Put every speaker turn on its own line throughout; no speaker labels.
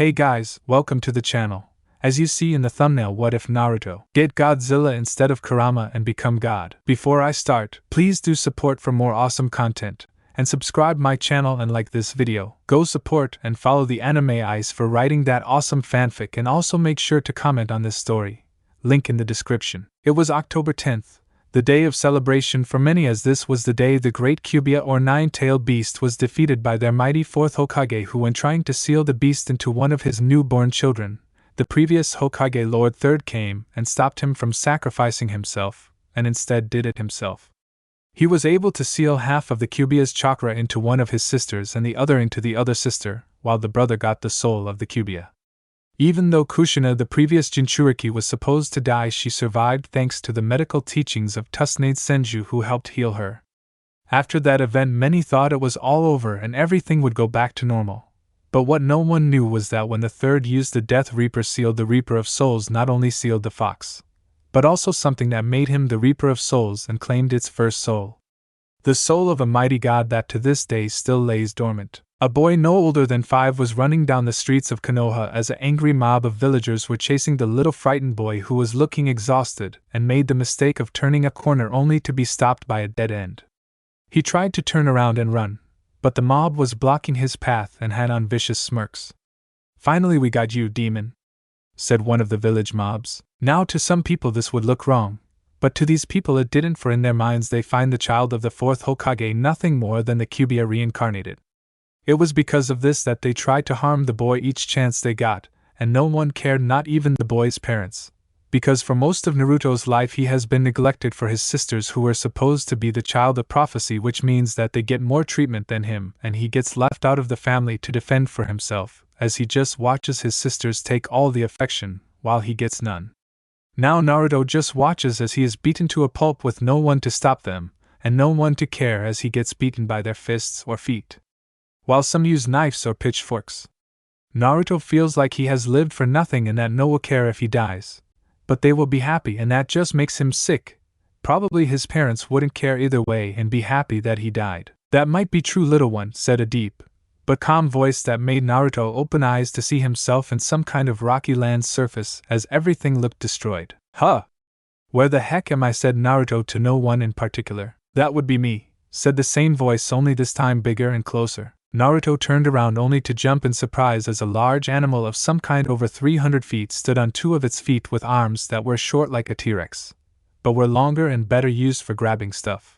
Hey guys, welcome to the channel. As you see in the thumbnail, what if Naruto get Godzilla instead of Kurama and become God? Before I start, please do support for more awesome content, and subscribe my channel and like this video. Go support and follow the anime eyes for writing that awesome fanfic, and also make sure to comment on this story. Link in the description. It was October 10th. The day of celebration for many, as this was the day the great Kyuubi or nine-tailed beast was defeated by their mighty fourth Hokage, who, when trying to seal the beast into one of his newborn children, the previous Hokage Lord Third came and stopped him from sacrificing himself, and instead did it himself. He was able to seal half of the Kyuubi's chakra into one of his sisters and the other into the other sister, while the brother got the soul of the Kyuubi. Even though Kushina, the previous Jinchuriki, was supposed to die, she survived thanks to the medical teachings of Tsunade Senju, who helped heal her. After that event, many thought it was all over and everything would go back to normal. But what no one knew was that when the third used the Death Reaper seal, the Reaper of Souls not only sealed the fox, but also something that made him the Reaper of Souls and claimed its first soul. The soul of a mighty god that to this day still lays dormant. A boy no older than 5 was running down the streets of Konoha as an angry mob of villagers were chasing the little frightened boy, who was looking exhausted and made the mistake of turning a corner only to be stopped by a dead end. He tried to turn around and run, but the mob was blocking his path and had on vicious smirks. "Finally we got you, demon," said one of the village mobs. Now to some people this would look wrong, but to these people it didn't, for in their minds they find the child of the fourth Hokage nothing more than the Kyuubi reincarnated. It was because of this that they tried to harm the boy each chance they got, and no one cared, not even the boy's parents, because for most of Naruto's life he has been neglected for his sisters, who were supposed to be the child of prophecy, which means that they get more treatment than him, and he gets left out of the family to defend for himself, as he just watches his sisters take all the affection, while he gets none. Now Naruto just watches as he is beaten to a pulp with no one to stop them, and no one to care as he gets beaten by their fists or feet, while some use knives or pitchforks. Naruto feels like he has lived for nothing and that no one will care if he dies. But they will be happy, and that just makes him sick. Probably his parents wouldn't care either way and be happy that he died. "That might be true, little one," said a deep but calm voice that made Naruto open eyes to see himself in some kind of rocky land surface as everything looked destroyed. "Huh! Where the heck am I?" said Naruto to no one in particular. "That would be me," said the same voice, only this time bigger and closer. Naruto turned around only to jump in surprise as a large animal of some kind over 300 feet stood on 2 of its feet with arms that were short like a T-Rex, but were longer and better used for grabbing stuff.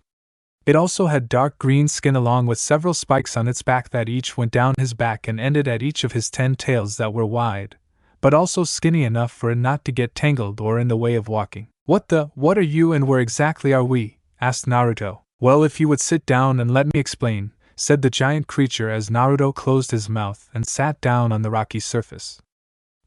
It also had dark green skin along with several spikes on its back that each went down his back and ended at each of his 10 tails that were wide, but also skinny enough for it not to get tangled or in the way of walking. What are you, and where exactly are we?" asked Naruto. "Well, if you would sit down and let me explain," said the giant creature as Naruto closed his mouth and sat down on the rocky surface.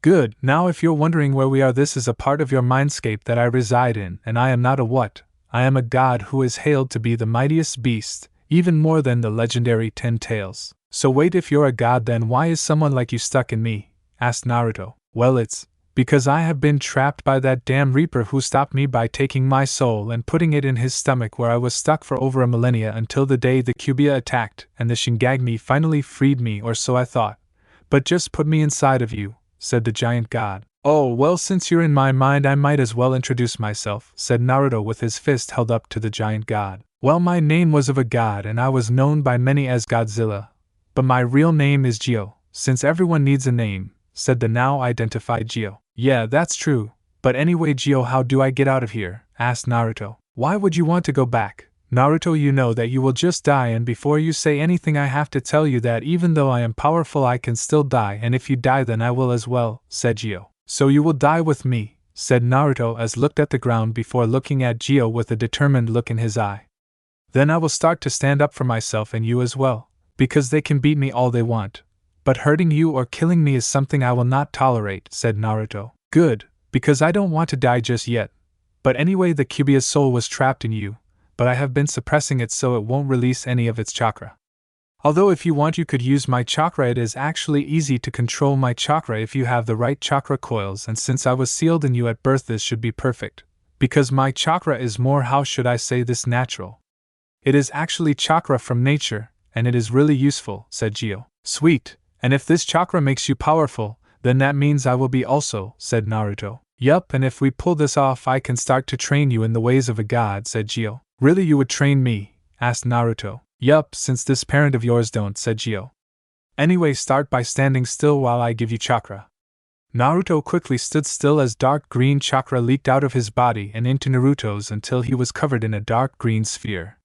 "Good, now if you're wondering where we are, this is a part of your mindscape that I reside in, and I am not a what, I am a god who is hailed to be the mightiest beast, even more than the legendary 10 tails. So wait, if you're a god, then why is someone like you stuck in me?" asked Naruto. "Well, it's because I have been trapped by that damn Reaper who stopped me by taking my soul and putting it in his stomach, where I was stuck for over a millennia until the day the Kyuubi attacked and the Shingagami finally freed me, or so I thought. But just put me inside of you," said the giant god. "Oh, well, since you're in my mind, I might as well introduce myself," said Naruto with his fist held up to the giant god. "Well, my name was of a god and I was known by many as Godzilla, but my real name is Gio, since everyone needs a name," said the now identified Gio. "Yeah, that's true, but anyway, Gio, how do I get out of here?" asked Naruto. "Why would you want to go back, Naruto? You know that you will just die, and before you say anything I have to tell you that even though I am powerful I can still die, and if you die then I will as well," said Gio. "So you will die with me," said Naruto as looked at the ground before looking at Gio with a determined look in his eye. "Then I will start to stand up for myself and you as well, because they can beat me all they want, but hurting you or killing me is something I will not tolerate," said Naruto. "Good, because I don't want to die just yet. But anyway, the Kyuubi's soul was trapped in you, but I have been suppressing it so it won't release any of its chakra. Although if you want you could use my chakra. It is actually easy to control my chakra if you have the right chakra coils, and since I was sealed in you at birth this should be perfect, because my chakra is more, how should I say this, natural. It is actually chakra from nature, and it is really useful," said Gio. "Sweet, and if this chakra makes you powerful, Then that means I will be also, said Naruto. Yup, and if we pull this off I can start to train you in the ways of a god, said Gio. Really, you would train me? Asked Naruto. Yup, since this parent of yours don't, said Gio. Anyway, start by standing still while I give you chakra. Naruto quickly stood still as dark green chakra leaked out of his body and into Naruto's until he was covered in a dark green sphere.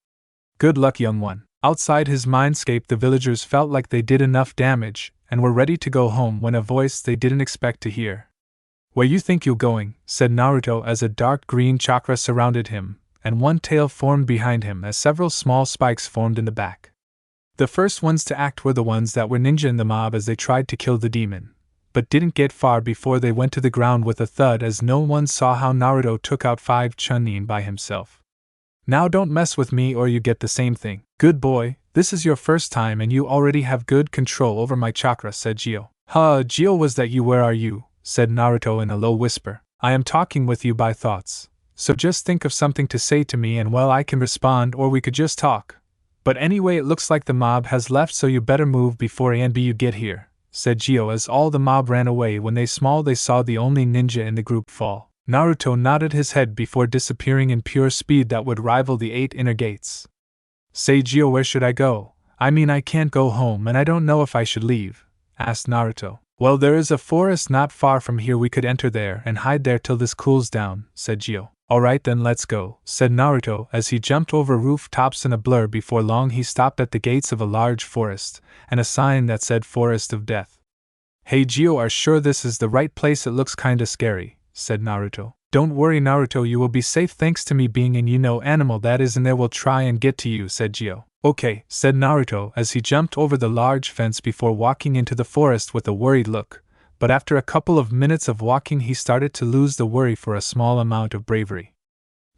Good luck, young one. Outside his mindscape, the villagers felt like they did enough damage and were ready to go home when a voice they didn't expect to hear. Where you think you're going, said Naruto as a dark green chakra surrounded him, and one tail formed behind him as several small spikes formed in the back. The first ones to act were the ones that were ninja in the mob as they tried to kill the demon, but didn't get far before they went to the ground with a thud as no one saw how Naruto took out 5 Chunin by himself. Now don't mess with me or you get the same thing. Good boy, this is your first time and you already have good control over my chakra, said Gio. Gio, was that you? Where are you? Said Naruto in a low whisper. I am talking with you by thoughts, so just think of something to say to me and well I can respond or we could just talk. But anyway, it looks like the mob has left, so you better move before you get here, said Gio as all the mob ran away. When they saw the only ninja in the group fall. Naruto nodded his head before disappearing in pure speed that would rival the 8 inner gates. Say Gio, where should I go? I mean, I can't go home and I don't know if I should leave, asked Naruto. Well, there is a forest not far from here, we could enter there and hide there till this cools down, said Gio. Alright then, let's go, said Naruto as he jumped over rooftops in a blur. Before long he stopped at the gates of a large forest, and a sign that said Forest of Death. Hey Gio, are sure this is the right place? It looks kinda scary, said Naruto. Don't worry Naruto, you will be safe thanks to me being in animal that is in there will try and get to you, said Gio. Okay, said Naruto as he jumped over the large fence before walking into the forest with a worried look, but after a couple of minutes of walking he started to lose the worry for a small amount of bravery.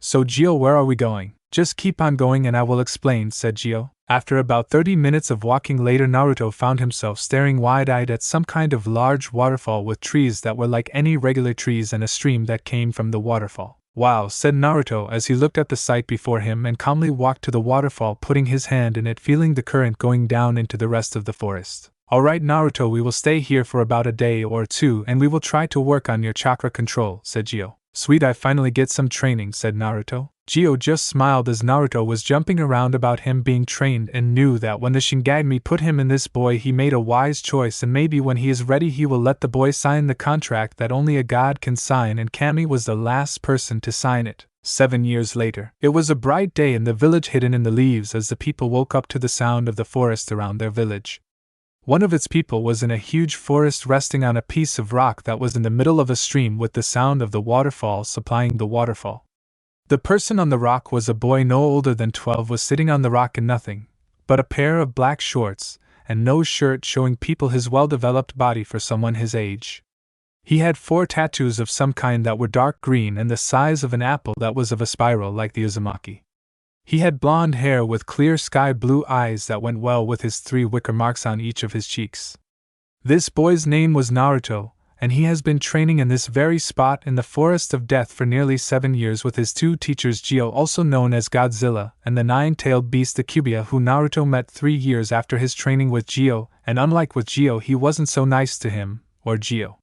So Gio, where are we going? Just keep on going and I will explain, said Gio. After about 30 minutes of walking later, Naruto found himself staring wide-eyed at some kind of large waterfall with trees that were like any regular trees and a stream that came from the waterfall. Wow, said Naruto as he looked at the sight before him and calmly walked to the waterfall, putting his hand in it, feeling the current going down into the rest of the forest. Alright Naruto, we will stay here for about a day or two and we will try to work on your chakra control, said Gio. Sweet, I finally get some training, said Naruto. Gio just smiled as Naruto was jumping around about him being trained and knew that when the Shingagami put him in this boy he made a wise choice, and maybe when he is ready he will let the boy sign the contract that only a god can sign, and Kami was the last person to sign it. 7 years later. It was a bright day in the village hidden in the leaves as the people woke up to the sound of the forest around their village. One of its people was in a huge forest resting on a piece of rock that was in the middle of a stream with the sound of the waterfall supplying the waterfall. The person on the rock was a boy no older than 12, was sitting on the rock in nothing but a pair of black shorts and no shirt, showing people his well-developed body for someone his age. He had 4 tattoos of some kind that were dark green and the size of an apple that was of a spiral like the Uzumaki. He had blonde hair with clear sky blue eyes that went well with his 3 wicker marks on each of his cheeks. This boy's name was Naruto, and he has been training in this very spot in the Forest of Death for nearly 7 years with his 2 teachers, Gio, also known as Godzilla, and the 9-tailed beast Akubia, who Naruto met 3 years after his training with Gio, and unlike with Gio he wasn't so nice to him, or Gio.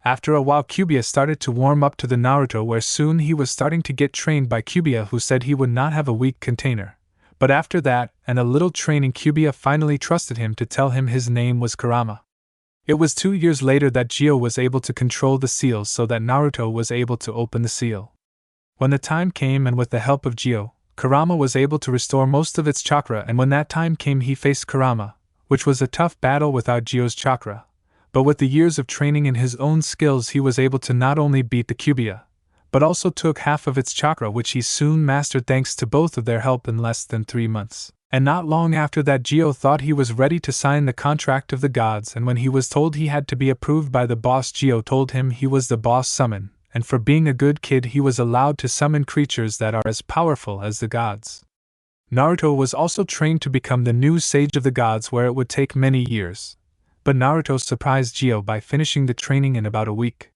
After a while Kubia started to warm up to the Naruto, where soon he was starting to get trained by Kubia, who said he would not have a weak container. But after that, and a little training, Kubia finally trusted him to tell him his name was Kurama. It was 2 years later that Gio was able to control the seals so that Naruto was able to open the seal. When the time came, and with the help of Gio, Kurama was able to restore most of its chakra, and when that time came he faced Kurama, which was a tough battle without Gio's chakra. But with the years of training and his own skills he was able to not only beat the Kubia, but also took half of its chakra, which he soon mastered thanks to both of their help in less than 3 months. And not long after that Gio thought he was ready to sign the contract of the gods, and when he was told he had to be approved by the boss, Gio told him he was the boss summon, and for being a good kid he was allowed to summon creatures that are as powerful as the gods. Naruto was also trained to become the new sage of the gods, where it would take many years. But Naruto surprised Gio by finishing the training in about a week.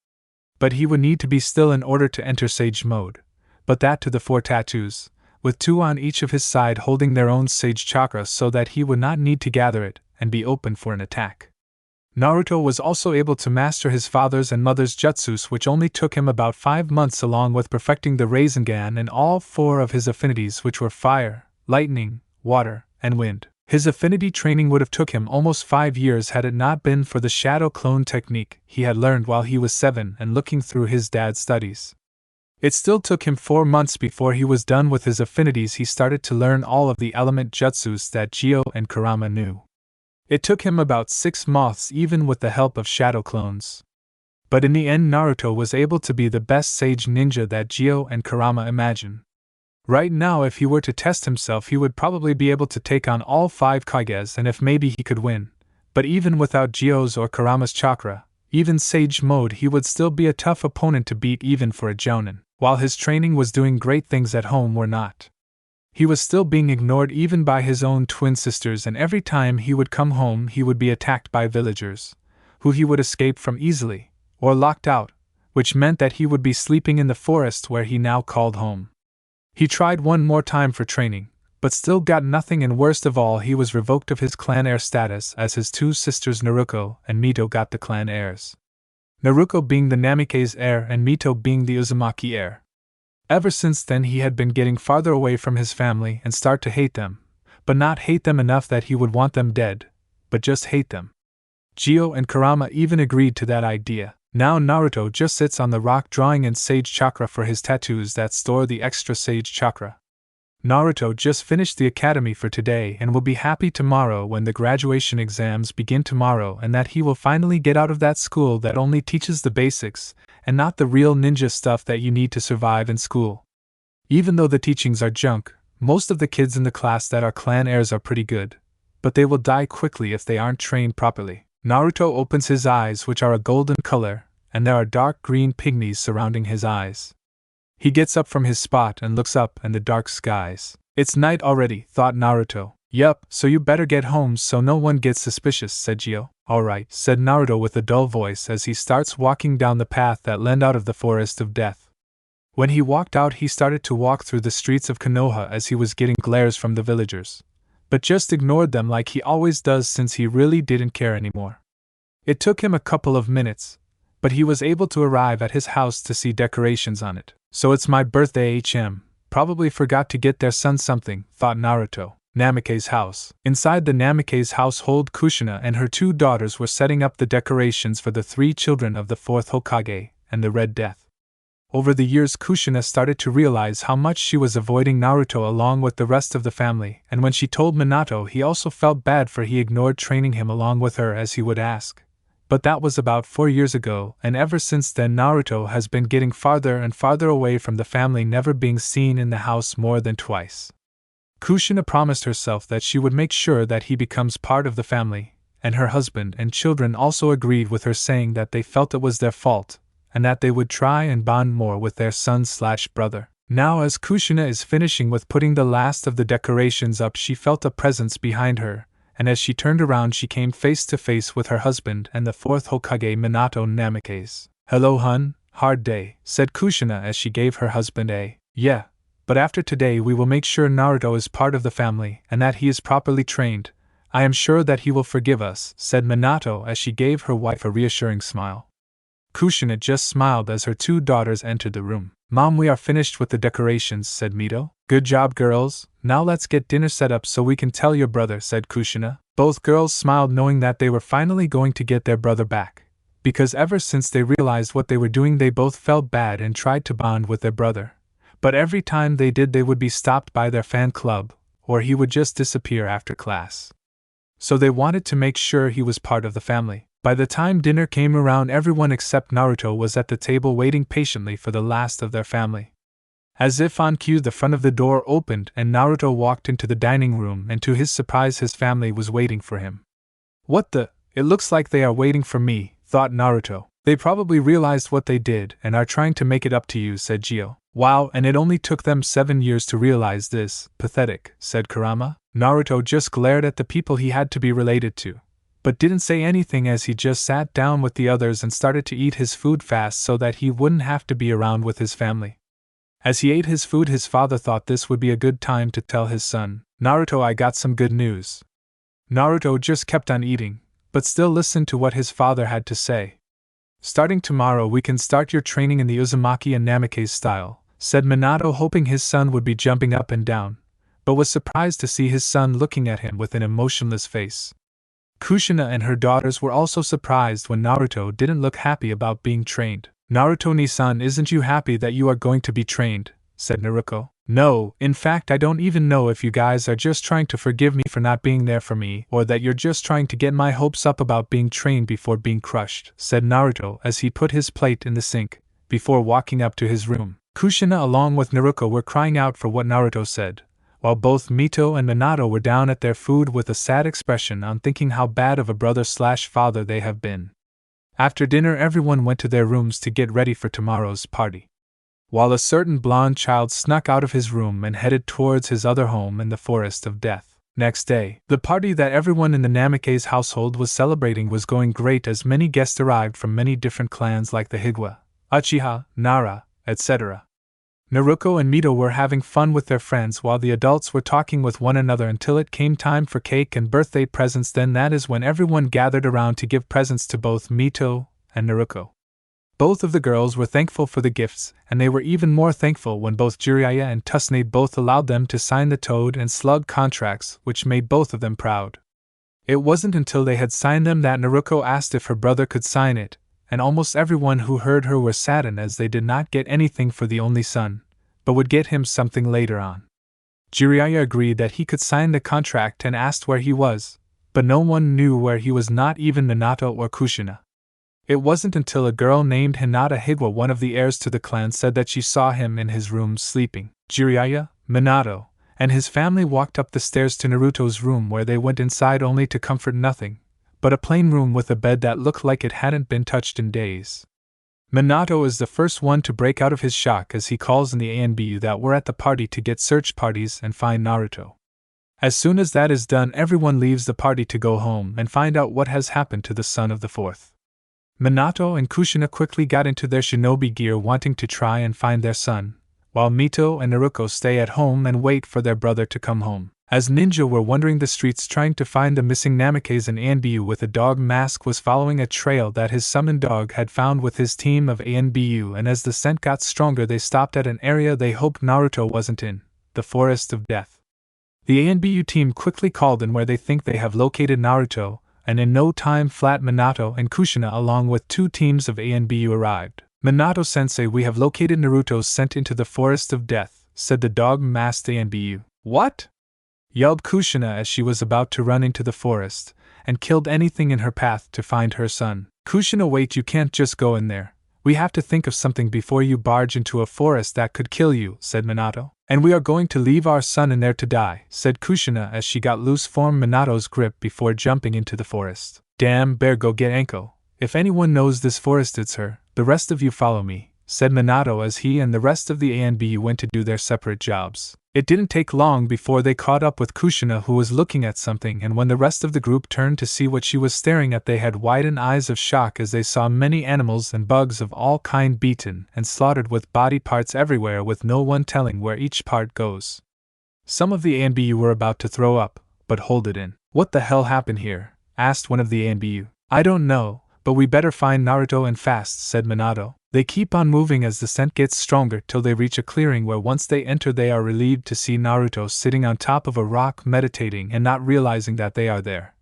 But he would need to be still in order to enter sage mode, but that to the 4 tattoos, with 2 on each of his side holding their own sage chakra so that he would not need to gather it and be open for an attack. Naruto was also able to master his father's and mother's jutsus, which only took him about 5 months, along with perfecting the Rasengan and all 4 of his affinities, which were fire, lightning, water, and wind. His affinity training would have took him almost 5 years had it not been for the shadow clone technique he had learned while he was 7 and looking through his dad's studies. It still took him 4 months before he was done with his affinities. He started to learn all of the element jutsus that Gyo and Kurama knew. It took him about 6 moths, even with the help of shadow clones. But in the end, Naruto was able to be the best sage ninja that Gyo and Kurama imagine. Right now, if he were to test himself, he would probably be able to take on all 5 Kages, and if maybe he could win. But even without Gyo's or Kurama's chakra, even sage mode, he would still be a tough opponent to beat even for a jounin. While his training was doing great things at home were not. He was still being ignored even by his own twin sisters, and every time he would come home he would be attacked by villagers, who he would escape from easily, or locked out, which meant that he would be sleeping in the forest where he now called home. He tried one more time for training, but still got nothing, and worst of all, he was revoked of his clan heir status, as his 2 sisters Naruto and Mito got the clan heirs. Naruto being the Namikaze heir and Mito being the Uzumaki heir. Ever since then he had been getting farther away from his family and start to hate them, but not hate them enough that he would want them dead, but just hate them. Gyo and Kurama even agreed to that idea. Now Naruto just sits on the rock drawing in sage chakra for his tattoos that store the extra sage chakra. Naruto just finished the academy for today and will be happy tomorrow when the graduation exams begin tomorrow, and that he will finally get out of that school that only teaches the basics and not the real ninja stuff that you need to survive in school. Even though the teachings are junk, most of the kids in the class that are clan heirs are pretty good, but they will die quickly if they aren't trained properly. Naruto opens his eyes, which are a golden color, and there are dark green pygmies surrounding his eyes. He gets up from his spot and looks up in the dark skies. It's night already, thought Naruto. Yup, so you better get home so no one gets suspicious, said Gyo. Alright, said Naruto with a dull voice as he starts walking down the path that led out of the forest of death. When he walked out, he started to walk through the streets of Konoha as he was getting glares from the villagers, but just ignored them like he always does, since he really didn't care anymore. It took him a couple of minutes, but he was able to arrive at his house to see decorations on it. So it's my birthday, probably forgot to get their son something, thought Naruto. Namikaze's house. Inside the Namikaze household, Kushina and her 2 daughters were setting up the decorations for the 3 children of the 4th Hokage and the Red Death. Over the years, Kushina started to realize how much she was avoiding Naruto along with the rest of the family, and when she told Minato, he also felt bad for he ignored training him along with her as he would ask. But that was about 4 years ago, and ever since then Naruto has been getting farther and farther away from the family, never being seen in the house more than twice. Kushina promised herself that she would make sure that he becomes part of the family, and her husband and children also agreed with her, saying that they felt it was their fault, and that they would try and bond more with their son/brother. Now as Kushina is finishing with putting the last of the decorations up, she felt a presence behind her, and as she turned around she came face to face with her husband and the 4th Hokage, Minato Namikaze. "Hello hun, hard day," said Kushina as she gave her husband a "yeah, but after today we will make sure Naruto is part of the family and that he is properly trained. I am sure that he will forgive us," said Minato as she gave her wife a reassuring smile. Kushina just smiled as her 2 daughters entered the room. "Mom, we are finished with the decorations," said Mito. "Good job, girls. Now let's get dinner set up so we can tell your brother," said Kushina. Both girls smiled, knowing that they were finally going to get their brother back, because ever since they realized what they were doing they both felt bad and tried to bond with their brother. But every time they did they would be stopped by their fan club, or he would just disappear after class. So they wanted to make sure he was part of the family. By the time dinner came around, everyone except Naruto was at the table waiting patiently for the last of their family. As if on cue, the front of the door opened and Naruto walked into the dining room, and to his surprise his family was waiting for him. "What the? It looks like they are waiting for me," thought Naruto. "They probably realized what they did and are trying to make it up to you," said Gyo. "Wow, and it only took them 7 years to realize this. Pathetic," said Kurama. Naruto just glared at the people he had to be related to, but didn't say anything as he just sat down with the others and started to eat his food fast so that he wouldn't have to be around with his family. As he ate his food, his father thought this would be a good time to tell his son, "Naruto, I got some good news." Naruto just kept on eating, but still listened to what his father had to say. "Starting tomorrow we can start your training in the Uzumaki and Namikaze style," said Minato, hoping his son would be jumping up and down, but was surprised to see his son looking at him with an emotionless face. Kushina and her daughters were also surprised when Naruto didn't look happy about being trained. "Naruto-ni-san, isn't you happy that you are going to be trained?" said Naruto. "No, in fact I don't even know if you guys are just trying to forgive me for not being there for me, or that you're just trying to get my hopes up about being trained before being crushed," said Naruto as he put his plate in the sink, before walking up to his room. Kushina along with Naruto were crying out for what Naruto said, while both Mito and Minato were down at their food with a sad expression on thinking how bad of a brother/father they have been. After dinner everyone went to their rooms to get ready for tomorrow's party, while a certain blonde child snuck out of his room and headed towards his other home in the Forest of Death. Next day, the party that everyone in the Namikaze household was celebrating was going great as many guests arrived from many different clans like the Higuita, Uchiha, Nara, etc. Naruto and Mito were having fun with their friends while the adults were talking with one another until it came time for cake and birthday presents. Then that is when everyone gathered around to give presents to both Mito and Naruto. Both of the girls were thankful for the gifts, and they were even more thankful when both Jiraiya and Tsunade both allowed them to sign the Toad and Slug contracts, which made both of them proud. It wasn't until they had signed them that Naruto asked if her brother could sign it, and almost everyone who heard her were saddened as they did not get anything for the only son, but would get him something later on. Jiraiya agreed that he could sign the contract and asked where he was, but no one knew where he was, not even Minato or Kushina. It wasn't until a girl named Hinata Higuita, one of the heirs to the clan, said that she saw him in his room sleeping. Jiraiya, Minato, and his family walked up the stairs to Naruto's room, where they went inside only to comfort nothing but a plain room with a bed that looked like it hadn't been touched in days. Minato is the first one to break out of his shock as he calls in the ANBU that were at the party to get search parties and find Naruto. As soon as that is done, everyone leaves the party to go home and find out what has happened to the son of the fourth. Minato and Kushina quickly got into their shinobi gear wanting to try and find their son, while Mito and Naruto stay at home and wait for their brother to come home. As ninja were wandering the streets trying to find the missing Namikaze, and ANBU with a dog mask was following a trail that his summoned dog had found with his team of ANBU, and as the scent got stronger they stopped at an area they hoped Naruto wasn't in, the Forest of Death. The ANBU team quickly called in where they think they have located Naruto, and in no time flat Minato and Kushina along with 2 teams of ANBU arrived. "Minato-sensei, we have located Naruto sent into the Forest of Death," said the dog-masked ANBU. "What?" yelled Kushina as she was about to run into the forest, and killed anything in her path to find her son. "Kushina, wait, you can't just go in there. We have to think of something before you barge into a forest that could kill you," said Minato. "And we are going to leave our son in there to die," said Kushina as she got loose from Minato's grip before jumping into the forest. "Damn, bear, go get Anko. If anyone knows this forest, it's her. The rest of you follow me," said Minato as he and the rest of the ANBU went to do their separate jobs. It didn't take long before they caught up with Kushina, who was looking at something, and when the rest of the group turned to see what she was staring at, they had widened eyes of shock as they saw many animals and bugs of all kind beaten and slaughtered with body parts everywhere, with no one telling where each part goes. Some of the ANBU were about to throw up, but hold it in. "What the hell happened here?" asked one of the ANBU. "I don't know, but we better find Naruto and fast," said Minato. They keep on moving as the scent gets stronger till they reach a clearing where once they enter they are relieved to see Naruto sitting on top of a rock meditating and not realizing that they are there.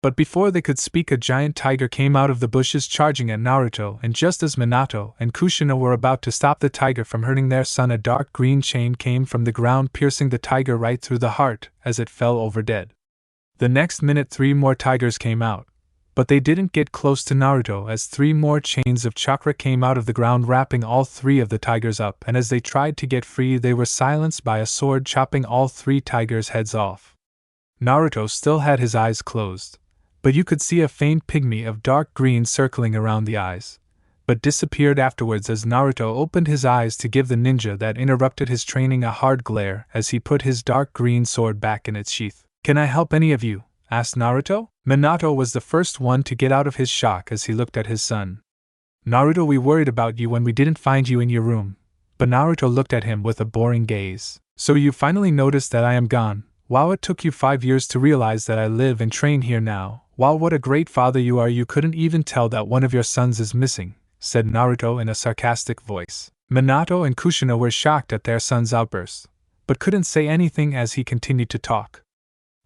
But before they could speak, a giant tiger came out of the bushes charging at Naruto, and just as Minato and Kushina were about to stop the tiger from hurting their son, a dark green chain came from the ground, piercing the tiger right through the heart as it fell over dead. The next minute 3 more tigers came out. But they didn't get close to Naruto as 3 more chains of chakra came out of the ground, wrapping all 3 of the tigers up, and as they tried to get free they were silenced by a sword chopping all 3 tigers' heads off. Naruto still had his eyes closed, but you could see a faint pygmy of dark green circling around the eyes, but disappeared afterwards as Naruto opened his eyes to give the ninja that interrupted his training a hard glare as he put his dark green sword back in its sheath. "Can I help any of you?" asked Naruto. Minato was the first one to get out of his shock as he looked at his son. "Naruto, we worried about you when we didn't find you in your room." But Naruto looked at him with a boring gaze. "So you finally noticed that I am gone? Wow, it took you 5 years to realize that I live and train here now. Wow, what a great father you are, you couldn't even tell that one of your sons is missing, said Naruto in a sarcastic voice. Minato and Kushina were shocked at their son's outburst, but couldn't say anything as he continued to talk.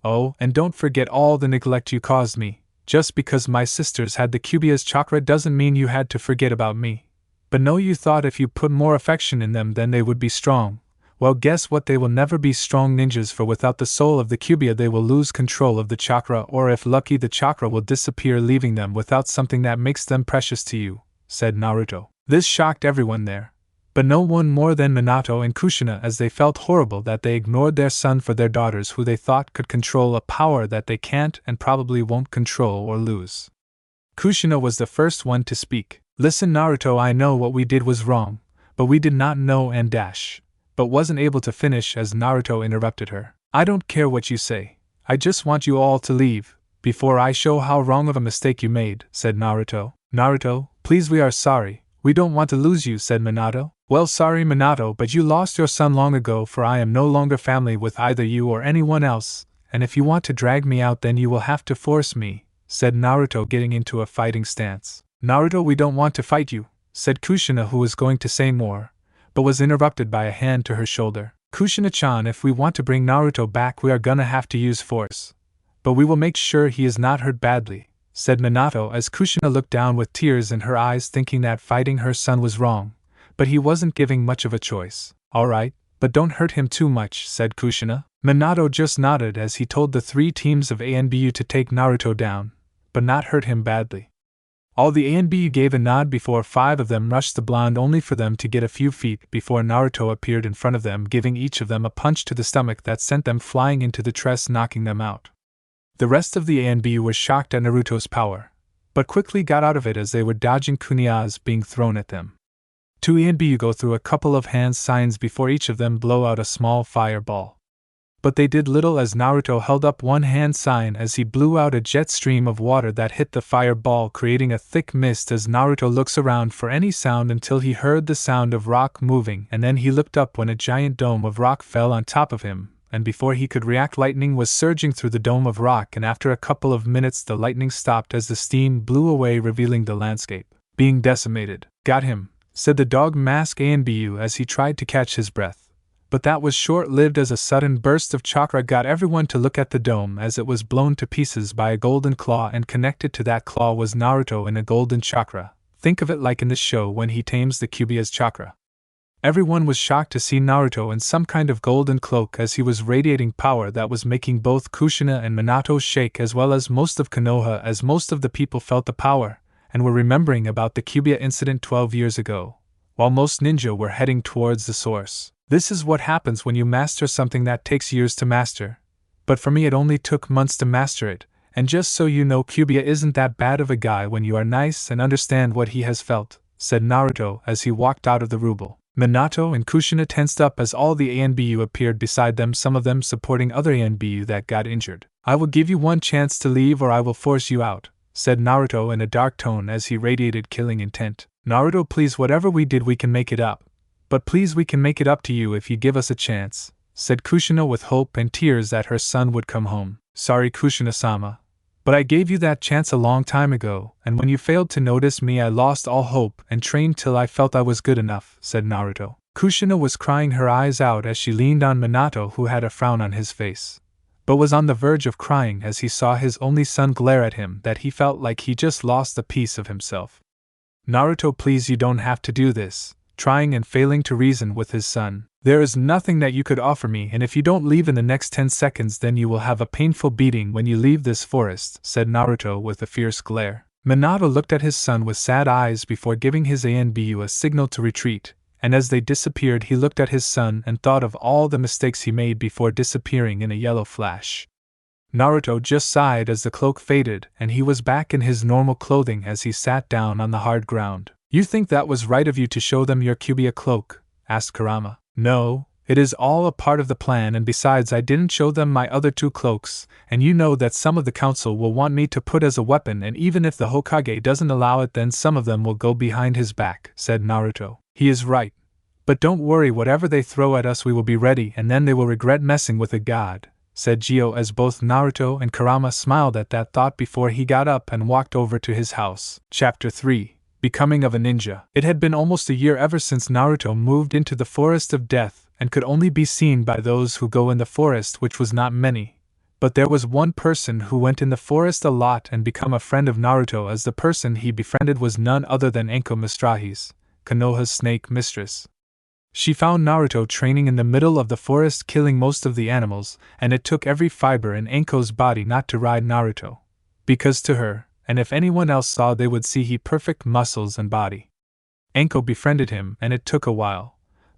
Oh, and don't forget all the neglect you caused me. Just because my sisters had the Kyuubi's chakra doesn't mean you had to forget about me. But no, you thought if you put more affection in them then they would be strong. Well, guess what, they will never be strong ninjas, for without the soul of the Kyuubi they will lose control of the chakra, or if lucky the chakra will disappear, leaving them without something that makes them precious to you, said Naruto. This shocked everyone there, but no one more than Minato and Kushina, as they felt horrible that they ignored their son for their daughters who they thought could control a power that they can't and probably won't control or lose. Kushina was the first one to speak. Listen Naruto, I know what we did was wrong, but we did not know and dash. But wasn't able to finish as Naruto interrupted her. I don't care what you say. I just want you all to leave, before I show how wrong of a mistake you made, said Naruto. Naruto, please, we are sorry. We don't want to lose you, said Minato. Well, sorry Minato, but you lost your son long ago, for I am no longer family with either you or anyone else, and if you want to drag me out then you will have to force me, said Naruto, getting into a fighting stance. Naruto, we don't want to fight you, said Kushina, who was going to say more, but was interrupted by a hand to her shoulder. Kushina-chan, if we want to bring Naruto back we are gonna have to use force. But we will make sure he is not hurt badly, said Minato, as Kushina looked down with tears in her eyes, thinking that fighting her son was wrong, but he wasn't giving much of a choice. Alright, but don't hurt him too much, said Kushina. Minato just nodded as he told the 3 teams of ANBU to take Naruto down, but not hurt him badly. All the ANBU gave a nod before 5 of them rushed the blonde, only for them to get a few feet before Naruto appeared in front of them, giving each of them a punch to the stomach that sent them flying into the tress, knocking them out. The rest of the ANBU were shocked at Naruto's power, but quickly got out of it as they were dodging kuniyas being thrown at them. 2 ANBU go through a couple of hand signs before each of them blow out a small fireball. But they did little as Naruto held up one hand sign as he blew out a jet stream of water that hit the fireball, creating a thick mist as Naruto looks around for any sound until he heard the sound of rock moving, and then he looked up when a giant dome of rock fell on top of him, and before he could react lightning was surging through the dome of rock, and after a couple of minutes the lightning stopped as the steam blew away, revealing the landscape being decimated. Got him, said the dog mask ANBU as he tried to catch his breath. But that was short-lived as a sudden burst of chakra got everyone to look at the dome as it was blown to pieces by a golden claw, and connected to that claw was Naruto in a golden chakra. Think of it like in the show when he tames the Kyuubi's chakra. Everyone was shocked to see Naruto in some kind of golden cloak as he was radiating power that was making both Kushina and Minato shake, as well as most of Konoha, as most of the people felt the power and were remembering about the Kyuubi incident 12 years ago, while most ninja were heading towards the source. This is what happens when you master something that takes years to master. But for me it only took months to master it, and just so you know, Kyuubi isn't that bad of a guy when you are nice and understand what he has felt, said Naruto as he walked out of the ruble. Minato and Kushina tensed up as all the ANBU appeared beside them, some of them supporting other ANBU that got injured. I will give you one chance to leave or I will force you out, said Naruto in a dark tone as he radiated killing intent. Naruto, please, whatever we did we can make it up. But please, we can make it up to you if you give us a chance, said Kushina with hope and tears that her son would come home. Sorry Kushina-sama, but I gave you that chance a long time ago, and when you failed to notice me I lost all hope and trained till I felt I was good enough, said Naruto. Kushina was crying her eyes out as she leaned on Minato, who had a frown on his face, but was on the verge of crying as he saw his only son glare at him that he felt like he just lost a piece of himself. Naruto, please, you don't have to do this. Trying and failing to reason with his son. There is nothing that you could offer me, and if you don't leave in the next 10 seconds then you will have a painful beating when you leave this forest, said Naruto with a fierce glare. Minato looked at his son with sad eyes before giving his ANBU a signal to retreat, and as they disappeared he looked at his son and thought of all the mistakes he made before disappearing in a yellow flash. Naruto just sighed as the cloak faded and he was back in his normal clothing as he sat down on the hard ground. You think that was right of you to show them your Kyuubi cloak? Asked Kurama. No, it is all a part of the plan, and besides I didn't show them my other 2 cloaks, and you know that some of the council will want me to put as a weapon, and even if the Hokage doesn't allow it then some of them will go behind his back, said Naruto. He is right. But don't worry, whatever they throw at us we will be ready, and then they will regret messing with a god, said Gio as both Naruto and Kurama smiled at that thought before he got up and walked over to his house. Chapter 3: Becoming of a Ninja. It had been almost a year ever since Naruto moved into the Forest of Death and could only be seen by those who go in the forest, which was not many. But there was one person who went in the forest a lot and become a friend of Naruto, as the person he befriended was none other than Anko Mistrahis, Konoha's snake mistress. She found Naruto training in the middle of the forest, killing most of the animals, and it took every fiber in Anko's body not to ride Naruto. Because to her, and if anyone else saw, they would see he perfect muscles and body. Anko befriended him, and it took a while.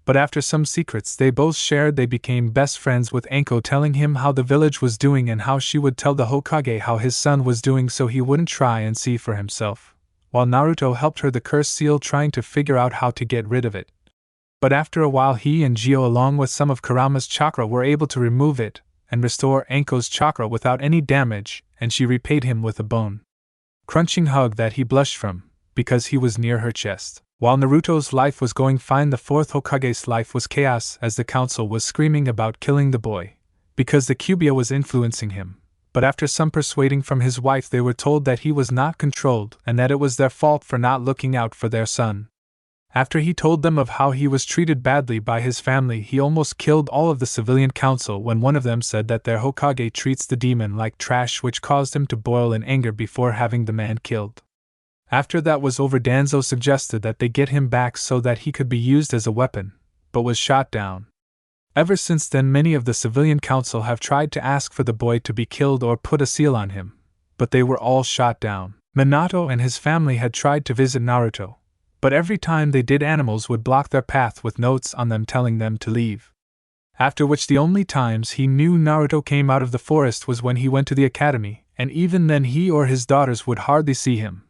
But after some secrets they both shared, they became best friends, with Anko telling him how the village was doing and how she would tell the Hokage how his son was doing so he wouldn't try and see for himself, while Naruto helped her the cursed seal, trying to figure out how to get rid of it. But after a while he and Gio, along with some of Kurama's chakra, were able to remove it and restore Anko's chakra without any damage, and she repaid him with a bone-crunching hug that he blushed from, because he was near her chest. While Naruto's life was going fine, the fourth Hokage's life was chaos, as the council was screaming about killing the boy, because the Kyuubi was influencing him. But after some persuading from his wife, they were told that he was not controlled and that it was their fault for not looking out for their son. After he told them of how he was treated badly by his family, he almost killed all of the civilian council when one of them said that their Hokage treats the demon like trash, which caused him to boil in anger before having the man killed. After that was over, Danzo suggested that they get him back so that he could be used as a weapon, but was shot down. Ever since then, many of the civilian council have tried to ask for the boy to be killed or put a seal on him, but they were all shot down. Minato and his family had tried to visit Naruto, but every time they did, animals would block their path with notes on them telling them to leave. After which, the only times he knew Naruto came out of the forest was when he went to the academy, and even then he or his daughters would hardly see him.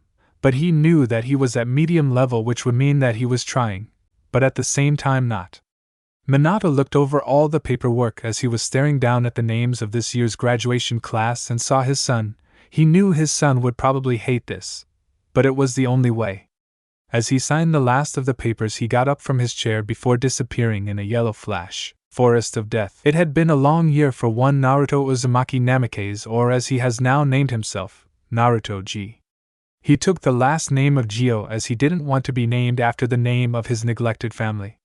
But he knew that he was at medium level, which would mean that he was trying, but at the same time not. Minato looked over all the paperwork as he was staring down at the names of this year's graduation class and saw his son. He knew his son would probably hate this, but it was the only way. As he signed the last of the papers, he got up from his chair before disappearing in a yellow flash. Forest of Death. It had been a long year for one Naruto Uzumaki Namikaze, or as he has now named himself, Naruto G. He took the last name of Gio as he didn't want to be named after the name of his neglected family.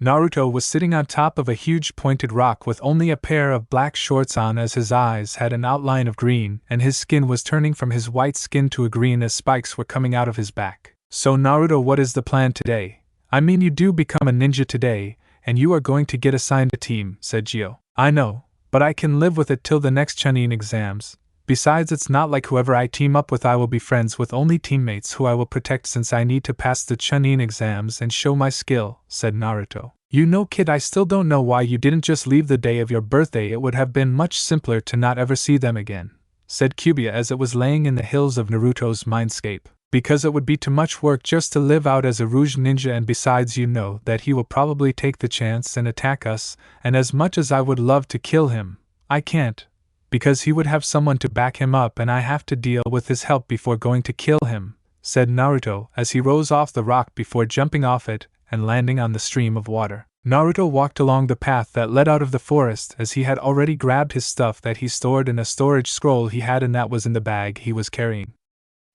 Naruto was sitting on top of a huge pointed rock with only a pair of black shorts on, as his eyes had an outline of green and his skin was turning from his white skin to a green as spikes were coming out of his back. So Naruto, what is the plan today? I mean, you do become a ninja today, and you are going to get assigned a team, said Gio. I know, but I can live with it till the next Chunin exams. Besides, it's not like whoever I team up with I will be friends with, only teammates who I will protect, since I need to pass the Chunin exams and show my skill, said Naruto. You know, kid, I still don't know why you didn't just leave the day of your birthday. It would have been much simpler to not ever see them again, said Kyuubi as it was laying in the hills of Naruto's mindscape. Because it would be too much work just to live out as a Rouge ninja, and besides, you know that he will probably take the chance and attack us, and as much as I would love to kill him, I can't, because he would have someone to back him up and I have to deal with his help before going to kill him, said Naruto as he rose off the rock before jumping off it and landing on the stream of water. Naruto walked along the path that led out of the forest, as he had already grabbed his stuff that he stored in a storage scroll he had, and that was in the bag he was carrying.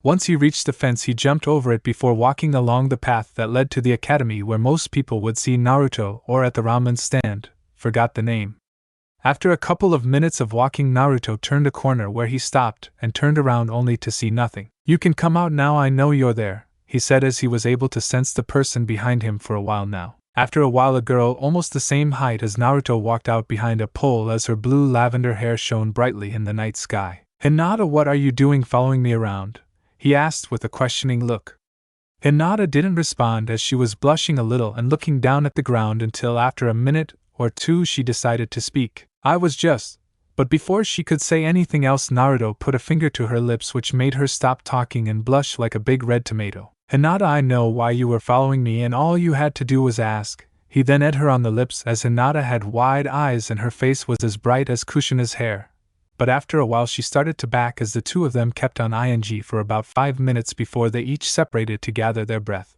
Once he reached the fence, he jumped over it before walking along the path that led to the academy, where most people would see Naruto, or at the ramen stand, forgot the name. After a couple of minutes of walking, Naruto turned a corner where he stopped and turned around only to see nothing. You can come out now, I know you're there, he said as he was able to sense the person behind him for a while now. After a while, a girl almost the same height as Naruto walked out behind a pole as her blue lavender hair shone brightly in the night sky. Hinata, what are you doing following me around? He asked with a questioning look. Hinata didn't respond as she was blushing a little and looking down at the ground until after a minute or two she decided to speak. I was just... But before she could say anything else, Naruto put a finger to her lips, which made her stop talking and blush like a big red tomato. Hinata, I know why you were following me and all you had to do was ask. He then ate her on the lips as Hinata had wide eyes and her face was as bright as Kushina's hair. But after a while she started to back as the two of them kept on ing for about 5 minutes before they each separated to gather their breath.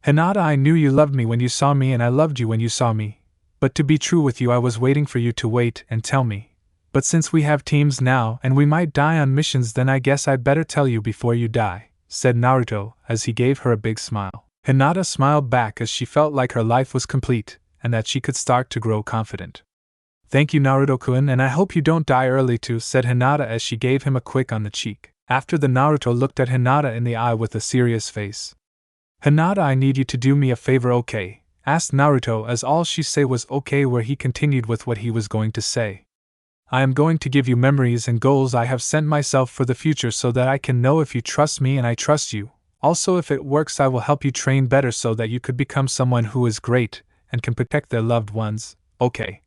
Hinata, I knew you loved me when you saw me and I loved you when you saw me. But to be true with you, I was waiting for you to wait and tell me. But since we have teams now and we might die on missions, then I guess I'd better tell you before you die, said Naruto as he gave her a big smile. Hinata smiled back as she felt like her life was complete and that she could start to grow confident. Thank you, Naruto-kun, and I hope you don't die early too, said Hinata as she gave him a quick on the cheek. After the Naruto looked at Hinata in the eye with a serious face. Hinata, I need you to do me a favor, okay? Asked Naruto as all she said was okay, where he continued with what he was going to say. I am going to give you memories and goals I have sent myself for the future so that I can know if you trust me and I trust you. Also, if it works, I will help you train better so that you could become someone who is great and can protect their loved ones, okay?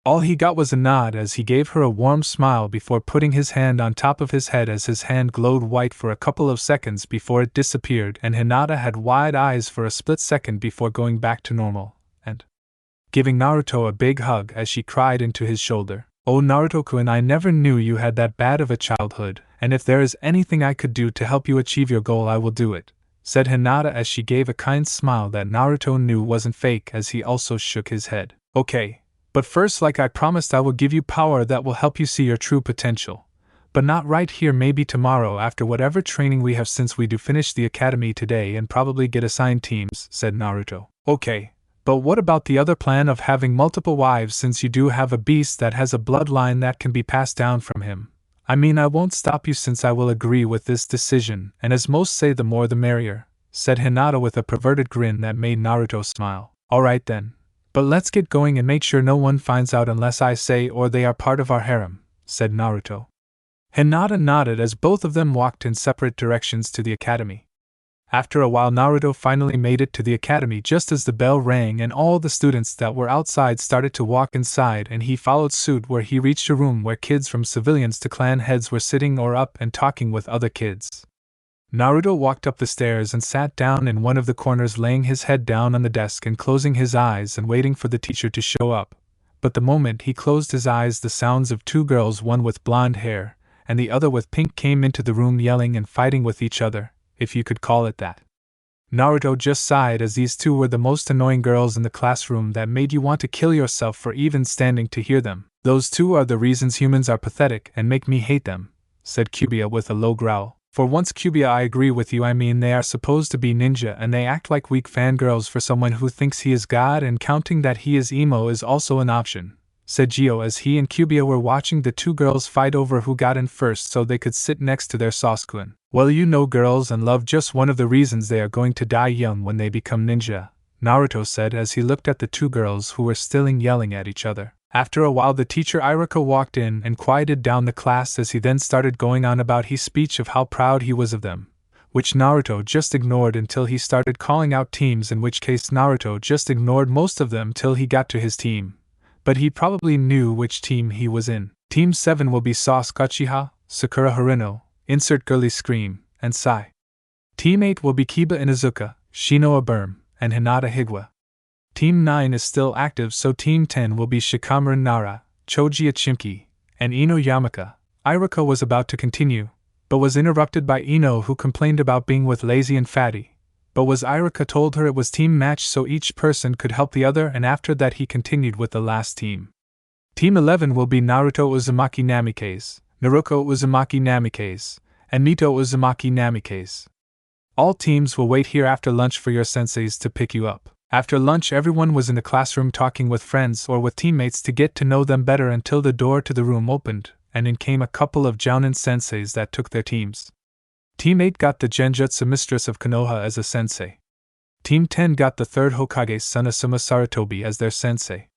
All he got was a nod as he gave her a warm smile before putting his hand on top of his head as his hand glowed white for a couple of seconds before it disappeared, and Hinata had wide eyes for a split second before going back to normal, and giving Naruto a big hug as she cried into his shoulder. Oh Naruto-kun, I never knew you had that bad of a childhood, and if there is anything I could do to help you achieve your goal, I will do it, said Hinata as she gave a kind smile that Naruto knew wasn't fake as he also shook his head. Okay. But first, like I promised, I will give you power that will help you see your true potential. But not right here, maybe tomorrow after whatever training we have, since we do finish the academy today and probably get assigned teams, said Naruto. Okay, but what about the other plan of having multiple wives, since you do have a beast that has a bloodline that can be passed down from him? I mean, I won't stop you since I will agree with this decision, and as most say, the more the merrier, said Hinata with a perverted grin that made Naruto smile. Alright then. But let's get going and make sure no one finds out unless I say or they are part of our harem, said Naruto. Hinata nodded as both of them walked in separate directions to the academy. After a while, Naruto finally made it to the academy just as the bell rang and all the students that were outside started to walk inside, and he followed suit, where he reached a room where kids from civilians to clan heads were sitting or up and talking with other kids. Naruto walked up the stairs and sat down in one of the corners, laying his head down on the desk and closing his eyes and waiting for the teacher to show up. But the moment he closed his eyes, the sounds of two girls, one with blonde hair and the other with pink, came into the room yelling and fighting with each other, if you could call it that. Naruto just sighed as these two were the most annoying girls in the classroom that made you want to kill yourself for even standing to hear them. Those two are the reasons humans are pathetic and make me hate them, said Kyuubi with a low growl. For once, Kyuubi, I agree with you. I mean, they are supposed to be ninja and they act like weak fangirls for someone who thinks he is God, and counting that he is emo is also an option, said Gio as he and Kyuubi were watching the two girls fight over who got in first so they could sit next to their Sasuke. Well, you know, girls and love just one of the reasons they are going to die young when they become ninja, Naruto said as he looked at the two girls who were still yelling at each other. After a while, the teacher Iruka walked in and quieted down the class as he then started going on about his speech of how proud he was of them, which Naruto just ignored until he started calling out teams, in which case Naruto just ignored most of them till he got to his team. But he probably knew which team he was in. Team 7 will be Sasuke Uchiha, Sakura Harino, insert girly scream, and Sai. Team 8 will be Kiba Inuzuka, Shino Aburm, and Hinata Higuwa. Team 9 is still active, so Team 10 will be Shikamaru Nara, Choji Chimki, and Ino Yamaka. Iruka was about to continue, but was interrupted by Ino, who complained about being with lazy and fatty. But was Iruka told her it was team match so each person could help the other, and after that he continued with the last team. Team 11 will be Naruto Uzumaki Namikaze, Naruko Uzumaki Namikaze, and Mito Uzumaki Namikaze. All teams will wait here after lunch for your senseis to pick you up. After lunch, everyone was in the classroom talking with friends or with teammates to get to know them better until the door to the room opened, and in came a couple of Jounin senseis that took their teams. Team 8 got the Genjutsu Mistress of Konoha as a sensei. Team 10 got the 3rd Hokage's son Asuma Sarutobi as their sensei.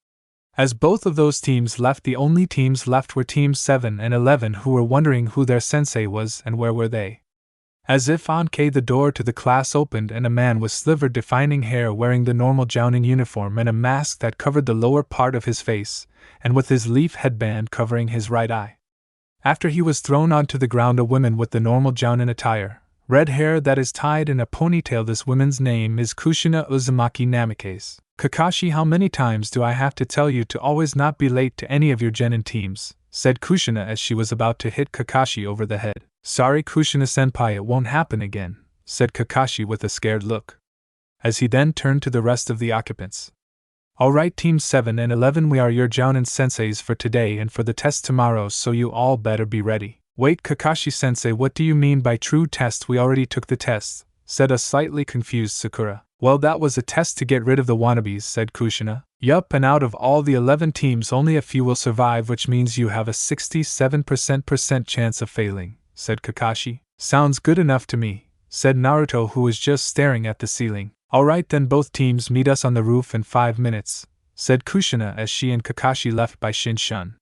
As both of those teams left, the only teams left were Teams 7 and 11, who were wondering who their sensei was and where were they. As if on K, the door to the class opened and a man with slivered defining hair, wearing the normal Jounin uniform and a mask that covered the lower part of his face, and with his leaf headband covering his right eye. After he was thrown onto the ground, a woman with the normal Jounin attire, red hair that is tied in a ponytail. This woman's name is Kushina Uzumaki Namikaze. Kakashi, how many times do I have to tell you to always not be late to any of your genin teams, said Kushina as she was about to hit Kakashi over the head. Sorry, Kushina-senpai, it won't happen again, said Kakashi with a scared look, as he then turned to the rest of the occupants. Alright, Team 7 and 11, we are your Jounin senseis for today and for the test tomorrow, so you all better be ready. Wait, Kakashi sensei, what do you mean by true test? We already took the test, said a slightly confused Sakura. Well, that was a test to get rid of the wannabes, said Kushina. Yup, and out of all the 11 teams only a few will survive, which means you have a 67% chance of failing, said Kakashi. Sounds good enough to me, said Naruto, who was just staring at the ceiling. Alright then, both teams meet us on the roof in 5 minutes, said Kushina as she and Kakashi left by Shinshin.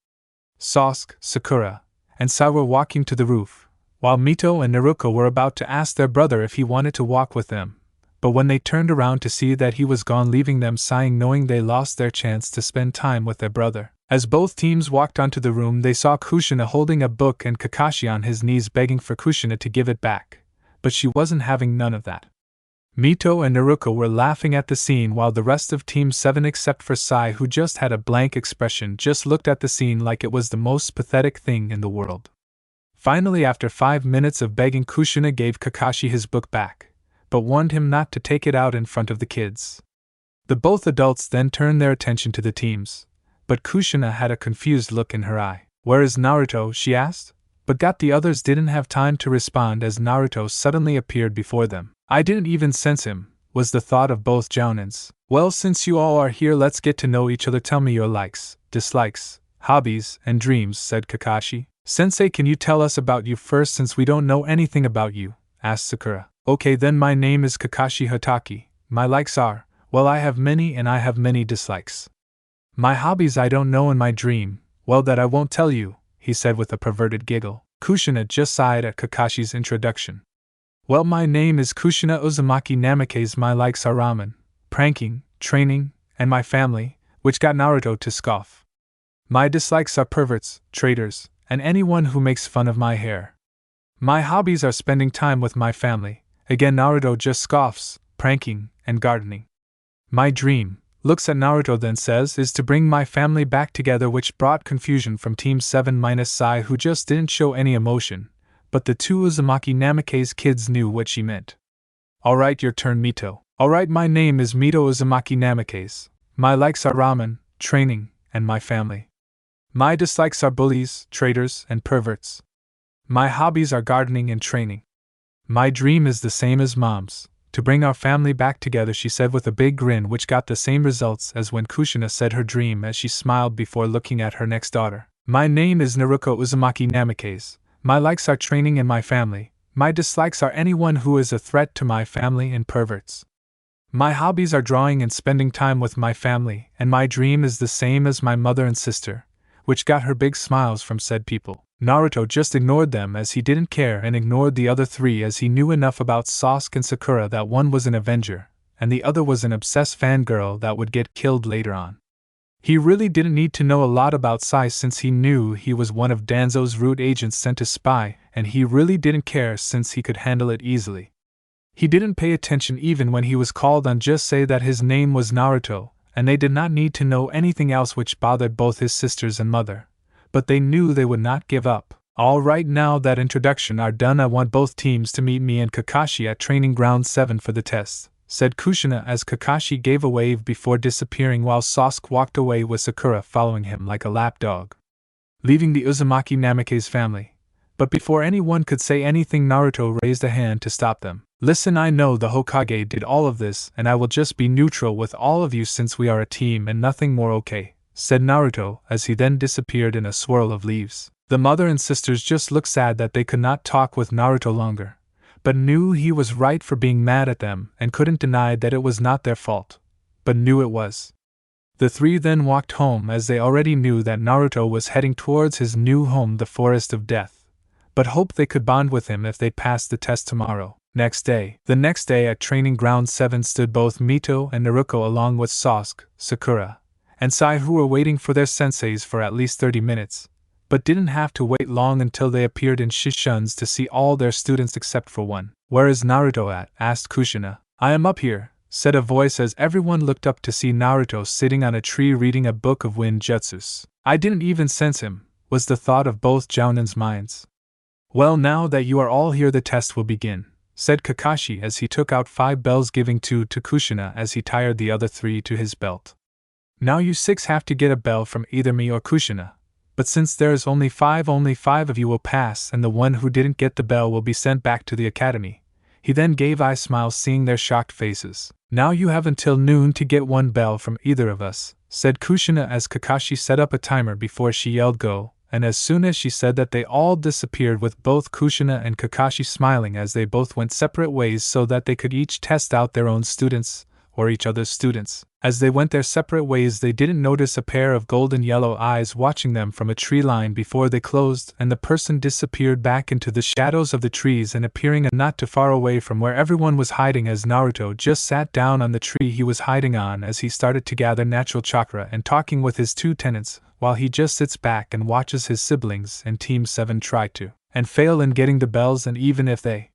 Sasuke, Sakura, and Sai were walking to the roof, while Mito and Naruto were about to ask their brother if he wanted to walk with them. But when they turned around to see that he was gone, leaving them sighing, knowing they lost their chance to spend time with their brother. As both teams walked onto the room, they saw Kushina holding a book and Kakashi on his knees begging for Kushina to give it back, but she wasn't having none of that. Mito and Naruto were laughing at the scene, while the rest of Team 7 except for Sai, who just had a blank expression, just looked at the scene like it was the most pathetic thing in the world. Finally, after 5 minutes of begging, Kushina gave Kakashi his book back, but warned him not to take it out in front of the kids. The both adults then turned their attention to the teams, but Kushina had a confused look in her eye. Where is Naruto? She asked, but the others didn't have time to respond as Naruto suddenly appeared before them. I didn't even sense him, was the thought of both Jounins. Well, since you all are here, let's get to know each other. Tell me your likes, dislikes, hobbies, and dreams, said Kakashi. Sensei, can you tell us about you first, since we don't know anything about you? Asked Sakura. Okay then, my name is Kakashi Hatake. My likes are, well, I have many and I have many dislikes. My hobbies I don't know, and my dream, well, that I won't tell you, he said with a perverted giggle. Kushina just sighed at Kakashi's introduction. Well, my name is Kushina Uzumaki Namikaze. My likes are ramen, pranking, training, and my family, which got Naruto to scoff. My dislikes are perverts, traitors, and anyone who makes fun of my hair. My hobbies are spending time with my family, again Naruto just scoffs, pranking, and gardening. My dream, looks at Naruto then says, is to bring my family back together, which brought confusion from Team 7 minus Sai, who just didn't show any emotion. But the two Uzumaki Namikaze kids knew what she meant. Alright, your turn, Mito. Alright, my name is Mito Uzumaki Namikaze. My likes are ramen, training, and my family. My dislikes are bullies, traitors, and perverts. My hobbies are gardening and training. My dream is the same as Mom's, to bring our family back together, she said with a big grin, which got the same results as when Kushina said her dream, as she smiled before looking at her next daughter. My name is Naruto Uzumaki Namikaze. My likes are training and my family. My dislikes are anyone who is a threat to my family and perverts. My hobbies are drawing and spending time with my family, and my dream is the same as my mother and sister, which got her big smiles from said people. Naruto just ignored them as he didn't care, and ignored the other three as he knew enough about Sasuke and Sakura that one was an Avenger, and the other was an obsessed fangirl that would get killed later on. He really didn't need to know a lot about Sai, since he knew he was one of Danzo's root agents sent to spy, and he really didn't care since he could handle it easily. He didn't pay attention even when he was called on, just say that his name was Naruto, and they did not need to know anything else, which bothered both his sisters and mother. But they knew they would not give up. Alright, now that introduction are done, I want both teams to meet me and Kakashi at Training Ground 7 for the test, said Kushina as Kakashi gave a wave before disappearing, while Sasuke walked away with Sakura following him like a lapdog, leaving the Uzumaki Namikaze family. But before anyone could say anything, Naruto raised a hand to stop them. Listen, I know the Hokage did all of this, and I will just be neutral with all of you since we are a team and nothing more, okay? Said Naruto as he then disappeared in a swirl of leaves. The mother and sisters just looked sad that they could not talk with Naruto longer, but knew he was right for being mad at them and couldn't deny that it was not their fault, but knew it was. The three then walked home as they already knew that Naruto was heading towards his new home, the Forest of Death, but hoped they could bond with him if they passed the test tomorrow. The next day at Training Ground 7 stood both Mito and Naruto along with Sasuke, Sakura, and Sai, who were waiting for their senseis for at least 30 minutes, but didn't have to wait long until they appeared in Shishuns to see all their students except for one. Where is Naruto at? Asked Kushina. I am up here, said a voice as everyone looked up to see Naruto sitting on a tree reading a book of wind jutsus. I didn't even sense him, was the thought of both Jounin's minds. Well, now that you are all here, the test will begin, said Kakashi as he took out 5 bells, giving 2 to Kushina as he tied the other 3 to his belt. Now you 6 have to get a bell from either me or Kushina. But since there is only 5 of you will pass, and the one who didn't get the bell will be sent back to the academy. He then gave eye smiles seeing their shocked faces. Now you have until noon to get 1 bell from either of us, said Kushina as Kakashi set up a timer before she yelled go, and as soon as she said that they all disappeared with both Kushina and Kakashi smiling as they both went separate ways so that they could each test out their own students, or each other's students. As they went their separate ways they didn't notice a pair of golden yellow eyes watching them from a tree line before they closed and the person disappeared back into the shadows of the trees and appearing not too far away from where everyone was hiding as Naruto just sat down on the tree he was hiding on as he started to gather natural chakra and talking with his 2 tenants, while he just sits back and watches his siblings and Team 7 try to and fail in getting the bells, and even if they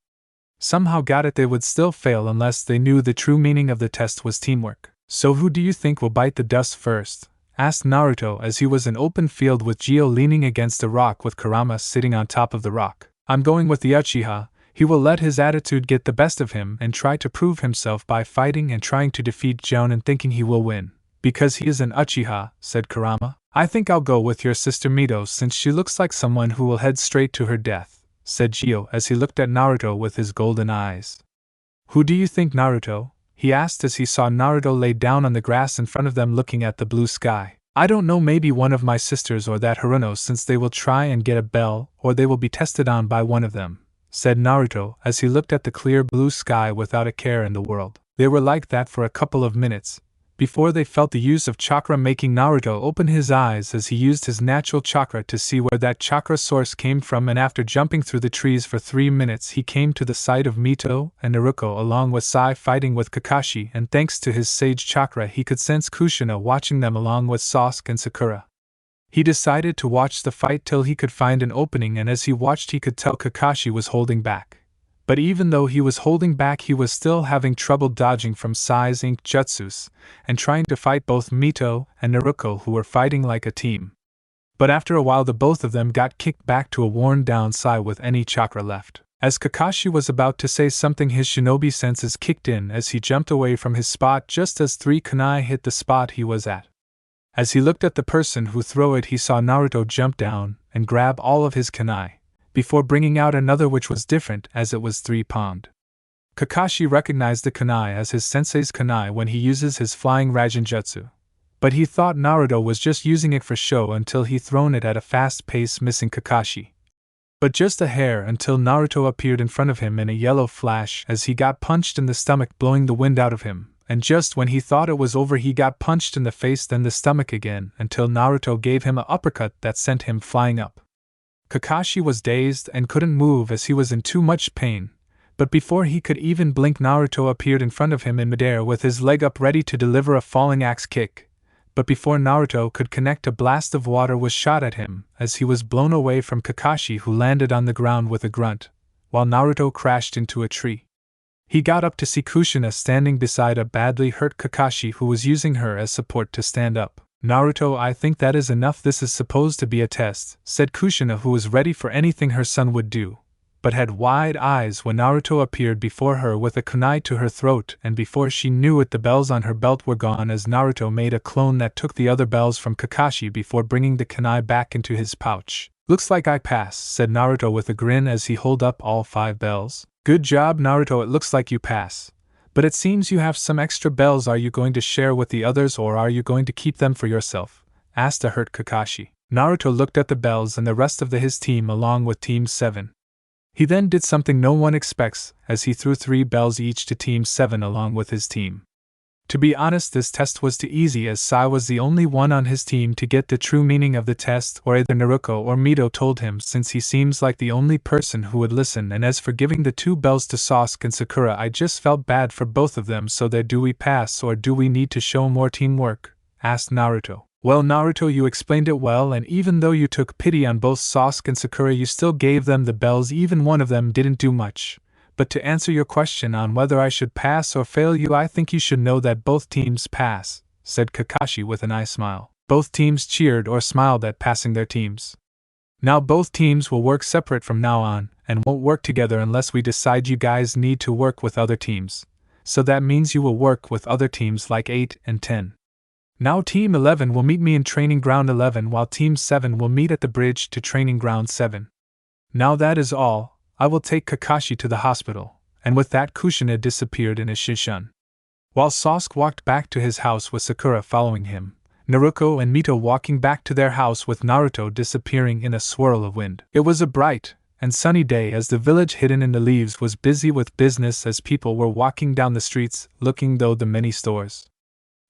somehow got it they would still fail unless they knew the true meaning of the test was teamwork. So who do you think will bite the dust first? Asked Naruto as he was in open field with Gio leaning against a rock with Kurama sitting on top of the rock. I'm going with the Uchiha. He will let his attitude get the best of him and try to prove himself by fighting and trying to defeat Joan and thinking he will win. Because he is an Uchiha, said Kurama. I think I'll go with your sister Mito since she looks like someone who will head straight to her death, said Gio as he looked at Naruto with his golden eyes. Who do you think, Naruto? He asked as he saw Naruto lay down on the grass in front of them looking at the blue sky. I don't know, maybe one of my sisters or that Haruno since they will try and get a bell or they will be tested on by one of them, said Naruto as he looked at the clear blue sky without a care in the world. They were like that for a couple of minutes, before they felt the use of chakra making Naruto open his eyes as he used his natural chakra to see where that chakra source came from, and after jumping through the trees for 3 minutes he came to the sight of Mito and Naruto along with Sai fighting with Kakashi, and thanks to his sage chakra he could sense Kushina watching them along with Sasuke and Sakura. He decided to watch the fight till he could find an opening, and as he watched he could tell Kakashi was holding back. But even though he was holding back he was still having trouble dodging from Sai's ink jutsus, and trying to fight both Mito and Naruto who were fighting like a team. But after a while the both of them got kicked back to a worn down Sai with any chakra left. As Kakashi was about to say something his shinobi senses kicked in as he jumped away from his spot just as 3 kunai hit the spot he was at. As he looked at the person who threw it he saw Naruto jump down and grab all of his kunai, before bringing out another which was different as it was 3-palmed. Kakashi recognized the kunai as his sensei's kunai when he uses his flying Raijin jutsu, but he thought Naruto was just using it for show until he thrown it at a fast pace missing Kakashi. But just a hair until Naruto appeared in front of him in a yellow flash as he got punched in the stomach blowing the wind out of him, and just when he thought it was over he got punched in the face then the stomach again until Naruto gave him an uppercut that sent him flying up. Kakashi was dazed and couldn't move as he was in too much pain, but before he could even blink Naruto appeared in front of him in midair with his leg up ready to deliver a falling axe kick, but before Naruto could connect a blast of water was shot at him as he was blown away from Kakashi who landed on the ground with a grunt, while Naruto crashed into a tree. He got up to see Kushina standing beside a badly hurt Kakashi who was using her as support to stand up. Naruto, I think that is enough. This is supposed to be a test, said Kushina who was ready for anything her son would do, but had wide eyes when Naruto appeared before her with a kunai to her throat, and before she knew it the bells on her belt were gone as Naruto made a clone that took the other bells from Kakashi before bringing the kunai back into his pouch. Looks like I pass, said Naruto with a grin as he held up all 5 bells. Good job, Naruto, it looks like you pass. But it seems you have some extra bells. Are you going to share with the others or are you going to keep them for yourself? Asked a hurt Kakashi. Naruto looked at the bells and the rest of his team along with Team 7. He then did something no one expects, as he threw 3 bells each to Team 7 along with his team. To be honest, this test was too easy as Sai was the only one on his team to get the true meaning of the test, or either Naruto or Mito told him since he seems like the only person who would listen. And as for giving the 2 bells to Sasuke and Sakura, I just felt bad for both of them. So there, do we pass or do we need to show more teamwork? Asked Naruto. Well, Naruto, you explained it well, and even though you took pity on both Sasuke and Sakura you still gave them the bells. Even one of them didn't do much. But to answer your question on whether I should pass or fail you, I think you should know that both teams pass, said Kakashi with an eye smile. Both teams cheered or smiled at passing their teams. Now both teams will work separate from now on, and won't work together unless we decide you guys need to work with other teams. So that means you will work with other teams like 8 and 10. Now Team 11 will meet me in Training Ground 11 while Team 7 will meet at the bridge to Training Ground 7. Now that is all, I will take Kakashi to the hospital, and with that Kushina disappeared in a Shishan. While Sasuke walked back to his house with Sakura following him, Naruto and Mito walking back to their house with Naruto disappearing in a swirl of wind. It was a bright and sunny day as the village hidden in the leaves was busy with business as people were walking down the streets looking through the many stores.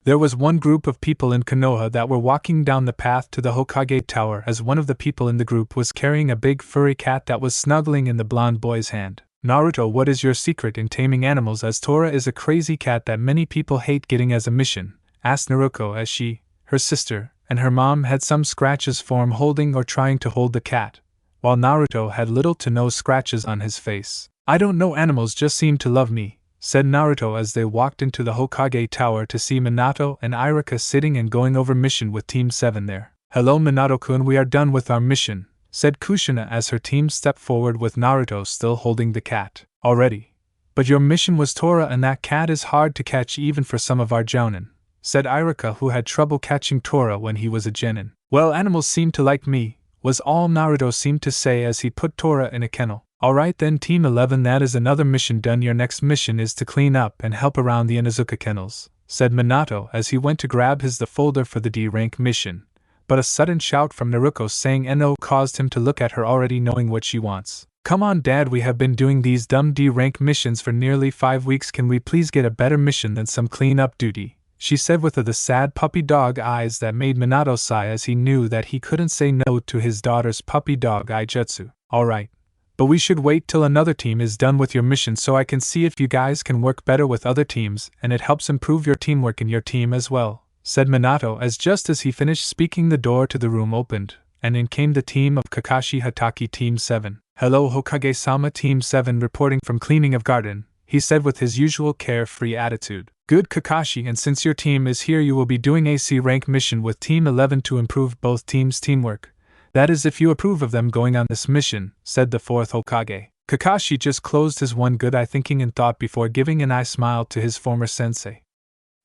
There was one group of people in Konoha that were walking down the path to the Hokage Tower as one of the people in the group was carrying a big furry cat that was snuggling in the blonde boy's hand. Naruto, what is your secret in taming animals, as Tora is a crazy cat that many people hate getting as a mission? Asked Naruto as she, her sister, and her mom had some scratches from holding or trying to hold the cat, while Naruto had little to no scratches on his face. I don't know, animals just seem to love me, said Naruto as they walked into the Hokage Tower to see Minato and Iruka sitting and going over mission with Team 7 there. Hello Minato-kun, we are done with our mission, said Kushina as her team stepped forward with Naruto still holding the cat. Already? But your mission was Tora, and that cat is hard to catch even for some of our jounin, said Iruka, who had trouble catching Tora when he was a genin. Well, animals seem to like me, was all Naruto seemed to say as he put Tora in a kennel. Alright then Team 11, that is another mission done. Your next mission is to clean up and help around the Inuzuka kennels, said Minato as he went to grab the folder for the D-rank mission, but a sudden shout from Naruto saying "No" caused him to look at her, already knowing what she wants. Come on Dad, we have been doing these dumb D-rank missions for nearly 5 weeks, can we please get a better mission than some clean-up duty? She said with the sad puppy dog eyes that made Minato sigh as he knew that he couldn't say no to his daughter's puppy dog eye jutsu. Alright. But we should wait till another team is done with your mission so I can see if you guys can work better with other teams and it helps improve your teamwork in your team as well, said Minato as just as he finished speaking the door to the room opened, and in came the team of Kakashi Hatake Team 7. Hello Hokage-sama, Team 7 reporting from cleaning of garden, he said with his usual carefree attitude. Good Kakashi, and since your team is here you will be doing a C-rank mission with Team 11 to improve both teams' teamwork. That is if you approve of them going on this mission, said the fourth Hokage. Kakashi just closed his one good eye thinking in thought before giving an eye smile to his former sensei.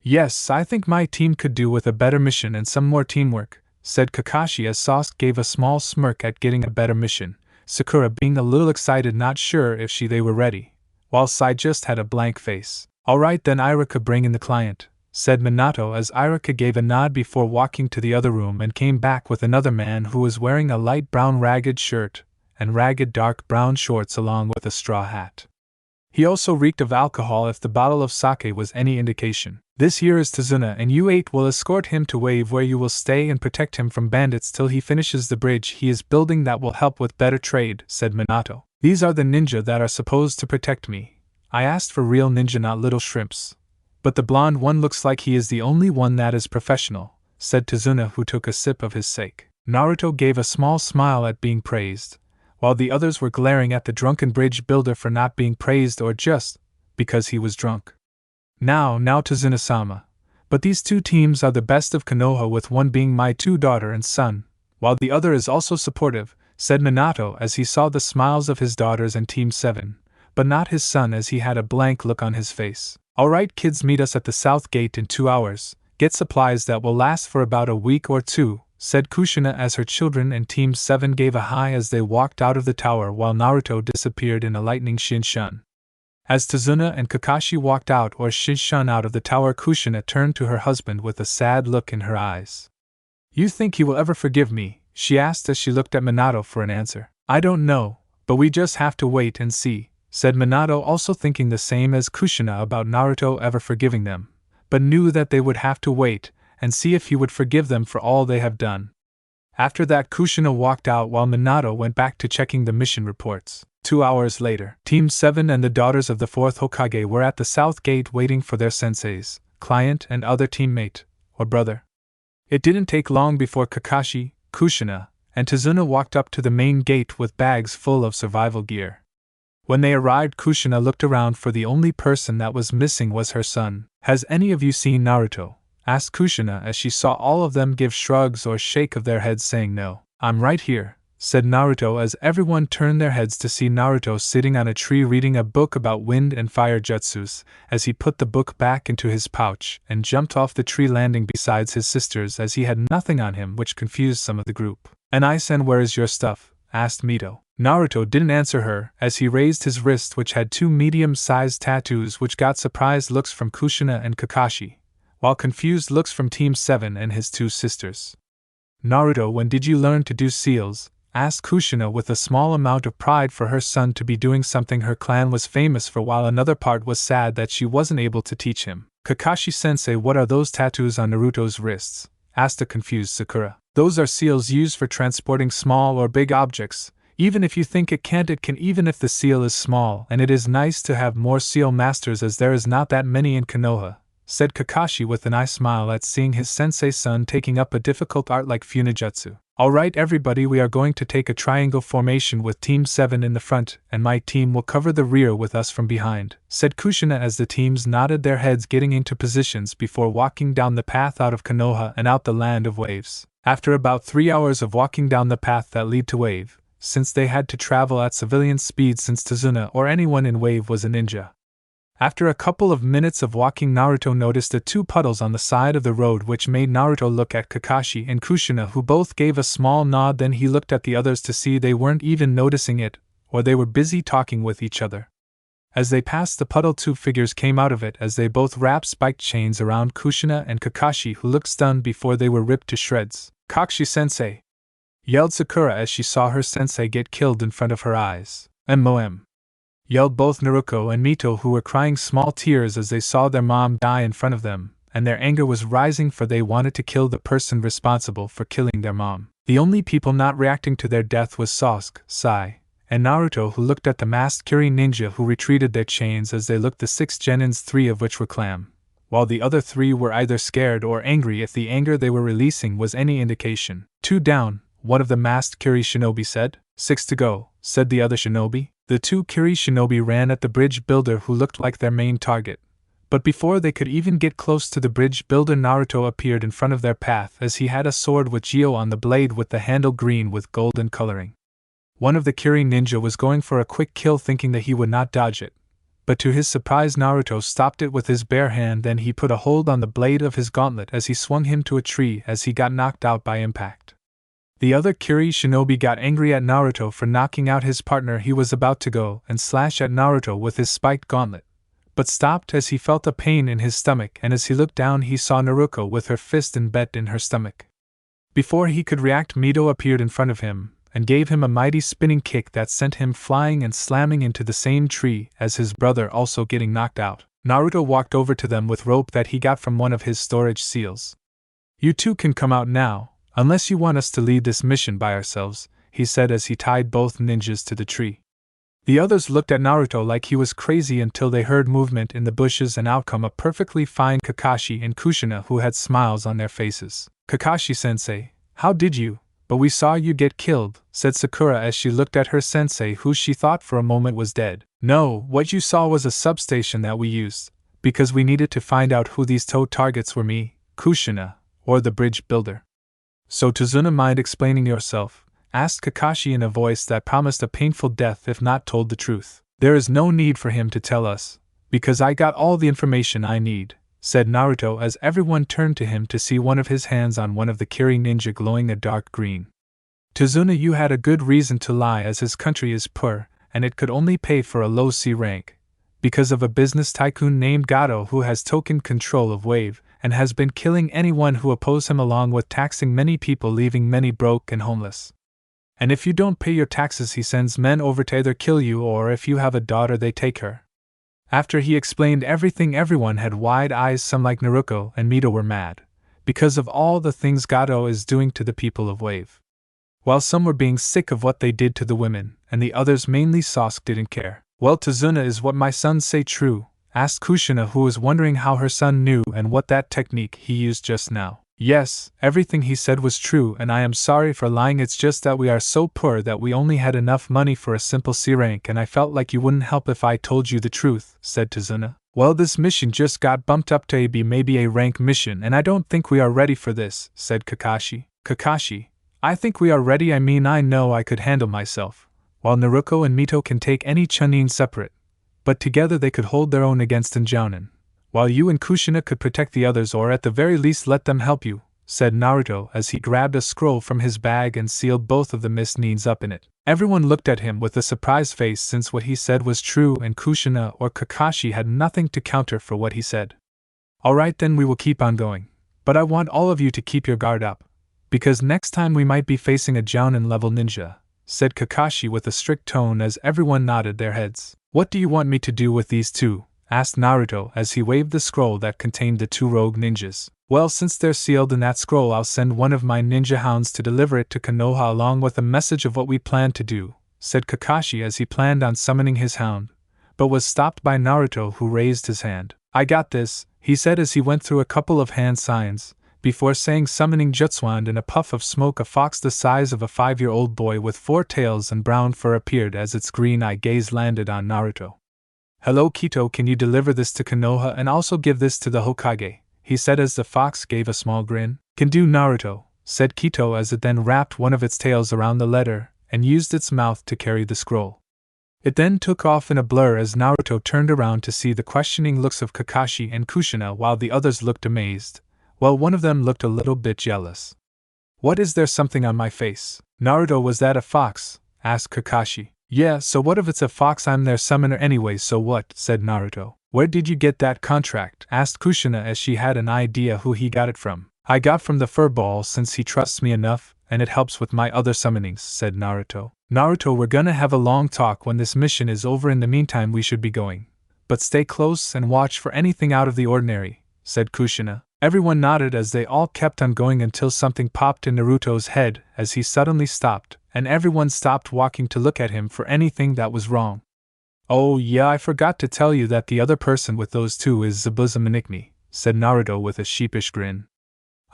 Yes, I think my team could do with a better mission and some more teamwork, said Kakashi as Sasuke gave a small smirk at getting a better mission, Sakura being a little excited, not sure if they were ready, while Sai just had a blank face. Alright then Iruka, bring in the client, said Minato as Iruka gave a nod before walking to the other room and came back with another man who was wearing a light brown ragged shirt and ragged dark brown shorts along with a straw hat. He also reeked of alcohol if the bottle of sake was any indication. This here is Tazuna, and you 8 will escort him to Wave where you will stay and protect him from bandits till he finishes the bridge he is building that will help with better trade, said Minato. These are the ninja that are supposed to protect me. I asked for real ninja, not little shrimps. But the blonde one looks like he is the only one that is professional, said Tazuna, who took a sip of his sake. Naruto gave a small smile at being praised, while the others were glaring at the drunken bridge builder for not being praised or just because he was drunk. Now Tazuna-sama. But these two teams are the best of Konoha, with one being my two daughter and son, while the other is also supportive, said Minato as he saw the smiles of his daughters and Team 7. But not his son, as he had a blank look on his face. Alright kids, meet us at the south gate in 2 hours, get supplies that will last for about a week or two, said Kushina as her children and Team 7 gave a hi as they walked out of the tower while Naruto disappeared in a lightning Shinshan. As Tazuna and Kakashi walked out or Shinshan out of the tower, Kushina turned to her husband with a sad look in her eyes. You think he will ever forgive me? She asked as she looked at Minato for an answer. I don't know, but we just have to wait and see, said Minato, also thinking the same as Kushina about Naruto ever forgiving them, but knew that they would have to wait and see if he would forgive them for all they have done. After that, Kushina walked out while Minato went back to checking the mission reports. 2 hours later, Team 7 and the daughters of the 4th Hokage were at the south gate waiting for their senseis, client and other teammate, or brother. It didn't take long before Kakashi, Kushina, and Tazuna walked up to the main gate with bags full of survival gear. When they arrived, Kushina looked around, for the only person that was missing was her son. Has any of you seen Naruto? Asked Kushina as she saw all of them give shrugs or shake of their heads saying no. I'm right here, said Naruto as everyone turned their heads to see Naruto sitting on a tree reading a book about wind and fire jutsus, as he put the book back into his pouch and jumped off the tree, landing beside his sisters as he had nothing on him, which confused some of the group. "And Isen, where is your stuff?" asked Mito. Naruto didn't answer her, as he raised his wrist, which had 2 medium-sized tattoos, which got surprised looks from Kushina and Kakashi, while confused looks from Team 7 and his 2 sisters. "Naruto, when did you learn to do seals?" asked Kushina with a small amount of pride for her son to be doing something her clan was famous for, while another part was sad that she wasn't able to teach him. "Kakashi-sensei, what are those tattoos on Naruto's wrists?" asked a confused Sakura. "Those are seals used for transporting small or big objects. Even if you think it can't, it can, even if the seal is small, and it is nice to have more seal masters as there is not that many in Konoha," said Kakashi with an eye smile at seeing his sensei's son taking up a difficult art like Funijutsu. "Alright everybody, we are going to take a triangle formation with Team 7 in the front, and my team will cover the rear with us from behind," said Kushina as the teams nodded their heads, getting into positions before walking down the path out of Konoha and out the land of waves. After about 3 hours of walking down the path that lead to Wave, since they had to travel at civilian speed since Tazuna or anyone in Wave was a ninja. After a couple of minutes of walking, Naruto noticed the 2 puddles on the side of the road, which made Naruto look at Kakashi and Kushina, who both gave a small nod. Then he looked at the others to see they weren't even noticing it, or they were busy talking with each other. As they passed the puddle, 2 figures came out of it as they both wrapped spiked chains around Kushina and Kakashi, who looked stunned before they were ripped to shreds. "Kakashi-sensei!" yelled Sakura as she saw her sensei get killed in front of her eyes. "MOM!" yelled both Naruto and Mito, who were crying small tears as they saw their mom die in front of them, and their anger was rising, for they wanted to kill the person responsible for killing their mom. The only people not reacting to their death was Sasuke, Sai, and Naruto, who looked at the masked Kiri ninja who retreated their chains as they looked, the 6 genins, 3 of which were clam, while the other 3 were either scared or angry, if the anger they were releasing was any indication. "2 down," one of the masked Kiri shinobi said. "6 to go," said the other shinobi. The 2 Kiri shinobi ran at the bridge builder, who looked like their main target. But before they could even get close to the bridge builder, Naruto appeared in front of their path as he had a sword with Geo on the blade with the handle green with golden coloring. One of the Kiri ninja was going for a quick kill, thinking that he would not dodge it. But to his surprise, Naruto stopped it with his bare hand. Then he put a hold on the blade of his gauntlet as he swung him to a tree as he got knocked out by impact. The other Kiri shinobi got angry at Naruto for knocking out his partner. He was about to go and slash at Naruto with his spiked gauntlet, but stopped as he felt a pain in his stomach, and as he looked down he saw Naruto with her fist embedded in her stomach. Before he could react, Mito appeared in front of him and gave him a mighty spinning kick that sent him flying and slamming into the same tree as his brother, also getting knocked out. Naruto walked over to them with rope that he got from one of his storage seals. "You 2 can come out now, unless you want us to lead this mission by ourselves," he said as he tied both ninjas to the tree. The others looked at Naruto like he was crazy until they heard movement in the bushes, and out come a perfectly fine Kakashi and Kushina, who had smiles on their faces. "Kakashi-sensei, how did you? But we saw you get killed," said Sakura as she looked at her sensei, who she thought for a moment was dead. "No, what you saw was a substation that we used, because we needed to find out who these toe targets were, me, Kushina, or the bridge builder." "So Tazuna, mind explaining yourself?" asked Kakashi in a voice that promised a painful death if not told the truth. "There is no need for him to tell us, because I got all the information I need," said Naruto as everyone turned to him to see one of his hands on one of the Kiri ninja glowing a dark green. "Tazuna, you had a good reason to lie, as his country is poor, and it could only pay for a low C rank, because of a business tycoon named Gato who has taken control of Wave, and has been killing anyone who oppose him, along with taxing many people, leaving many broke and homeless. And if you don't pay your taxes, he sends men over to either kill you, or if you have a daughter, they take her." After he explained everything, everyone had wide eyes. Some, like Naruto and Mito, were mad because of all the things Gato is doing to the people of Wave, while some were being sick of what they did to the women, and the others, mainly Sasuke, didn't care. "Well, Tazuna, is what my son say true?" asked Kushina, who was wondering how her son knew and what that technique he used just now. "Yes, everything he said was true, and I am sorry for lying. It's just that we are so poor that we only had enough money for a simple C rank, and I felt like you wouldn't help if I told you the truth," said Tazuna. "Well, this mission just got bumped up to maybe a rank mission, and I don't think we are ready for this," said Kakashi. "Kakashi, I think we are ready. I know I could handle myself, while Naruto and Mito can take any Chunin separate, but together they could hold their own against Jounin, while you and Kushina could protect the others or at the very least let them help you, said Naruto as he grabbed a scroll from his bag and sealed both of the mist Nins up in it. Everyone looked at him with a surprised face since what he said was true and Kushina or Kakashi had nothing to counter for what he said. Alright then, we will keep on going, but I want all of you to keep your guard up, because next time we might be facing a Jounin-level ninja, said Kakashi with a strict tone as everyone nodded their heads. What do you want me to do with these two? Asked Naruto as he waved the scroll that contained the two rogue ninjas. Well, since they're sealed in that scroll, I'll send one of my ninja hounds to deliver it to Konoha along with a message of what we plan to do, said Kakashi as he planned on summoning his hound, but was stopped by Naruto, who raised his hand. I got this, he said as he went through a couple of hand signs, before saying summoning jutsu, and in a puff of smoke a fox the size of a 5-year-old boy with 4 tails and brown fur appeared as its green eye gaze landed on Naruto. Hello Kito, can you deliver this to Konoha and also give this to the Hokage? He said as the fox gave a small grin. Can do, Naruto, said Kito as it then wrapped one of its tails around the letter and used its mouth to carry the scroll. It then took off in a blur as Naruto turned around to see the questioning looks of Kakashi and Kushina while the others looked amazed, while one of them looked a little bit jealous. What, is there something on my face? Naruto, was that a fox? Asked Kakashi. Yeah, so what if it's a fox? I'm their summoner anyway, so what? Said Naruto. Where did you get that contract? Asked Kushina as she had an idea who he got it from. I got from the furball since he trusts me enough, and it helps with my other summonings, said Naruto. Naruto, we're gonna have a long talk when this mission is over. In the meantime we should be going. But stay close and watch for anything out of the ordinary, said Kushina. Everyone nodded as they all kept on going until something popped in Naruto's head as he suddenly stopped, and everyone stopped walking to look at him for anything that was wrong. Oh yeah, I forgot to tell you that the other person with those two is Zabuza Manikni, said Naruto with a sheepish grin.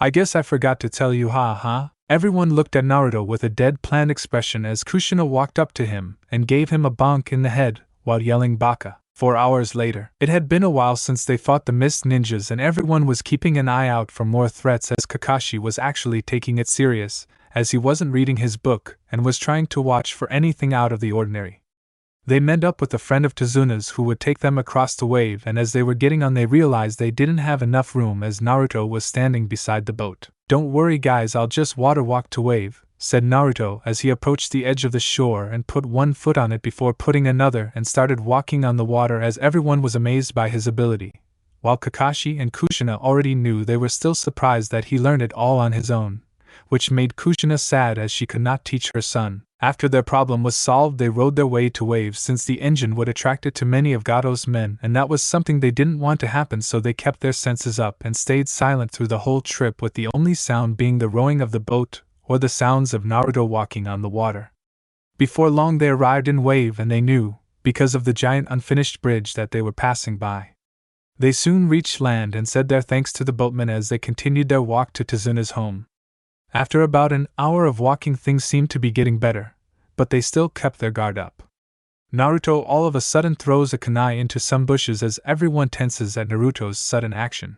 I guess I forgot to tell you, ha. Everyone looked at Naruto with a deadpan expression as Kushina walked up to him and gave him a bonk in the head while yelling Baka. 4 hours later. It had been a while since they fought the Mist Ninjas and everyone was keeping an eye out for more threats as Kakashi was actually taking it serious, as he wasn't reading his book and was trying to watch for anything out of the ordinary. They met up with a friend of Tazuna's who would take them across the wave, and as they were getting on they realized they didn't have enough room as Naruto was standing beside the boat. Don't worry guys, I'll just water walk to wave, said Naruto as he approached the edge of the shore and put one foot on it before putting another and started walking on the water as everyone was amazed by his ability. While Kakashi and Kushina already knew, they were still surprised that he learned it all on his own, which made Kushina sad as she could not teach her son. After their problem was solved, they rode their way to wave since the engine would attract it to many of Gato's men, and that was something they didn't want to happen, so they kept their senses up and stayed silent through the whole trip, with the only sound being the rowing of the boat or the sounds of Naruto walking on the water. Before long they arrived in wave, and they knew, because of the giant unfinished bridge that they were passing by. They soon reached land and said their thanks to the boatmen as they continued their walk to Tazuna's home. After about an hour of walking, things seemed to be getting better, but they still kept their guard up. Naruto all of a sudden throws a kunai into some bushes as everyone tenses at Naruto's sudden action.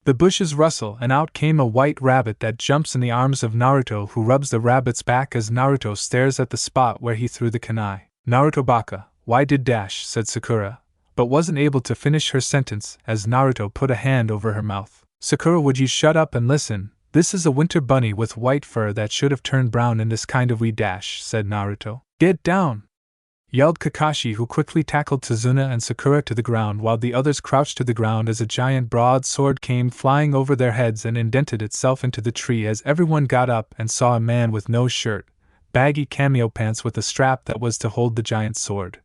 The bushes rustle and out came a white rabbit that jumps in the arms of Naruto, who rubs the rabbit's back as Naruto stares at the spot where he threw the kunai. Naruto Baka, why did dash, said Sakura, but wasn't able to finish her sentence as Naruto put a hand over her mouth. Sakura, would you shut up and listen? This is a winter bunny with white fur that should have turned brown in this kind of wee dash, said Naruto. Get down! Yelled Kakashi, who quickly tackled Tazuna and Sakura to the ground while the others crouched to the ground as a giant broadsword came flying over their heads and indented itself into the tree as everyone got up and saw a man with no shirt, baggy cameo pants with a strap that was to hold the giant sword,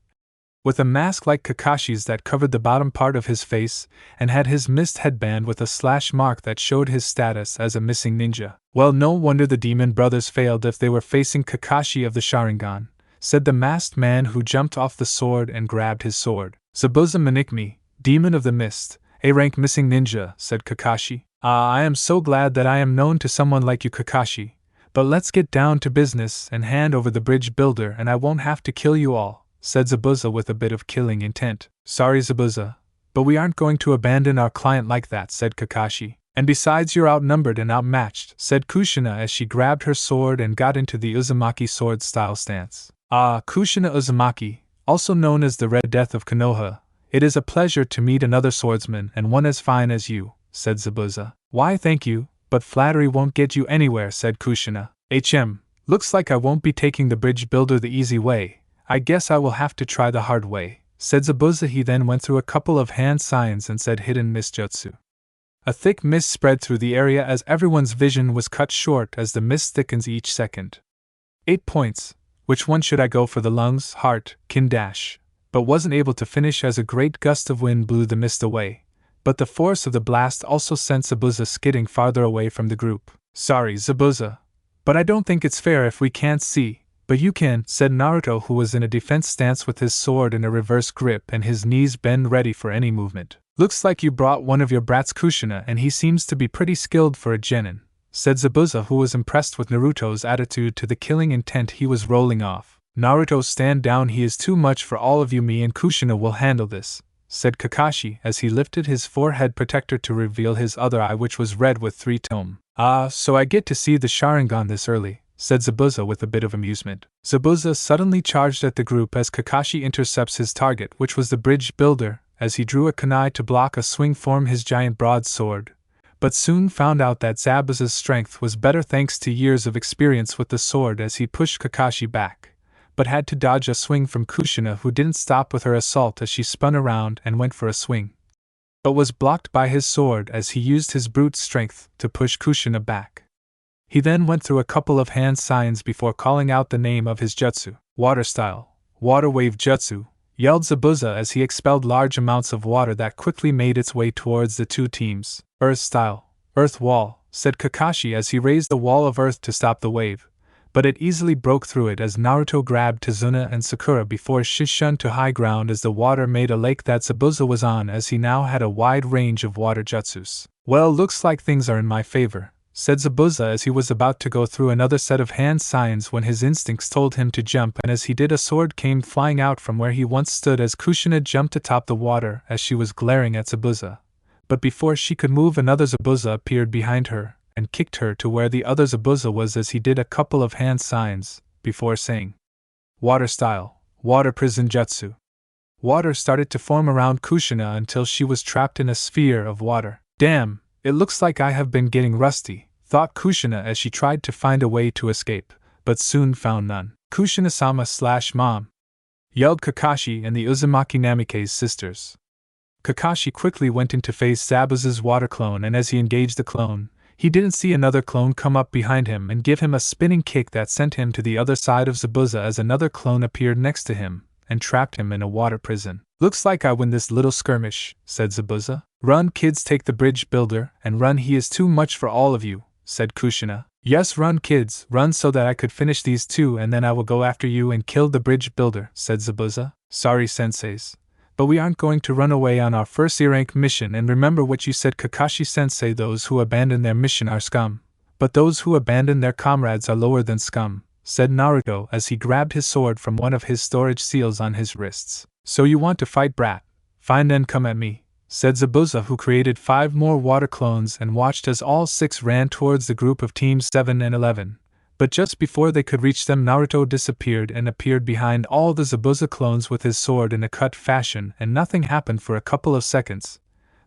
with a mask like Kakashi's that covered the bottom part of his face, and had his mist headband with a slash mark that showed his status as a missing ninja. Well, no wonder the demon brothers failed if they were facing Kakashi of the Sharingan, said the masked man, who jumped off the sword and grabbed his sword. Zabuza Manikni, demon of the mist, A-rank missing ninja, said Kakashi. I am so glad that I am known to someone like you, Kakashi, but let's get down to business and hand over the bridge builder and I won't have to kill you all, said Zabuza with a bit of killing intent. Sorry Zabuza, but we aren't going to abandon our client like that, said Kakashi. And besides, you're outnumbered and outmatched, said Kushina as she grabbed her sword and got into the Uzumaki sword-style stance. Ah, Kushina Uzumaki, also known as the Red Death of Konoha, it is a pleasure to meet another swordsman and one as fine as you, said Zabuza. Why thank you, but flattery won't get you anywhere, said Kushina. Looks like I won't be taking the bridge builder the easy way. I guess I will have to try the hard way, said Zabuza. He then went through a couple of hand signs and said hidden mist jutsu. A thick mist spread through the area as everyone's vision was cut short as the mist thickens each second. 8 points. Which one should I go for? The lungs, heart, kin dash, but wasn't able to finish as a great gust of wind blew the mist away. But the force of the blast also sent Zabuza skidding farther away from the group. Sorry, Zabuza, but I don't think it's fair if we can't see. But you can, said Naruto, who was in a defense stance with his sword in a reverse grip and his knees bent ready for any movement. Looks like you brought one of your brats, Kushina, and he seems to be pretty skilled for a genin, said Zabuza, who was impressed with Naruto's attitude to the killing intent he was rolling off. Naruto, stand down, he is too much for all of you. Me and Kushina will handle this, said Kakashi as he lifted his forehead protector to reveal his other eye, which was red with 3 tome. Ah, so I get to see the Sharingan this early, said Zabuza with a bit of amusement. Zabuza suddenly charged at the group as Kakashi intercepts his target, which was the bridge builder, as he drew a kunai to block a swing from his giant broadsword, but soon found out that Zabuza's strength was better thanks to years of experience with the sword as he pushed Kakashi back, but had to dodge a swing from Kushina, who didn't stop with her assault as she spun around and went for a swing, but was blocked by his sword as he used his brute strength to push Kushina back. He then went through a couple of hand signs before calling out the name of his jutsu. Water style, water wave jutsu, yelled Zabuza as he expelled large amounts of water that quickly made its way towards the two teams. Earth style, earth wall, said Kakashi as he raised a wall of earth to stop the wave, but it easily broke through it as Naruto grabbed Tazuna and Sakura before Shishun to high ground as the water made a lake that Zabuza was on, as he now had a wide range of water jutsus. Well, looks like things are in my favor, said Zabuza as he was about to go through another set of hand signs when his instincts told him to jump, and as he did a sword came flying out from where he once stood as Kushina jumped atop the water as she was glaring at Zabuza. But before she could move, another Zabuza appeared behind her and kicked her to where the other Zabuza was as he did a couple of hand signs before saying, Water style, water prison jutsu. Water started to form around Kushina until she was trapped in a sphere of water. Damn, it looks like I have been getting rusty, thought Kushina as she tried to find a way to escape, but soon found none. Kushina-sama/mom! Yelled Kakashi and the Uzumaki Namike's sisters. Kakashi quickly went in to face Zabuza's water clone, and as he engaged the clone, he didn't see another clone come up behind him and give him a spinning kick that sent him to the other side of Zabuza as another clone appeared next to him and trapped him in a water prison. Looks like I win this little skirmish, said Zabuza. Run kids, take the bridge builder, and run, he is too much for all of you, said Kushina. Yes, run kids, run so that I could finish these two and then I will go after you and kill the bridge builder, said Zabuza. Sorry senseis, but we aren't going to run away on our first E-rank mission, and remember what you said, Kakashi-sensei, those who abandon their mission are scum, but those who abandon their comrades are lower than scum, said Naruto as he grabbed his sword from one of his storage seals on his wrists. So you want to fight, brat? Fine, then come at me, said Zabuza, who created 5 more water clones and watched as all 6 ran towards the group of teams 7 and 11. But just before they could reach them, Naruto disappeared and appeared behind all the Zabuza clones with his sword in a cut fashion, and nothing happened for a couple of seconds.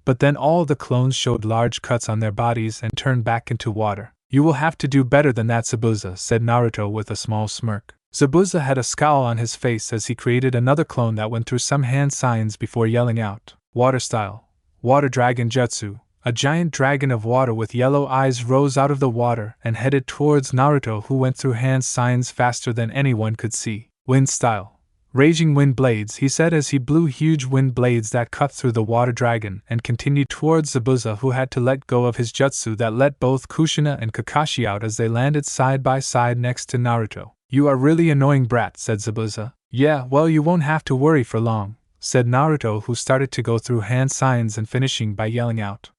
But then all the clones showed large cuts on their bodies and turned back into water. You will have to do better than that, Zabuza, said Naruto with a small smirk. Zabuza had a scowl on his face as he created another clone that went through some hand signs before yelling out, Water style, water dragon jutsu. A giant dragon of water with yellow eyes rose out of the water and headed towards Naruto, who went through hand signs faster than anyone could see. Wind style, raging wind blades, he said as he blew huge wind blades that cut through the water dragon and continued towards Zabuza, who had to let go of his jutsu that let both Kushina and Kakashi out as they landed side by side next to Naruto. You are really annoying, brat, said Zabuza. Yeah, well, you won't have to worry for long, said Naruto, who started to go through hand signs and finishing by yelling out,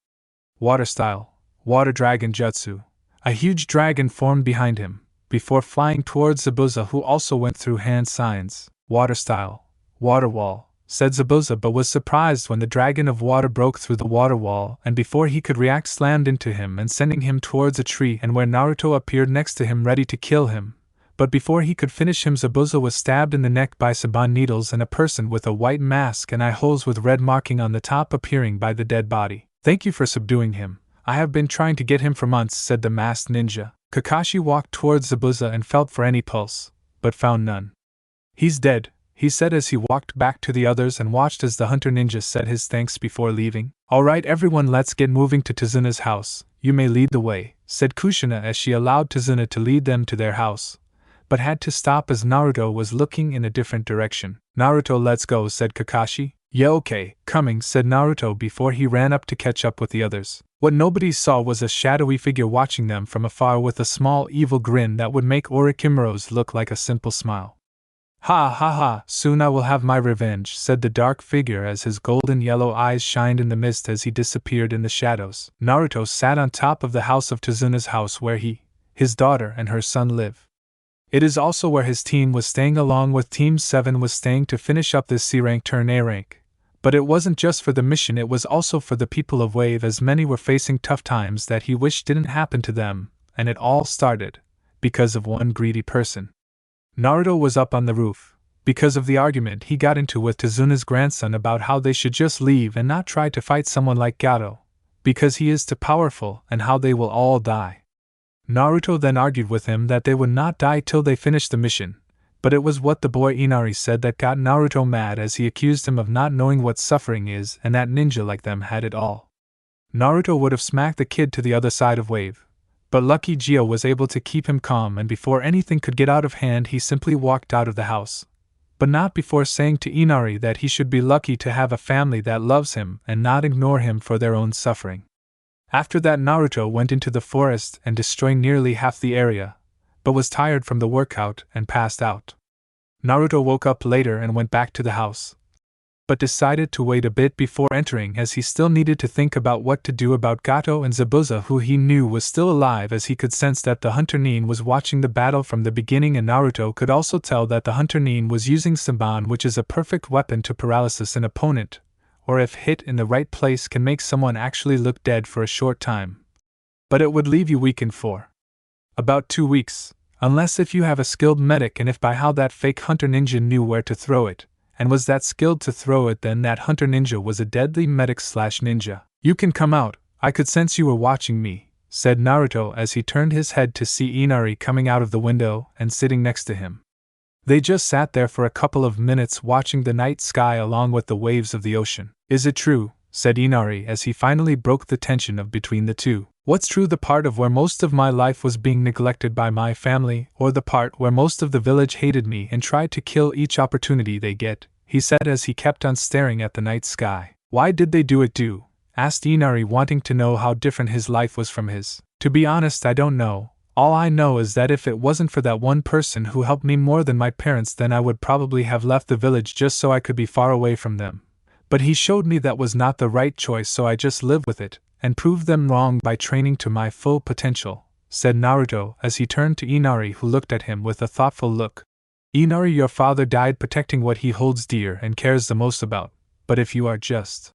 Water style, water dragon jutsu. A huge dragon formed behind him, before flying towards Zabuza, who also went through hand signs. Water style, water wall. said Zabuza, but was surprised when the dragon of water broke through the water wall and before he could react slammed into him and sending him towards a tree and where Naruto appeared next to him ready to kill him. But before he could finish him, Zabuza was stabbed in the neck by saban needles and a person with a white mask and eye holes with red marking on the top appearing by the dead body. "Thank you for subduing him. I have been trying to get him for months," said the masked ninja. Kakashi walked towards Zabuza and felt for any pulse, but found none. "He's dead," he said as he walked back to the others and watched as the hunter ninja said his thanks before leaving. "Alright everyone, let's get moving to Tazuna's house. You may lead the way," said Kushina as she allowed Tazuna to lead them to their house, but had to stop as Naruto was looking in a different direction. "Naruto, let's go," said Kakashi. "Yeah, okay, coming," said Naruto before he ran up to catch up with the others. What nobody saw was a shadowy figure watching them from afar with a small evil grin that would make Orochimaru's look like a simple smile. "Ha ha ha, soon I will have my revenge," said the dark figure as his golden yellow eyes shined in the mist as he disappeared in the shadows. Naruto sat on top of the house of Tazuna's house where he, his daughter and her son live. It is also where his team was staying along with Team 7 was staying to finish up this C-rank turn A-rank. But it wasn't just for the mission, it was also for the people of Wave, as many were facing tough times that he wished didn't happen to them, and it all started because of one greedy person. Naruto was up on the roof, because of the argument he got into with Tazuna's grandson about how they should just leave and not try to fight someone like Gato, because he is too powerful and how they will all die. Naruto then argued with him that they would not die till they finished the mission, but it was what the boy Inari said that got Naruto mad as he accused him of not knowing what suffering is and that ninja like them had it all. Naruto would have smacked the kid to the other side of Wave, but lucky Gio was able to keep him calm and before anything could get out of hand he simply walked out of the house. But not before saying to Inari that he should be lucky to have a family that loves him and not ignore him for their own suffering. After that Naruto went into the forest and destroyed nearly half the area, but was tired from the workout and passed out. Naruto woke up later and went back to the house, but decided to wait a bit before entering as he still needed to think about what to do about Gato and Zabuza, who he knew was still alive, as he could sense that the Hunter Nin was watching the battle from the beginning, and Naruto could also tell that the Hunter Nin was using Saban, which is a perfect weapon to paralysis an opponent, or if hit in the right place can make someone actually look dead for a short time. But it would leave you weakened for about 2 weeks, unless if you have a skilled medic, and if by how that fake hunter ninja knew where to throw it, and was that skilled to throw it, then that hunter ninja was a deadly medic/ninja. "You can come out, I could sense you were watching me," said Naruto as he turned his head to see Inari coming out of the window and sitting next to him. They just sat there for a couple of minutes watching the night sky along with the waves of the ocean. "Is it true?" said Inari as he finally broke the tension of between the two. "What's true, the part of where most of my life was being neglected by my family, or the part where most of the village hated me and tried to kill each opportunity they get?" he said as he kept on staring at the night sky. "Why did they do it?" asked Inari, wanting to know how different his life was from his. "To be honest, I don't know. All I know is that if it wasn't for that one person who helped me more than my parents, then I would probably have left the village just so I could be far away from them. But he showed me that was not the right choice, so I just lived with it, and proved them wrong by training to my full potential," said Naruto as he turned to Inari, who looked at him with a thoughtful look. "Inari, your father died protecting what he holds dear and cares the most about, but if you are just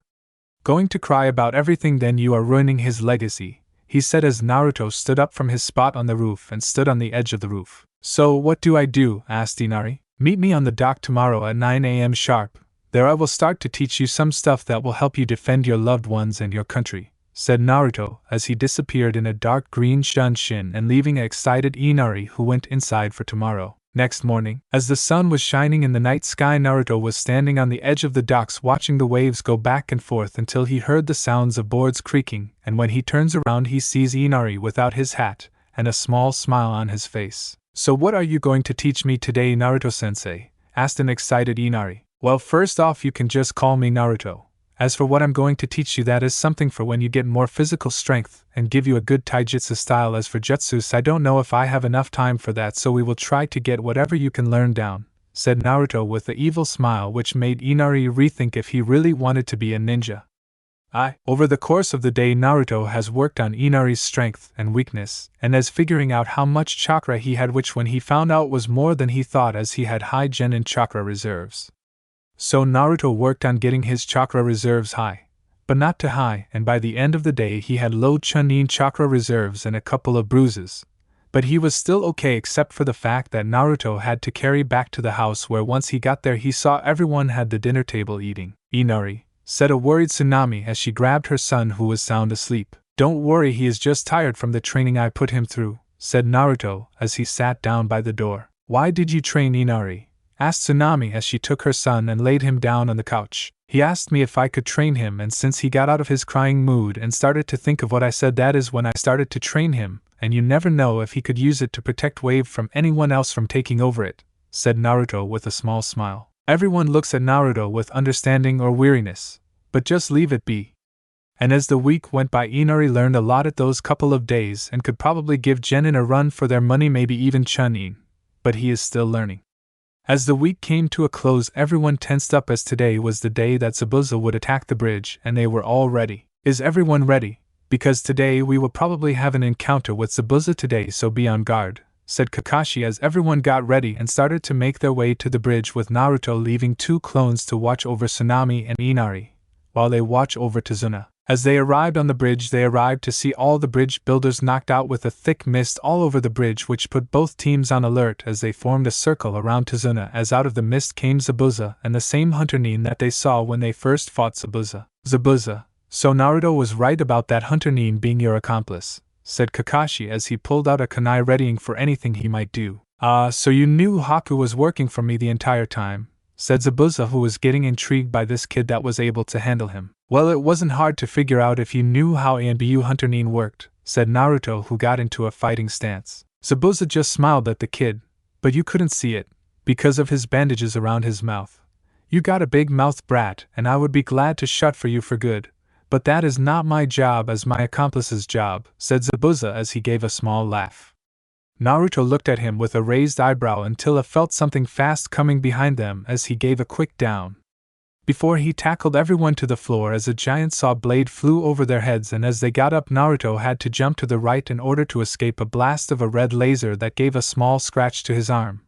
going to cry about everything, then you are ruining his legacy," he said as Naruto stood up from his spot on the roof and stood on the edge of the roof. "So what do I do?" asked Inari. "Meet me on the dock tomorrow at 9 a.m. sharp. There I will start to teach you some stuff that will help you defend your loved ones and your country," said Naruto as he disappeared in a dark green shunshin and leaving an excited Inari, who went inside for tomorrow. Next morning, as the sun was shining in the night sky, Naruto was standing on the edge of the docks watching the waves go back and forth until he heard the sounds of boards creaking, and when he turns around he sees Inari without his hat and a small smile on his face. "So what are you going to teach me today, Naruto-sensei?" asked an excited Inari. "Well, first off, you can just call me Naruto. As for what I'm going to teach you, that is something for when you get more physical strength and give you a good taijutsu style. As for jutsus, I don't know if I have enough time for that, so we will try to get whatever you can learn down," said Naruto with the evil smile which made Inari rethink if he really wanted to be a ninja. Over the course of the day, Naruto has worked on Inari's strength and weakness, and as figuring out how much chakra he had, which when he found out was more than he thought, as he had high genin chakra reserves. So Naruto worked on getting his chakra reserves high, but not too high, and by the end of the day he had low Chunin chakra reserves and a couple of bruises. But he was still okay except for the fact that Naruto had to carry back to the house where once he got there he saw everyone had the dinner table eating. Inari, said a worried Tsunami as she grabbed her son who was sound asleep. Don't worry, he is just tired from the training I put him through, said Naruto as he sat down by the door. Why did you train Inari? Asked Tsunami as she took her son and laid him down on the couch. He asked me if I could train him, and since he got out of his crying mood and started to think of what I said, that is when I started to train him, and you never know if he could use it to protect Wave from anyone else from taking over it, said Naruto with a small smile. Everyone looks at Naruto with understanding or weariness, but just leave it be. And as the week went by, Inari learned a lot at those couple of days and could probably give Genin a run for their money, maybe even Chunin, but he is still learning. As the week came to a close, everyone tensed up as today was the day that Zabuza would attack the bridge, and they were all ready. Is everyone ready? Because today we will probably have an encounter with Zabuza today, so be on guard, said Kakashi as everyone got ready and started to make their way to the bridge, with Naruto leaving 2 clones to watch over Tsunami and Inari, while they watch over Tazuna. As they arrived on the bridge, they arrived to see all the bridge builders knocked out with a thick mist all over the bridge, which put both teams on alert as they formed a circle around Tazuna, as out of the mist came Zabuza and the same Hunter Nin that they saw when they first fought Zabuza. Zabuza. So Naruto was right about that Hunter Nin being your accomplice, said Kakashi as he pulled out a kunai readying for anything he might do. So you knew Haku was working for me the entire time, said Zabuza, who was getting intrigued by this kid that was able to handle him. Well, it wasn't hard to figure out if you knew how Anbu Hunter Nin worked, said Naruto, who got into a fighting stance. Zabuza just smiled at the kid, but you couldn't see it, because of his bandages around his mouth. You got a big mouth, brat, and I would be glad to shut for you for good, but that is not my job as my accomplice's job, said Zabuza as he gave a small laugh. Naruto looked at him with a raised eyebrow until he felt something fast coming behind them as he gave a quick down. Before he tackled everyone to the floor as a giant saw blade flew over their heads, and as they got up Naruto had to jump to the right in order to escape a blast of a red laser that gave a small scratch to his arm,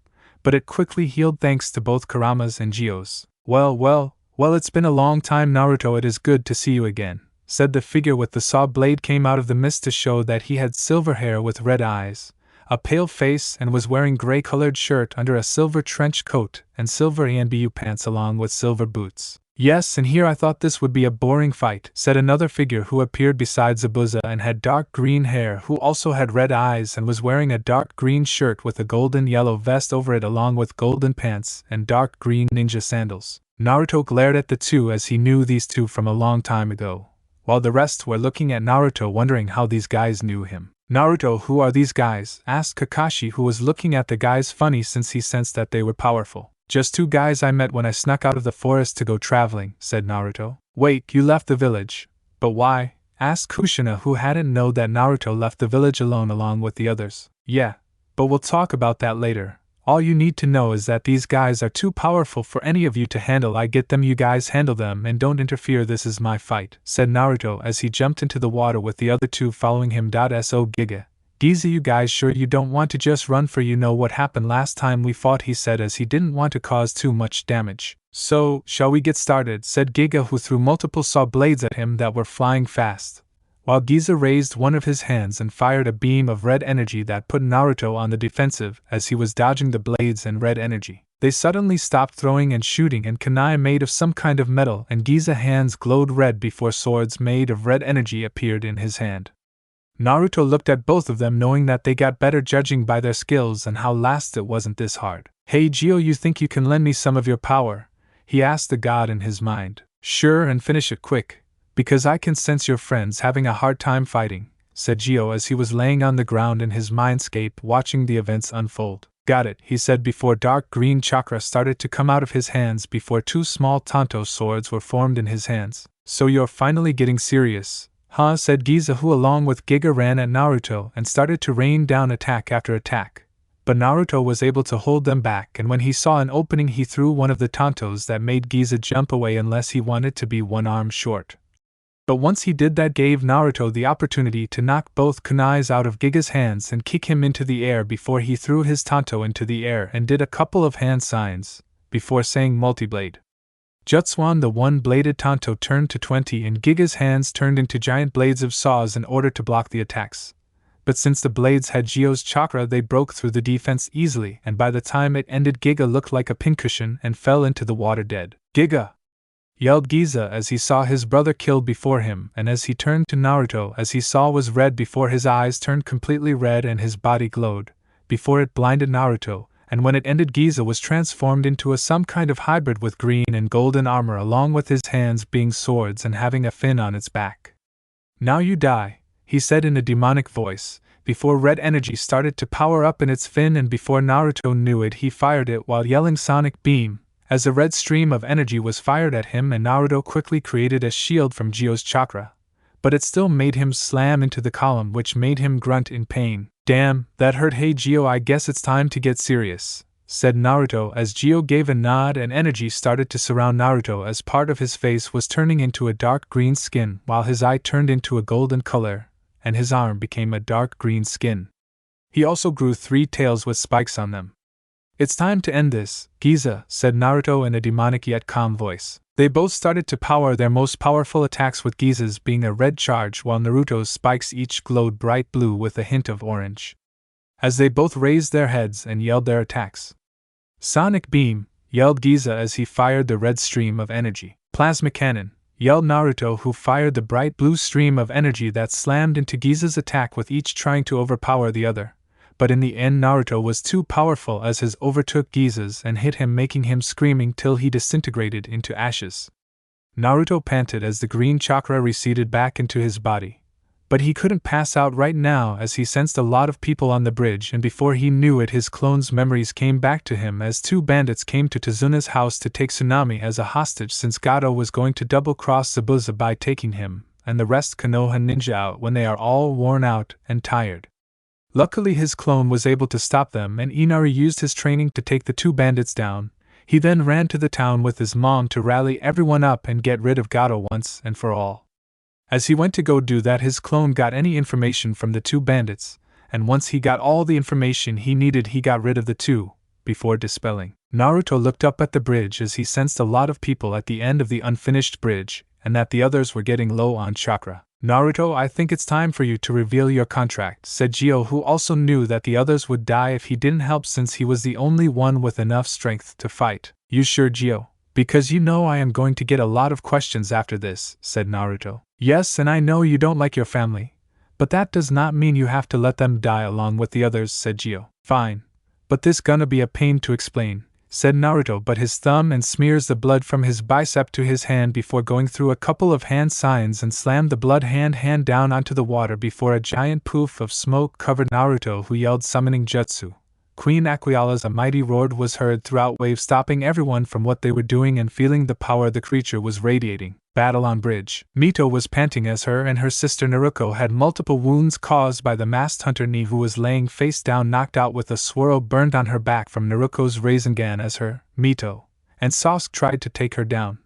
but it quickly healed thanks to both Kurama's and Gio's. Well, it's been a long time, Naruto, it is good to see you again, said the figure with the saw blade came out of the mist to show that he had silver hair with red eyes, a pale face, and was wearing gray-colored shirt under a silver trench coat and silver Anbu pants along with silver boots. Yes, and here I thought this would be a boring fight, said another figure who appeared beside Zabuza and had dark green hair, who also had red eyes and was wearing a dark green shirt with a golden yellow vest over it along with golden pants and dark green ninja sandals. Naruto glared at the two as he knew these two from a long time ago, while the rest were looking at Naruto wondering how these guys knew him. Naruto, who are these guys? Asked Kakashi, who was looking at the guys funny since he sensed that they were powerful. Just 2 guys I met when I snuck out of the forest to go traveling, said Naruto. Wait, you left the village? But why? Asked Kushina, who hadn't known that Naruto left the village along with the others. Yeah, but we'll talk about that later. All you need to know is that these guys are too powerful for any of you to handle. I get them, you guys handle them and don't interfere, this is my fight, said Naruto as he jumped into the water with the other 2 following him. So Giga. Giza, you guys sure you don't want to just run for you know what happened last time we fought, he said as he didn't want to cause too much damage. So, shall we get started, said Giga, who threw multiple saw blades at him that were flying fast, while Giza raised one of his hands and fired a beam of red energy that put Naruto on the defensive as he was dodging the blades and red energy. They suddenly stopped throwing and shooting, and kunai made of some kind of metal and Giza's hands glowed red before swords made of red energy appeared in his hand. Naruto looked at both of them knowing that they got better judging by their skills and how last it wasn't this hard. Hey Gio, you think you can lend me some of your power? He asked the god in his mind. Sure, and finish it quick, because I can sense your friends having a hard time fighting, said Gio as he was laying on the ground in his mindscape watching the events unfold. Got it, he said before dark green chakra started to come out of his hands before 2 small Tanto swords were formed in his hands. So you're finally getting serious, huh, said Giza, who along with Giga ran at Naruto and started to rain down attack after attack. But Naruto was able to hold them back, and when he saw an opening he threw one of the Tantos that made Giza jump away unless he wanted to be 1 arm short. But once he did that gave Naruto the opportunity to knock both kunais out of Giga's hands and kick him into the air before he threw his Tanto into the air and did a couple of hand signs, before saying multiblade. Jutsuan, the one-bladed Tanto, turned to 20 and Giga's hands turned into giant blades of saws in order to block the attacks. But since the blades had Gio's chakra, they broke through the defense easily, and by the time it ended, Giga looked like a pincushion and fell into the water dead. "Giga!" yelled Giza as he saw his brother killed before him, and as he turned to Naruto, as he saw was red before his eyes turned completely red and his body glowed, before it blinded Naruto, and when it ended, Giza was transformed into some kind of hybrid with green and golden armor, along with his hands being swords and having a fin on its back. "Now you die," he said in a demonic voice, before red energy started to power up in its fin, and before Naruto knew it, he fired it while yelling Sonic Beam, as a red stream of energy was fired at him, and Naruto quickly created a shield from Gio's chakra. But it still made him slam into the column, which made him grunt in pain. "Damn, that hurt. Hey Gio, I guess it's time to get serious," said Naruto as Gio gave a nod and energy started to surround Naruto as part of his face was turning into a dark green skin while his eye turned into a golden color, and his arm became a dark green skin. He also grew 3 tails with spikes on them. "It's time to end this, Giza," said Naruto in a demonic yet calm voice. They both started to power their most powerful attacks, with Giza's being a red charge while Naruto's spikes each glowed bright blue with a hint of orange. As they both raised their heads and yelled their attacks. "Sonic Beam," yelled Giza as he fired the red stream of energy. "Plasma Cannon," yelled Naruto, who fired the bright blue stream of energy that slammed into Giza's attack, with each trying to overpower the other. But in the end, Naruto was too powerful as his overtook Giza's and hit him, making him screaming till he disintegrated into ashes. Naruto panted as the green chakra receded back into his body. But he couldn't pass out right now as he sensed a lot of people on the bridge, and before he knew it, his clone's memories came back to him as 2 bandits came to Tazuna's house to take Tsunami as a hostage, since Gato was going to double-cross Zabuza by taking him, and the rest Konoha ninja out when they are all worn out and tired. Luckily his clone was able to stop them, and Inari used his training to take the 2 bandits down. He then ran to the town with his mom to rally everyone up and get rid of Gato once and for all. As he went to go do that, his clone got any information from the 2 bandits, and once he got all the information he needed, he got rid of the 2, before dispelling. Naruto looked up at the bridge as he sensed a lot of people at the end of the unfinished bridge, and that the others were getting low on chakra. "Naruto, I think it's time for you to reveal your contract," said Gio, who also knew that the others would die if he didn't help, since he was the only one with enough strength to fight. "You sure, Gio? Because you know I am going to get a lot of questions after this," said Naruto. "Yes, and I know you don't like your family, but that does not mean you have to let them die along with the others," said Gio. "Fine. But this gonna be a pain to explain," said Naruto, but his thumb and smears the blood from his bicep to his hand before going through a couple of hand signs and slammed the blood hand down onto the water before a giant poof of smoke covered Naruto, who yelled summoning jutsu. Queen Aquala's a mighty roar was heard throughout wave, stopping everyone from what they were doing and feeling the power the creature was radiating. Battle on bridge. Mito was panting as her and her sister Naruko had multiple wounds caused by the masked hunter Ni, who was laying face down, knocked out with a swirl burned on her back from Naruko's Rasengan as her, Mito, and Sasuke tried to take her down.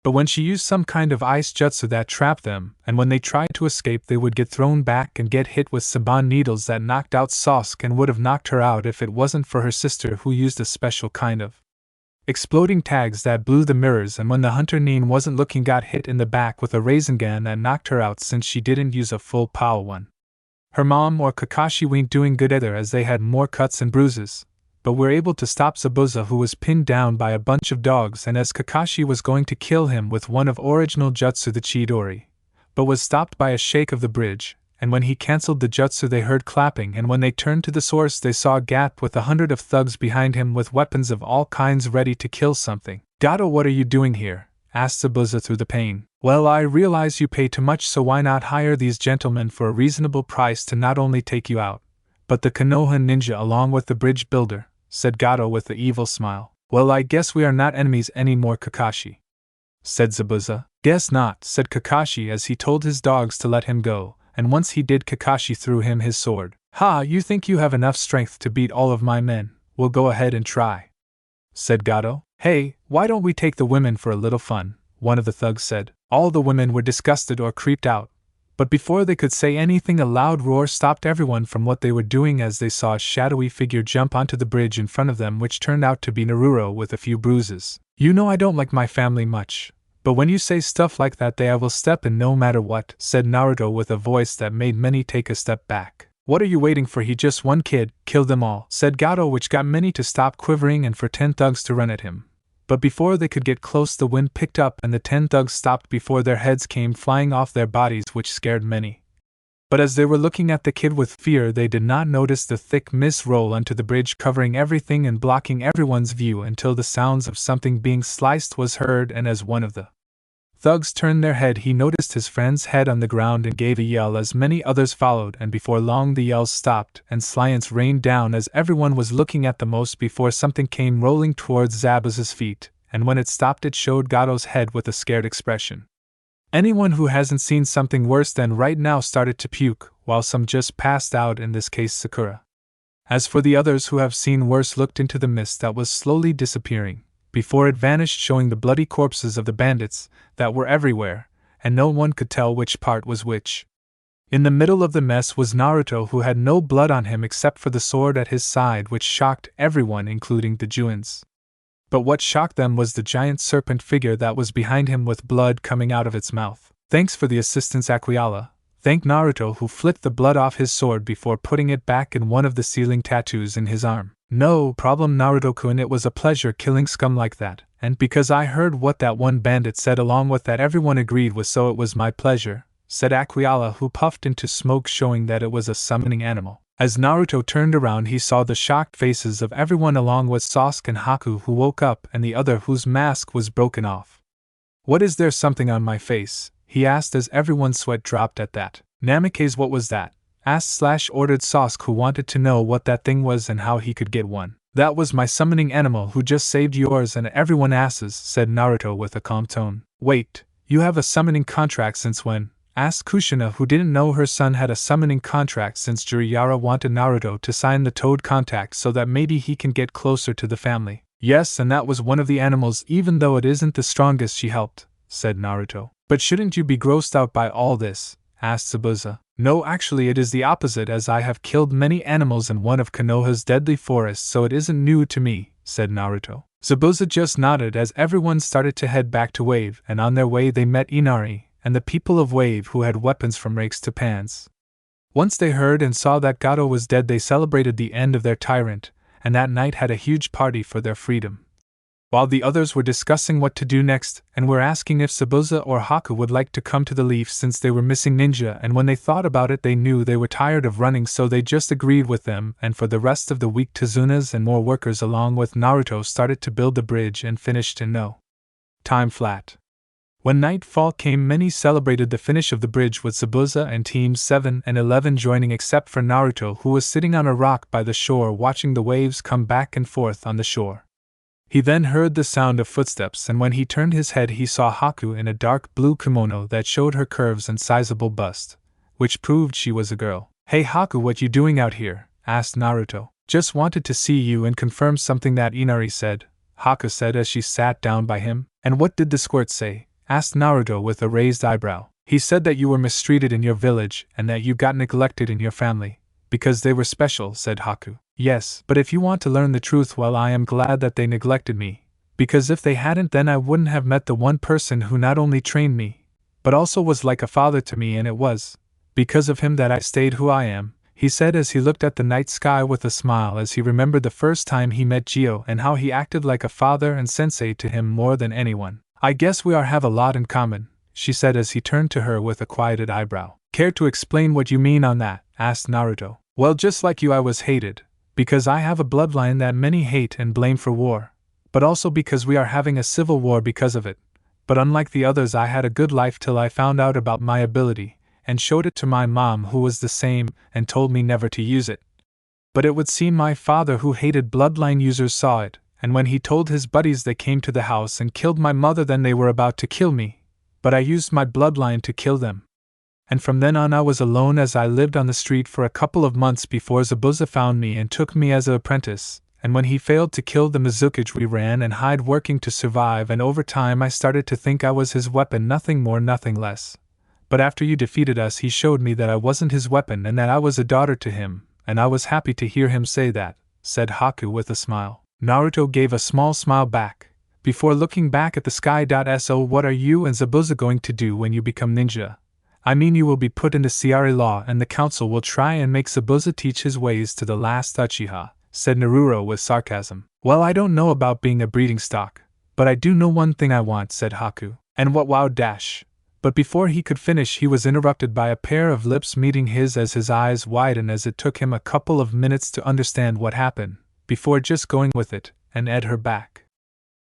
But when she used some kind of ice jutsu that trapped them, and when they tried to escape they would get thrown back and get hit with Saban needles that knocked out Sasuke and would have knocked her out if it wasn't for her sister, who used a special kind of exploding tags that blew the mirrors, and when the hunter Nin wasn't looking got hit in the back with a Rasengan that knocked her out since she didn't use a full power one. Her mom or Kakashi weren't doing good either as they had more cuts and bruises, but were able to stop Zabuza, who was pinned down by a bunch of dogs, and as Kakashi was going to kill him with one of original jutsu, the Chidori, but was stopped by a shake of the bridge, and when he cancelled the jutsu they heard clapping, and when they turned to the source they saw a gap with 100 of thugs behind him with weapons of all kinds ready to kill something. "Gato, what are you doing here?" asked Zabuza through the pain. "Well, I realize you pay too much, so why not hire these gentlemen for a reasonable price to not only take you out, but the Konoha ninja along with the bridge builder," said Gato with the evil smile. "Well, I guess we are not enemies anymore, Kakashi," said Zabuza. "Guess not," said Kakashi as he told his dogs to let him go, and once he did, Kakashi threw him his sword. "Ha, you think you have enough strength to beat all of my men? Well, go ahead and try," said Gato. "Hey, why don't we take the women for a little fun?" one of the thugs said. All the women were disgusted or creeped out, But before they could say anything, a loud roar stopped everyone from what they were doing as they saw a shadowy figure jump onto the bridge in front of them, which turned out to be Naruto with a few bruises. "You know I don't like my family much, but when you say stuff like that I will step in no matter what," said Naruto with a voice that made many take a step back. "What are you waiting for? He just one kid, kill them all," said Gato, which got many to stop quivering and for 10 thugs to run at him. But before they could get close, the wind picked up and the 10 thugs stopped before their heads came flying off their bodies, which scared many. But as they were looking at the kid with fear, they did not notice the thick mist roll onto the bridge, covering everything and blocking everyone's view until the sounds of something being sliced was heard, and as one of the thugs turned their head, he noticed his friend's head on the ground and gave a yell as many others followed, and before long the yells stopped and silence rained down as everyone was looking at the most before something came rolling towards Zabuza's feet, and when it stopped it showed Gato's head with a scared expression. Anyone who hasn't seen something worse than right now started to puke, while some just passed out, in this case Sakura. As for the others who have seen worse, looked into the mist that was slowly disappearing, before it vanished, showing the bloody corpses of the bandits that were everywhere, and no one could tell which part was which. In the middle of the mess was Naruto, who had no blood on him except for the sword at his side, which shocked everyone including the Juins. But what shocked them was the giant serpent figure that was behind him with blood coming out of its mouth. "Thanks for the assistance, Aquila," thanked Naruto, who flicked the blood off his sword before putting it back in one of the sealing tattoos in his arm. "No problem, Naruto-kun, it was a pleasure killing scum like that, and because I heard what that one bandit said along with that everyone agreed with, so it was my pleasure," said Aquila, who puffed into smoke, showing that it was a summoning animal. As Naruto turned around, he saw the shocked faces of everyone along with Sasuke and Haku, who woke up, and the other whose mask was broken off. "What is there something on my face?" he asked as everyone's sweat dropped at that. "Namikaze, what was that?" ordered Sasuke, who wanted to know what that thing was and how he could get one. "That was my summoning animal who just saved yours and everyone asses," said Naruto with a calm tone. "Wait, you have a summoning contract since when?" asked Kushina, who didn't know her son had a summoning contract since Jiraiya wanted Naruto to sign the toad contract so that maybe he can get closer to the family. "Yes, and that was one of the animals, even though it isn't the strongest, she helped," said Naruto. "But shouldn't you be grossed out by all this?" asked Zabuza. "No, actually it is the opposite, as I have killed many animals in one of Konoha's deadly forests, so it isn't new to me," said Naruto. Zabuza just nodded as everyone started to head back to Wave, and on their way they met Inari and the people of Wave, who had weapons from rakes to pans. Once they heard and saw that Gato was dead, they celebrated the end of their tyrant, and that night had a huge party for their freedom. While the others were discussing what to do next, and were asking if Zabuza or Haku would like to come to the Leaf since they were missing Ninja, and when they thought about it they knew they were tired of running, so they just agreed with them, and for the rest of the week Tazunas and more workers along with Naruto started to build the bridge and finished in no time flat. When nightfall came, many celebrated the finish of the bridge with Zabuza and Teams 7 and 11 joining, except for Naruto, who was sitting on a rock by the shore watching the waves come back and forth on the shore. He then heard the sound of footsteps, and when he turned his head he saw Haku in a dark blue kimono that showed her curves and sizable bust, which proved she was a girl. "Hey Haku, what you doing out here?" asked Naruto. "Just wanted to see you and confirm something that Inari said," Haku said as she sat down by him. "And what did the squirt say?" asked Naruto with a raised eyebrow. "He said that you were mistreated in your village and that you got neglected in your family, because they were special," said Haku. "Yes, but if you want to learn the truth, well, I am glad that they neglected me, because if they hadn't then I wouldn't have met the one person who not only trained me, but also was like a father to me, and it was because of him that I stayed who I am," he said as he looked at the night sky with a smile as he remembered the first time he met Gio and how he acted like a father and sensei to him more than anyone. "I guess we have a lot in common," she said as he turned to her with a quieted eyebrow. "Care to explain what you mean on that?" asked Naruto. "Well, just like you, I was hated, because I have a bloodline that many hate and blame for war, but also because we are having a civil war because of it. But unlike the others, I had a good life till I found out about my ability, and showed it to my mom, who was the same, and told me never to use it. But it would seem my father, who hated bloodline users, saw it, and when he told his buddies they came to the house and killed my mother. Then they were about to kill me, but I used my bloodline to kill them. And from then on I was alone as I lived on the street for a couple of months before Zabuza found me and took me as an apprentice, and when he failed to kill the Mizukage we ran and hide working to survive, and over time I started to think I was his weapon, nothing more, nothing less. But after you defeated us, he showed me that I wasn't his weapon and that I was a daughter to him, and I was happy to hear him say that," said Haku with a smile. Naruto gave a small smile back, before looking back at the sky. So what are you and Zabuza going to do when you become ninja? I mean, you will be put into Inari law and the council will try and make Zabuza teach his ways to the last Uchiha, said Naruto with sarcasm. Well, I don't know about being a breeding stock, but I do know one thing I want, said Haku. And what? Wow dash. But before he could finish, he was interrupted by a pair of lips meeting his as his eyes widened, as it took him a couple of minutes to understand what happened, before just going with it, and Ed her back.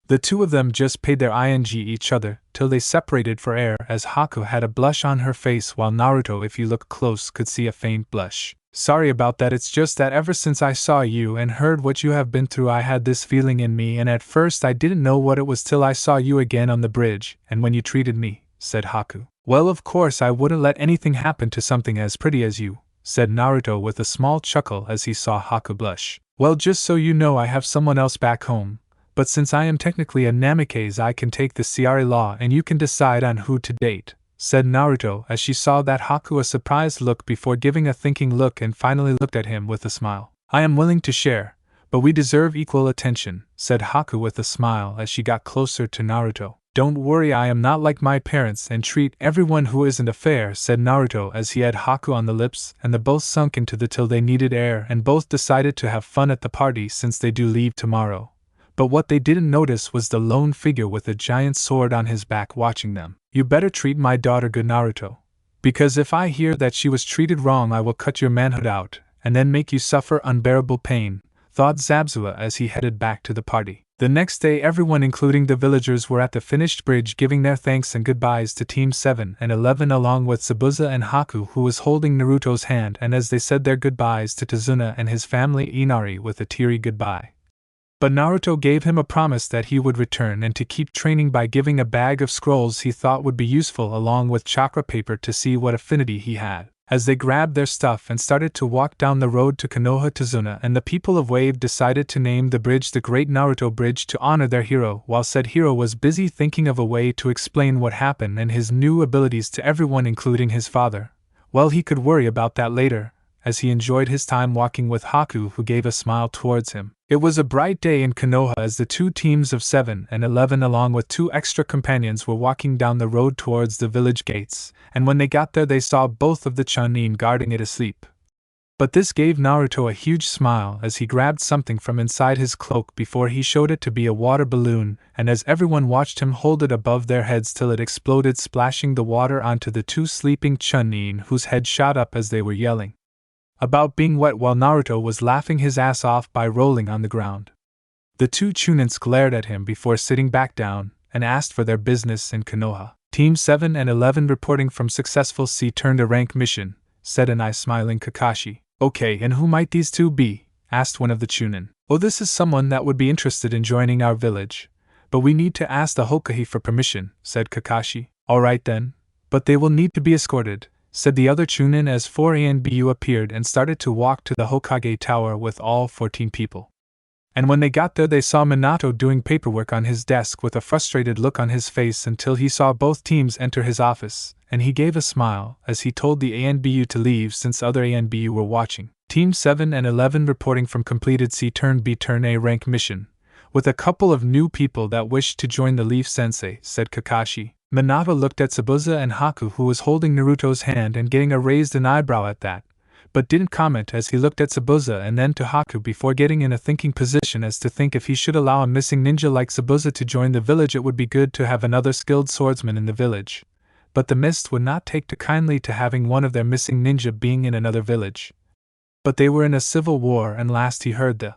The two of them just paid their ing each other, till they separated for air, as Haku had a blush on her face while Naruto, if you look close, could see a faint blush. Sorry about that, it's just that ever since I saw you and heard what you have been through, I had this feeling in me, and at first I didn't know what it was till I saw you again on the bridge, and when you treated me, said Haku. Well, of course I wouldn't let anything happen to something as pretty as you, said Naruto with a small chuckle as he saw Haku blush. Well, just so you know, I have someone else back home, but since I am technically a Namikaze, I can take the Inari law and you can decide on who to date, said Naruto as she saw that Haku a surprised look before giving a thinking look and finally looked at him with a smile. I am willing to share, but we deserve equal attention, said Haku with a smile as she got closer to Naruto. Don't worry, I am not like my parents and treat everyone who isn't fair, said Naruto as he had Haku on the lips, and the both sunk into the till they needed air and both decided to have fun at the party since they do leave tomorrow. But what they didn't notice was the lone figure with a giant sword on his back watching them. You better treat my daughter good, Naruto, because if I hear that she was treated wrong, I will cut your manhood out and then make you suffer unbearable pain, thought Zabuza as he headed back to the party. The next day, everyone including the villagers were at the finished bridge giving their thanks and goodbyes to Team 7 and 11 along with Zabuza and Haku, who was holding Naruto's hand, and as they said their goodbyes to Tazuna and his family Inari with a teary goodbye. But Naruto gave him a promise that he would return and to keep training by giving a bag of scrolls he thought would be useful along with chakra paper to see what affinity he had. As they grabbed their stuff and started to walk down the road to Konoha, Tazuna and the people of Wave decided to name the bridge the Great Naruto Bridge to honor their hero, while said hero was busy thinking of a way to explain what happened and his new abilities to everyone including his father. Well, he could worry about that later, as he enjoyed his time walking with Haku, who gave a smile towards him. It was a bright day in Konoha as the two teams of 7 and 11 along with 2 extra companions were walking down the road towards the village gates, and when they got there they saw both of the Chunin guarding it asleep. But this gave Naruto a huge smile as he grabbed something from inside his cloak before he showed it to be a water balloon, and as everyone watched him hold it above their heads till it exploded, splashing the water onto the 2 sleeping Chunin whose heads shot up as they were yelling about being wet, while Naruto was laughing his ass off by rolling on the ground. The 2 Chunins glared at him before sitting back down and asked for their business in Konoha. Team 7 and 11 reporting from successful C-turned-a-rank mission, said an eye-smiling Kakashi. Okay, and who might these 2 be? Asked one of the Chunin. Oh, this is someone that would be interested in joining our village, but we need to ask the Hokage for permission, said Kakashi. Alright then, but they will need to be escorted, said the other Chunin as 4 ANBU appeared and started to walk to the Hokage Tower with all 14 people. And when they got there they saw Minato doing paperwork on his desk with a frustrated look on his face until he saw both teams enter his office, and he gave a smile as he told the ANBU to leave since other ANBU were watching. Team 7 and 11 reporting from completed C-turn-B-turn-A rank mission, with a couple of new people that wished to join the Leaf Sensei, said Kakashi. Minato looked at Zabuza and Haku, who was holding Naruto's hand and getting a raised an eyebrow at that, but didn't comment as he looked at Zabuza and then to Haku before getting in a thinking position as to think if he should allow a missing ninja like Zabuza to join the village, it would be good to have another skilled swordsman in the village. But the Mist would not take to kindly to having one of their missing ninja being in another village. But they were in a civil war, and last he heard the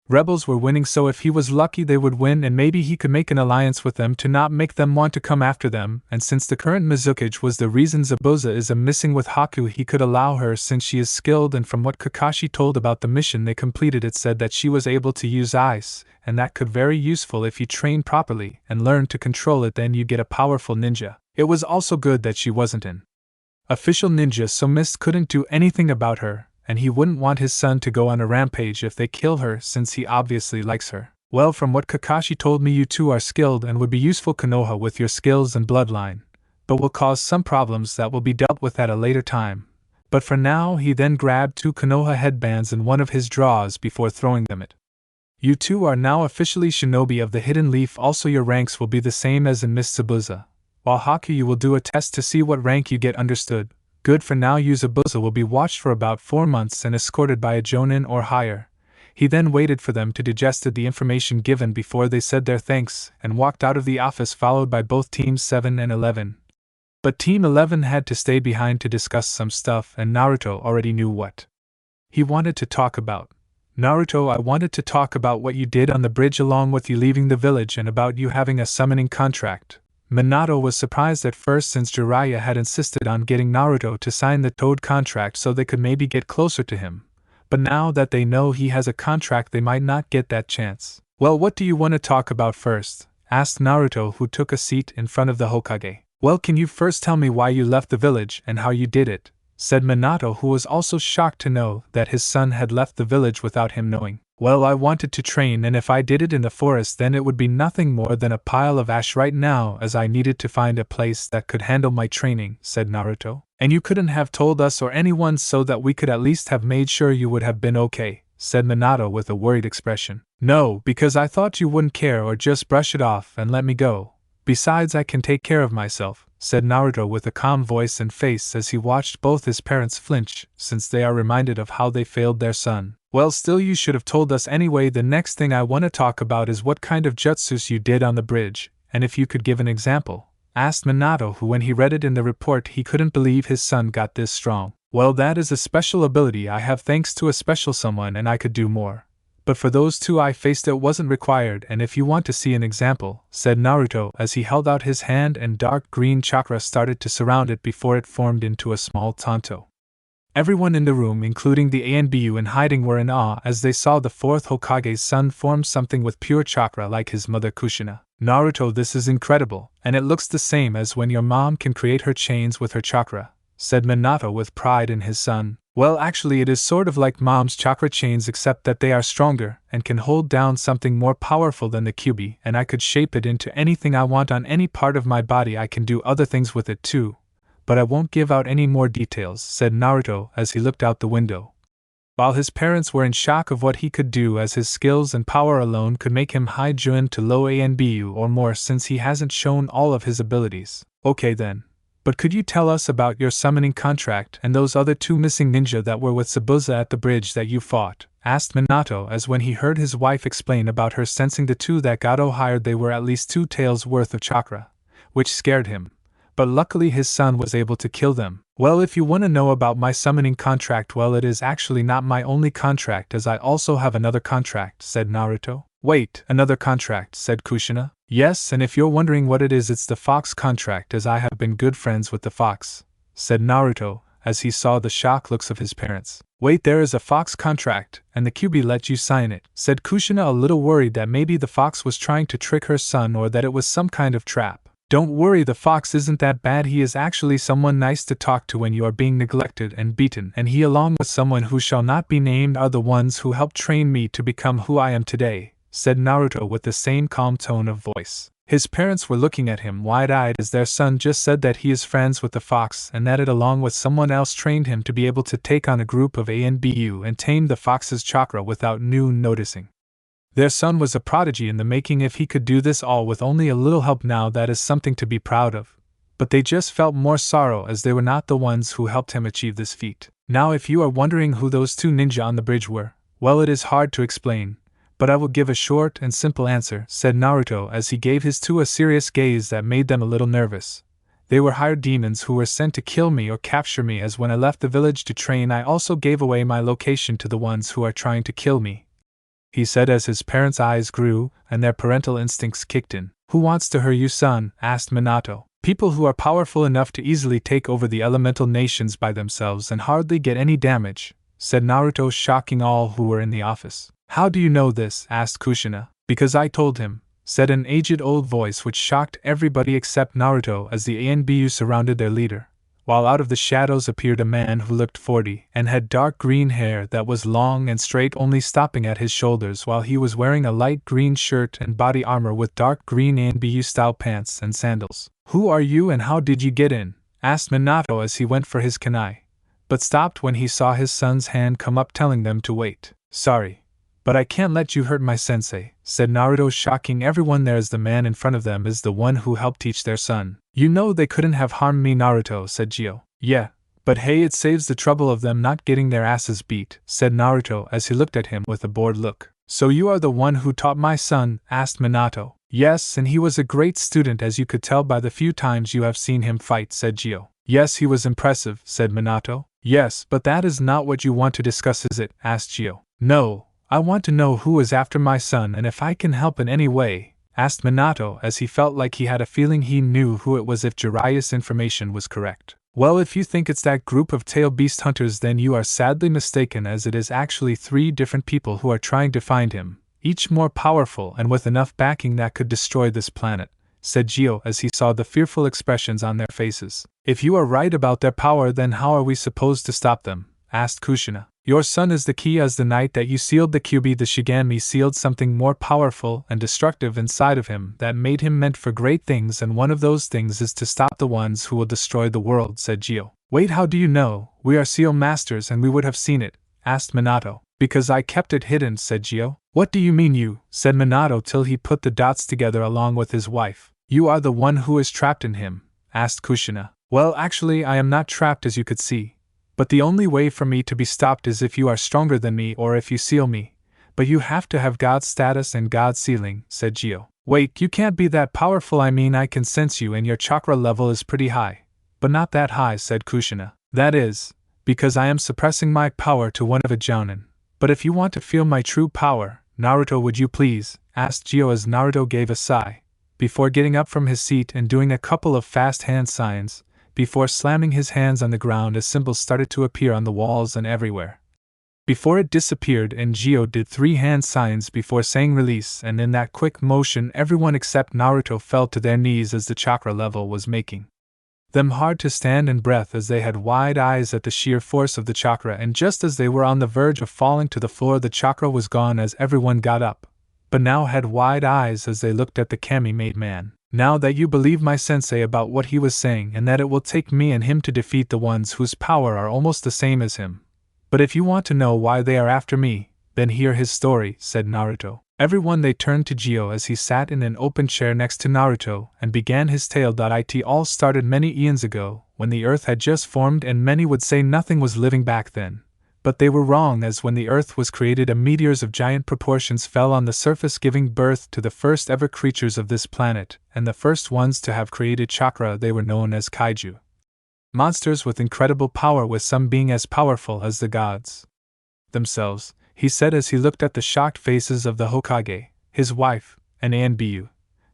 rebels were winning, so if he was lucky they would win, and maybe he could make an alliance with them to not make them want to come after them, and since the current Mizukage was the reason Zabuza is a missing with Haku, he could allow her since she is skilled, and from what Kakashi told about the mission they completed it said that she was able to use ice, and that could very useful if you train properly and learn to control it, then you get a powerful ninja. It was also good that she wasn't an official ninja, so Mist couldn't do anything about her, and he wouldn't want his son to go on a rampage if they kill her since he obviously likes her. Well, from what Kakashi told me, you two are skilled and would be useful Konoha with your skills and bloodline, but will cause some problems that will be dealt with at a later time. But for now, he then grabbed 2 Konoha headbands in one of his drawers before throwing them at. You two are now officially shinobi of the Hidden Leaf. Also, your ranks will be the same as in Miss Tsubusa. While Haku, you will do a test to see what rank you get. Understood? Good. For now, Yuzabusa will be watched for about 4 months and escorted by a jonin or higher. He then waited for them to digest the information given before they said their thanks and walked out of the office, followed by both teams 7 and 11. But Team 11 had to stay behind to discuss some stuff, and Naruto already knew what he wanted to talk about. Naruto, I wanted to talk about what you did on the bridge along with you leaving the village and about you having a summoning contract. Minato was surprised at first since Jiraiya had insisted on getting Naruto to sign the Toad contract so they could maybe get closer to him. But now that they know he has a contract, they might not get that chance. Well, what do you want to talk about first? Asked Naruto, who took a seat in front of the Hokage. Well, can you first tell me why you left the village and how you did it? Said Minato, who was also shocked to know that his son had left the village without him knowing. Well, I wanted to train, and if I did it in the forest, then it would be nothing more than a pile of ash right now, as I needed to find a place that could handle my training, said Naruto. And you couldn't have told us or anyone so that we could at least have made sure you would have been okay, said Minato with a worried expression. No, because I thought you wouldn't care or just brush it off and let me go. Besides, I can take care of myself, said Naruto with a calm voice and face as he watched both his parents flinch, since they are reminded of how they failed their son. Well, still, you should have told us anyway. The next thing I want to talk about is what kind of jutsus you did on the bridge, and if you could give an example, asked Minato, who when he read it in the report he couldn't believe his son got this strong. Well, that is a special ability I have thanks to a special someone, and I could do more. But for those 2 I faced it wasn't required, and if you want to see an example, said Naruto as he held out his hand and dark green chakra started to surround it before it formed into a small tanto. Everyone in the room, including the ANBU in hiding, were in awe as they saw the 4th Hokage's son form something with pure chakra like his mother Kushina. Naruto, this is incredible, and it looks the same as when your mom can create her chains with her chakra, said Minato with pride in his son. Well, actually it is sort of like mom's chakra chains, except that they are stronger and can hold down something more powerful than the Kyuubi, and I could shape it into anything I want on any part of my body. I can do other things with it too, but I won't give out any more details, said Naruto as he looked out the window. While his parents were in shock of what he could do, as his skills and power alone could make him high Jun to low ANBU or more since he hasn't shown all of his abilities. Okay then. But could you tell us about your summoning contract and those other 2 missing ninja that were with Tsubusa at the bridge that you fought? Asked Minato as when he heard his wife explain about her sensing the 2 that got hired they were at least 2 taels worth of chakra, which scared him. But luckily his son was able to kill them. Well, if you want to know about my summoning contract, well, it is actually not my only contract, as I also have another contract, said Naruto. Wait, another contract, said Kushina. Yes, and if you're wondering what it is, it's the Fox contract, as I have been good friends with the Fox, said Naruto, as he saw the shocked looks of his parents. Wait, there is a Fox contract, and the Kyuubi let you sign it, said Kushina, a little worried that maybe the Fox was trying to trick her son or that it was some kind of trap. Don't worry, the Fox isn't that bad. He is actually someone nice to talk to when you are being neglected and beaten, and he along with someone who shall not be named are the ones who helped train me to become who I am today, said Naruto with the same calm tone of voice. His parents were looking at him wide-eyed as their son just said that he is friends with the Fox and that it along with someone else trained him to be able to take on a group of ANBU and tame the Fox's chakra without noticing. Their son was a prodigy in the making. If he could do this all with only a little help now, that is something to be proud of. But they just felt more sorrow as they were not the ones who helped him achieve this feat. Now if you are wondering who those 2 ninja on the bridge were, well, it is hard to explain, but I will give a short and simple answer, said Naruto as he gave his 2 a serious gaze that made them a little nervous. They were hired demons who were sent to kill me or capture me, as when I left the village to train I also gave away my location to the ones who are trying to kill me, he said as his parents' eyes grew and their parental instincts kicked in. Who wants to hurt you, son? Asked Minato. People who are powerful enough to easily take over the elemental nations by themselves and hardly get any damage, said Naruto, shocking all who were in the office. How do you know this? Asked Kushina. Because I told him, said an aged old voice which shocked everybody except Naruto as the ANBU surrounded their leader, while out of the shadows appeared a man who looked 40 and had dark green hair that was long and straight, only stopping at his shoulders, while he was wearing a light green shirt and body armor with dark green ANBU style pants and sandals. Who are you and how did you get in? Asked Minato as he went for his kunai, but stopped when he saw his son's hand come up telling them to wait. Sorry, but I can't let you hurt my sensei, said Naruto, shocking everyone there as the man in front of them is the one who helped teach their son. You know they couldn't have harmed me, Naruto, said Gio. Yeah, but hey, it saves the trouble of them not getting their asses beat, said Naruto as he looked at him with a bored look. So you are the one who taught my son? Asked Minato. Yes, and he was a great student as you could tell by the few times you have seen him fight, said Gio. Yes, he was impressive, said Minato. Yes, but that is not what you want to discuss, is it? Asked Gio. No, I want to know who is after my son and if I can help in any way, asked Minato as he felt like he had a feeling he knew who it was if Jiraiya's information was correct. Well, if you think it's that group of tail beast hunters, then you are sadly mistaken, as it is actually 3 different people who are trying to find him, each more powerful and with enough backing that could destroy this planet, said Gio as he saw the fearful expressions on their faces. If you are right about their power, then how are we supposed to stop them? Asked Kushina. Your son is the key, as the night that you sealed the Kyuubi, the Shigami sealed something more powerful and destructive inside of him that made him meant for great things, and one of those things is to stop the ones who will destroy the world, said Gio. Wait, how do you know? We are seal masters and we would have seen it, asked Minato. Because I kept it hidden, said Gio. What do you mean you? Said Minato till he put the dots together along with his wife. You are the one who is trapped in him, asked Kushina. Well, actually I am not trapped, as you could see. But the only way for me to be stopped is if you are stronger than me or if you seal me. But you have to have God status and God sealing, said Gio. Wait, you can't be that powerful. I mean, I can sense you and your chakra level is pretty high. But not that high, said Kushina. That is because I am suppressing my power to one of a jounin. But if you want to feel my true power, Naruto, would you please? Asked Gio as Naruto gave a sigh, before getting up from his seat and doing a couple of fast hand signs, before slamming his hands on the ground as symbols started to appear on the walls and everywhere. Before it disappeared, and Gio did 3 hand signs before saying release, and in that quick motion everyone except Naruto fell to their knees as the chakra level was making them hard to stand in breath, as they had wide eyes at the sheer force of the chakra, and just as they were on the verge of falling to the floor, the chakra was gone as everyone got up, but now had wide eyes as they looked at the Kami-made man. Now that you believe my sensei about what he was saying, and that it will take me and him to defeat the ones whose power are almost the same as him. But if you want to know why they are after me, then hear his story, said Naruto. Everyone they turned to Gio as he sat in an open chair next to Naruto and began his tale. It all started many eons ago, when the earth had just formed, and many would say nothing was living back then. But they were wrong, as when the earth was created, meteors of giant proportions fell on the surface, giving birth to the first ever creatures of this planet, and the first ones to have created chakra. They were known as kaiju. Monsters with incredible power, with some being as powerful as the gods themselves, he said as he looked at the shocked faces of the Hokage, his wife, and Anbu.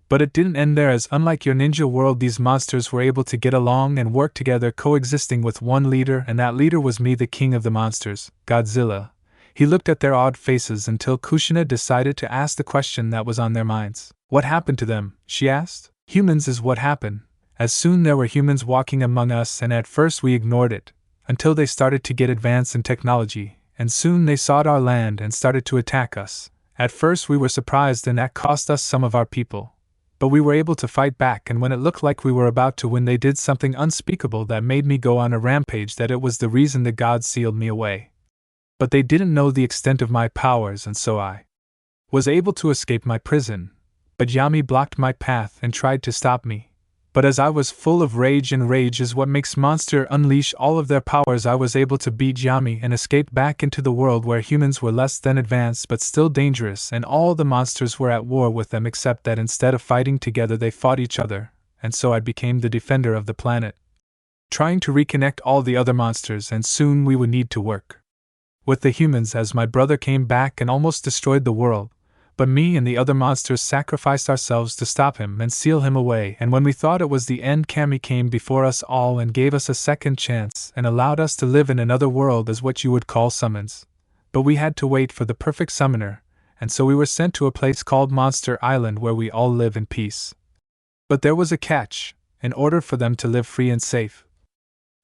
But it didn't end there, as unlike your ninja world, these monsters were able to get along and work together, coexisting with one leader, and that leader was me, the king of the monsters, Godzilla. He looked at their odd faces until Kushina decided to ask the question that was on their minds. What happened to them? She asked. Humans is what happened. As soon there were humans walking among us, and at first we ignored it, until they started to get advanced in technology, and soon they sought our land and started to attack us. At first we were surprised, and that cost us some of our people. But we were able to fight back, and when it looked like we were about to win, they did something unspeakable that made me go on a rampage. That it was the reason the gods sealed me away. But they didn't know the extent of my powers, and so I was able to escape my prison. But Yami blocked my path and tried to stop me. But as I was full of rage, and rage is what makes monsters unleash all of their powers, I was able to beat Yami and escape back into the world where humans were less than advanced but still dangerous, and all the monsters were at war with them, except that instead of fighting together they fought each other, and so I became the defender of the planet, trying to reconnect all the other monsters, and soon we would need to work with the humans, as my brother came back and almost destroyed the world. But me and the other monsters sacrificed ourselves to stop him and seal him away, and when we thought it was the end, Kami came before us all and gave us a second chance and allowed us to live in another world, as what you would call summons. But we had to wait for the perfect summoner, and so we were sent to a place called Monster Island, where we all live in peace. But there was a catch. In order for them to live free and safe,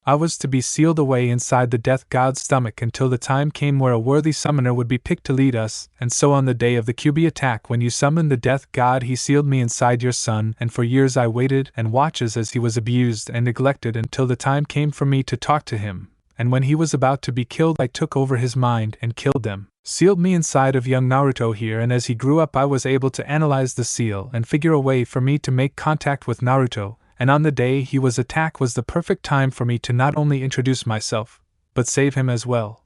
I was to be sealed away inside the death god's stomach until the time came where a worthy summoner would be picked to lead us, and so on the day of the QB attack when you summoned the death god he sealed me inside your son, and for years I waited and watched as he was abused and neglected until the time came for me to talk to him, and when he was about to be killed I took over his mind and killed them. Sealed me inside of young Naruto here, and as he grew up I was able to analyze the seal and figure a way for me to make contact with Naruto, and on the day he was attacked was the perfect time for me to not only introduce myself, but save him as well.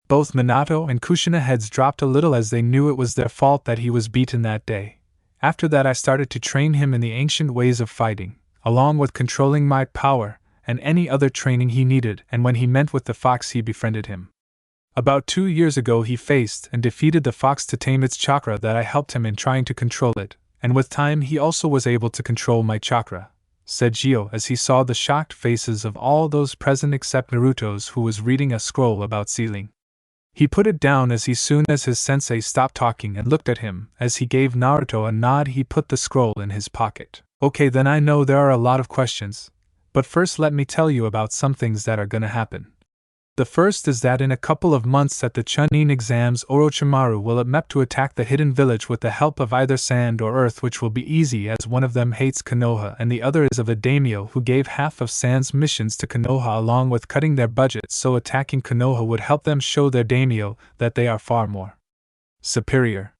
Both Minato and Kushina heads dropped a little as they knew it was their fault that he was beaten that day. After that I started to train him in the ancient ways of fighting, along with controlling my power, and any other training he needed, and when he met with the fox he befriended him. About 2 years ago he faced and defeated the fox to tame its chakra that I helped him in trying to control it, and with time he also was able to control my chakra, said Gio as he saw the shocked faces of all those present except Naruto's, who was reading a scroll about sealing. He put it down as soon as his sensei stopped talking and looked at him. As he gave Naruto a nod he put the scroll in his pocket. Okay, then I know there are a lot of questions, but first let me tell you about some things that are gonna happen. The first is that in a couple of months at the Chunin exams Orochimaru will attempt to attack the hidden village with the help of either sand or earth, which will be easy as one of them hates Konoha and the other is of a daimyo who gave half of Sand's missions to Konoha along with cutting their budget, so attacking Konoha would help them show their daimyo that they are far more superior.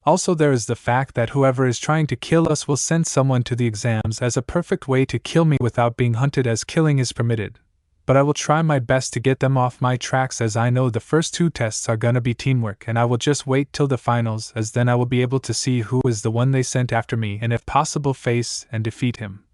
Also there is the fact that whoever is trying to kill us will send someone to the exams as a perfect way to kill me without being hunted as killing is permitted. But I will try my best to get them off my tracks as I know the first 2 tests are gonna be teamwork and I will just wait till the finals as then I will be able to see who is the one they sent after me and if possible face and defeat him,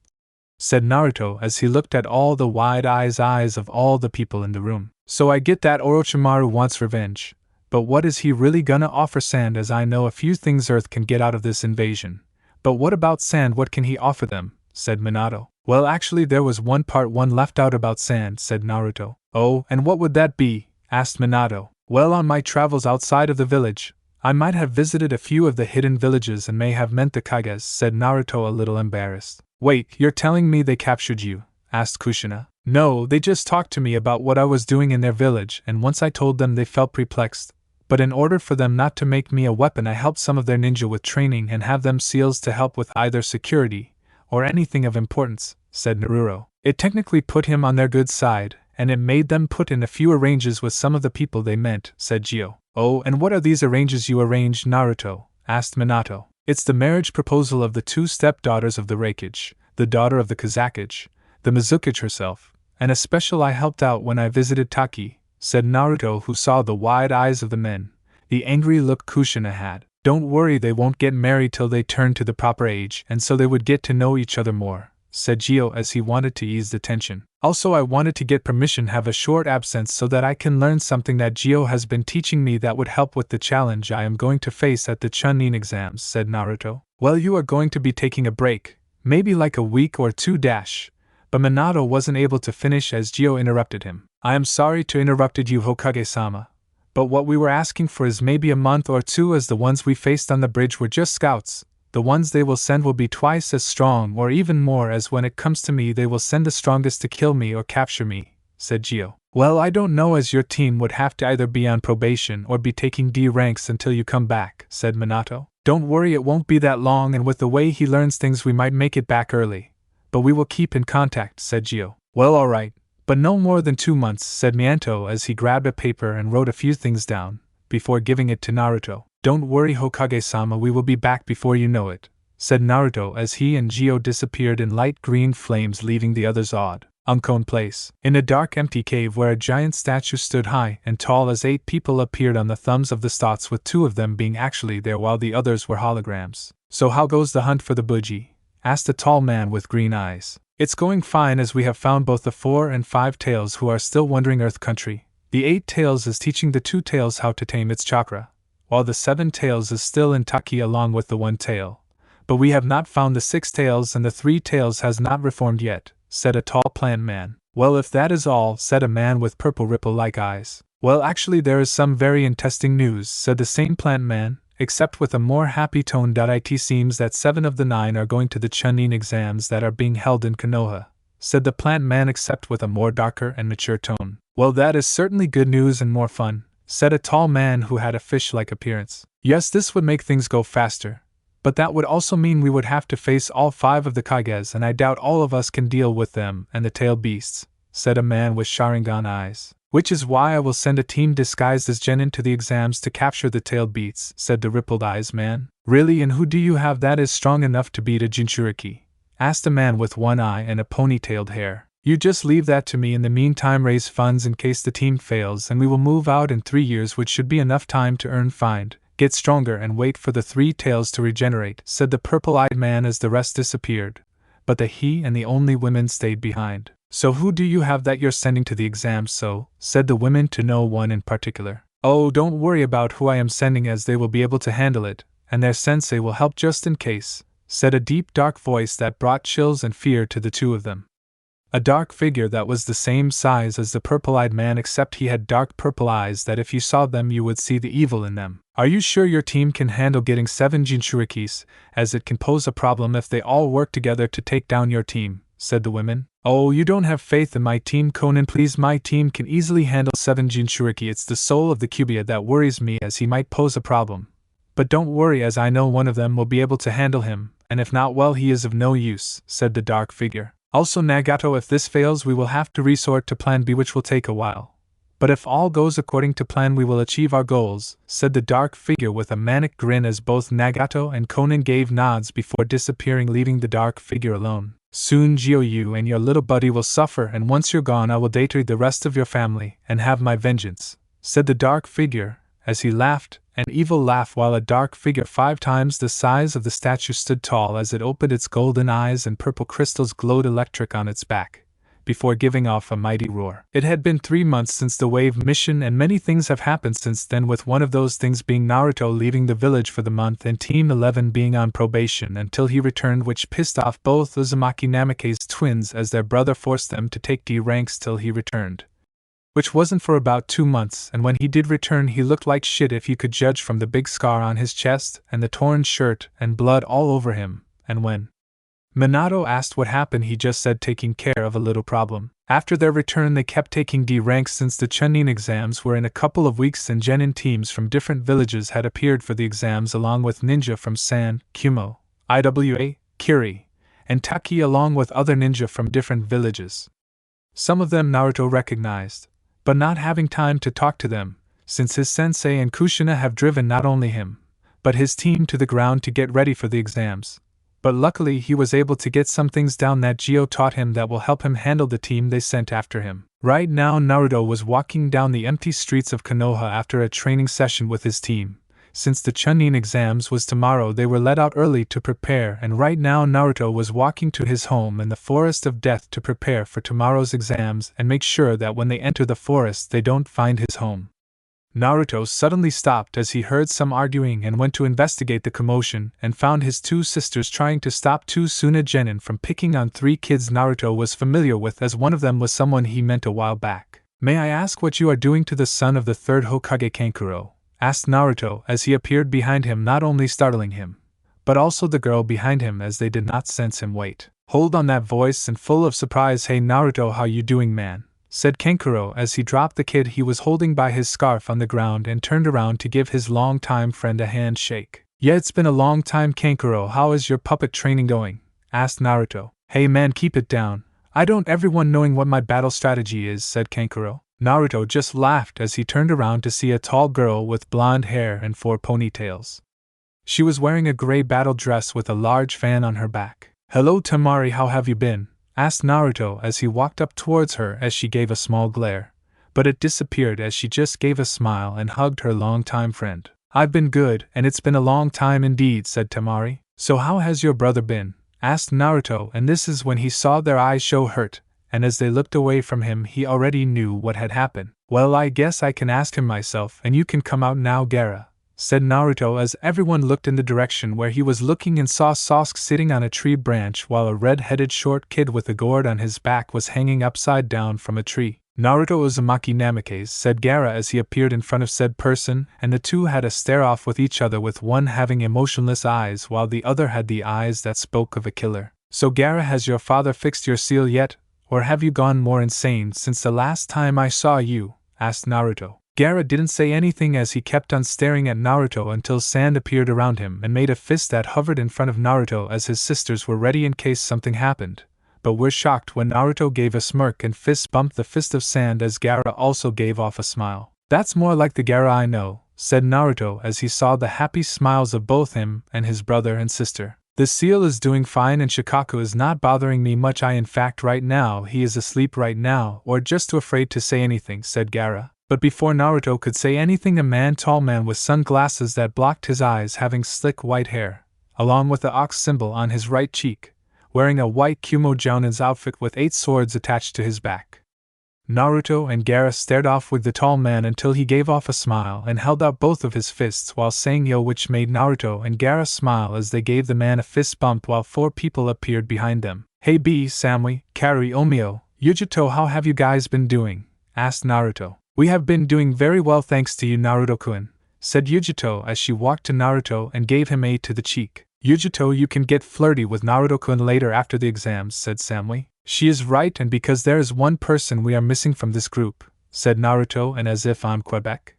said Naruto as he looked at all the wide eyes of all the people in the room. So I get that Orochimaru wants revenge, but what is he really gonna offer Sand as I know a few things Earth can get out of this invasion. But what about Sand, what can he offer them, said Minato. Well actually there was one part one left out about Sand, said Naruto. Oh, and what would that be? Asked Minato. Well, on my travels outside of the village, I might have visited a few of the hidden villages and may have met the Kages, said Naruto a little embarrassed. Wait, you're telling me they captured you? Asked Kushina. No, they just talked to me about what I was doing in their village and once I told them they felt perplexed. But in order for them not to make me a weapon I helped some of their ninja with training and have them seals to help with either security or anything of importance, said Naruto. It technically put him on their good side, and it made them put in a few arranges with some of the people they meant, said Gio. Oh, and what are these arranges you arranged, Naruto? Asked Minato. It's the marriage proposal of the 2 stepdaughters of the Raikage, the daughter of the Kazakage, the Mizukage herself, and a special I helped out when I visited Taki, said Naruto, who saw the wide eyes of the men, the angry look Kushina had. Don't worry, they won't get married till they turn to the proper age, and so they would get to know each other more, said Gio as he wanted to ease the tension. Also I wanted to get permission have a short absence so that I can learn something that Gio has been teaching me that would help with the challenge I am going to face at the Chunin exams, said Naruto. Well, you are going to be taking a break, maybe like a week or 2 dash. But Minato wasn't able to finish as Gio interrupted him. I am sorry to interrupted you, Hokage-sama. But what we were asking for is maybe a month or 2 as the ones we faced on the bridge were just scouts. The ones they will send will be twice as strong or even more as when it comes to me they will send the strongest to kill me or capture me, said Gio. Well, I don't know as your team would have to either be on probation or be taking D ranks until you come back, said Minato. Don't worry, it won't be that long and with the way he learns things we might make it back early. But we will keep in contact, said Gio. Well, alright. But no more than 2 months, said Miento as he grabbed a paper and wrote a few things down, before giving it to Naruto. Don't worry, Hokage-sama, we will be back before you know it, said Naruto as he and Gio disappeared in light green flames, leaving the others awed. Uncone place. In a dark empty cave where a giant statue stood high and tall as 8 people appeared on the thumbs of the stots, with 2 of them being actually there while the others were holograms. So how goes the hunt for the Buji? Asked a tall man with green eyes. It's going fine as we have found both the 4 and 5 tails who are still wandering Earth Country. The 8 tails is teaching the 2 tails how to tame its chakra, while the 7 tails is still in Taki along with the 1 tail. But we have not found the 6 tails and the 3 tails has not reformed yet, said a tall plant man. Well, if that is all, said a man with purple ripple-like eyes. Well, actually there is some very interesting news, said the same plant man, except with a more happy tone. It seems that 7 of the 9 are going to the Chunin exams that are being held in Konoha, said the plant man, except with a more darker and mature tone. Well, that is certainly good news and more fun, said a tall man who had a fish-like appearance. Yes, this would make things go faster, but that would also mean we would have to face all 5 of the Kages, and I doubt all of us can deal with them and the tail beasts, said a man with Sharingan eyes. Which is why I will send a team disguised as genin to the exams to capture the tailed beasts, said the rippled eyes man. Really, and who do you have that is strong enough to beat a Jinchuriki? Asked a man with one eye and a ponytailed hair. You just leave that to me. In the meantime, raise funds in case the team fails, and we will move out in 3 years, which should be enough time to earn find, get stronger, and wait for the 3 tails to regenerate, said the purple-eyed man as the rest disappeared. But he and the only women stayed behind. So who do you have that you're sending to the exams? So, said the women to no one in particular. Oh, don't worry about who I am sending, as they will be able to handle it, and their sensei will help just in case, said a deep dark voice that brought chills and fear to the 2 of them. A dark figure that was the same size as the purple-eyed man, except he had dark purple eyes that if you saw them you would see the evil in them. Are you sure your team can handle getting 7 Jinchurikis, as it can pose a problem if they all work together to take down your team, said the women. Oh, you don't have faith in my team, Conan, please. My team can easily handle 7 Jinchuriki. It's the soul of the Cubia that worries me, as he might pose a problem. But don't worry, as I know one of them will be able to handle him, and if not, well, he is of no use, said the dark figure. Also, Nagato, if this fails we will have to resort to plan B, which will take a while. But if all goes according to plan we will achieve our goals, said the dark figure with a manic grin, as both Nagato and Conan gave nods before disappearing, leaving the dark figure alone. Soon you and your little buddy will suffer, and once you're gone I will datrade the rest of your family and have my vengeance, said the dark figure, as he laughed, an evil laugh, while a dark figure 5 times the size of the statue stood tall as it opened its golden eyes and purple crystals glowed electric on its back, before giving off a mighty roar. It had been 3 months since the wave mission, and many things have happened since then, with one of those things being Naruto leaving the village for the month and Team 11 being on probation until he returned, which pissed off both Uzumaki Namake's twins, as their brother forced them to take D ranks till he returned. Which wasn't for about 2 months, and when he did return he looked like shit if you could judge from the big scar on his chest and the torn shirt and blood all over him, and when Minato asked what happened he just said taking care of a little problem. After their return they kept taking D ranks since the Chunin exams were in a couple of weeks, and genin teams from different villages had appeared for the exams along with ninja from San, Kumo, Iwa, Kiri, and Taki, along with other ninja from different villages. Some of them Naruto recognized, but not having time to talk to them, since his sensei and Kushina have driven not only him, but his team to the ground to get ready for the exams. But luckily he was able to get some things down that Gio taught him that will help him handle the team they sent after him. Right now Naruto was walking down the empty streets of Konoha after a training session with his team. Since the Chunin exams was tomorrow they were let out early to prepare, and right now Naruto was walking to his home in the Forest of Death to prepare for tomorrow's exams and make sure that when they enter the forest they don't find his home. Naruto suddenly stopped as he heard some arguing and went to investigate the commotion and found his 2 sisters trying to stop 2 Suna genin from picking on 3 kids Naruto was familiar with, as one of them was someone he met a while back. May I ask what you are doing to the son of the 3rd Hokage Kankuro? Asked Naruto as he appeared behind him, not only startling him, but also the girl behind him, as they did not sense him wait. Hold on, that voice and full of surprise. Hey Naruto, how you doing, man? Said Kankuro as he dropped the kid he was holding by his scarf on the ground and turned around to give his long-time friend a handshake. Yeah, it's been a long time, Kankuro. How is your puppet training going? Asked Naruto. Hey man, keep it down. I don't everyone knowing what my battle strategy is, said Kankuro. Naruto just laughed as he turned around to see a tall girl with blonde hair and 4 ponytails. She was wearing a gray battle dress with a large fan on her back. Hello Temari, how have you been? Asked Naruto as he walked up towards her, as she gave a small glare, but it disappeared as she just gave a smile and hugged her longtime friend. I've been good, and it's been a long time indeed, said Temari. So how has your brother been? Asked Naruto, and this is when he saw their eyes show hurt, and as they looked away from him he already knew what had happened. Well, I guess I can ask him myself, and you can come out now, Gaara, said Naruto as everyone looked in the direction where he was looking and saw Sasuke sitting on a tree branch while a red-headed short kid with a gourd on his back was hanging upside down from a tree. Naruto Uzumaki Namikaze, said Gaara as he appeared in front of said person, and the two had a stare-off with each other, with one having emotionless eyes while the other had the eyes that spoke of a killer. So Gaara, has your father fixed your seal yet? or have you gone more insane since the last time I saw you? Asked Naruto. Gaara didn't say anything as he kept on staring at Naruto until sand appeared around him and made a fist that hovered in front of Naruto as his sisters were ready in case something happened, but were shocked when Naruto gave a smirk and fist bumped the fist of sand as Gaara also gave off a smile. That's more like the Gaara I know, said Naruto as he saw the happy smiles of both him and his brother and sister. The seal is doing fine and Shikaku is not bothering me much. In fact right now he is asleep right now or just too afraid to say anything, said Gaara. But before Naruto could say anything, a tall man with sunglasses that blocked his eyes, having slick white hair, along with the ox symbol on his right cheek, wearing a white Kumo-Jonin's outfit with 8 swords attached to his back. Naruto and Gaara stared off with the tall man until he gave off a smile and held out both of his fists while saying yo, which made Naruto and Gaara smile as they gave the man a fist bump while 4 people appeared behind them. Hey B, Samui, Kari, Omio, Yujito, how have you guys been doing? Asked Naruto. We have been doing very well thanks to you, Naruto-kun, said Yujito as she walked to Naruto and gave him a to the cheek. Yujito, you can get flirty with Naruto-kun later after the exams, said Samui. She is right, and because there is one person we are missing from this group, said Naruto, and as if on Quebec.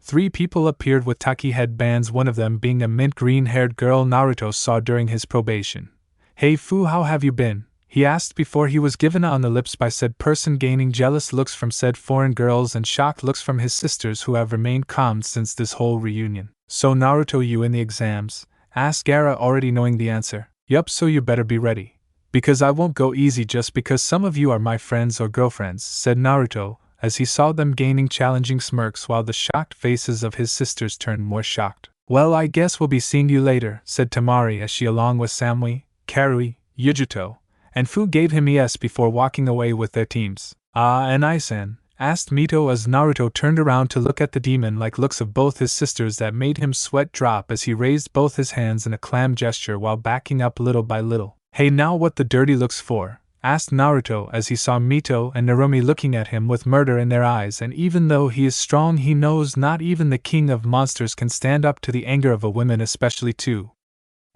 3 people appeared with taki headbands, one of them being a mint green-haired girl Naruto saw during his probation. Hey Fu, how have you been? He asked before he was given on the lips by said person, gaining jealous looks from said foreign girls and shocked looks from his sisters who have remained calm since this whole reunion. So Naruto, you in the exams? Asked Gaara, already knowing the answer. Yup, so you better be ready. Because I won't go easy just because some of you are my friends or girlfriends, said Naruto, as he saw them gaining challenging smirks while the shocked faces of his sisters turned more shocked. Well, I guess we'll be seeing you later, said Temari as she, along with Samui, Karui, Yujito, and Fu, gave him yes before walking away with their teams. Ah, and Isan? Asked Mito as Naruto turned around to look at the demon-like looks of both his sisters that made him sweat drop as he raised both his hands in a clam gesture while backing up little by little. Hey, now what the dirty looks for? Asked Naruto as he saw Mito and Narumi looking at him with murder in their eyes, and even though he is strong he knows not even the king of monsters can stand up to the anger of a woman, especially 2.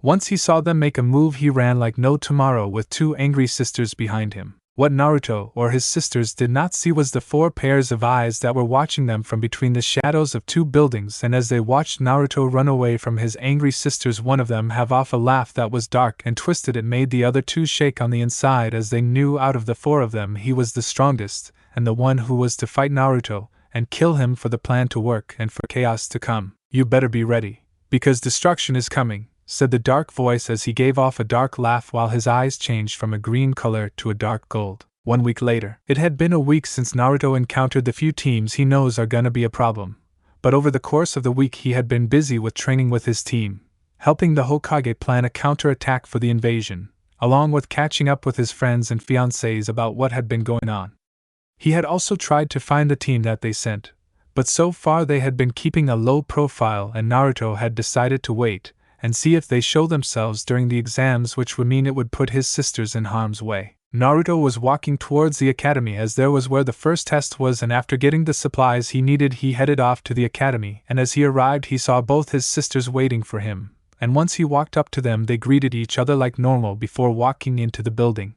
Once he saw them make a move he ran like no tomorrow with 2 angry sisters behind him. What Naruto or his sisters did not see was the 4 pairs of eyes that were watching them from between the shadows of 2 buildings, and as they watched Naruto run away from his angry sisters, one of them have off a laugh that was dark and twisted. It made the other 2 shake on the inside as they knew out of the 4 of them he was the strongest and the one who was to fight Naruto and kill him for the plan to work and for chaos to come. You better be ready, because destruction is coming, said the dark voice as he gave off a dark laugh while his eyes changed from a green color to a dark gold. 1 week later. It had been a week since Naruto encountered the few teams he knows are gonna be a problem, but over the course of the week he had been busy with training with his team, helping the Hokage plan a counter-attack for the invasion, along with catching up with his friends and fiancés about what had been going on. He had also tried to find the team that they sent, but so far they had been keeping a low profile, and Naruto had decided to wait and see if they show themselves during the exams, which would mean it would put his sisters in harm's way. Naruto was walking towards the academy as there was where the first test was, and after getting the supplies he needed he headed off to the academy, and as he arrived he saw both his sisters waiting for him, and once he walked up to them they greeted each other like normal before walking into the building.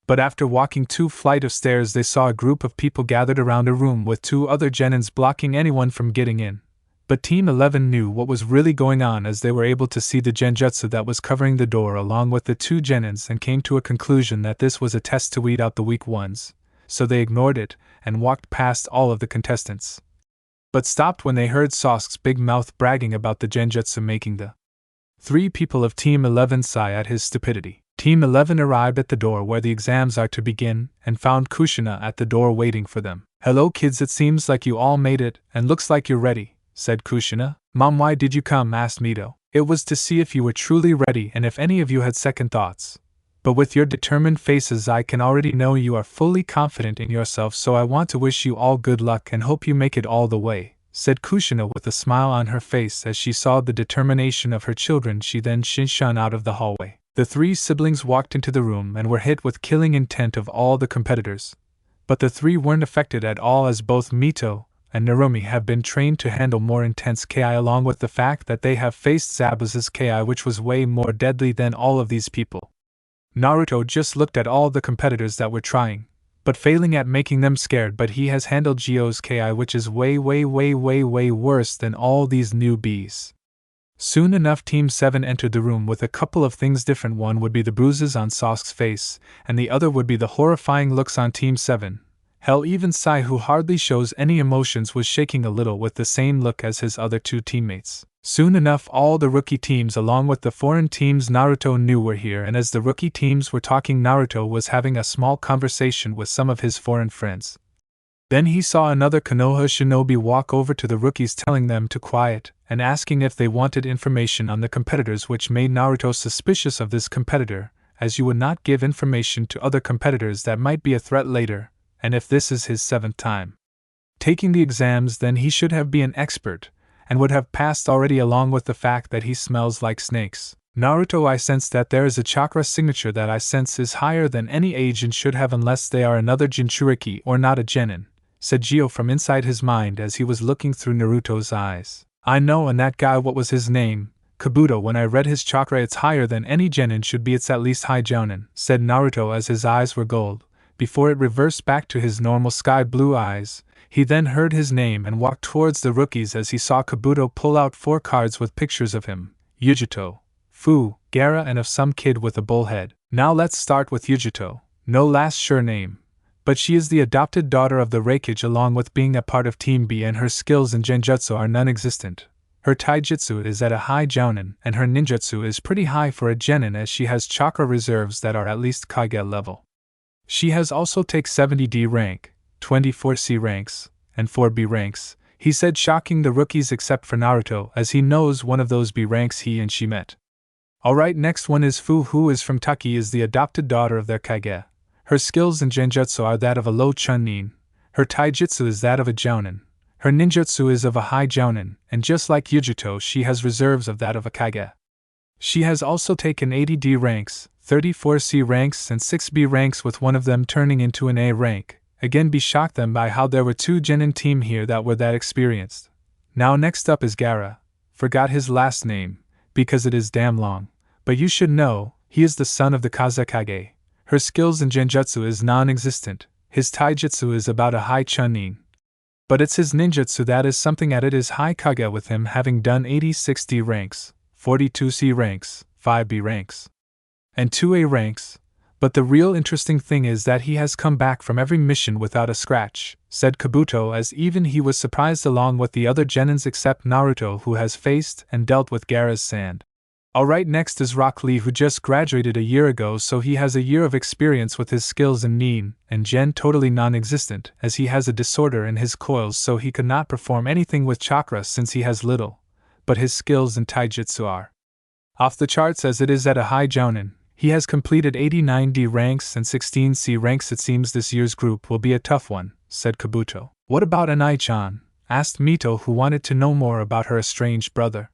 But after walking 2 flights of stairs they saw a group of people gathered around a room with 2 other genins blocking anyone from getting in. But Team 11 knew what was really going on as they were able to see the genjutsu that was covering the door along with the 2 genins, and came to a conclusion that this was a test to weed out the weak ones, so they ignored it and walked past all of the contestants. But stopped when they heard Sasuke's big mouth bragging about the genjutsu, making the 3 people of Team 11 sigh at his stupidity. Team 11 arrived at the door where the exams are to begin and found Kushina at the door waiting for them. Hello kids, it seems like you all made it and looks like you're ready, said Kushina. Mom, why did you come? Asked Mito. It was to see if you were truly ready and if any of you had second thoughts. But with your determined faces I can already know you are fully confident in yourself, so I want to wish you all good luck and hope you make it all the way, said Kushina with a smile on her face as she saw the determination of her children. She then shun out of the hallway. The 3 siblings walked into the room and were hit with killing intent of all the competitors. But the 3 weren't affected at all as both Mito and Narumi have been trained to handle more intense Ki, along with the fact that they have faced Zabuza's Ki, which was way more deadly than all of these people. Naruto just looked at all the competitors that were trying, but failing at making them scared. But he has handled Gio's Ki, which is way worse than all these newbies. Soon enough, Team 7 entered the room with a couple of things different. One would be the bruises on Sosk's face, and the other would be the horrifying looks on Team 7. Hell, even Sai, who hardly shows any emotions, was shaking a little with the same look as his other two teammates. Soon enough, all the rookie teams along with the foreign teams Naruto knew were here, and as the rookie teams were talking, Naruto was having a small conversation with some of his foreign friends. Then he saw another Konoha shinobi walk over to the rookies, telling them to quiet, and asking if they wanted information on the competitors, which made Naruto suspicious of this competitor, as you would not give information to other competitors that might be a threat later, and if this is his 7th time taking the exams, then he should have been an expert, and would have passed already, along with the fact that he smells like snakes. Naruto, I sense that there is a chakra signature that I sense is higher than any agent should have, unless they are another Jinchuriki or not a genin, said Gio from inside his mind as he was looking through Naruto's eyes. I know, and that guy, what was his name? Kabuto, when I read his chakra, it's higher than any genin should be, it's at least high jounin, said Naruto as his eyes were gold, before it reversed back to his normal sky blue eyes. He then heard his name and walked towards the rookies as he saw Kabuto pull out 4 cards with pictures of him, Yujito, Fu, Gaara, and of some kid with a bull head. Now let's start with Yujito. No last sure name, but she is the adopted daughter of the Reikage, along with being a part of Team B, and her skills in Genjutsu are non-existent. Her Taijutsu is at a high jounin, and her ninjutsu is pretty high for a genin, as she has chakra reserves that are at least Kage level. She has also take 70D rank, 24 C ranks, and 4 B ranks, he said, shocking the rookies except for Naruto, as he knows one of those B ranks he and she met. Alright, next one is Fu, who is from Taki, is the adopted daughter of their Kage. Her skills in Genjutsu are that of a low Chunin. Her Taijutsu is that of a Jounin. Her ninjutsu is of a high Jounin, and just like Yujito, she has reserves of that of a Kage. She has also taken 80D ranks, 34 C ranks, and 6 B ranks, with one of them turning into an A rank. Again, be shocked them by how there were 2 genin team here that were that experienced. Now next up is Gaara. Forgot his last name, because it is damn long, but you should know, he is the son of the Kazekage. Her skills in Genjutsu is non-existent, his Taijutsu is about a high Chunin. But it's his ninjutsu that is something at it is high Kage, with him having done 86 D ranks, 42 C ranks, 5 B ranks, and 2 A ranks. But the real interesting thing is that he has come back from every mission without a scratch, said Kabuto, as even he was surprised along with the other genins except Naruto, who has faced and dealt with Gaara's sand. Alright, next is Rock Lee, who just graduated a year ago, so he has a year of experience with his skills in Nin and Gen totally non-existent, as he has a disorder in his coils, so he could not perform anything with chakra since he has little, but his skills in Taijutsu are off the charts, as it is at a high Jounin. He has completed 89 D ranks and 16 C ranks. It seems this year's group will be a tough one, said Kabuto. What about Inai-chan? Asked Mito, who wanted to know more about her estranged brother.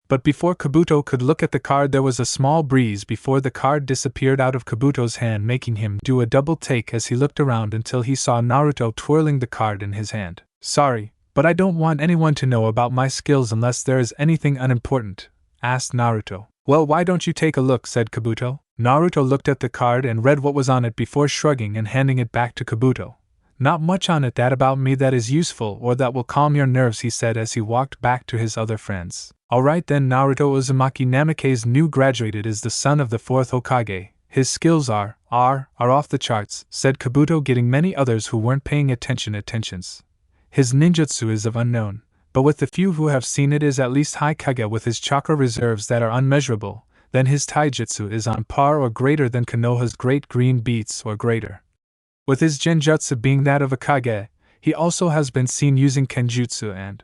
But before Kabuto could look at the card, there was a small breeze before the card disappeared out of Kabuto's hand, making him do a double take as he looked around until he saw Naruto twirling the card in his hand. Sorry, but I don't want anyone to know about my skills unless there is anything unimportant, asked Naruto. Well, why don't you take a look, said Kabuto. Naruto looked at the card and read what was on it before shrugging and handing it back to Kabuto. Not much on it that about me that is useful or that will calm your nerves, he said as he walked back to his other friends. Alright then, Naruto Uzumaki Namake's new graduated is the son of the 4th Hokage. His skills are off the charts, said Kabuto, getting many others who weren't paying attentions. His ninjutsu is of unknown, but with the few who have seen it is at least high Kage, with his chakra reserves that are unmeasurable. Then his Taijutsu is on par or greater than Konoha's Great Green Beats or greater. With his Genjutsu being that of a Kage, he also has been seen using Kenjutsu and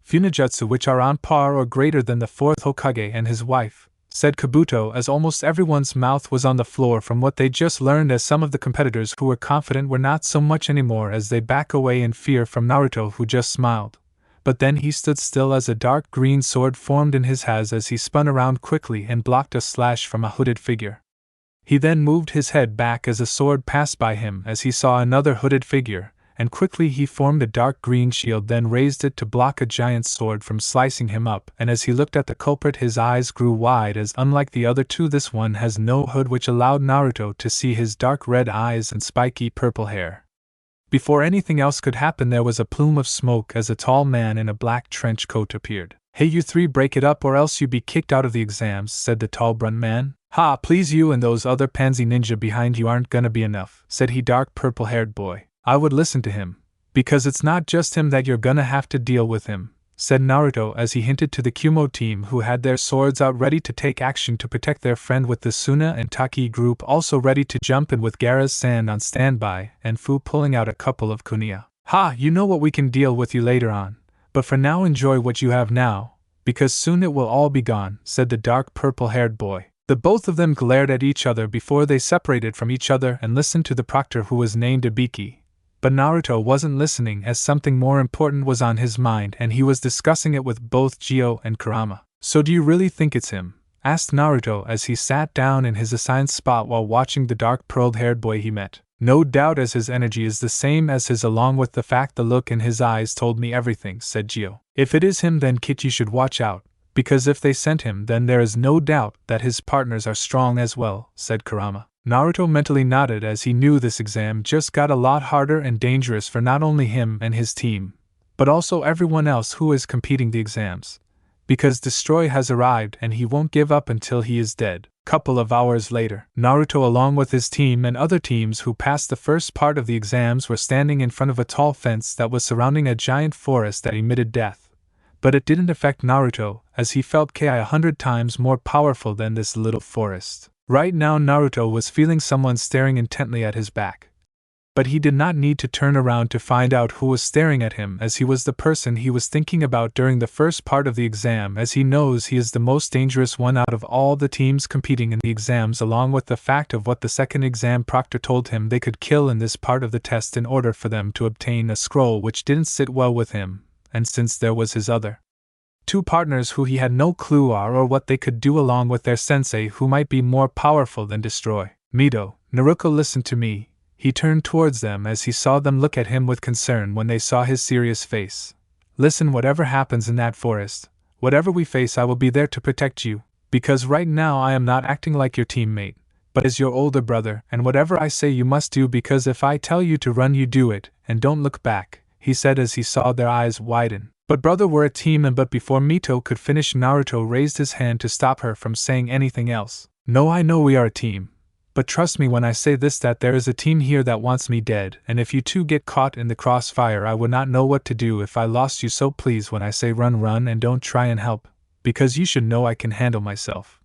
Funijutsu, which are on par or greater than the 4th Hokage and his wife, said Kabuto, as almost everyone's mouth was on the floor from what they just learned, as some of the competitors who were confident were not so much anymore as they back away in fear from Naruto, who just smiled. But then he stood still as a dark green sword formed in his hands as he spun around quickly and blocked a slash from a hooded figure. He then moved his head back as a sword passed by him as he saw another hooded figure, and quickly he formed a dark green shield, then raised it to block a giant sword from slicing him up, and as he looked at the culprit his eyes grew wide, as unlike the other two this one has no hood, which allowed Naruto to see his dark red eyes and spiky purple hair. Before anything else could happen there was a plume of smoke as a tall man in a black trench coat appeared. "Hey you three, break it up or else you be kicked out of the exams," said the tall brunt man. "Ha, please, you and those other pansy ninja behind you aren't gonna be enough," said he dark purple-haired boy. "I would listen to him. Because it's not just him that you're gonna have to deal with him," said Naruto as he hinted to the Kumo team, who had their swords out ready to take action to protect their friend, with the Suna and Taki group also ready to jump in with Gaara's sand on standby and Fu pulling out a couple of kunia. "Ha, you know what, we can deal with you later on, but for now enjoy what you have now, because soon it will all be gone," said the dark purple-haired boy. The both of them glared at each other before they separated from each other and listened to the proctor, who was named Ibiki. But Naruto wasn't listening, as something more important was on his mind and he was discussing it with both Gio and Kurama. "So do you really think it's him?" asked Naruto as he sat down in his assigned spot while watching the dark pearled-haired boy he met. "No doubt, as his energy is the same as his, along with the fact the look in his eyes told me everything," said Gio. "If it is him, then Kit, you should watch out, because if they sent him then there is no doubt that his partners are strong as well," said Kurama. Naruto mentally nodded as he knew this exam just got a lot harder and dangerous for not only him and his team, but also everyone else who is competing the exams. Because Destroy has arrived and he won't give up until he is dead. Couple of hours later, Naruto along with his team and other teams who passed the first part of the exams were standing in front of a tall fence that was surrounding a giant forest that emitted death. But it didn't affect Naruto, as he felt Ki 100 times more powerful than this little forest. Right now Naruto was feeling someone staring intently at his back. But he did not need to turn around to find out who was staring at him, as he was the person he was thinking about during the first part of the exam, as he knows he is the most dangerous one out of all the teams competing in the exams, along with the fact of what the second exam proctor told him they could kill in this part of the test in order for them to obtain a scroll, which didn't sit well with him, and since there was his other two partners who he had no clue are or what they could do, along with their sensei who might be more powerful than Destroy. "Mito, Naruto, listen to me." He turned towards them as he saw them look at him with concern when they saw his serious face. "Listen, whatever happens in that forest, whatever we face, I will be there to protect you, because right now I am not acting like your teammate, but as your older brother, and whatever I say you must do, because if I tell you to run you do it, and don't look back," he said as he saw their eyes widen. "But brother, we're a team," and but before Mito could finish, Naruto raised his hand to stop her from saying anything else. "No, I know we are a team. But trust me when I say this, that there is a team here that wants me dead, and if you two get caught in the crossfire I would not know what to do if I lost you, so please when I say run and don't try and help, because you should know I can handle myself,"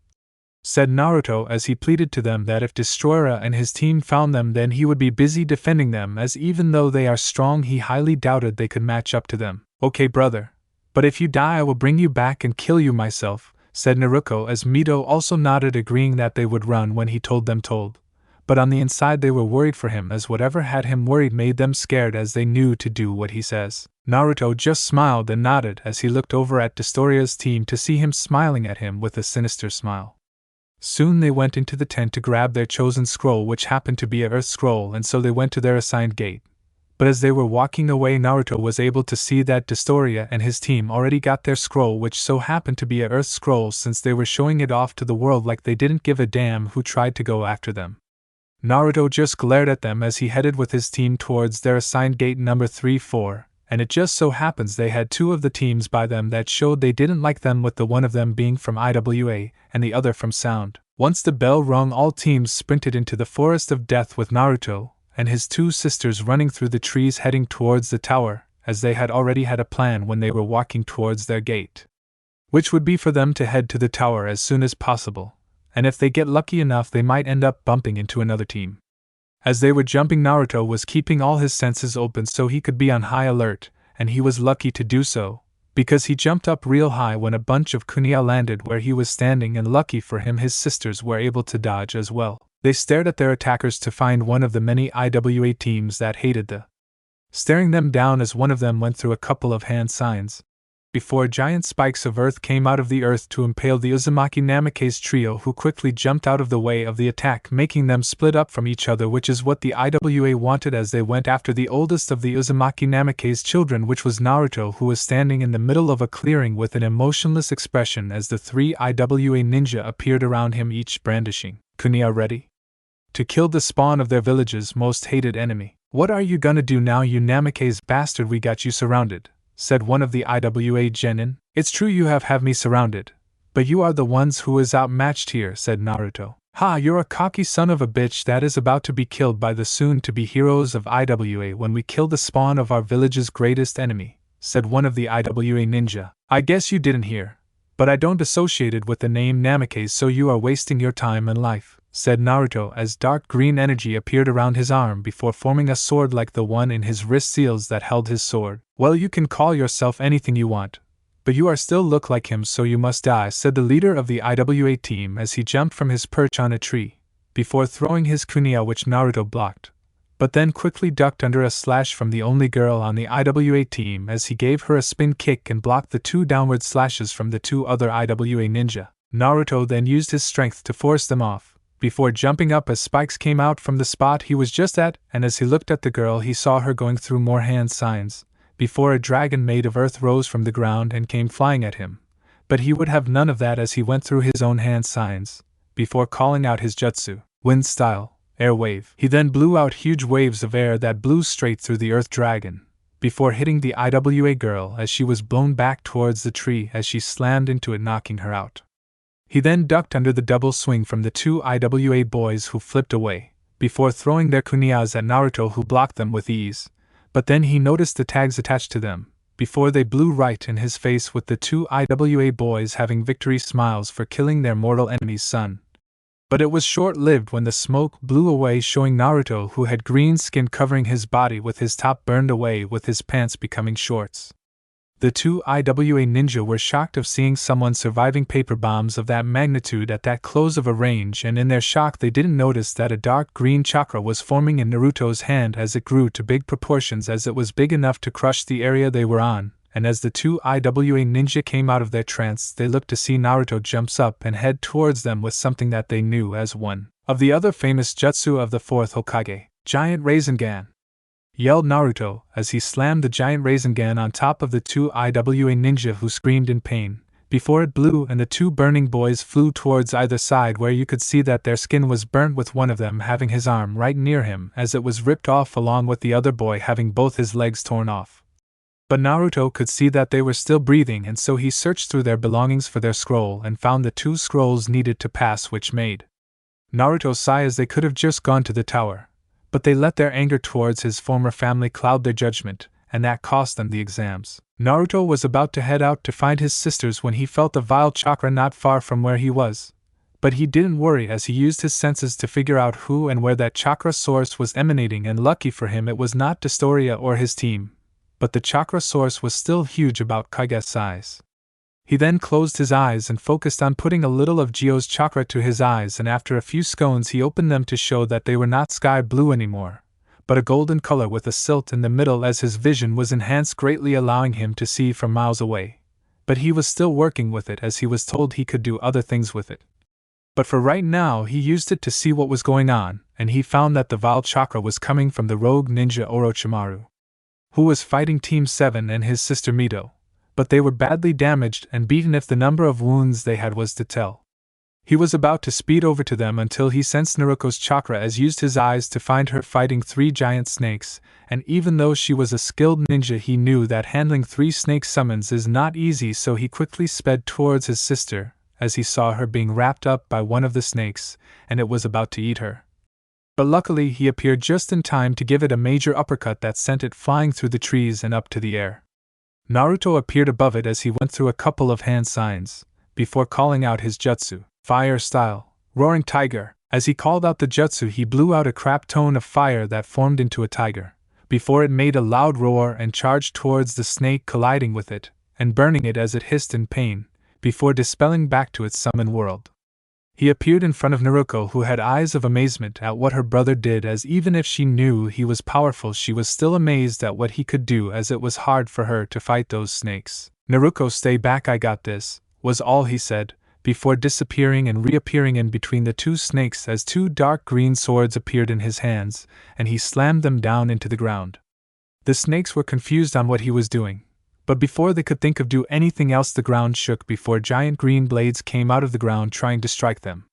said Naruto as he pleaded to them that if Destroyer and his team found them then he would be busy defending them, as even though they are strong he highly doubted they could match up to them. "Okay brother, but if you die I will bring you back and kill you myself," said Naruto as Mito also nodded, agreeing that they would run when he told them told. But on the inside they were worried for him, as whatever had him worried made them scared, as they knew to do what he says. Naruto just smiled and nodded as he looked over at Destoria's team to see him smiling at him with a sinister smile. Soon they went into the tent to grab their chosen scroll, which happened to be a Earth Scroll, and so they went to their assigned gate. But as they were walking away Naruto was able to see that Destoria and his team already got their scroll, which so happened to be a Earth Scroll, since they were showing it off to the world like they didn't give a damn who tried to go after them. Naruto just glared at them as he headed with his team towards their assigned gate number 3-4, and it just so happens they had two of the teams by them that showed they didn't like them, with the one of them being from IWA and the other from Sound. Once the bell rung all teams sprinted into the Forest of Death, with Naruto and his two sisters running through the trees heading towards the tower, as they had already had a plan when they were walking towards their gate, which would be for them to head to the tower as soon as possible, and if they get lucky enough they might end up bumping into another team. As they were jumping Naruto was keeping all his senses open so he could be on high alert, and he was lucky to do so, because he jumped up real high when a bunch of kunia landed where he was standing, and lucky for him his sisters were able to dodge as well. They stared at their attackers to find one of the many IWA teams that hated the staring them down, as one of them went through a couple of hand signs. before giant spikes of earth came out of the earth to impale the Uzumaki Namikaze trio, who quickly jumped out of the way of the attack, making them split up from each other, which is what the IWA wanted as they went after the oldest of the Uzumaki Namikaze children, which was Naruto, who was standing in the middle of a clearing with an emotionless expression as the three IWA ninja appeared around him, each brandishing kunai, ready to kill the spawn of their village's most hated enemy. "What are you gonna do now, you Namikaze bastard? We got you surrounded," said one of the IWA genin. "It's true you have me surrounded, but you are the ones who is outmatched here," said Naruto. "Ha, you're a cocky son of a bitch that is about to be killed by the soon-to-be heroes of IWA when we kill the spawn of our village's greatest enemy," said one of the IWA ninja. "I guess you didn't hear, but I don't associate it with the name Namikaze, so you are wasting your time and life," said Naruto as dark green energy appeared around his arm before forming a sword like the one in his wrist seals that held his sword. "Well, you can call yourself anything you want, but you are still look like him, so you must die," said the leader of the IWA team as he jumped from his perch on a tree, before throwing his kunai, which Naruto blocked, but then quickly ducked under a slash from the only girl on the IWA team as he gave her a spin kick and blocked the two downward slashes from the two other IWA ninja. Naruto then used his strength to force them off, before jumping up as spikes came out from the spot he was just at, and as he looked at the girl he saw her going through more hand signs, before a dragon made of earth rose from the ground and came flying at him. But he would have none of that as he went through his own hand signs, before calling out his jutsu, wind style, air wave. He then blew out huge waves of air that blew straight through the earth dragon, before hitting the IWA girl as she was blown back towards the tree as she slammed into it, knocking her out. He then ducked under the double swing from the two IWA boys who flipped away, before throwing their kunais at Naruto, who blocked them with ease. But then he noticed the tags attached to them, before they blew right in his face, with the two IWA boys having victory smiles for killing their mortal enemy's son. But it was short-lived when the smoke blew away, showing Naruto, who had green skin covering his body with his top burned away with his pants becoming shorts. The two IWA ninja were shocked of seeing someone surviving paper bombs of that magnitude at that close of a range, and in their shock they didn't notice that a dark green chakra was forming in Naruto's hand as it grew to big proportions, as it was big enough to crush the area they were on, and as the two IWA ninja came out of their trance they looked to see Naruto jumps up and head towards them with something that they knew as one of the other famous jutsu of the fourth Hokage, Giant Rasengan, yelled Naruto as he slammed the giant Rasengan on top of the two IWA ninja, who screamed in pain, before it blew and the two burning boys flew towards either side, where you could see that their skin was burnt, with one of them having his arm right near him as it was ripped off, along with the other boy having both his legs torn off. But Naruto could see that they were still breathing, and so he searched through their belongings for their scroll and found the two scrolls needed to pass, which made Naruto sigh, as they could have just gone to the tower. But they let their anger towards his former family cloud their judgment, and that cost them the exams. Naruto was about to head out to find his sisters when he felt a vile chakra not far from where he was. But he didn't worry, as he used his senses to figure out who and where that chakra source was emanating, and lucky for him it was not Dostoria or his team. But the chakra source was still huge, about Kage's size. He then closed his eyes and focused on putting a little of Gio's chakra to his eyes, and after a few scones he opened them to show that they were not sky blue anymore, but a golden color with a silt in the middle, as his vision was enhanced greatly, allowing him to see from miles away. But he was still working with it, as he was told he could do other things with it. But for right now he used it to see what was going on, and he found that the vile chakra was coming from the rogue ninja Orochimaru, who was fighting Team 7 and his sister Mito. But they were badly damaged and beaten, if the number of wounds they had was to tell. He was about to speed over to them until he sensed Naruto's chakra, as used his eyes to find her fighting 3 giant snakes, and even though she was a skilled ninja he knew that handling 3 snake summons is not easy, so he quickly sped towards his sister, as he saw her being wrapped up by one of the snakes, and it was about to eat her. But luckily he appeared just in time to give it a major uppercut that sent it flying through the trees and up to the air. Naruto appeared above it as he went through a couple of hand signs, before calling out his jutsu, fire style, roaring tiger. As he called out the jutsu he blew out a crap tone of fire that formed into a tiger, before it made a loud roar and charged towards the snake, colliding with it, and burning it as it hissed in pain, before dispelling back to its summon world. He appeared in front of Naruto, who had eyes of amazement at what her brother did, as even if she knew he was powerful she was still amazed at what he could do, as it was hard for her to fight those snakes. "Naruto, stay back, I got this," was all he said, before disappearing and reappearing in between the two snakes as two dark green swords appeared in his hands, and he slammed them down into the ground. The snakes were confused on what he was doing, but before they could think of do anything else, the ground shook before giant green blades came out of the ground trying to strike them.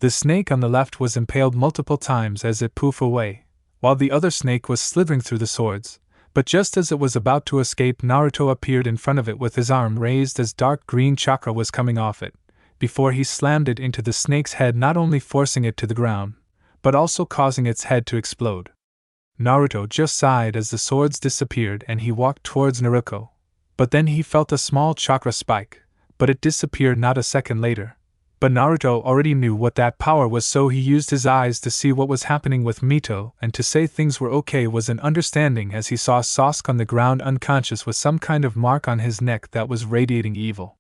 The snake on the left was impaled multiple times as it poofed away, while the other snake was slithering through the swords, but just as it was about to escape, Naruto appeared in front of it with his arm raised as dark green chakra was coming off it, before he slammed it into the snake's head, not only forcing it to the ground, but also causing its head to explode. Naruto just sighed as the swords disappeared and he walked towards Naruto, but then he felt a small chakra spike, but it disappeared not a second later. But Naruto already knew what that power was, so he used his eyes to see what was happening with Mito, and to say things were okay was an understanding as he saw Sasuke on the ground unconscious with some kind of mark on his neck that was radiating evil.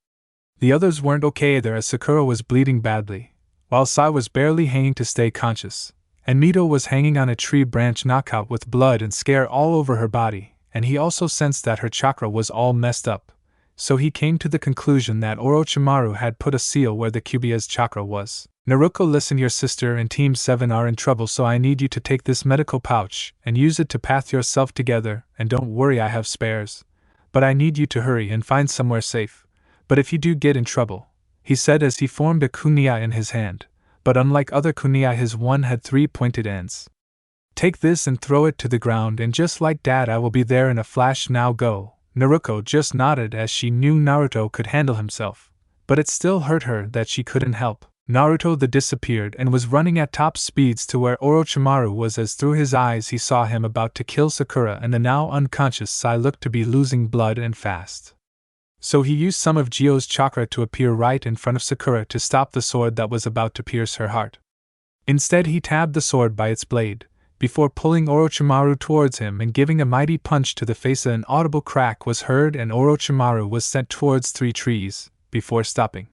The others weren't okay either, as Sakura was bleeding badly, while Sai was barely hanging to stay conscious, and Mito was hanging on a tree branch knockout with blood and scare all over her body, and he also sensed that her chakra was all messed up. So he came to the conclusion that Orochimaru had put a seal where the Kyuubi's chakra was. "Naruto, listen, your sister and Team 7 are in trouble, so I need you to take this medical pouch and use it to patch yourself together, and don't worry, I have spares. But I need you to hurry and find somewhere safe. But if you do get in trouble," he said as he formed a kunai in his hand, but unlike other kunai, his one had 3 pointed ends. "Take this and throw it to the ground, and just like that I will be there in a flash. Now go." Naruto just nodded as she knew Naruto could handle himself, but it still hurt her that she couldn't help. Naruto disappeared and was running at top speeds to where Orochimaru was, as through his eyes he saw him about to kill Sakura, and the now unconscious Sai looked to be losing blood and fast. So he used some of Gio's chakra to appear right in front of Sakura to stop the sword that was about to pierce her heart. Instead, he tabbed the sword by its blade, before pulling Orochimaru towards him and giving a mighty punch to the face. An audible crack was heard and Orochimaru was sent towards 3 trees, before stopping.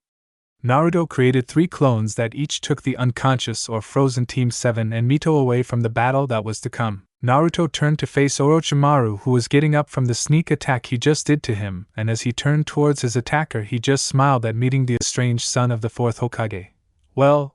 Naruto created 3 clones that each took the unconscious or frozen Team 7 and Mito away from the battle that was to come. Naruto turned to face Orochimaru, who was getting up from the sneak attack he just did to him, and as he turned towards his attacker he just smiled at meeting the estranged son of the 4th Hokage. Well,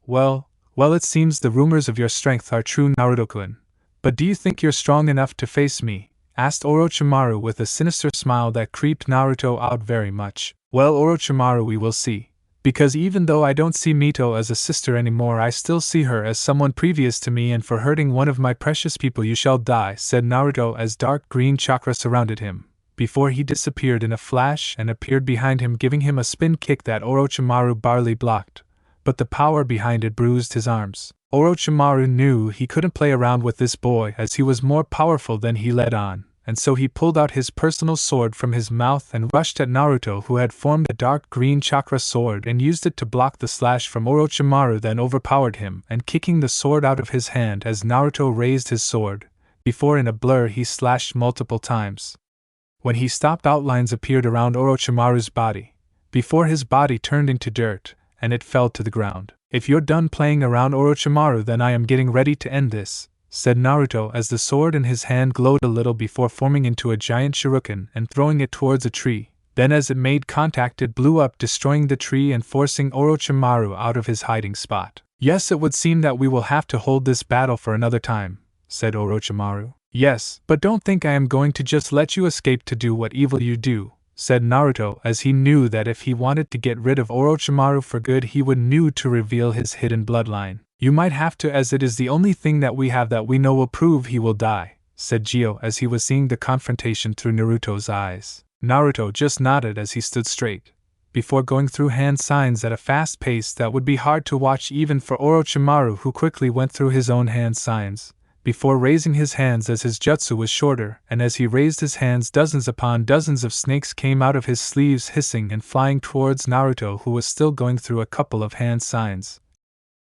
it seems the rumors of your strength are true, Naruto-kun. But do you think you're strong enough to face me?" asked Orochimaru with a sinister smile that creeped Naruto out very much. "Well, Orochimaru, we will see. Because even though I don't see Mito as a sister anymore, I still see her as someone previous to me, and for hurting one of my precious people you shall die," said Naruto as dark green chakra surrounded him, before he disappeared in a flash and appeared behind him, giving him a spin kick that Orochimaru barely blocked. But the power behind it bruised his arms. Orochimaru knew he couldn't play around with this boy, as he was more powerful than he let on, and so he pulled out his personal sword from his mouth and rushed at Naruto, who had formed a dark green chakra sword, and used it to block the slash from Orochimaru, then overpowered him and kicking the sword out of his hand as Naruto raised his sword, before in a blur he slashed multiple times. When he stopped, outlines appeared around Orochimaru's body, before his body turned into dirt, and it fell to the ground. "If you're done playing around, Orochimaru, then I am getting ready to end this," said Naruto as the sword in his hand glowed a little before forming into a giant shuriken and throwing it towards a tree. Then as it made contact it blew up, destroying the tree and forcing Orochimaru out of his hiding spot. "Yes, it would seem that we will have to hold this battle for another time," said Orochimaru. "Yes, but don't think I am going to just let you escape to do what evil you do," said Naruto, as he knew that if he wanted to get rid of Orochimaru for good he would need to reveal his hidden bloodline. "You might have to, as it is the only thing that we have that we know will prove he will die," said Gio as he was seeing the confrontation through Naruto's eyes. Naruto just nodded as he stood straight, before going through hand signs at a fast pace that would be hard to watch even for Orochimaru, who quickly went through his own hand signs, before raising his hands as his jutsu was shorter, and as he raised his hands dozens upon dozens of snakes came out of his sleeves hissing and flying towards Naruto, who was still going through a couple of hand signs.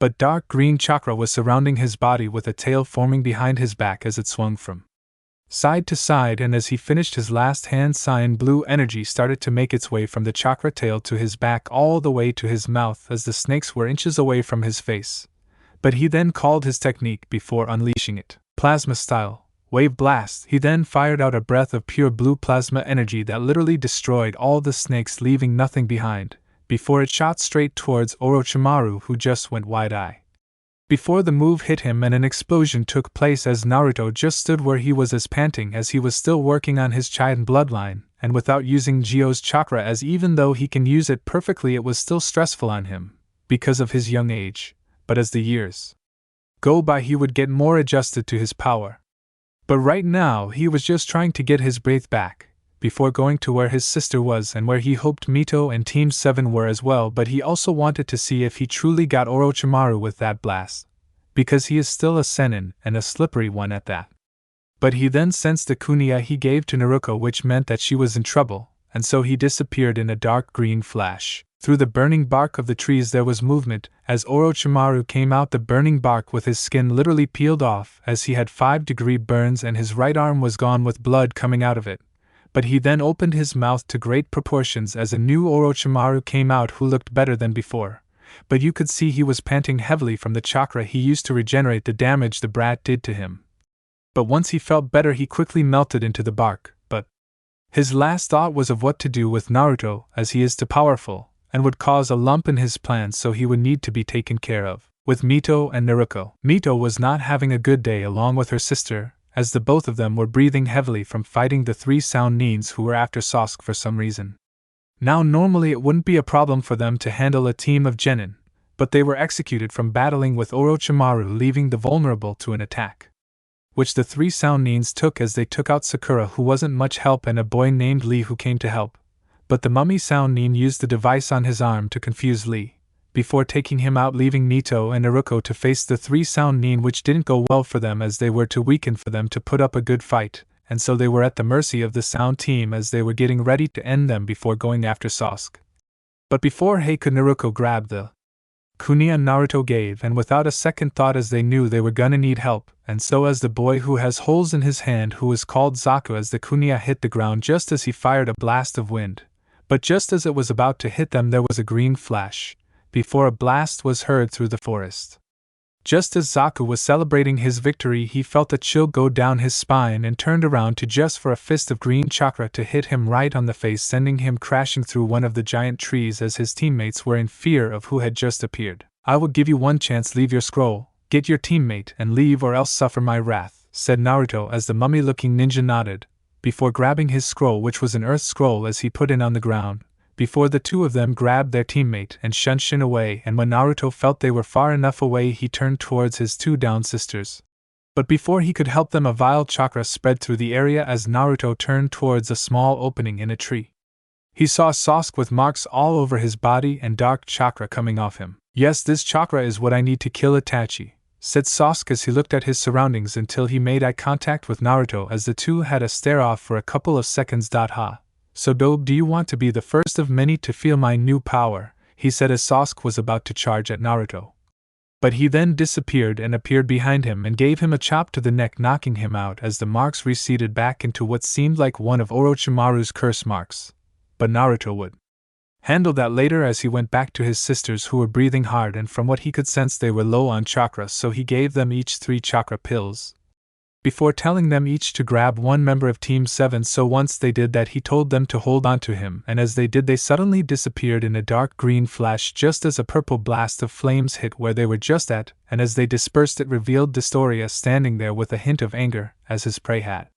But dark green chakra was surrounding his body with a tail forming behind his back as it swung from side to side, and as he finished his last hand sign blue energy started to make its way from the chakra tail to his back all the way to his mouth as the snakes were inches away from his face. But he then called his technique before unleashing it. "Plasma style," Wave blast! He then fired out a breath of pure blue plasma energy that literally destroyed all the snakes, leaving nothing behind, before it shot straight towards Orochimaru, who just went wide-eyed. Before the move hit him, and an explosion took place as Naruto just stood where he was, as panting as he was still working on his Chitin bloodline, and without using Gyo's chakra, as even though he can use it perfectly, it was still stressful on him, because of his young age, but as the years go by he would get more adjusted to his power. But right now he was just trying to get his breath back, before going to where his sister was and where he hoped Mito and Team 7 were as well, but he also wanted to see if he truly got Orochimaru with that blast, because he is still a Sennin, and a slippery one at that. But he then sensed the kunia he gave to Naruto, which meant that she was in trouble, and so he disappeared in a dark green flash. Through the burning bark of the trees there was movement, as Orochimaru came out the burning bark with his skin literally peeled off, as he had 5-degree burns and his right arm was gone with blood coming out of it. But he then opened his mouth to great proportions as a new Orochimaru came out, who looked better than before. But you could see he was panting heavily from the chakra he used to regenerate the damage the brat did to him. But once he felt better he quickly melted into the bark, but his last thought was of what to do with Naruto, as he is too powerful, and would cause a lump in his plans, so he would need to be taken care of. With Mito and Naruto, Mito was not having a good day along with her sister, as the both of them were breathing heavily from fighting the 3 sound nins who were after Sasuke for some reason. Now normally it wouldn't be a problem for them to handle a team of genin, but they were executed from battling with Orochimaru, leaving the vulnerable to an attack, which the 3 sound nins took as they took out Sakura, who wasn't much help, and a boy named Lee who came to help. But the mummy sound nin used the device on his arm to confuse Lee, before taking him out, leaving Mito and Naruto to face the 3 sound nin, which didn't go well for them as they were too weakened for them to put up a good fight, and so they were at the mercy of the sound team as they were getting ready to end them before going after Sasuke. But before he could, Naruto grabbed the kunia Naruto gave, and without a second thought, as they knew they were gonna need help, and so as the boy who has holes in his hand, who is called Zaku, as the kunia hit the ground just as he fired a blast of wind. But just as it was about to hit them there was a green flash, before a blast was heard through the forest. Just as Zaku was celebrating his victory he felt a chill go down his spine and turned around to just for a fist of green chakra to hit him right on the face, sending him crashing through one of the giant trees as his teammates were in fear of who had just appeared. "I will give you one chance, leave your scroll, get your teammate and leave, or else suffer my wrath," said Naruto as the mummy-looking ninja nodded, before grabbing his scroll, which was an earth scroll, as he put it on the ground, before the 2 of them grabbed their teammate and shunshin away, and when Naruto felt they were far enough away he turned towards his 2 down sisters. But before he could help them a vile chakra spread through the area as Naruto turned towards a small opening in a tree. He saw Sasuke with marks all over his body and dark chakra coming off him. "Yes, this chakra is what I need to kill Itachi," said Sasuke as he looked at his surroundings until he made eye contact with Naruto, as the 2 had a stare-off for a couple of seconds. "Ha. So do you want to be the first of many to feel my new power?" he said as Sasuke was about to charge at Naruto. But he then disappeared and appeared behind him and gave him a chop to the neck, knocking him out as the marks receded back into what seemed like one of Orochimaru's curse marks. But Naruto would handle that later, as he went back to his sisters, who were breathing hard, and from what he could sense they were low on chakra, so he gave them each 3 chakra pills, before telling them each to grab one member of Team 7. So once they did that he told them to hold on to him, and as they did they suddenly disappeared in a dark green flash just as a purple blast of flames hit where they were just at, and as they dispersed it revealed Dostoria standing there with a hint of anger, as his prey had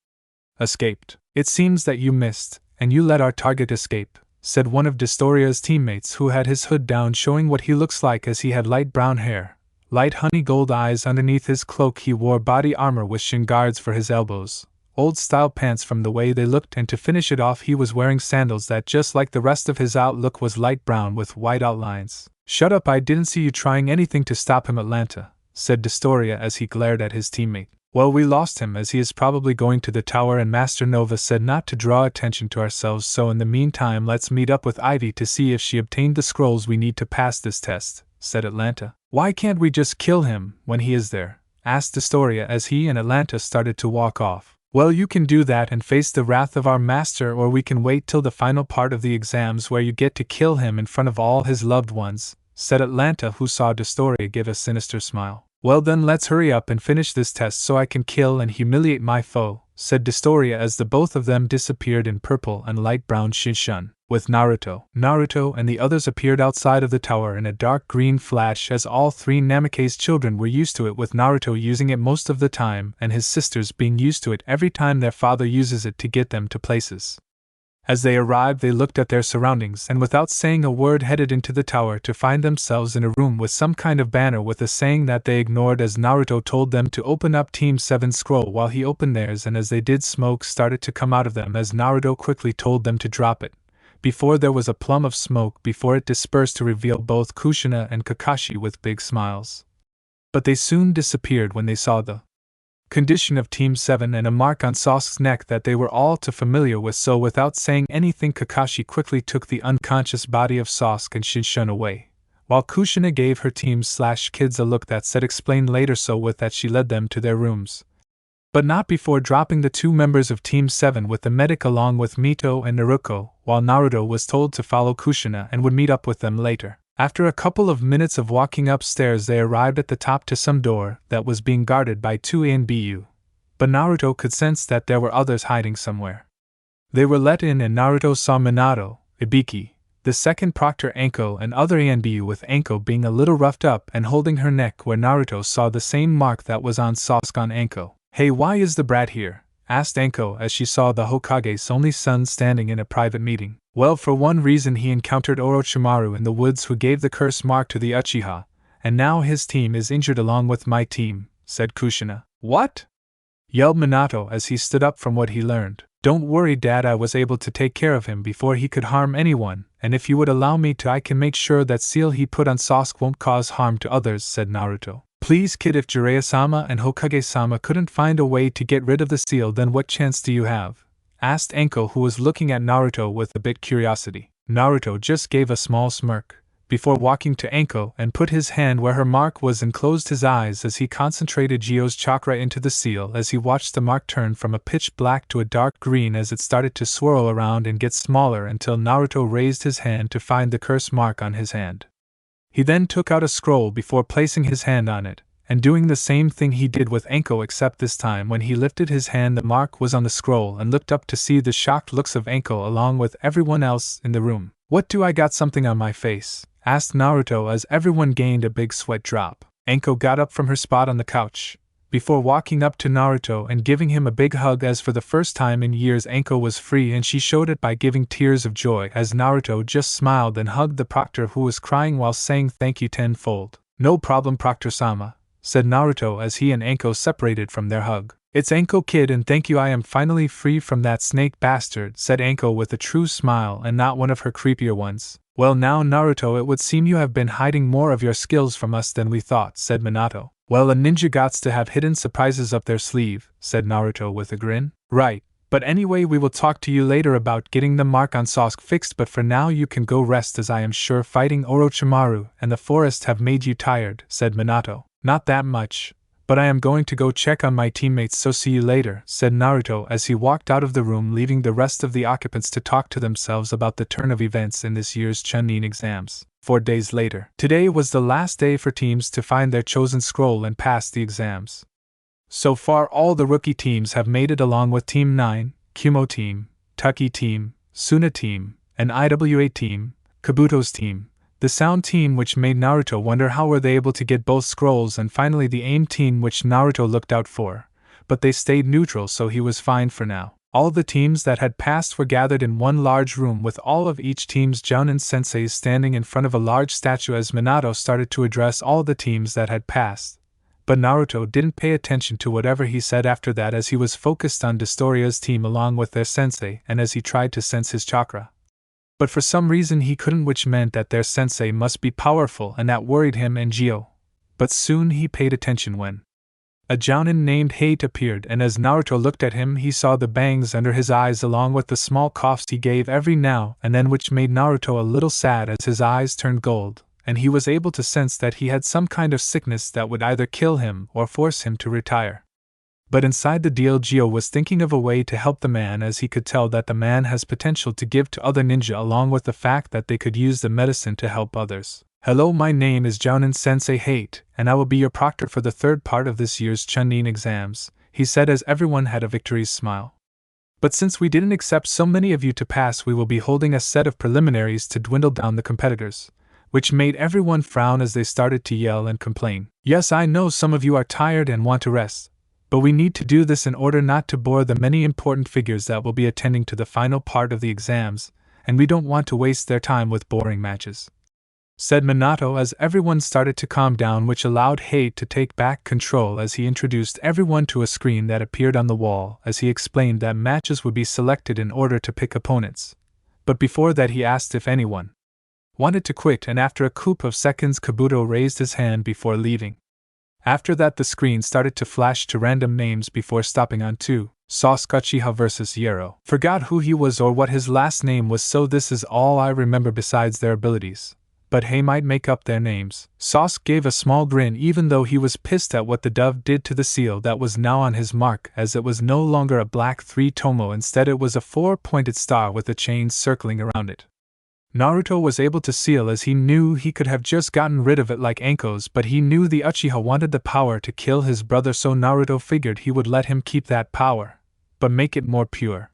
escaped. "It seems that you missed, and you let our target escape," said one of Dostoria's teammates, who had his hood down showing what he looks like, as he had light brown hair, light honey gold eyes. Underneath his cloak he wore body armor with shin guards for his elbows, old style pants from the way they looked, and to finish it off he was wearing sandals that, just like the rest of his outlook, was light brown with white outlines. "Shut up, I didn't see you trying anything to stop him, Atlanta," said Dostoria as he glared at his teammate. "Well, we lost him, as he is probably going to the tower, and Master Nova said not to draw attention to ourselves, so in the meantime let's meet up with Ivy to see if she obtained the scrolls we need to pass this test," said Atlanta. "Why can't we just kill him when he is there?" asked Dostoria as he and Atlanta started to walk off. "Well, you can do that and face the wrath of our master, or we can wait till the final part of the exams where you get to kill him in front of all his loved ones," said Atlanta, who saw Dostoria give a sinister smile. Well then let's hurry up and finish this test so I can kill and humiliate my foe, said Dostoria as the both of them disappeared in purple and light brown Shinshun. With Naruto and the others appeared outside of the tower in a dark green flash, as all three Namake's children were used to it, with Naruto using it most of the time and his sisters being used to it every time their father uses it to get them to places. As they arrived, they looked at their surroundings and without saying a word headed into the tower to find themselves in a room with some kind of banner with a saying that they ignored as Naruto told them to open up Team 7's scroll while he opened theirs, and as they did, smoke started to come out of them as Naruto quickly told them to drop it. Before there was a plum of smoke before it dispersed to reveal both Kushina and Kakashi with big smiles. But they soon disappeared when they saw the condition of Team 7 and a mark on Sasuke's neck that they were all too familiar with, so without saying anything Kakashi quickly took the unconscious body of Sasuke and Shinshun away, while Kushina gave her team/kids a look that said explain later, so with that she led them to their rooms. But not before dropping the two members of Team 7 with the medic along with Mito and Naruto, while Naruto was told to follow Kushina and would meet up with them later. After a couple of minutes of walking upstairs, they arrived at the top to some door that was being guarded by two ANBU, but Naruto could sense that there were others hiding somewhere. They were let in and Naruto saw Minato, Ibiki, the second Proctor Anko, and other ANBU, with Anko being a little roughed up and holding her neck, where Naruto saw the same mark that was on Sasuke on Anko. Hey, why is the brat here? Asked Anko as she saw the Hokage's only son standing in a private meeting. Well, for one reason he encountered Orochimaru in the woods, who gave the curse mark to the Uchiha, and now his team is injured along with my team, said Kushina. What? Yelled Minato as he stood up from what he learned. Don't worry, Dad, I was able to take care of him before he could harm anyone, and if you would allow me to, I can make sure that seal he put on Sasuke won't cause harm to others, said Naruto. Please, kid, if Jiraiya-sama and Hokage-sama couldn't find a way to get rid of the seal, then what chance do you have? Asked Anko, who was looking at Naruto with a bit curiosity. Naruto just gave a small smirk, before walking to Anko and put his hand where her mark was and closed his eyes as he concentrated Gio's chakra into the seal, as he watched the mark turn from a pitch black to a dark green as it started to swirl around and get smaller until Naruto raised his hand to find the curse mark on his hand. He then took out a scroll before placing his hand on it, and doing the same thing he did with Anko, except this time when he lifted his hand the mark was on the scroll and looked up to see the shocked looks of Anko along with everyone else in the room. What do I got something on my face? Asked Naruto as everyone gained a big sweat drop. Anko got up from her spot on the couch, before walking up to Naruto and giving him a big hug, as for the first time in years Anko was free, and she showed it by giving tears of joy as Naruto just smiled and hugged the proctor, who was crying while saying thank you tenfold. No problem, Proctor-sama, said Naruto as he and Anko separated from their hug. It's Anko, kid, and thank you, I am finally free from that snake bastard, said Anko with a true smile and not one of her creepier ones. Well now, Naruto, it would seem you have been hiding more of your skills from us than we thought, said Minato. Well, a ninja gots to have hidden surprises up their sleeve, said Naruto with a grin. Right, but anyway, we will talk to you later about getting the mark on Sasuke fixed, but for now you can go rest, as I am sure fighting Orochimaru and the forest have made you tired, said Minato. Not that much, but I am going to go check on my teammates, so see you later, said Naruto as he walked out of the room, leaving the rest of the occupants to talk to themselves about the turn of events in this year's Chunin exams. 4 days later. Today was the last day for teams to find their chosen scroll and pass the exams. So far, all the rookie teams have made it, along with Team 9, Kumo Team, Tucky Team, Suna Team, and IWA Team, Kabuto's team, the Sound Team, which made Naruto wonder how were they able to get both scrolls, and finally the AIM Team, which Naruto looked out for, but they stayed neutral, so he was fine for now. All the teams that had passed were gathered in one large room, with all of each team's Jounin senseis standing in front of a large statue as Minato started to address all the teams that had passed. But Naruto didn't pay attention to whatever he said after that, as he was focused on Dostoria's team along with their sensei, and as he tried to sense his chakra. But for some reason he couldn't, which meant that their sensei must be powerful, and that worried him and Gio. But soon he paid attention when a Jounin named Hate appeared, and as Naruto looked at him he saw the bangs under his eyes along with the small coughs he gave every now and then, which made Naruto a little sad as his eyes turned gold, and he was able to sense that he had some kind of sickness that would either kill him or force him to retire. But inside the deal, Gio was thinking of a way to help the man, as he could tell that the man has potential to give to other ninja, along with the fact that they could use the medicine to help others. Hello, my name is Jounin Sensei Hate, and I will be your proctor for the third part of this year's Chunin exams, he said as everyone had a victory's smile. But since we didn't accept so many of you to pass, we will be holding a set of preliminaries to dwindle down the competitors, which made everyone frown as they started to yell and complain. Yes, I know some of you are tired and want to rest, but we need to do this in order not to bore the many important figures that will be attending to the final part of the exams, and we don't want to waste their time with boring matches, said Minato as everyone started to calm down, which allowed Hate to take back control as he introduced everyone to a screen that appeared on the wall as he explained that matches would be selected in order to pick opponents. But before that he asked if anyone wanted to quit, and after a couple of seconds Kabuto raised his hand before leaving. After that the screen started to flash to random names before stopping on 2, Sasuke Uchiha vs Yero. Forgot who he was or what his last name was, so this is all I remember besides their abilities. But hey, might make up their names. Sasuke gave a small grin even though he was pissed at what the dove did to the seal that was now on his mark, as it was no longer a black 3 tomo, instead it was a 4-pointed star with a chain circling around it. Naruto was able to seal as he knew he could have just gotten rid of it like Anko's, but he knew the Uchiha wanted the power to kill his brother, so Naruto figured he would let him keep that power, but make it more pure.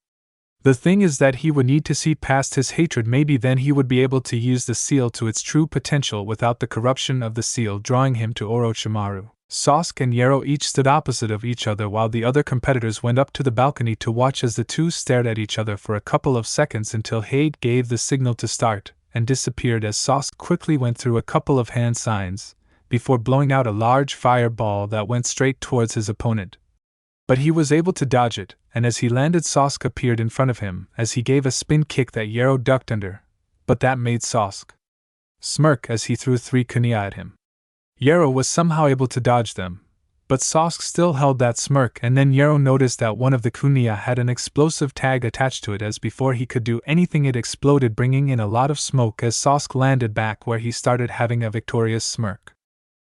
The thing is that he would need to see past his hatred, maybe then he would be able to use the seal to its true potential without the corruption of the seal drawing him to Orochimaru. Sasuke and Yero each stood opposite of each other while the other competitors went up to the balcony to watch as the two stared at each other for a couple of seconds until Hate gave the signal to start, and disappeared as Sasuke quickly went through a couple of hand signs, before blowing out a large fireball that went straight towards his opponent. But he was able to dodge it, and as he landed Sasuke appeared in front of him as he gave a spin kick that Yero ducked under, but that made Sasuke smirk as he threw 3 kunai at him. Yero was somehow able to dodge them, but Sasuke still held that smirk, and then Yero noticed that one of the kunai had an explosive tag attached to it, as before he could do anything it exploded, bringing in a lot of smoke as Sasuke landed back where he started having a victorious smirk.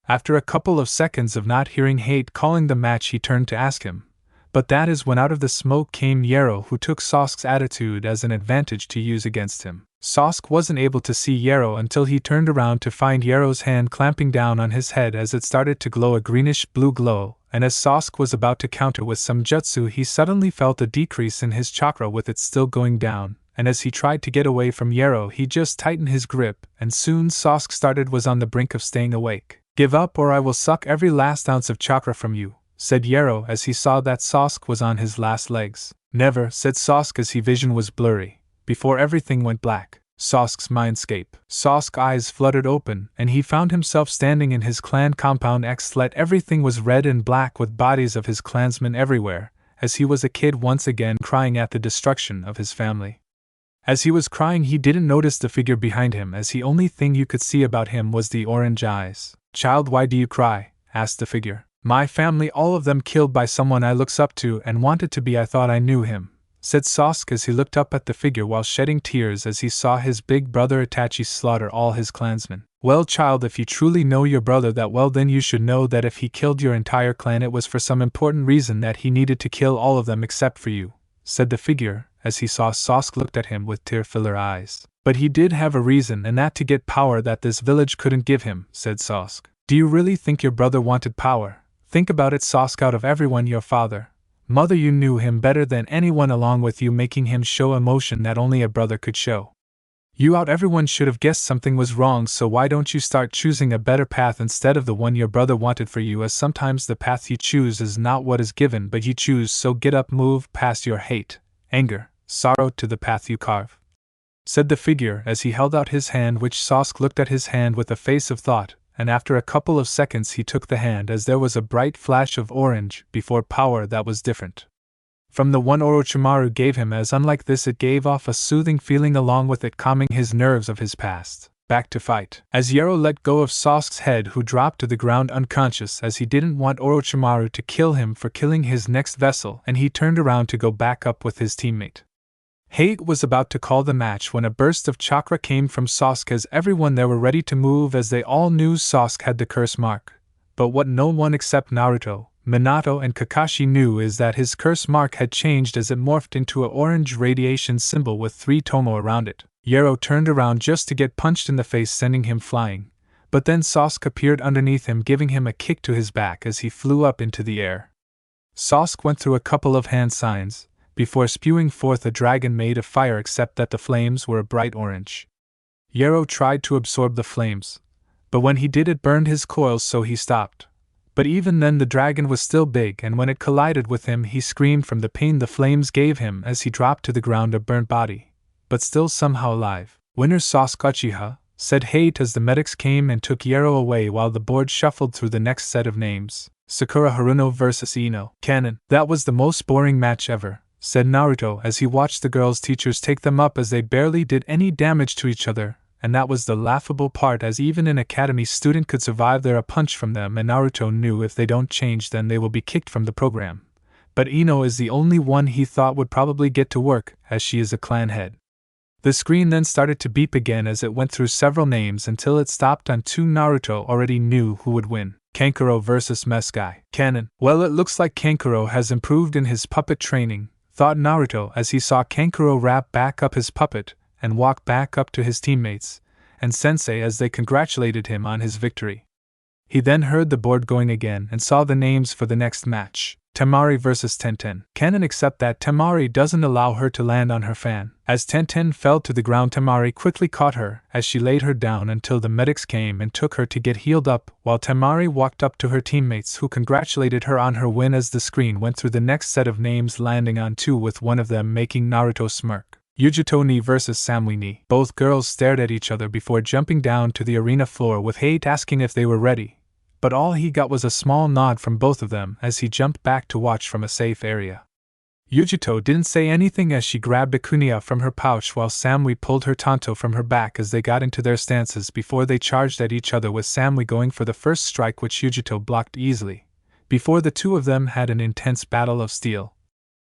After a couple of seconds of not hearing Hate calling the match, he turned to ask him, but that is when out of the smoke came Yero, who took Sasuke's attitude as an advantage to use against him. Sasuke wasn't able to see Yero until he turned around to find Yero's hand clamping down on his head as it started to glow a greenish-blue glow, and as Sasuke was about to counter with some jutsu, he suddenly felt a decrease in his chakra with it still going down, and as he tried to get away from Yero he just tightened his grip, and soon Sasuke was on the brink of staying awake. "Give up or I will suck every last ounce of chakra from you," said Yero as he saw that Sasuke was on his last legs. "Never," said Sasuke as his vision was blurry, before everything went black. Sasuke's mindscape. Sasuke's eyes fluttered open, and he found himself standing in his clan compound. Everything was red and black with bodies of his clansmen everywhere, as he was a kid once again crying at the destruction of his family. As he was crying he didn't notice the figure behind him, as the only thing you could see about him was the orange eyes. "Child, why do you cry?" asked the figure. "My family, all of them killed by someone I looks up to and wanted to be. I thought I knew him," said Sasuke as he looked up at the figure while shedding tears as he saw his big brother Itachi slaughter all his clansmen. "Well, child, if you truly know your brother that well, then you should know that if he killed your entire clan it was for some important reason, that he needed to kill all of them except for you," said the figure as he saw Sasuke looked at him with tear-filler eyes. "But he did have a reason, and that to get power that this village couldn't give him," said Sasuke. "Do you really think your brother wanted power? Think about it, Sasuke. Out of everyone, your father, mother, you knew him better than anyone, along with you making him show emotion that only a brother could show. You out everyone should have guessed something was wrong, so why don't you start choosing a better path instead of the one your brother wanted for you, as sometimes the path you choose is not what is given but you choose, so get up, move past your hate, anger, sorrow to the path you carve," said the figure as he held out his hand, which Sasuke looked at his hand with a face of thought, and after a couple of seconds he took the hand as there was a bright flash of orange before power that was different from the one Orochimaru gave him, as unlike this it gave off a soothing feeling along with it calming his nerves of his past. Back to fight. As Yero let go of Sasuke's head, who dropped to the ground unconscious as he didn't want Orochimaru to kill him for killing his next vessel, and he turned around to go back up with his teammate. Hate was about to call the match when a burst of chakra came from Sasuke as everyone there were ready to move, as they all knew Sasuke had the curse mark. But what no one except Naruto, Minato and Kakashi knew is that his curse mark had changed as it morphed into an orange radiation symbol with 3 tomo around it. Yero turned around just to get punched in the face, sending him flying, But then Sasuke appeared underneath him, giving him a kick to his back as he flew up into the air. Sasuke went through a couple of hand signs before spewing forth a dragon made of fire, except that the flames were a bright orange. Yero tried to absorb the flames, but when he did it burned his coils, so he stopped. But even then the dragon was still big, and when it collided with him he screamed from the pain the flames gave him as he dropped to the ground, a burnt body, but still somehow alive. "Winner Sasuke Uchiha," said Hate as the medics came and took Yero away while the board shuffled through the next set of names. Sakura Haruno vs Ino. Canon. "That was the most boring match ever," said Naruto as he watched the girls' teachers take them up as they barely did any damage to each other, and that was the laughable part, as even an academy student could survive there a punch from them, and Naruto knew if they don't change then they will be kicked from the program. But Ino is the only one he thought would probably get to work, as she is a clan head. The screen then started to beep again as it went through several names until it stopped on two. Naruto already knew who would win. Kankuro vs Meskai. Canon. "Well, it looks like Kankuro has improved in his puppet training," thought Naruto as he saw Kankuro wrap back up his puppet and walk back up to his teammates and sensei as they congratulated him on his victory. He then heard the board going again and saw the names for the next match. Temari vs Tenten. Canon, except that Temari doesn't allow her to land on her fan. As Tenten fell to the ground, Temari quickly caught her as she laid her down until the medics came and took her to get healed up, while Temari walked up to her teammates who congratulated her on her win as the screen went through the next set of names, landing on two with one of them making Naruto smirk. Yujito Ni vs Samui Ni. Both girls stared at each other before jumping down to the arena floor, with Hate asking if they were ready. But all he got was a small nod from both of them as he jumped back to watch from a safe area. Yujito didn't say anything as she grabbed a kunia from her pouch, while Samui pulled her tanto from her back as they got into their stances before they charged at each other, with Samui going for the first strike, which Yujito blocked easily, before the two of them had an intense battle of steel.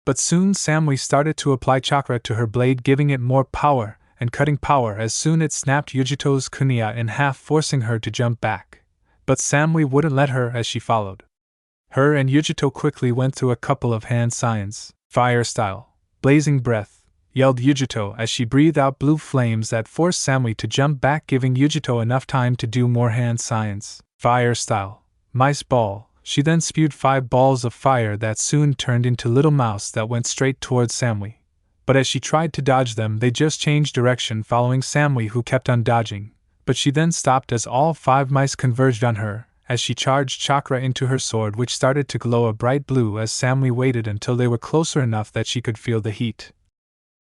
But soon Samui started to apply chakra to her blade, giving it more power and cutting power as soon it snapped Yujito's kunia in half, forcing her to jump back. But Samui wouldn't let her as she followed. Her and Yujito quickly went through a couple of hand signs. "Fire style, blazing breath," yelled Yujito as she breathed out blue flames that forced Samui to jump back, giving Yujito enough time to do more hand signs. "Fire style, mice ball." She then spewed 5 balls of fire that soon turned into little mouse that went straight towards Samui. But as she tried to dodge them, they just changed direction, following Samui, who kept on dodging. But she then stopped as all 5 mice converged on her, as she charged chakra into her sword, which started to glow a bright blue as Samui waited until they were closer enough that she could feel the heat,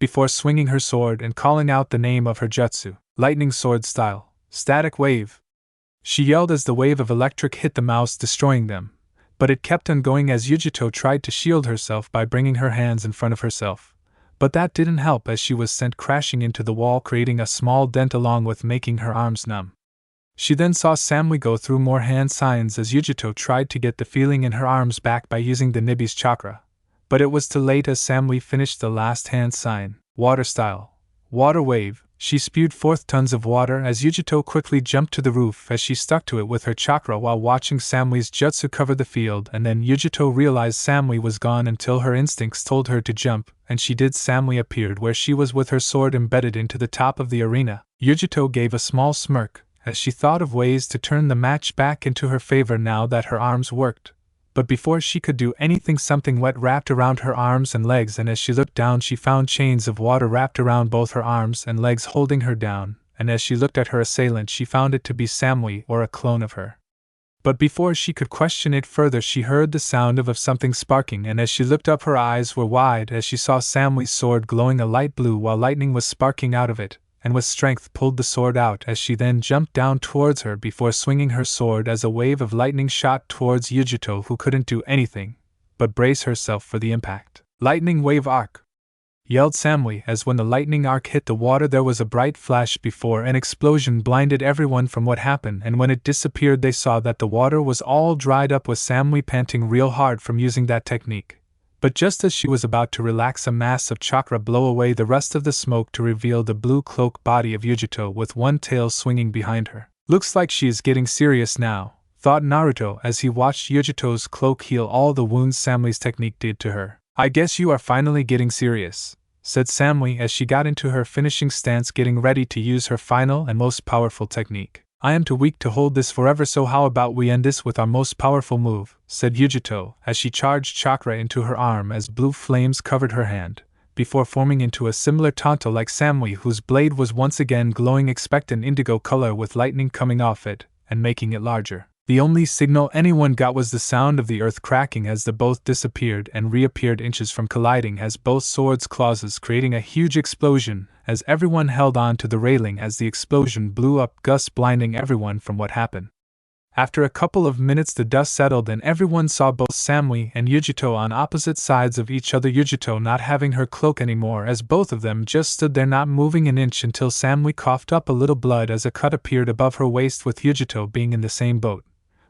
before swinging her sword and calling out the name of her jutsu. "Lightning sword style, static wave," she yelled as the wave of electric hit the mouse, destroying them. But it kept on going as Yujito tried to shield herself by bringing her hands in front of herself. But that didn't help as she was sent crashing into the wall, creating a small dent along with making her arms numb. She then saw Samui go through more hand signs as Yujito tried to get the feeling in her arms back by using the Nibi's chakra. But it was too late as Samui finished the last hand sign. "Water style, water wave." She spewed forth tons of water as Yujito quickly jumped to the roof as she stuck to it with her chakra while watching Samui's jutsu cover the field, and then Yujito realized Samui was gone until her instincts told her to jump, and she did. Samui appeared where she was with her sword embedded into the top of the arena. Yujito gave a small smirk as she thought of ways to turn the match back into her favor now that her arms worked. But before she could do anything, something wet wrapped around her arms and legs, and as she looked down she found chains of water wrapped around both her arms and legs holding her down, and as she looked at her assailant she found it to be Samui, or a clone of her. But before she could question it further, she heard the sound of something sparking, and as she looked up her eyes were wide as she saw Samui's sword glowing a light blue while lightning was sparking out of it, and with strength pulled the sword out as she then jumped down towards her before swinging her sword as a wave of lightning shot towards Yujito, who couldn't do anything but brace herself for the impact. "Lightning wave arc!" yelled Samui as when the lightning arc hit the water there was a bright flash before an explosion blinded everyone from what happened, and when it disappeared they saw that the water was all dried up, with Samui panting real hard from using that technique. But just as she was about to relax, a mass of chakra blow away the rest of the smoke to reveal the blue cloak body of Yujito with one tail swinging behind her. "Looks like she is getting serious now," thought Naruto as he watched Yujito's cloak heal all the wounds Samui's technique did to her. "I guess you are finally getting serious," said Samui as she got into her finishing stance, getting ready to use her final and most powerful technique. I am too weak to hold this forever, so how about we end this with our most powerful move, said Yujito as she charged chakra into her arm as blue flames covered her hand, before forming into a similar tanto like Samui, whose blade was once again glowing expectant indigo color with lightning coming off it and making it larger. The only signal anyone got was the sound of the earth cracking as the both disappeared and reappeared inches from colliding as both swords' clauses, creating a huge explosion as everyone held on to the railing as the explosion blew up, Gus blinding everyone from what happened. After a couple of minutes the dust settled and everyone saw both Samui and Yujito on opposite sides of each other, Yujito not having her cloak anymore as both of them just stood there not moving an inch until Samui coughed up a little blood as a cut appeared above her waist, with Yujito being in the same boat.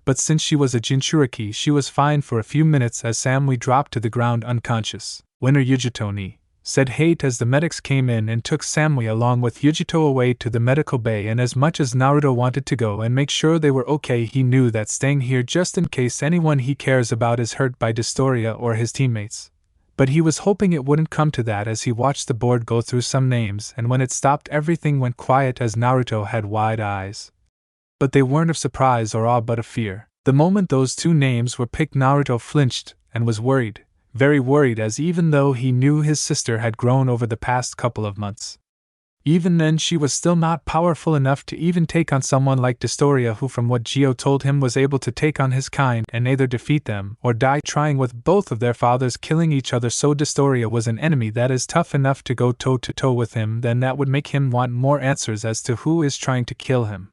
But since she was a Jinchuriki she was fine for a few minutes as Samui dropped to the ground unconscious. "Winner Yujito ni," said Hate as the medics came in and took Samui along with Yujito away to the medical bay, and as much as Naruto wanted to go and make sure they were okay, he knew that staying here just in case anyone he cares about is hurt by dystoria or his teammates. But he was hoping it wouldn't come to that as he watched the board go through some names, and when it stopped everything went quiet as Naruto had wide eyes. But they weren't of surprise or awe but of fear. The moment those two names were picked Naruto flinched and was worried. Very worried, as even though he knew his sister had grown over the past couple of months, even then she was still not powerful enough to even take on someone like Dystoria, who from what Geo told him was able to take on his kind and either defeat them or die trying, with both of their fathers killing each other. So Dystoria was an enemy that is tough enough to go toe to toe with him, then that would make him want more answers as to who is trying to kill him.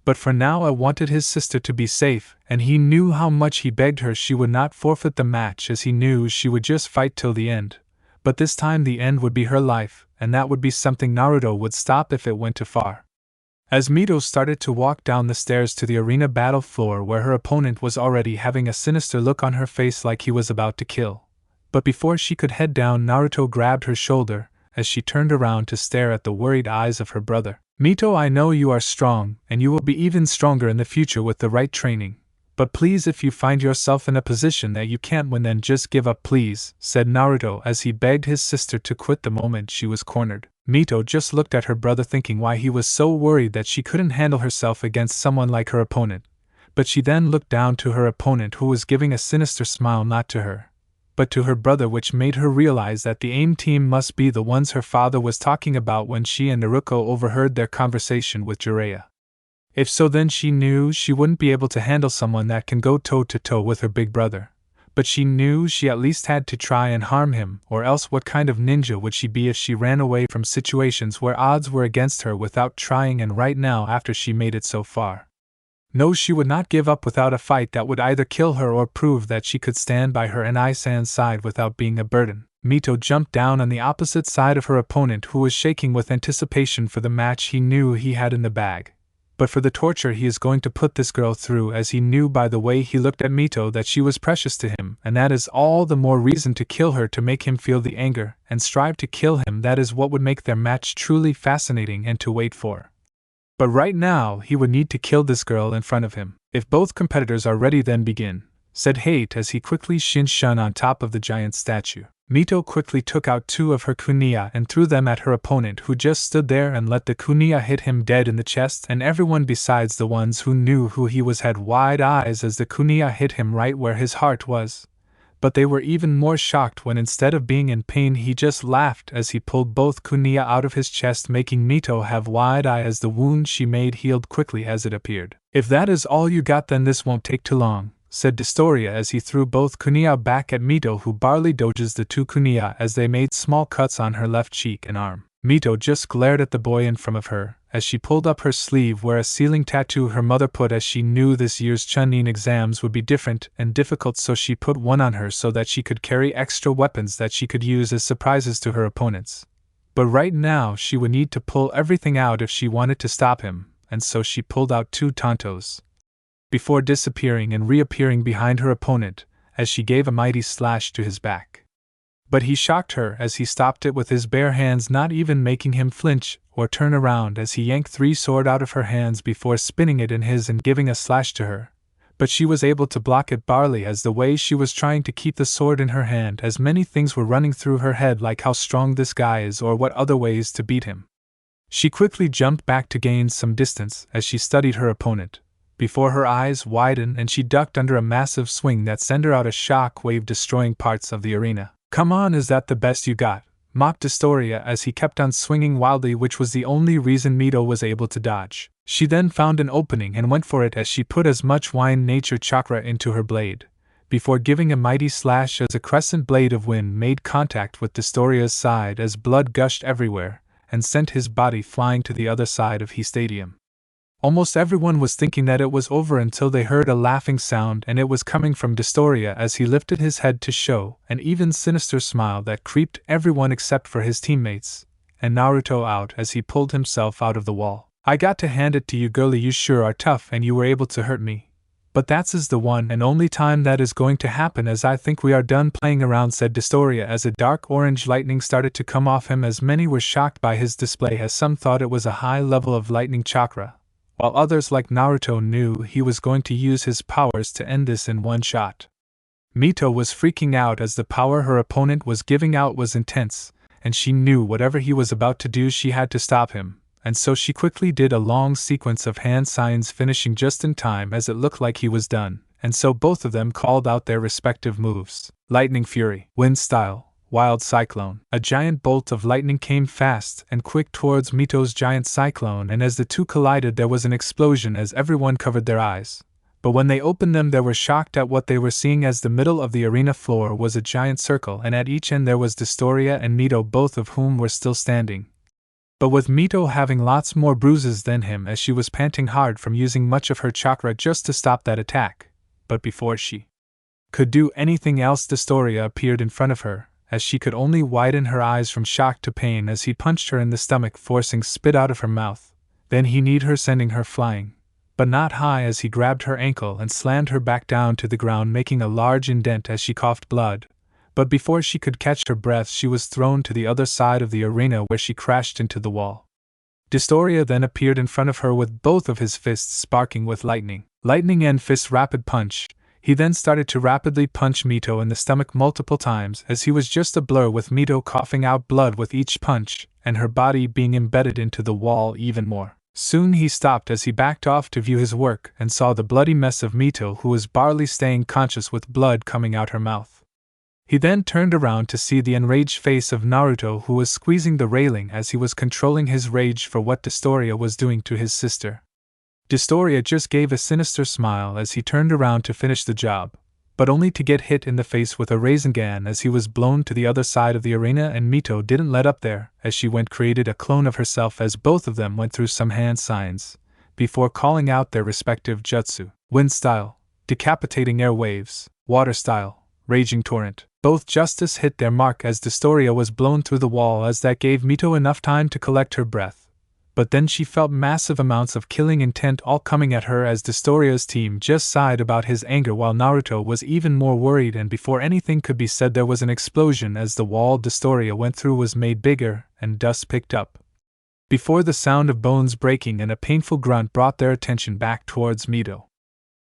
But for now I wanted his sister to be safe, and he knew how much he begged her she would not forfeit the match, as he knew she would just fight till the end. But this time the end would be her life, and that would be something Naruto would stop if it went too far. As Mito started to walk down the stairs to the arena battle floor where her opponent was already having a sinister look on her face like he was about to kill. But before she could head down, Naruto grabbed her shoulder as she turned around to stare at the worried eyes of her brother. "Mito, I know you are strong, and you will be even stronger in the future with the right training. But please, if you find yourself in a position that you can't win, then just give up, please," said Naruto as he begged his sister to quit the moment she was cornered. Mito just looked at her brother, thinking why he was so worried that she couldn't handle herself against someone like her opponent. But she then looked down to her opponent, who was giving a sinister smile not to her, but to her brother, which made her realize that the AIM team must be the ones her father was talking about when she and Naruto overheard their conversation with Jiraiya. If so, then she knew she wouldn't be able to handle someone that can go toe-to-toe with her big brother. But she knew she at least had to try and harm him, or else what kind of ninja would she be if she ran away from situations where odds were against her without trying, and right now after she made it so far. No, she would not give up without a fight that would either kill her or prove that she could stand by her and Isan's side without being a burden. Mito jumped down on the opposite side of her opponent, who was shaking with anticipation for the match he knew he had in the bag. But for the torture he is going to put this girl through, as he knew by the way he looked at Mito that she was precious to him, and that is all the more reason to kill her, to make him feel the anger and strive to kill him. That is what would make their match truly fascinating and to wait for. But right now he would need to kill this girl in front of him. "If both competitors are ready, then begin," said Hate as he quickly shin-shun on top of the giant statue. Mito quickly took out two of her kunai and threw them at her opponent, who just stood there and let the kunai hit him dead in the chest, and everyone besides the ones who knew who he was had wide eyes as the kunai hit him right where his heart was. But they were even more shocked when, instead of being in pain, he just laughed as he pulled both kunai out of his chest, making Mito have wide eye as the wound she made healed quickly as it appeared. "If that is all you got, then this won't take too long," said Dystoria as he threw both kunai back at Mito, who barely dodges the two kunai as they made small cuts on her left cheek and arm. Mito just glared at the boy in front of her as she pulled up her sleeve where a ceiling tattoo her mother put, as she knew this year's Chunin exams would be different and difficult, so she put one on her so that she could carry extra weapons that she could use as surprises to her opponents. But right now she would need to pull everything out if she wanted to stop him, and so she pulled out two tantos before disappearing and reappearing behind her opponent as she gave a mighty slash to his back. But he shocked her as he stopped it with his bare hands, not even making him flinch or turn around as he yanked three sword out of her hands before spinning it in his and giving a slash to her. But she was able to block it barely, as the way she was trying to keep the sword in her hand, as many things were running through her head, like how strong this guy is or what other ways to beat him. She quickly jumped back to gain some distance as she studied her opponent, before her eyes widened and she ducked under a massive swing that sent her out a shock wave destroying parts of the arena. "Come on, is that the best you got?" mocked Historia as he kept on swinging wildly, which was the only reason Mito was able to dodge. She then found an opening and went for it as she put as much wind nature chakra into her blade, before giving a mighty slash as a crescent blade of wind made contact with Historia's side as blood gushed everywhere, and sent his body flying to the other side of his stadium. Almost everyone was thinking that it was over until they heard a laughing sound, and it was coming from Historia as he lifted his head to show an even sinister smile that creeped everyone except for his teammates, and Naruto out as he pulled himself out of the wall. "I got to hand it to you, girlie, you sure are tough and you were able to hurt me. But that's is the one and only time that is going to happen, as I think we are done playing around," said Historia as a dark orange lightning started to come off him, as many were shocked by his display as some thought it was a high level of lightning chakra, while others like Naruto knew he was going to use his powers to end this in one shot. Mito was freaking out as the power her opponent was giving out was intense, and she knew whatever he was about to do she had to stop him, and so she quickly did a long sequence of hand signs, finishing just in time as it looked like he was done, and so both of them called out their respective moves. Lightning Fury, Wind Style, Wild Cyclone. A giant bolt of lightning came fast and quick towards Mito's giant cyclone, and as the two collided there was an explosion as everyone covered their eyes. But when they opened them they were shocked at what they were seeing, as the middle of the arena floor was a giant circle and at each end there was Historia and Mito, both of whom were still standing. But with Mito having lots more bruises than him, as she was panting hard from using much of her chakra just to stop that attack. But before she could do anything else, Historia appeared in front of her, as she could only widen her eyes from shock to pain as he punched her in the stomach, forcing spit out of her mouth. Then he kneed her, sending her flying, but not high, as he grabbed her ankle and slammed her back down to the ground, making a large indent as she coughed blood. But before she could catch her breath she was thrown to the other side of the arena, where she crashed into the wall. Historia then appeared in front of her with both of his fists sparking with lightning. Lightning and fist rapid punch. He then started to rapidly punch Mito in the stomach multiple times, as he was just a blur, with Mito coughing out blood with each punch, and her body being embedded into the wall even more. Soon he stopped as he backed off to view his work and saw the bloody mess of Mito, who was barely staying conscious with blood coming out her mouth. He then turned around to see the enraged face of Naruto, who was squeezing the railing as he was controlling his rage for what Historia was doing to his sister. Historia just gave a sinister smile as he turned around to finish the job, but only to get hit in the face with a Rasengan as he was blown to the other side of the arena, and Mito didn't let up there as she created a clone of herself as both of them went through some hand signs, before calling out their respective jutsu. Wind Style, Decapitating Air Waves. Water Style, Raging Torrent. Both justice hit their mark as Historia was blown through the wall, as that gave Mito enough time to collect her breath. But then she felt massive amounts of killing intent all coming at her, as Historia's team just sighed about his anger while Naruto was even more worried, and before anything could be said there was an explosion as the wall Historia went through was made bigger and dust picked up. Before the sound of bones breaking and a painful grunt brought their attention back towards Mito,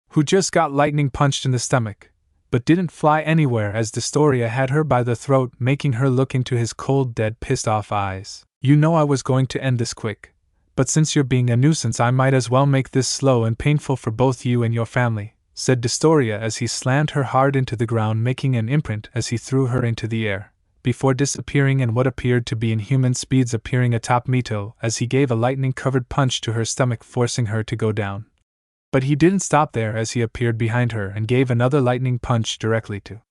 who just got lightning punched in the stomach, but didn't fly anywhere, as Historia had her by the throat, making her look into his cold, dead, pissed-off eyes. "You know I was going to end this quick, but since you're being a nuisance I might as well make this slow and painful for both you and your family," said Historia as he slammed her hard into the ground, making an imprint as he threw her into the air, before disappearing in what appeared to be inhuman speeds, appearing atop Mito as he gave a lightning-covered punch to her stomach, forcing her to go down. But he didn't stop there, as he appeared behind her and gave another lightning punch directly to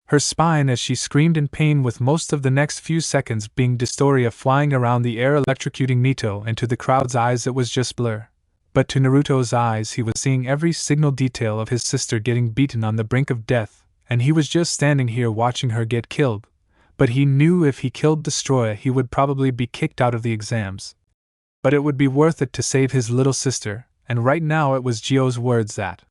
her spine as she screamed in pain, with most of the next few seconds being Historia flying around the air electrocuting Mito, and to the crowd's eyes it was just blur. But to Naruto's eyes he was seeing every single detail of his sister getting beaten on the brink of death, and he was just standing here watching her get killed. But he knew if he killed Destroya he would probably be kicked out of the exams. But it would be worth it to save his little sister, and right now it was Gio's words that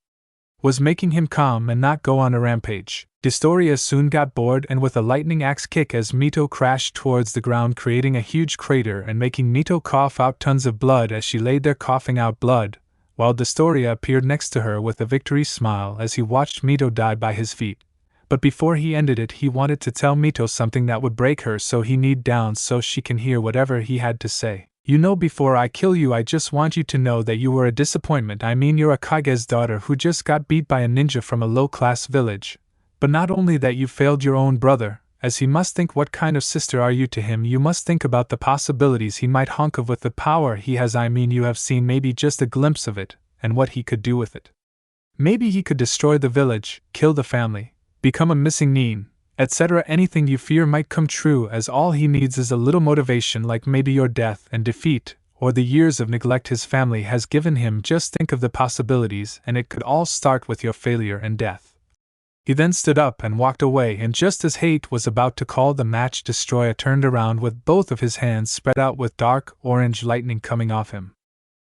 was making him calm and not go on a rampage. Historia soon got bored, and with a lightning axe kick as Mito crashed towards the ground, creating a huge crater and making Mito cough out tons of blood as she laid there coughing out blood, while Historia appeared next to her with a victory smile as he watched Mito die by his feet. But before he ended it he wanted to tell Mito something that would break her, so he kneeled down so she can hear whatever he had to say. You know, before I kill you, I just want you to know that you were a disappointment. I mean, you're a Kage's daughter who just got beat by a ninja from a low-class village. But not only that, you failed your own brother, as he must think, what kind of sister are you to him? You must think about the possibilities he might hunk of with the power he has. I mean, you have seen maybe just a glimpse of it, and what he could do with it. Maybe he could destroy the village, kill the family, become a missing nin, etc. Anything you fear might come true, as all he needs is a little motivation, like maybe your death and defeat, or the years of neglect his family has given him. Just think of the possibilities, and it could all start with your failure and death. He then stood up and walked away, and just as Hate was about to call the match, Destroyer turned around with both of his hands spread out with dark orange lightning coming off him.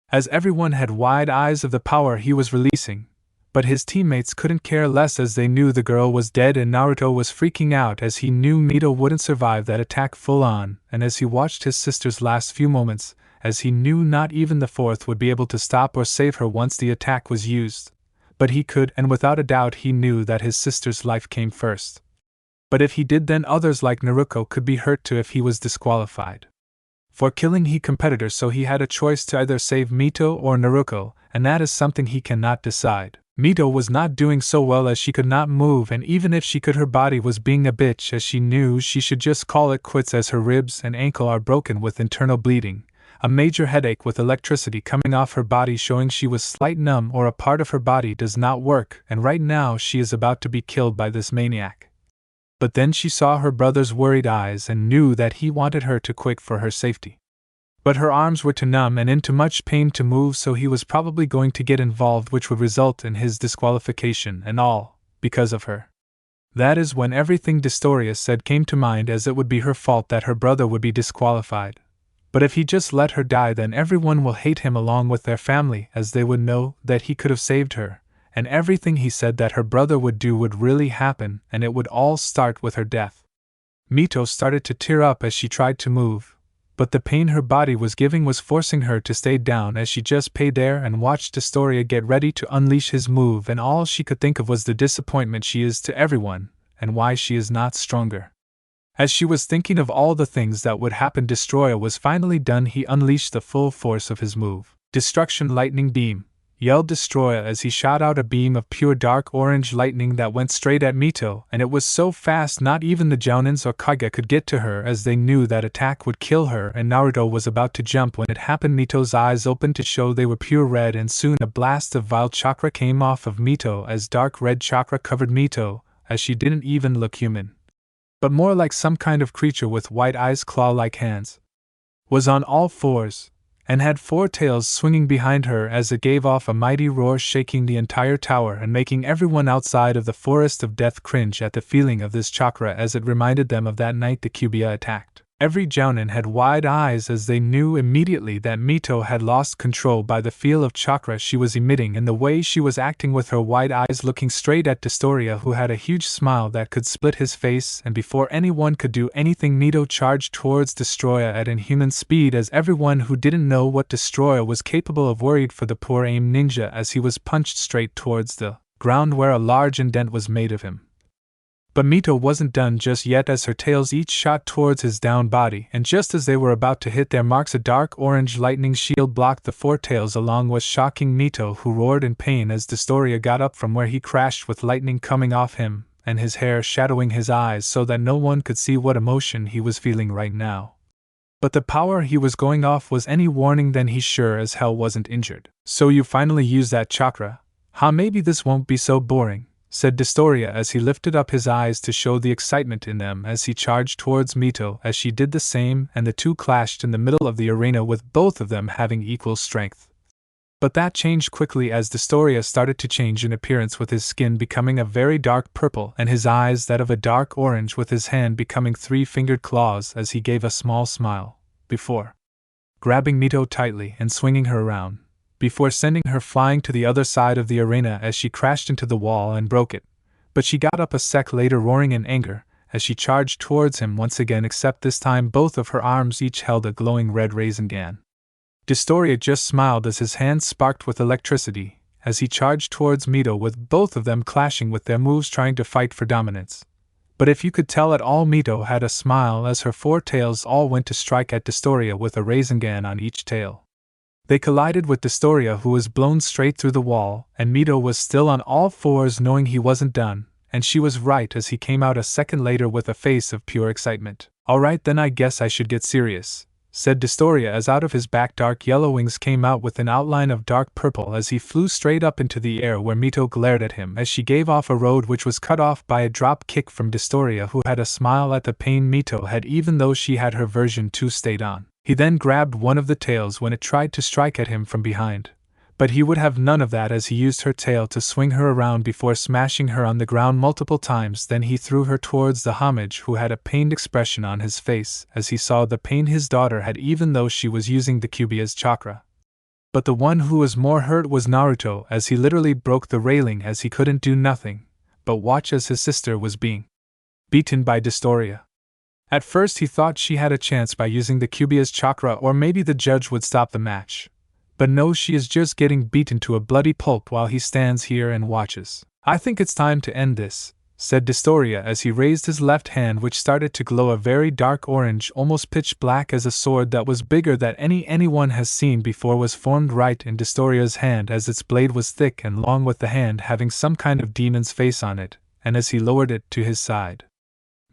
As everyone had wide eyes of the power he was releasing, but his teammates couldn't care less, as they knew the girl was dead, and Naruto was freaking out as he knew Mito wouldn't survive that attack full on, and as he watched his sister's last few moments, as he knew not even the fourth would be able to stop or save her once the attack was used. But he could, and without a doubt he knew that his sister's life came first. But if he did, then others like Naruto could be hurt too if he was disqualified. For killing he competitor, so he had a choice to either save Mito or Naruto, and that is something he cannot decide. Mito was not doing so well as she could not move, and even if she could, her body was being a bitch, as she knew she should just call it quits, as her ribs and ankle are broken with internal bleeding, a major headache with electricity coming off her body showing she was slight numb or a part of her body does not work, and right now she is about to be killed by this maniac. But then she saw her brother's worried eyes and knew that he wanted her to quit for her safety. But her arms were too numb and in too much pain to move, so he was probably going to get involved, which would result in his disqualification, and all because of her. That is when everything Destoria said came to mind, as it would be her fault that her brother would be disqualified. But if he just let her die, then everyone will hate him along with their family, as they would know that he could have saved her, and everything he said that her brother would do would really happen, and it would all start with her death. Mito started to tear up as she tried to move, but the pain her body was giving was forcing her to stay down, as she just paid there and watched Destoria get ready to unleash his move, and all she could think of was the disappointment she is to everyone, and why she is not stronger. As she was thinking of all the things that would happen, Destroyer was finally done. He unleashed the full force of his move. Destruction lightning beam, yelled Destroyer as he shot out a beam of pure dark orange lightning that went straight at Mito, and it was so fast not even the Jounins or Kage could get to her, as they knew that attack would kill her, and Naruto was about to jump when it happened. Mito's eyes opened to show they were pure red, and soon a blast of vile chakra came off of Mito, as dark red chakra covered Mito, as she didn't even look human, but more like some kind of creature with white eyes, claw-like hands, was on all fours, and had four tails swinging behind her as it gave off a mighty roar, shaking the entire tower and making everyone outside of the Forest of Death cringe at the feeling of this chakra, as it reminded them of that night the Cubia attacked. Every Jounin had wide eyes, as they knew immediately that Mito had lost control by the feel of chakra she was emitting and the way she was acting, with her wide eyes looking straight at Destoria, who had a huge smile that could split his face, and before anyone could do anything, Mito charged towards Destroyer at inhuman speed, as everyone who didn't know what Destroyer was capable of worried for the poor aim ninja, as he was punched straight towards the ground where a large indent was made of him. But Mito wasn't done just yet, as her tails each shot towards his down body, and just as they were about to hit their marks, a dark orange lightning shield blocked the four tails, along with shocking Mito, who roared in pain as Destoria got up from where he crashed, with lightning coming off him, and his hair shadowing his eyes so that no one could see what emotion he was feeling right now. But the power he was going off was any warning, then he sure as hell wasn't injured. "So you finally used that chakra? Huh, maybe this won't be so boring," said Destoria as he lifted up his eyes to show the excitement in them as he charged towards Mito, as she did the same, and the two clashed in the middle of the arena, with both of them having equal strength. But that changed quickly as Destoria started to change in appearance, with his skin becoming a very dark purple and his eyes that of a dark orange, with his hand becoming three-fingered claws, as he gave a small smile, before grabbing Mito tightly and swinging her around, before sending her flying to the other side of the arena as she crashed into the wall and broke it. But she got up a sec later, roaring in anger, as she charged towards him once again, except this time both of her arms each held a glowing red raisin gun. Destoria just smiled as his hands sparked with electricity, as he charged towards Mito, with both of them clashing with their moves, trying to fight for dominance. But if you could tell at all, Mito had a smile as her 4 tails all went to strike at Destoria with a Rasengan on each tail. They collided with Destoria, who was blown straight through the wall, and Mito was still on all fours knowing he wasn't done, and she was right as he came out a second later with a face of pure excitement. "Alright then, I guess I should get serious," said Destoria as out of his back dark yellow wings came out with an outline of dark purple as he flew straight up into the air where Mito glared at him as she gave off a road which was cut off by a drop kick from Destoria, who had a smile at the pain Mito had even though she had her version 2 stayed on. He then grabbed one of the tails when it tried to strike at him from behind. But he would have none of that as he used her tail to swing her around before smashing her on the ground multiple times. Then he threw her towards the homage, who had a pained expression on his face as he saw the pain his daughter had even though she was using the Cubia's chakra. But the one who was more hurt was Naruto, as he literally broke the railing as he couldn't do nothing but watch as his sister was being beaten by Destoria. At first he thought she had a chance by using the Cubia's chakra, or maybe the judge would stop the match. But no, she is just getting beaten to a bloody pulp while he stands here and watches. "I think it's time to end this," said Destoria as he raised his left hand, which started to glow a very dark orange, almost pitch black, as a sword that was bigger than anyone has seen before was formed right in Destoria's hand, as its blade was thick and long, with the hand having some kind of demon's face on it, and as he lowered it to his side,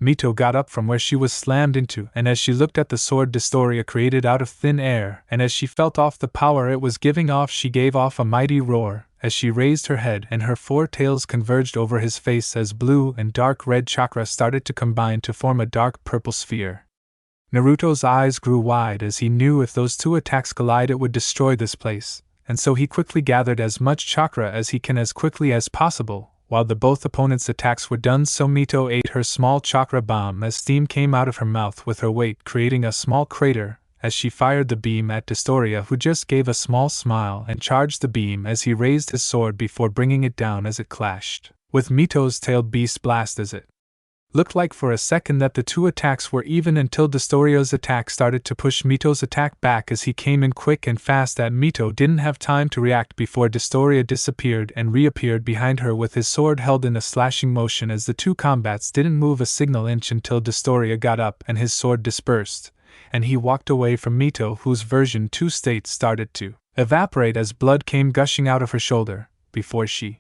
Mito got up from where she was slammed into, and as she looked at the sword Destoria created out of thin air, and as she felt off the power it was giving off, she gave off a mighty roar as she raised her head, and her 4 tails converged over his face as blue and dark red chakra started to combine to form a dark purple sphere. Naruto's eyes grew wide as he knew if those 2 attacks collide it would destroy this place, and so he quickly gathered as much chakra as he can as quickly as possible. While the both opponents' attacks were done, so Mito ate her small chakra bomb as steam came out of her mouth with her weight creating a small crater as she fired the beam at Destoria, who just gave a small smile and charged the beam as he raised his sword before bringing it down as it clashed with Mito's tailed beast blast as it looked like for a second that the 2 attacks were even until Destoria's attack started to push Mito's attack back as he came in quick and fast that Mito didn't have time to react before Destoria disappeared and reappeared behind her with his sword held in a slashing motion as the 2 combats didn't move a single inch until Destoria got up and his sword dispersed, and he walked away from Mito, whose version 2 state started to evaporate as blood came gushing out of her shoulder, before she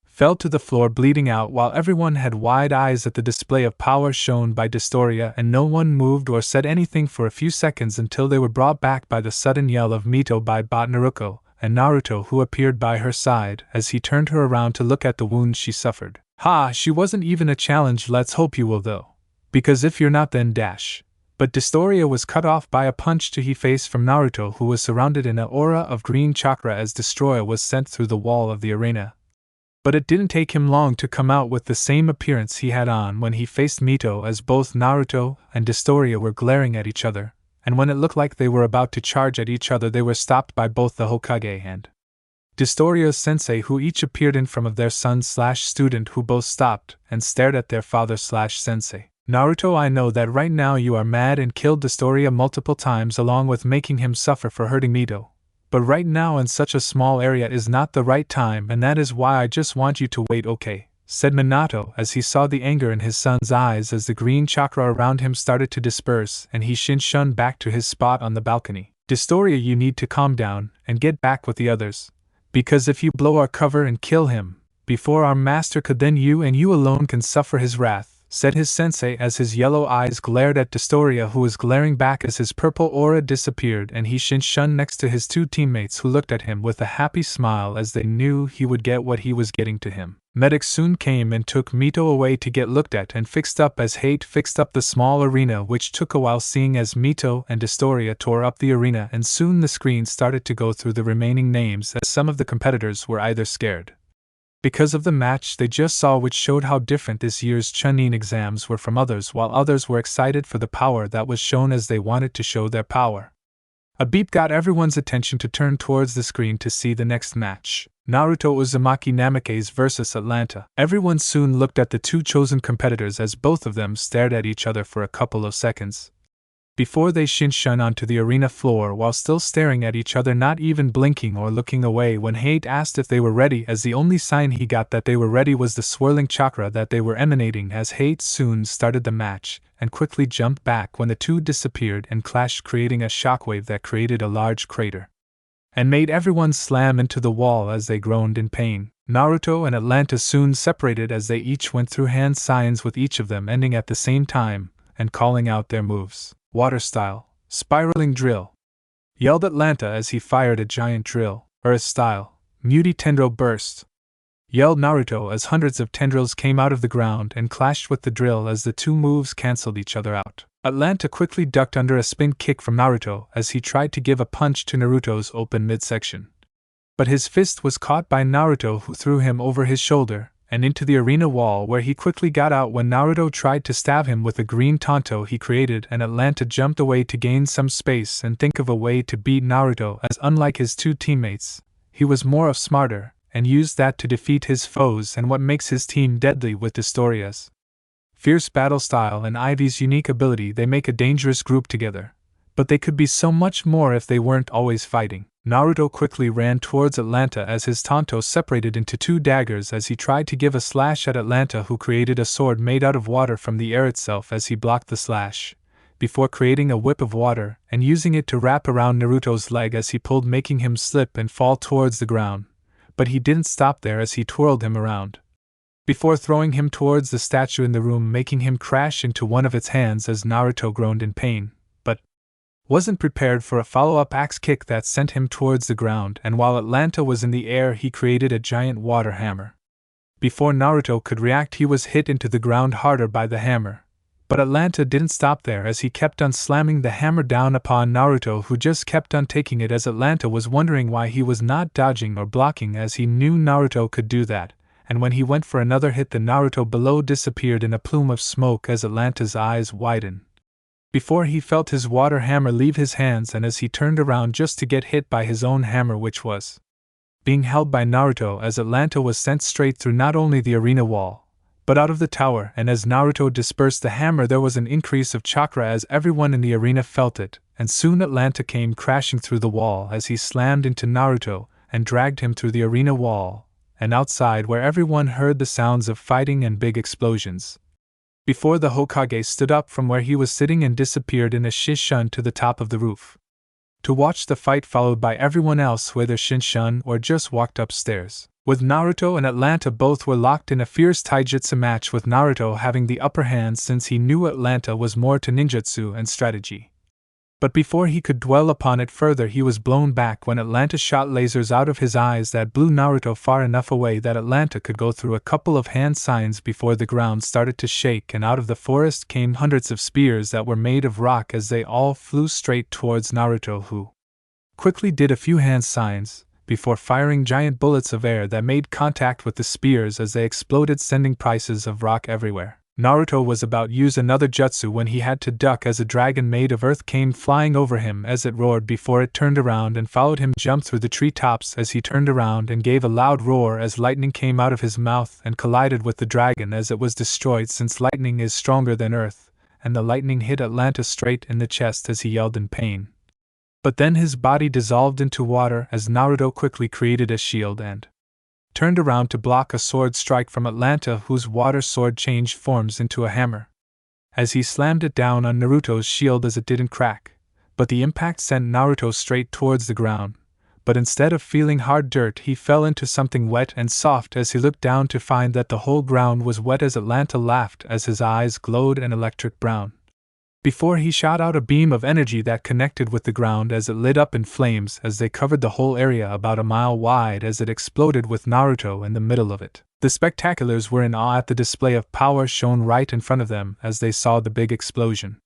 fell to the floor bleeding out, while everyone had wide eyes at the display of power shown by Destoria, and no one moved or said anything for a few seconds until they were brought back by the sudden yell of Mito by Bot Naruto and Naruto, who appeared by her side as he turned her around to look at the wounds she suffered. "Ha, she wasn't even a challenge, let's hope you will though. Because if you're not then dash." But Destoria was cut off by a punch to his face from Naruto, who was surrounded in an aura of green chakra as Destroyer was sent through the wall of the arena. But it didn't take him long to come out with the same appearance he had on when he faced Mito, as both Naruto and Destoria were glaring at each other, and when it looked like they were about to charge at each other they were stopped by both the Hokage and Destoria's sensei, who each appeared in front of their son/student, who both stopped and stared at their father/sensei. "Naruto, I know that right now you are mad and killed Destoria multiple times along with making him suffer for hurting Mito. But right now in such a small area is not the right time, and that is why I just want you to wait, okay?" said Minato as he saw the anger in his son's eyes as the green chakra around him started to disperse and he shunned back to his spot on the balcony. "Destoria, you need to calm down and get back with the others. Because if you blow our cover and kill him before our master could, then you and you alone can suffer his wrath," said his sensei as his yellow eyes glared at Destoria, who was glaring back as his purple aura disappeared, and he shunned next to his 2 teammates, who looked at him with a happy smile as they knew he would get what he was getting to him. Medics soon came and took Mito away to get looked at and fixed up as Hate fixed up the small arena, which took a while seeing as Mito and Destoria tore up the arena, and soon the screen started to go through the remaining names as some of the competitors were either scared because of the match they just saw, which showed how different this year's Chunin exams were from others, while others were excited for the power that was shown as they wanted to show their power. A beep got everyone's attention to turn towards the screen to see the next match. Naruto Uzumaki Namikaze vs Atlanta. Everyone soon looked at the 2 chosen competitors as both of them stared at each other for a couple of seconds. before they shin-shun onto the arena floor while still staring at each other, not even blinking or looking away when Hate asked if they were ready, as the only sign he got that they were ready was the swirling chakra that they were emanating, as Hate soon started the match and quickly jumped back when the two disappeared and clashed, creating a shockwave that created a large crater and made everyone slam into the wall as they groaned in pain. Naruto and Atlanta soon separated as they each went through hand signs, with each of them ending at the same time and calling out their moves. Water style, spiraling drill, yelled Atlanta as he fired a giant drill. Earth style, Muti tendril burst, yelled Naruto as hundreds of tendrils came out of the ground and clashed with the drill as the two moves cancelled each other out. Atlanta quickly ducked under a spin kick from Naruto as he tried to give a punch to Naruto's open midsection. But his fist was caught by Naruto, who threw him over his shoulder and into the arena wall, where he quickly got out when Naruto tried to stab him with a green tanto he created, and Atlanta jumped away to gain some space and think of a way to beat Naruto, as unlike his two teammates, he was more of smarter and used that to defeat his foes and what makes his team deadly with Historia's fierce battle style and Ivy's unique ability. They make a dangerous group together, but they could be so much more if they weren't always fighting. Naruto quickly ran towards Atlanta as his tanto separated into two daggers as he tried to give a slash at Atlanta, who created a sword made out of water from the air itself as he blocked the slash, before creating a whip of water and using it to wrap around Naruto's leg as he pulled, making him slip and fall towards the ground. But he didn't stop there as he twirled him around, before throwing him towards the statue in the room, making him crash into one of its hands as Naruto groaned in pain, but wasn't prepared for a follow-up axe kick that sent him towards the ground, and while Atlanta was in the air he created a giant water hammer. Before Naruto could react, he was hit into the ground harder by the hammer. But Atlanta didn't stop there as he kept on slamming the hammer down upon Naruto, who just kept on taking it, as Atlanta was wondering why he was not dodging or blocking, as he knew Naruto could do that. And when he went for another hit, the Naruto below disappeared in a plume of smoke as Atlanta's eyes widened, before he felt his water hammer leave his hands, and as he turned around just to get hit by his own hammer, which was being held by Naruto, as Atlanta was sent straight through not only the arena wall, but out of the tower, and as Naruto dispersed the hammer there was an increase of chakra as everyone in the arena felt it, and soon Atlanta came crashing through the wall as he slammed into Naruto and dragged him through the arena wall and outside, where everyone heard the sounds of fighting and big explosions, before the Hokage stood up from where he was sitting and disappeared in a shin-shun to the top of the roof, to watch the fight, followed by everyone else who either shin-shun or just walked upstairs. With Naruto and Atlanta, both were locked in a fierce taijutsu match, with Naruto having the upper hand since he knew Atlanta was more to ninjutsu and strategy. But before he could dwell upon it further, he was blown back when Atlanta shot lasers out of his eyes that blew Naruto far enough away that Atlanta could go through a couple of hand signs before the ground started to shake, and out of the forest came hundreds of spears that were made of rock as they all flew straight towards Naruto, who quickly did a few hand signs before firing giant bullets of air that made contact with the spears as they exploded, sending pieces of rock everywhere. Naruto was about to use another jutsu when he had to duck as a dragon made of earth came flying over him as it roared before it turned around and followed him, jump through the treetops as he turned around and gave a loud roar as lightning came out of his mouth and collided with the dragon as it was destroyed, since lightning is stronger than earth, and the lightning hit Atlanta straight in the chest as he yelled in pain. But then his body dissolved into water as Naruto quickly created a shield and turned around to block a sword strike from Atlanta, whose water sword changed forms into a hammer, as he slammed it down on Naruto's shield as it didn't crack, but the impact sent Naruto straight towards the ground. But instead of feeling hard dirt, he fell into something wet and soft as he looked down to find that the whole ground was wet, as Atlanta laughed as his eyes glowed an electric brown, before he shot out a beam of energy that connected with the ground as it lit up in flames as they covered the whole area about a mile wide as it exploded with Naruto in the middle of it. The spectaculars were in awe at the display of power shown right in front of them as they saw the big explosion.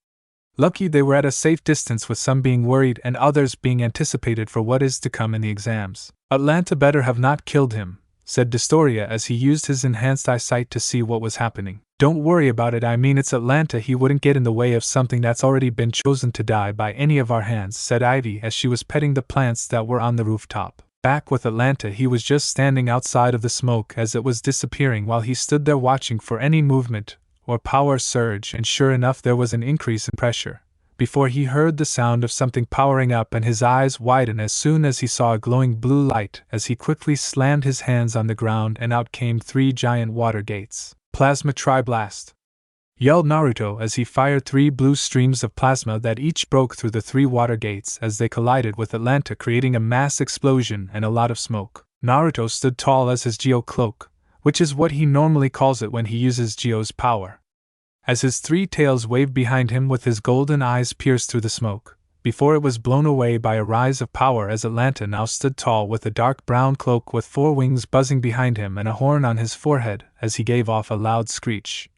Lucky they were at a safe distance, with some being worried and others being anticipated for what is to come in the exams. Atlanta better have not killed him, said Historia as he used his enhanced eyesight to see what was happening. Don't worry about it, I mean it's Atlanta, he wouldn't get in the way of something that's already been chosen to die by any of our hands, said Ivy as she was petting the plants that were on the rooftop. Back with Atlanta, he was just standing outside of the smoke as it was disappearing while he stood there watching for any movement or power surge, and sure enough there was an increase in pressure, before he heard the sound of something powering up, and his eyes widened as soon as he saw a glowing blue light as he quickly slammed his hands on the ground and out came 3 giant water gates. Plasma Tri-Blast! Yelled Naruto as he fired 3 blue streams of plasma that each broke through the 3 water gates as they collided with Atlanta, creating a mass explosion and a lot of smoke. Naruto stood tall as his Geo cloak, which is what he normally calls it when he uses Geo's power. As his 3 tails waved behind him with his golden eyes pierced through the smoke, before it was blown away by a rise of power, as Atlanta now stood tall with a dark brown cloak with 4 wings buzzing behind him and a horn on his forehead as he gave off a loud screech.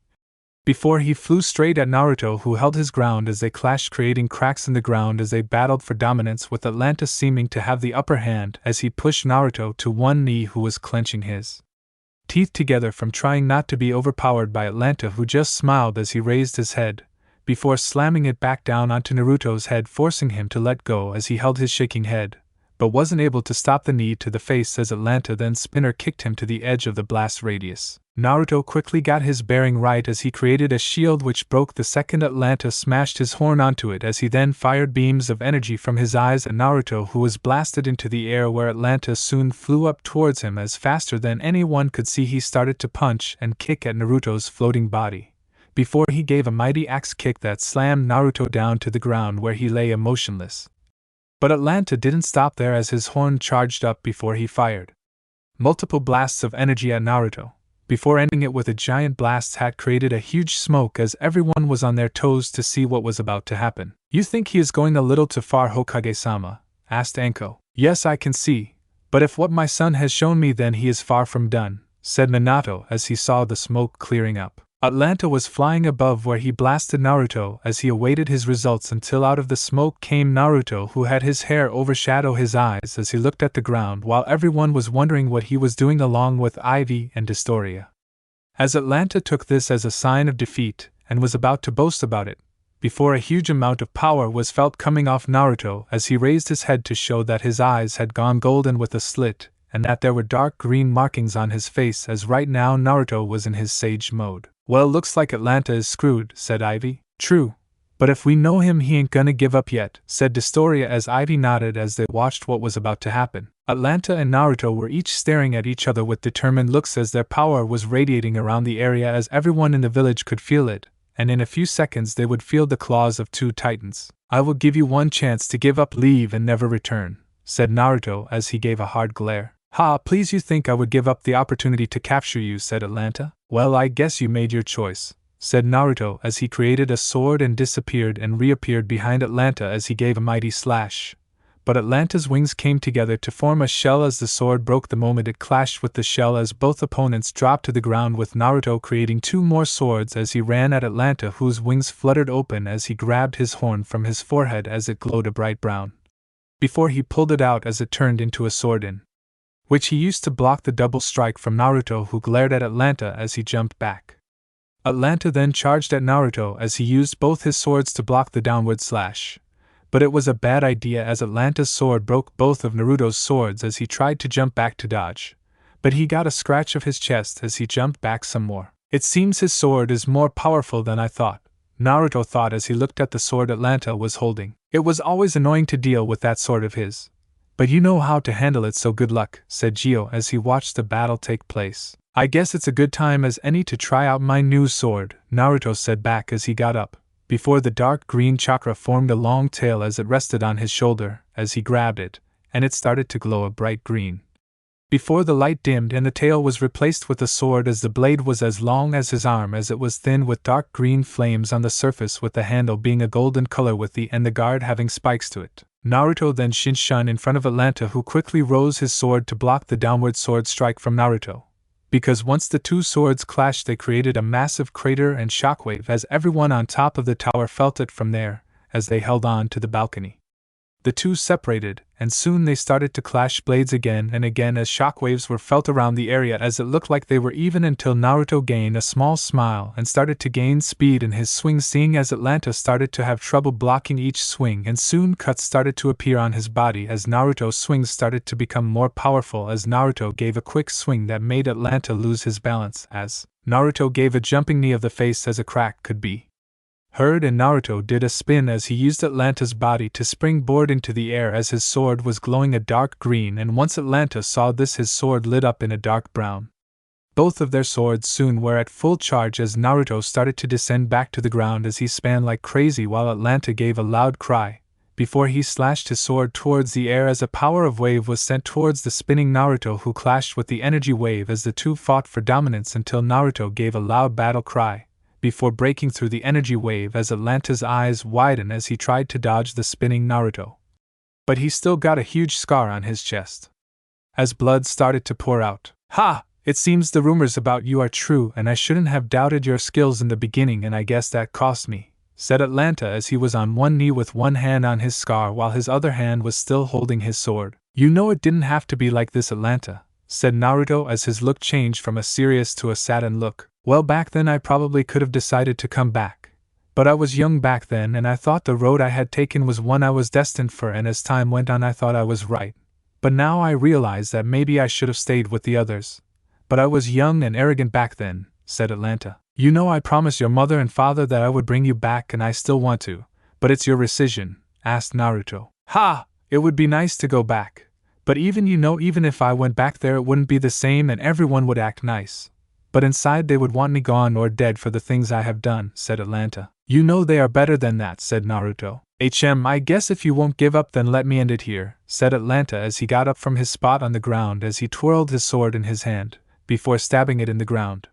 Before he flew straight at Naruto, who held his ground as they clashed, creating cracks in the ground as they battled for dominance, with Atlanta seeming to have the upper hand as he pushed Naruto to one knee, who was clenching his teeth together from trying not to be overpowered by Atlanta, who just smiled as he raised his head, before slamming it back down onto Naruto's head, forcing him to let go as he held his shaking head, but wasn't able to stop the knee to the face as Atlanta then spinner kicked him to the edge of the blast radius. Naruto quickly got his bearing right as he created a shield which broke the second Atlanta smashed his horn onto it, as he then fired beams of energy from his eyes at Naruto, who was blasted into the air, where Atlanta soon flew up towards him as faster than anyone could see. He started to punch and kick at Naruto's floating body, before he gave a mighty axe kick that slammed Naruto down to the ground where he lay motionless. But Atlanta didn't stop there as his horn charged up before he fired multiple blasts of energy at Naruto, before ending it with a giant blast that created a huge smoke as everyone was on their toes to see what was about to happen. "You think he is going a little too far, Hokage-sama?" asked Anko. "Yes, I can see, but if what my son has shown me, then he is far from done," said Minato as he saw the smoke clearing up. Atlanta was flying above where he blasted Naruto as he awaited his results, until out of the smoke came Naruto, who had his hair overshadow his eyes as he looked at the ground, while everyone was wondering what he was doing along with Ivy and Dostoria. As Atlanta took this as a sign of defeat and was about to boast about it, before a huge amount of power was felt coming off Naruto as he raised his head to show that his eyes had gone golden with a slit, and that there were dark green markings on his face, as right now Naruto was in his sage mode. "Well, looks like Atlanta is screwed," said Ivy. "True, but if we know him, he ain't gonna give up yet," said Dostoria as Ivy nodded as they watched what was about to happen. Atlanta and Naruto were each staring at each other with determined looks as their power was radiating around the area, as everyone in the village could feel it, and in a few seconds they would feel the claws of 2 titans. "I will give you one chance to give up, leave, and never return," said Naruto as he gave a hard glare. "Ha, please, you think I would give up the opportunity to capture you?" said Atlanta. "Well, I guess you made your choice," said Naruto as he created a sword and disappeared and reappeared behind Atlanta as he gave a mighty slash. But Atlanta's wings came together to form a shell as the sword broke the moment it clashed with the shell, as both opponents dropped to the ground, with Naruto creating 2 more swords as he ran at Atlanta, whose wings fluttered open as he grabbed his horn from his forehead as it glowed a bright brown, before he pulled it out as it turned into a sword, in which he used to block the double strike from Naruto, who glared at Atlanta as he jumped back. Atlanta then charged at Naruto as he used both his swords to block the downward slash. But it was a bad idea, as Atlanta's sword broke both of Naruto's swords as he tried to jump back to dodge. But he got a scratch of his chest as he jumped back some more. "It seems his sword is more powerful than I thought," Naruto thought as he looked at the sword Atlanta was holding. "It was always annoying to deal with that sword of his, but you know how to handle it, so good luck," said Gio as he watched the battle take place. "I guess it's a good time as any to try out my new sword," Naruto said back as he got up, before the dark green chakra formed a long tail as it rested on his shoulder as he grabbed it, and it started to glow a bright green. Before the light dimmed and the tail was replaced with a sword, as the blade was as long as his arm as it was thin, with dark green flames on the surface, with the handle being a golden color with the and the guard having spikes to it. Naruto then shinshan in front of Atlanta, who quickly rose his sword to block the downward sword strike from Naruto, because once the 2 swords clashed they created a massive crater and shockwave as everyone on top of the tower felt it from there as they held on to the balcony. The 2 separated, and soon they started to clash blades again and again as shockwaves were felt around the area, as it looked like they were even, until Naruto gained a small smile and started to gain speed in his swing, seeing as Atlanta started to have trouble blocking each swing, and soon cuts started to appear on his body as Naruto's swings started to become more powerful, as Naruto gave a quick swing that made Atlanta lose his balance, as Naruto gave a jumping knee of the face as a crack could be heard, and Naruto did a spin as he used Atlanta's body to springboard into the air as his sword was glowing a dark green, and once Atlanta saw this, his sword lit up in a dark brown. Both of their swords soon were at full charge as Naruto started to descend back to the ground as he span like crazy while Atlanta gave a loud cry, before he slashed his sword towards the air as a power of wave was sent towards the spinning Naruto, who clashed with the energy wave as the two fought for dominance until Naruto gave a loud battle cry, before breaking through the energy wave as Atlanta's eyes widened as he tried to dodge the spinning Naruto. But he still got a huge scar on his chest. As blood started to pour out, "Ha! It seems the rumors about you are true, and I shouldn't have doubted your skills in the beginning, and I guess that cost me," said Atlanta as he was on one knee with one hand on his scar while his other hand was still holding his sword. "You know it didn't have to be like this, Atlanta," said Naruto as his look changed from a serious to a saddened look. "Well, back then I probably could have decided to come back. But I was young back then, and I thought the road I had taken was one I was destined for, and as time went on I thought I was right. But now I realize that maybe I should have stayed with the others. But I was young and arrogant back then," said Atlanta. "You know I promised your mother and father that I would bring you back, and I still want to. But it's your decision," asked Naruto. "Ha! It would be nice to go back. But even if I went back there it wouldn't be the same, and everyone would act nice. But inside they would want me gone or dead for the things I have done," said Atlanta. "You know they are better than that," said Naruto. I guess if you won't give up then let me end it here," said Atlanta as he got up from his spot on the ground as he twirled his sword in his hand, before stabbing it in the ground.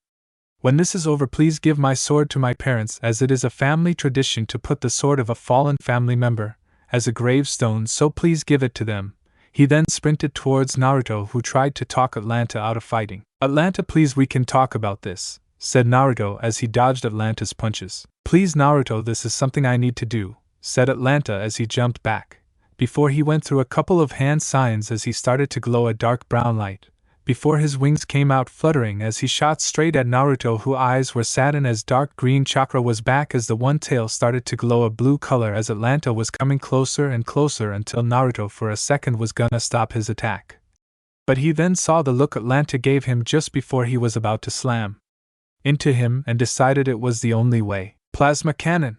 "When this is over please give my sword to my parents, as it is a family tradition to put the sword of a fallen family member as a gravestone, so please give it to them." He then sprinted towards Naruto, who tried to talk Atlanta out of fighting. "Atlanta, please, we can talk about this," said Naruto as he dodged Atlanta's punches. "Please Naruto, this is something I need to do," said Atlanta as he jumped back, before he went through a couple of hand signs as he started to glow a dark brown light, before his wings came out fluttering as he shot straight at Naruto, whose eyes were saddened as dark green chakra was back as the one tail started to glow a blue color as Atlanta was coming closer and closer until Naruto for a second was gonna stop his attack. But he then saw the look Atlanta gave him just before he was about to slam into him and decided it was the only way. "Plasma cannon!"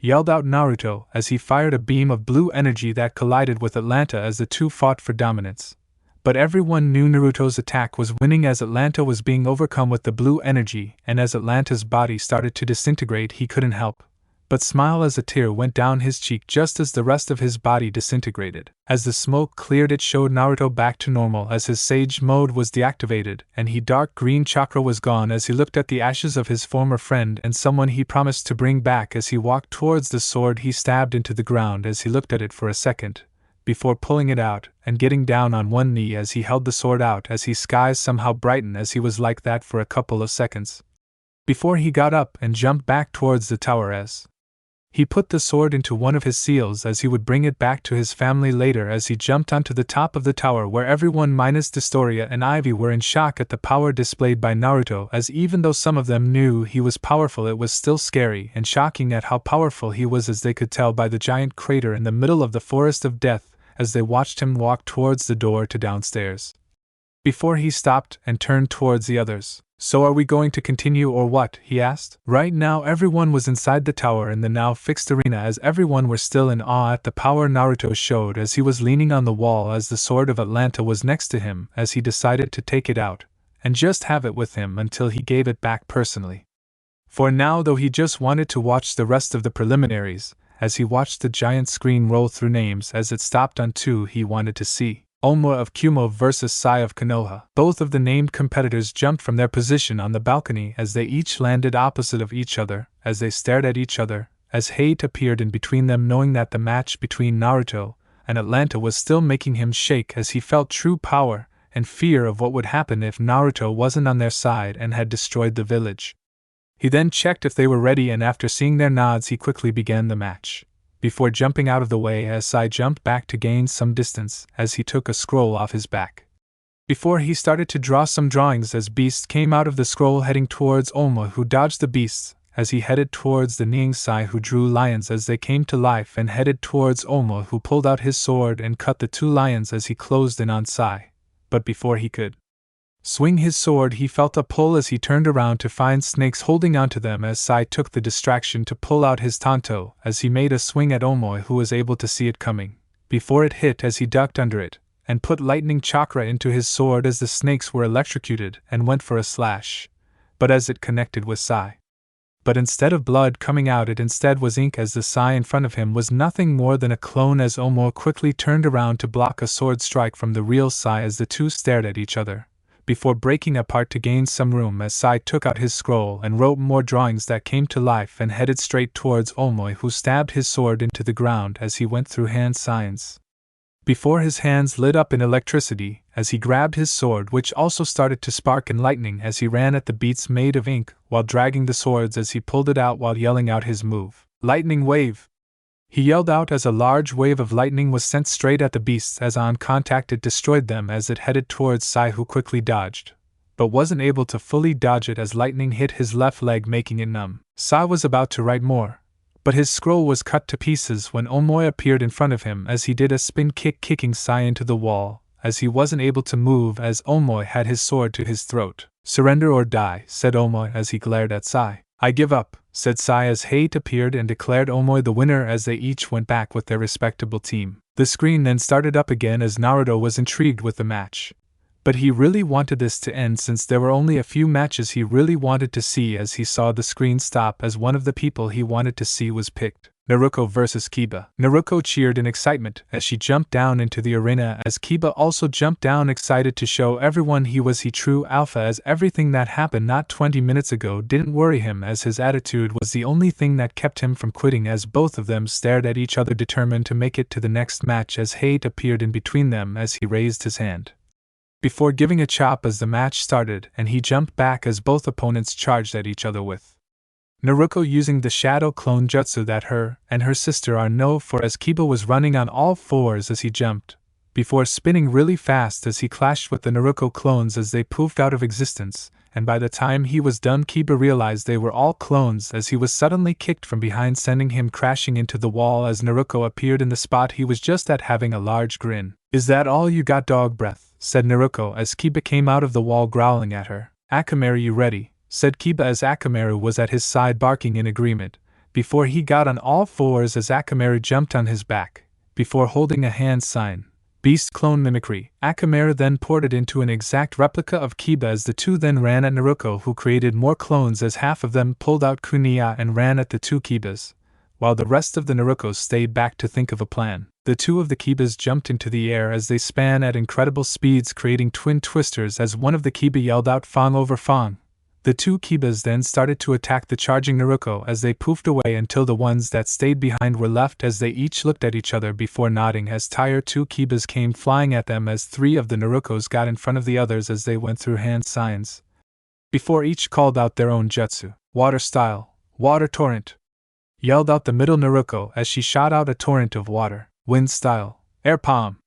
yelled out Naruto as he fired a beam of blue energy that collided with Atlanta as the two fought for dominance. But everyone knew Naruto's attack was winning as Atlanta was being overcome with the blue energy, and as Atlanta's body started to disintegrate he couldn't help but smile as a tear went down his cheek just as the rest of his body disintegrated. As the smoke cleared it showed Naruto back to normal as his Sage mode was deactivated and his dark green chakra was gone as he looked at the ashes of his former friend and someone he promised to bring back as he walked towards the sword he stabbed into the ground as he looked at it for a second, before pulling it out and getting down on one knee as he held the sword out as his skies somehow brightened as he was like that for a couple of seconds, before he got up and jumped back towards the tower as he put the sword into one of his seals as he would bring it back to his family later as he jumped onto the top of the tower where everyone minus Dostoria and Ivy were in shock at the power displayed by Naruto, as even though some of them knew he was powerful it was still scary and shocking at how powerful he was, as they could tell by the giant crater in the middle of the forest of death as they watched him walk towards the door to downstairs. Before he stopped and turned towards the others. "So are we going to continue or what?" he asked. Right now everyone was inside the tower in the now fixed arena as everyone were still in awe at the power Naruto showed as he was leaning on the wall as the sword of Atlanta was next to him as he decided to take it out and just have it with him until he gave it back personally. For now though he just wanted to watch the rest of the preliminaries as he watched the giant screen roll through names as it stopped on 2 he wanted to see Oma of Kumo versus Sai of Konoha. Both of the named competitors jumped from their position on the balcony as they each landed opposite of each other, as they stared at each other, as hate appeared in between them, knowing that the match between Naruto and Atlanta was still making him shake as he felt true power and fear of what would happen if Naruto wasn't on their side and had destroyed the village. He then checked if they were ready and after seeing their nods he quickly began the match, before jumping out of the way as Sai jumped back to gain some distance as he took a scroll off his back. Before he started to draw some drawings as beasts came out of the scroll heading towards Oma, who dodged the beasts as he headed towards the kneeling Sai, who drew lions as they came to life and headed towards Oma, who pulled out his sword and cut the 2 lions as he closed in on Sai. But before he could swing his sword, he felt a pull as he turned around to find snakes holding onto them as Sai took the distraction to pull out his tanto as he made a swing at Omoi, who was able to see it coming before it hit as he ducked under it, and put lightning chakra into his sword as the snakes were electrocuted and went for a slash, but as it connected with Sai. But instead of blood coming out, it instead was ink, as the Sai in front of him was nothing more than a clone, as Omoi quickly turned around to block a sword strike from the real Sai as the two stared at each other, before breaking apart to gain some room as Sai took out his scroll and wrote more drawings that came to life and headed straight towards Omoi, who stabbed his sword into the ground as he went through hand signs. Before his hands lit up in electricity as he grabbed his sword, which also started to spark in lightning as he ran at the beats made of ink while dragging the swords as he pulled it out while yelling out his move, "Lightning Wave!" He yelled out as a large wave of lightning was sent straight at the beasts. As on contact it destroyed them as it headed towards Sai, who quickly dodged, but wasn't able to fully dodge it as lightning hit his left leg, making it numb. Sai was about to write more, but his scroll was cut to pieces when Omoi appeared in front of him as he did a spin kick, kicking Sai into the wall as he wasn't able to move as Omoi had his sword to his throat. "Surrender or die," said Omoi as he glared at Sai. "I give up," said Sai as hate appeared and declared Omoi the winner as they each went back with their respectable team. The screen then started up again as Naruto was intrigued with the match. But he really wanted this to end since there were only a few matches he really wanted to see as he saw the screen stop as one of the people he wanted to see was picked. Naruto vs. Kiba. Naruto cheered in excitement as she jumped down into the arena as Kiba also jumped down, excited to show everyone he was the true alpha, as everything that happened not 20 minutes ago didn't worry him, as his attitude was the only thing that kept him from quitting, as both of them stared at each other determined to make it to the next match as hate appeared in between them as he raised his hand before giving a chop as the match started, and he jumped back as both opponents charged at each other with Naruto using the shadow clone jutsu that her and her sister are known for, as Kiba was running on all fours as he jumped, before spinning really fast as he clashed with the Naruto clones as they poofed out of existence, and by the time he was done Kiba realized they were all clones as he was suddenly kicked from behind, sending him crashing into the wall as Naruto appeared in the spot he was just at, having a large grin. "Is that all you got, dog breath?" said Naruto as Kiba came out of the wall growling at her. "Akamaru, you ready?" said Kiba as Akamaru was at his side barking in agreement, before he got on all fours as Akamaru jumped on his back, before holding a hand sign, "Beast Clone Mimicry." Akamaru then poured it into an exact replica of Kiba as the two then ran at Naruto, who created more clones as half of them pulled out kunai and ran at the two Kibas, while the rest of the Narukos stayed back to think of a plan. The two of the Kibas jumped into the air as they span at incredible speeds, creating twin twisters as one of the Kiba yelled out "Fang over Fang." The two Kibas then started to attack the charging Naruto as they poofed away until the ones that stayed behind were left, as they each looked at each other before nodding as tier 2 Kibas came flying at them as 3 of the Narukos got in front of the others as they went through hand signs, before each called out their own jutsu. "Water style, water torrent," yelled out the middle Naruto as she shot out a torrent of water. "Wind style, air palm,"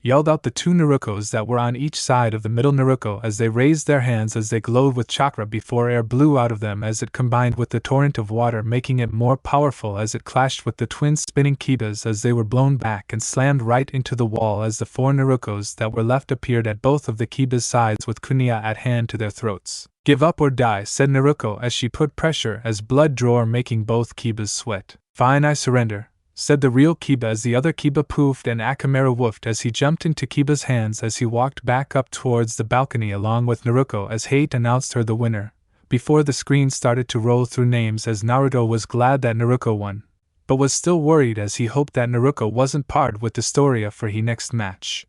yelled out the two Narukos that were on each side of the middle Naruto as they raised their hands as they glowed with chakra before air blew out of them as it combined with the torrent of water, making it more powerful as it clashed with the twin spinning Kibas as they were blown back and slammed right into the wall as the 4 Narukos that were left appeared at both of the Kibas' sides with kunai at hand to their throats. "Give up or die," said Naruto as she put pressure as blood drew, making both Kibas sweat. "Fine, I surrender," said the real Kiba as the other Kiba poofed and Akamaru woofed as he jumped into Kiba's hands as he walked back up towards the balcony along with Naruto as hate announced her the winner, before the screen started to roll through names as Naruto was glad that Naruto won, but was still worried as he hoped that Naruto wasn't paired with the Storia for his next match.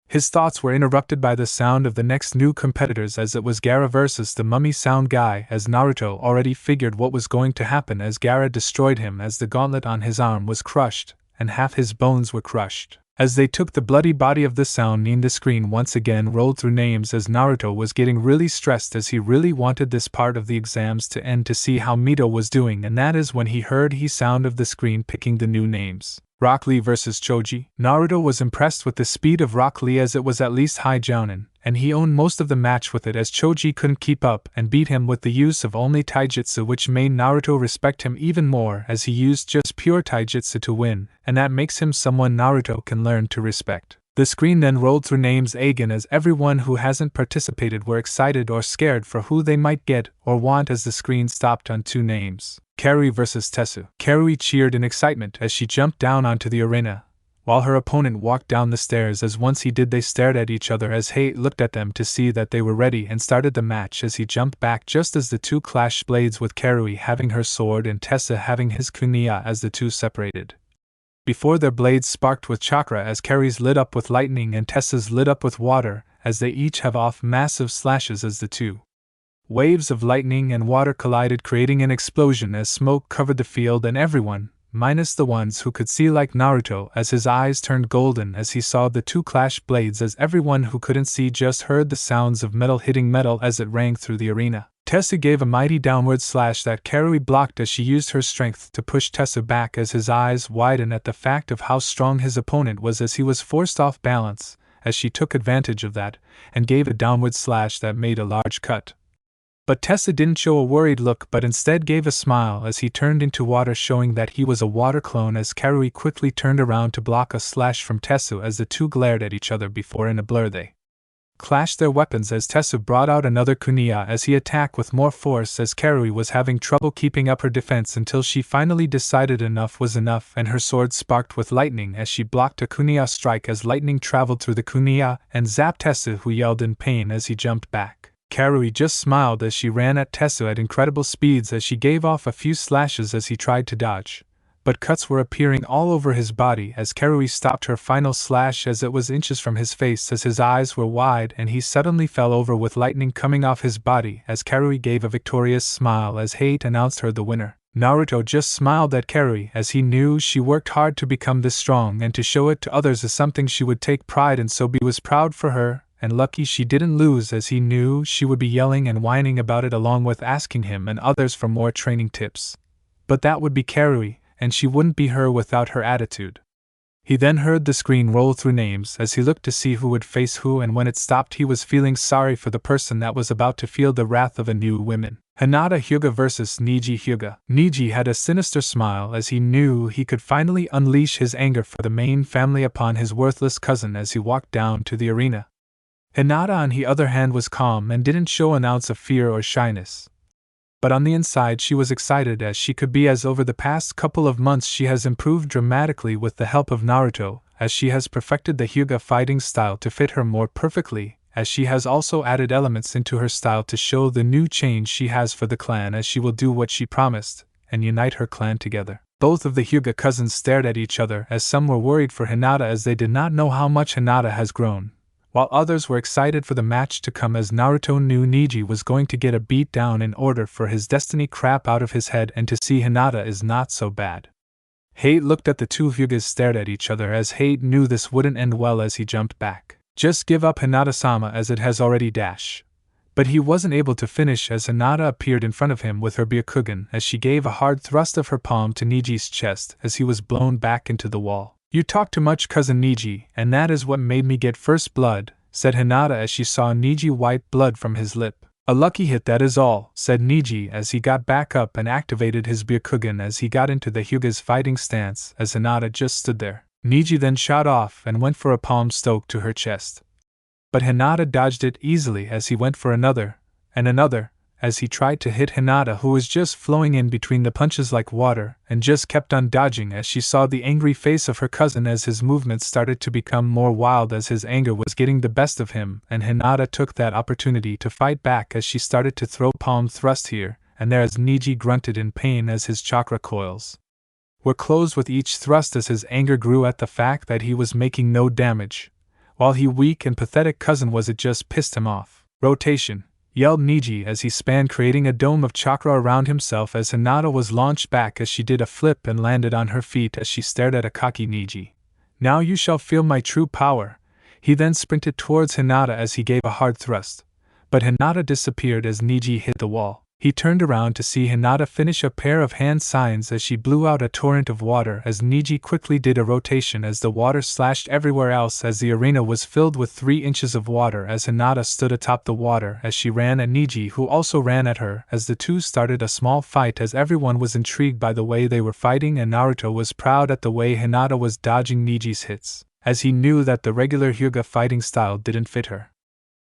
His thoughts were interrupted by the sound of the next new competitors as it was Gaara versus the mummy sound guy, as Naruto already figured what was going to happen as Gaara destroyed him as the gauntlet on his arm was crushed and half his bones were crushed. As they took the bloody body of the sound the screen once again rolled through names as Naruto was getting really stressed as he really wanted this part of the exams to end to see how Mito was doing, and that is when he heard the sound of the screen picking the new names. Rock Lee vs. Choji. Naruto was impressed with the speed of Rock Lee as it was at least high jounin, and he owned most of the match with it as Choji couldn't keep up and beat him with the use of only taijutsu, which made Naruto respect him even more as he used just pure taijutsu to win, and that makes him someone Naruto can learn to respect. The screen then rolled through names again as everyone who hasn't participated were excited or scared for who they might get or want as the screen stopped on 2 names. Karui vs. Tesu. Karui cheered in excitement as she jumped down onto the arena, while her opponent walked down the stairs. As once he did, they stared at each other as Hate looked at them to see that they were ready and started the match as he jumped back just as the 2 clashed blades, with Karui having her sword and Tessa having his kunai as the 2 separated. Before their blades sparked with chakra as Karui's lit up with lightning and Tessa's lit up with water, as they each have off massive slashes as the 2 waves of lightning and water collided, creating an explosion as smoke covered the field, and everyone, minus the ones who could see like Naruto, as his eyes turned golden as he saw the 2 clash blades, as everyone who couldn't see just heard the sounds of metal hitting metal as it rang through the arena. Tessa gave a mighty downward slash that Karui blocked as she used her strength to push Tessa back, as his eyes widened at the fact of how strong his opponent was as he was forced off balance, as she took advantage of that and gave a downward slash that made a large cut. But Tessa didn't show a worried look but instead gave a smile as he turned into water, showing that he was a water clone, as Karui quickly turned around to block a slash from Tessa as the 2 glared at each other before in a blur they clashed their weapons as Tessa brought out another kunai as he attacked with more force, as Karui was having trouble keeping up her defense until she finally decided enough was enough and her sword sparked with lightning as she blocked a kunai strike as lightning traveled through the kunai and zapped Tessa, who yelled in pain as he jumped back. Karui just smiled as she ran at Tessa at incredible speeds as she gave off a few slashes as he tried to dodge, but cuts were appearing all over his body as Karui stopped her final slash as it was inches from his face, as his eyes were wide and he suddenly fell over with lightning coming off his body as Karui gave a victorious smile as Hate announced her the winner. Naruto just smiled at Karui as he knew she worked hard to become this strong, and to show it to others is something she would take pride in, so he was proud for her, and lucky she didn't lose as he knew she would be yelling and whining about it along with asking him and others for more training tips. But that would be Karui, and she wouldn't be her without her attitude. He then heard the screen roll through names as he looked to see who would face who, and when it stopped he was feeling sorry for the person that was about to feel the wrath of a new woman. Hinata Hyuga vs. Niji Hyuga. Niji had a sinister smile as he knew he could finally unleash his anger for the main family upon his worthless cousin as he walked down to the arena. Hinata on the other hand was calm and didn't show an ounce of fear or shyness. But on the inside she was excited as she could be, as over the past couple of months she has improved dramatically with the help of Naruto, as she has perfected the Hyuga fighting style to fit her more perfectly, as she has also added elements into her style to show the new change she has for the clan, as she will do what she promised, and unite her clan together. Both of the Hyuga cousins stared at each other as some were worried for Hinata as they did not know how much Hinata has grown, while others were excited for the match to come as Naruto knew Niji was going to get a beat down in order for his destiny crap out of his head, and to see Hinata is not so bad. Hate looked at the 2 Hyugas stared at each other as Hate knew this wouldn't end well as he jumped back. Just give up Hinata-sama as it has already dash. But he wasn't able to finish as Hinata appeared in front of him with her Byakugan as she gave a hard thrust of her palm to Niji's chest as he was blown back into the wall. You talk too much, cousin Niji, and that is what made me get first blood, said Hinata as she saw Niji wipe blood from his lip. A lucky hit, that is all, said Niji as he got back up and activated his Byakugan as he got into the Hyuga's fighting stance as Hinata just stood there. Niji then shot off and went for a palm stoke to her chest. But Hinata dodged it easily as he went for another, and another, as he tried to hit Hinata, who was just flowing in between the punches like water, and just kept on dodging as she saw the angry face of her cousin as his movements started to become more wild as his anger was getting the best of him, and Hinata took that opportunity to fight back as she started to throw palm thrust here and there as Niji grunted in pain as his chakra coils were closed with each thrust as his anger grew at the fact that he was making no damage, while he weak and pathetic cousin was it just pissed him off. Rotation, yelled Niji as he span creating a dome of chakra around himself as Hinata was launched back as she did a flip and landed on her feet as she stared at a cocky Niji. Now you shall feel my true power. He then sprinted towards Hinata as he gave a hard thrust, but Hinata disappeared as Niji hit the wall. He turned around to see Hinata finish a pair of hand signs as she blew out a torrent of water as Niji quickly did a rotation as the water slashed everywhere else as the arena was filled with 3 inches of water as Hinata stood atop the water as she ran at Niji, who also ran at her as the two started a small fight as everyone was intrigued by the way they were fighting and Naruto was proud at the way Hinata was dodging Niji's hits. as he knew that the regular Hyuga fighting style didn't fit her.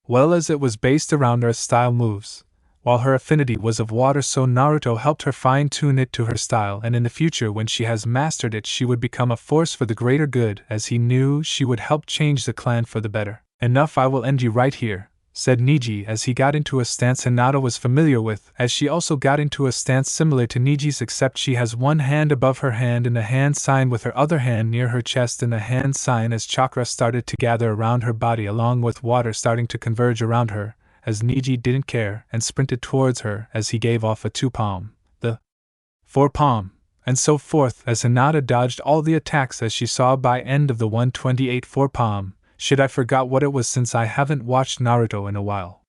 Well, as it was based around earth-style moves, while her affinity was of water, so Naruto helped her fine-tune it to her style, and in the future when she has mastered it she would become a force for the greater good, as he knew she would help change the clan for the better. Enough, I will end you right here, said Niji as he got into a stance Hinata was familiar with, as she also got into a stance similar to Niji's, except she has one hand above her hand in a hand sign with her other hand near her chest in a hand sign, as chakra started to gather around her body along with water starting to converge around her, as Niji didn't care and sprinted towards her as he gave off a 2-palm, the 4-palm, and so forth, as Hinata dodged all the attacks as she saw by end of the 128 4-palm. Shit, I forgot what it was since I haven't watched Naruto in a while.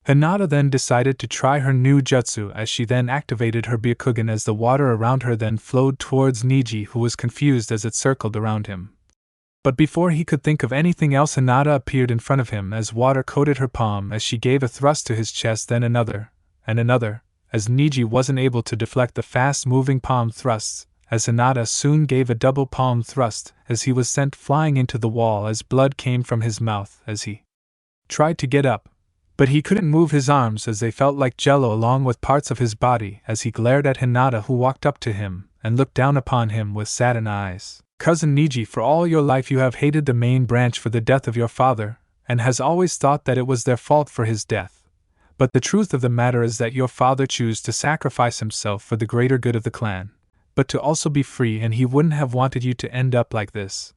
Hinata then decided to try her new jutsu as she then activated her Byakugan as the water around her then flowed towards Niji, who was confused as it circled around him. But before he could think of anything else, Hinata appeared in front of him as water coated her palm as she gave a thrust to his chest, then another, and another, as Niji wasn't able to deflect the fast-moving palm thrusts, as Hinata soon gave a double palm thrust as he was sent flying into the wall as blood came from his mouth as he tried to get up, but he couldn't move his arms as they felt like jello along with parts of his body as he glared at Hinata, who walked up to him and looked down upon him with saddened eyes. Cousin Niji, for all your life you have hated the main branch for the death of your father, and has always thought that it was their fault for his death. But the truth of the matter is that your father chose to sacrifice himself for the greater good of the clan, but to also be free, and he wouldn't have wanted you to end up like this.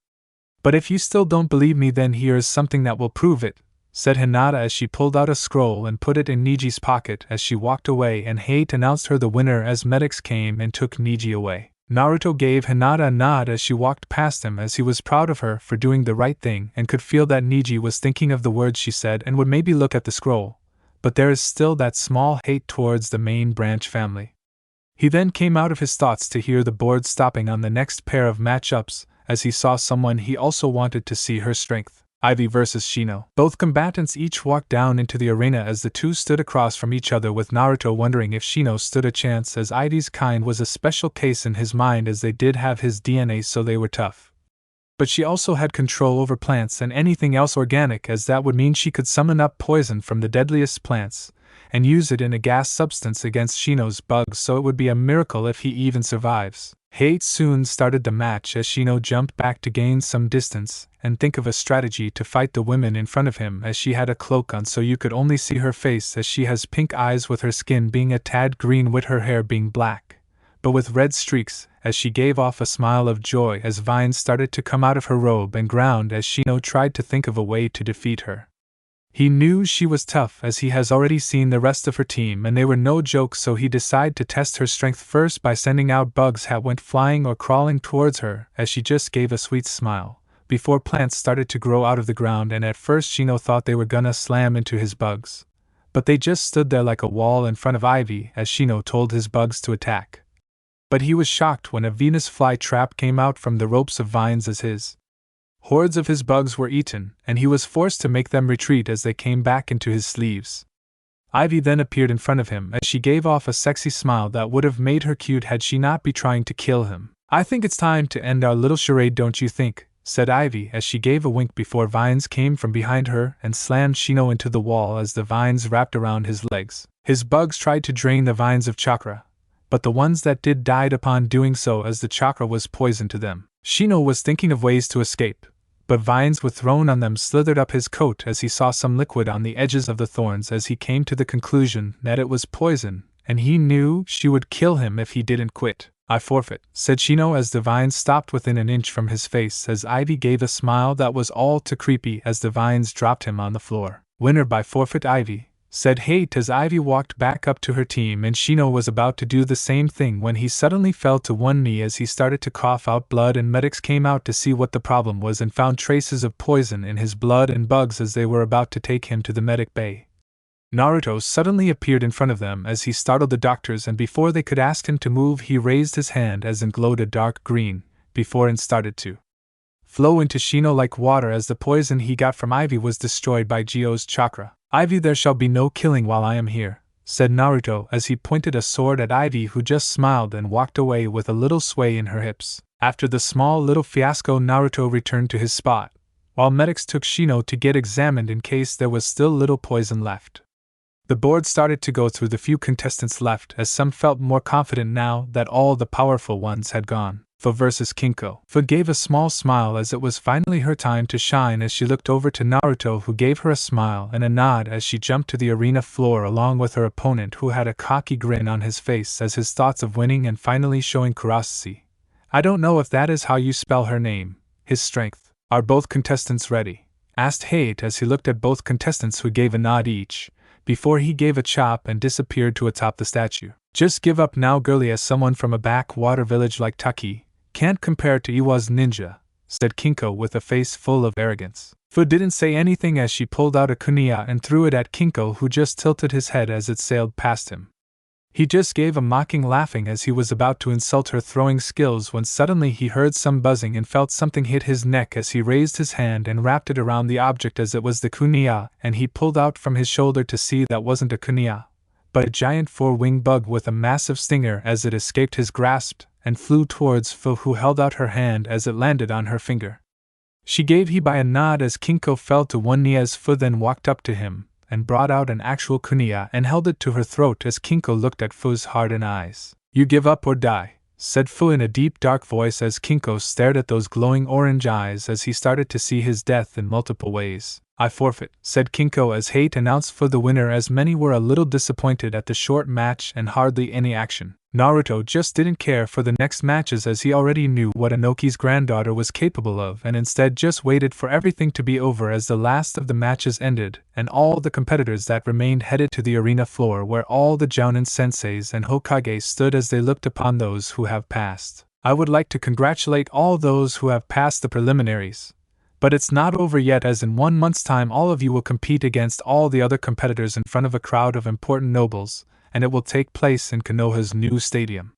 But if you still don't believe me, then here is something that will prove it, said Hinata as she pulled out a scroll and put it in Niji's pocket as she walked away, and Hate announced her the winner as medics came and took Niji away. Naruto gave Hinata a nod as she walked past him, as he was proud of her for doing the right thing and could feel that Niji was thinking of the words she said and would maybe look at the scroll, but there is still that small hate towards the main branch family. He then came out of his thoughts to hear the board stopping on the next pair of matchups, as he saw someone he also wanted to see her strength. Ivy versus Shino. Both combatants each walked down into the arena as the two stood across from each other, with Naruto wondering if Shino stood a chance, as Ivy's kind was a special case in his mind as they did have his DNA, so they were tough. But she also had control over plants and anything else organic, as that would mean she could summon up poison from the deadliest plants and use it in a gas substance against Shino's bugs, so it would be a miracle if he even survives. Hate soon started the match as Shino jumped back to gain some distance and think of a strategy to fight the women in front of him, as she had a cloak on so you could only see her face, as she has pink eyes with her skin being a tad green with her hair being black, but with red streaks, as she gave off a smile of joy as vines started to come out of her robe and ground as Shino tried to think of a way to defeat her. He knew she was tough, as he has already seen the rest of her team and they were no joke, so he decided to test her strength first by sending out bugs that went flying or crawling towards her, as she just gave a sweet smile before plants started to grow out of the ground, and at first Shino thought they were gonna slam into his bugs, but they just stood there like a wall in front of Ivy as Shino told his bugs to attack. But he was shocked when a Venus fly trap came out from the ropes of vines as his hordes of his bugs were eaten, and he was forced to make them retreat as they came back into his sleeves. Ivy then appeared in front of him as she gave off a sexy smile that would have made her cute had she not been trying to kill him. I think it's time to end our little charade, don't you think? Said Ivy as she gave a wink before vines came from behind her and slammed Shino into the wall as the vines wrapped around his legs. His bugs tried to drain the vines of chakra, but the ones that did died upon doing so, as the chakra was poison to them. Shino was thinking of ways to escape, but vines were thrown on them slithered up his coat as he saw some liquid on the edges of the thorns, as he came to the conclusion that it was poison, and he knew she would kill him if he didn't quit. I forfeit, said Shino as the vines stopped within an inch from his face, as Ivy gave a smile that was all too creepy as the vines dropped him on the floor. Winner by forfeit, Ivy, said Hate as Ivy walked back up to her team, and Shino was about to do the same thing when he suddenly fell to one knee as he started to cough out blood, and medics came out to see what the problem was and found traces of poison in his blood and bugs as they were about to take him to the medic bay. Naruto suddenly appeared in front of them as he startled the doctors, and before they could ask him to move he raised his hand as it glowed a dark green, before it started to flow into Shino like water as the poison he got from Ivy was destroyed by Gio's chakra. Ivy, there shall be no killing while I am here, said Naruto as he pointed a sword at Ivy, who just smiled and walked away with a little sway in her hips. After the small little fiasco, Naruto returned to his spot, while medics took Shino to get examined in case there was still little poison left. The board started to go through the few contestants left, as some felt more confident now that all the powerful ones had gone. Fu versus Kinko. Fu gave a small smile as it was finally her time to shine as she looked over to Naruto, who gave her a smile and a nod as she jumped to the arena floor along with her opponent, who had a cocky grin on his face as his thoughts of winning and finally showing Kurase. I don't know if that is how you spell her name. His strength. Are both contestants ready? Asked Hate as he looked at both contestants, who gave a nod each, before he gave a chop and disappeared to atop the statue. Just give up now, girlie, as someone from a backwater village like Taki can't compare to Iwa's ninja, said Kinko with a face full of arrogance. Fu didn't say anything as she pulled out a kunai and threw it at Kinko, who just tilted his head as it sailed past him. He just gave a mocking laughing as he was about to insult her throwing skills when suddenly he heard some buzzing and felt something hit his neck as he raised his hand and wrapped it around the object as it was the kunai, and he pulled out from his shoulder to see that wasn't a kunai, but a giant four-winged bug with a massive stinger as it escaped his grasp and flew towards Fu, who held out her hand as it landed on her finger. She gave he by a nod as Kinko fell to one knee as Fu then walked up to him and brought out an actual kunai and held it to her throat as Kinko looked at Fu's hardened eyes. You give up or die, said Fu in a deep dark voice as Kinko stared at those glowing orange eyes as he started to see his death in multiple ways. I forfeit, said Kinko as Hate announced Fu the winner, as many were a little disappointed at the short match and hardly any action. Naruto just didn't care for the next matches as he already knew what Inoki's granddaughter was capable of, and instead just waited for everything to be over as the last of the matches ended and all the competitors that remained headed to the arena floor where all the Jounin senseis and Hokages stood as they looked upon those who have passed. I would like to congratulate all those who have passed the preliminaries. But it's not over yet, as in 1 month's time all of you will compete against all the other competitors in front of a crowd of important nobles, and it will take place in Konoha's new stadium.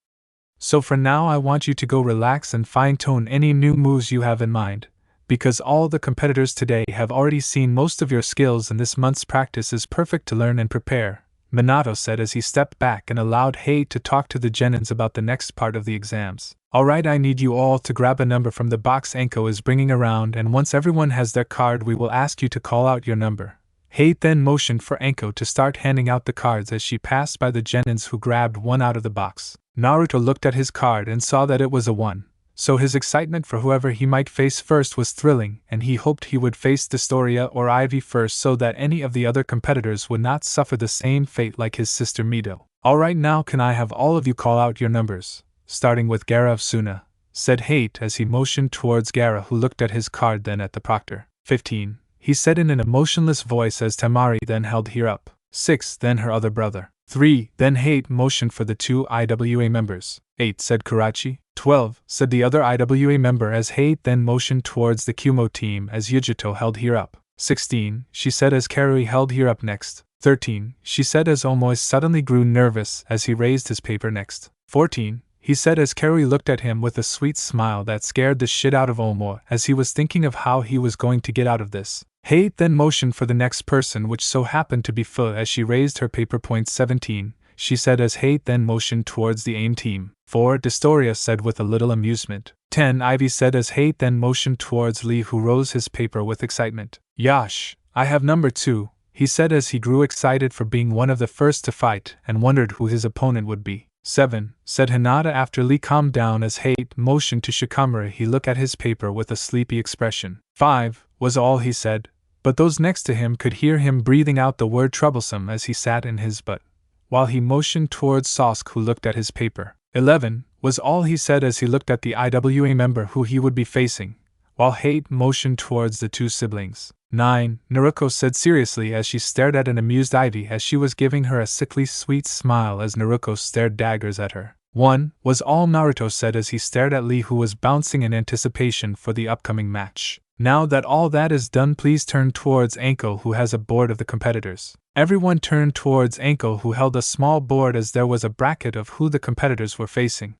So for now I want you to go relax and fine-tune any new moves you have in mind, because all the competitors today have already seen most of your skills and this month's practice is perfect to learn and prepare, Minato said as he stepped back and allowed Hei to talk to the genins about the next part of the exams. Alright, I need you all to grab a number from the box Anko is bringing around, and once everyone has their card we will ask you to call out your number. Hate then motioned for Anko to start handing out the cards as she passed by the genins, who grabbed one out of the box. Naruto looked at his card and saw that it was a 1, so his excitement for whoever he might face first was thrilling, and he hoped he would face Dostoria or Ivy first so that any of the other competitors would not suffer the same fate like his sister Mido. Alright, now can I have all of you call out your numbers, starting with Gaara of Suna, said Hate as he motioned towards Gaara, who looked at his card then at the proctor. 15. He said in an emotionless voice as Tamari then held her up. 6. Then her other brother. 3. Then Hate motioned for the 2 IWA members. 8. Said Karachi. 12. Said the other IWA member as Hate then motioned towards the Kumo team as Yujito held her up. 16. She said as Karui held her up next. 13. She said as Omois suddenly grew nervous as he raised his paper next. 14. He said as Karui looked at him with a sweet smile that scared the shit out of Omo as he was thinking of how he was going to get out of this. Hate then motioned for the next person, which so happened to be Fu, as she raised her paper. 17. She said as Hate then motioned towards the AIM team. 4. Dostoria said with a little amusement. 10. Ivy said as Hate then motioned towards Lee, who rose his paper with excitement. Yash, I have number 2, he said as he grew excited for being one of the first to fight and wondered who his opponent would be. 7. Said Hinata after Lee calmed down as Hate motioned to Shikamaru. He looked at his paper with a sleepy expression. 5. Was all he said, but those next to him could hear him breathing out the word troublesome as he sat in his butt, while he motioned towards Sosk, who looked at his paper. 11. Was all he said as he looked at the IWA member who he would be facing, while Hate motioned towards the 2 siblings. 9. Naruko said seriously as she stared at an amused Ivy as she was giving her a sickly sweet smile as Naruko stared daggers at her. 1. Was all Naruto said as he stared at Lee, who was bouncing in anticipation for the upcoming match. Now that all that is done, please turn towards Anko, who has a board of the competitors. Everyone turned towards Anko, who held a small board as there was a bracket of who the competitors were facing,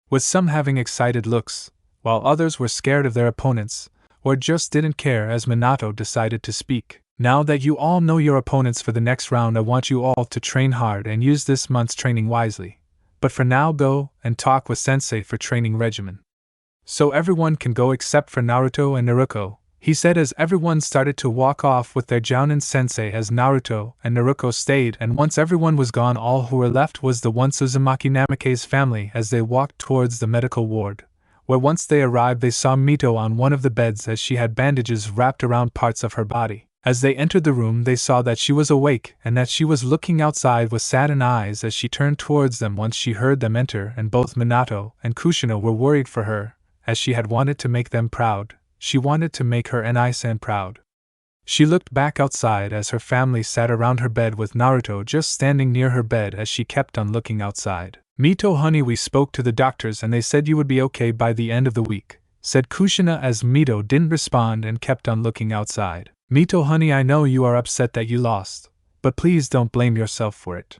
with some having excited looks, while others were scared of their opponents, or just didn't care as Minato decided to speak. Now that you all know your opponents for the next round, I want you all to train hard and use this month's training wisely. But for now, go and talk with Sensei for training regimen. So everyone can go except for Naruto and Naruto, he said as everyone started to walk off with their Jounin sensei as Naruto and Naruto stayed, and once everyone was gone all who were left was the once Uzumaki Namake's family as they walked towards the medical ward, where once they arrived they saw Mito on one of the beds as she had bandages wrapped around parts of her body. As they entered the room they saw that she was awake and that she was looking outside with saddened eyes as she turned towards them once she heard them enter, and both Minato and Kushina were worried for her, as she had wanted to make them proud. She wanted to make her Inai-san proud. She looked back outside as her family sat around her bed with Naruto just standing near her bed as she kept on looking outside. Mito honey, we spoke to the doctors and they said you would be okay by the end of the week, said Kushina as Mito didn't respond and kept on looking outside. Mito honey, I know you are upset that you lost, but please don't blame yourself for it.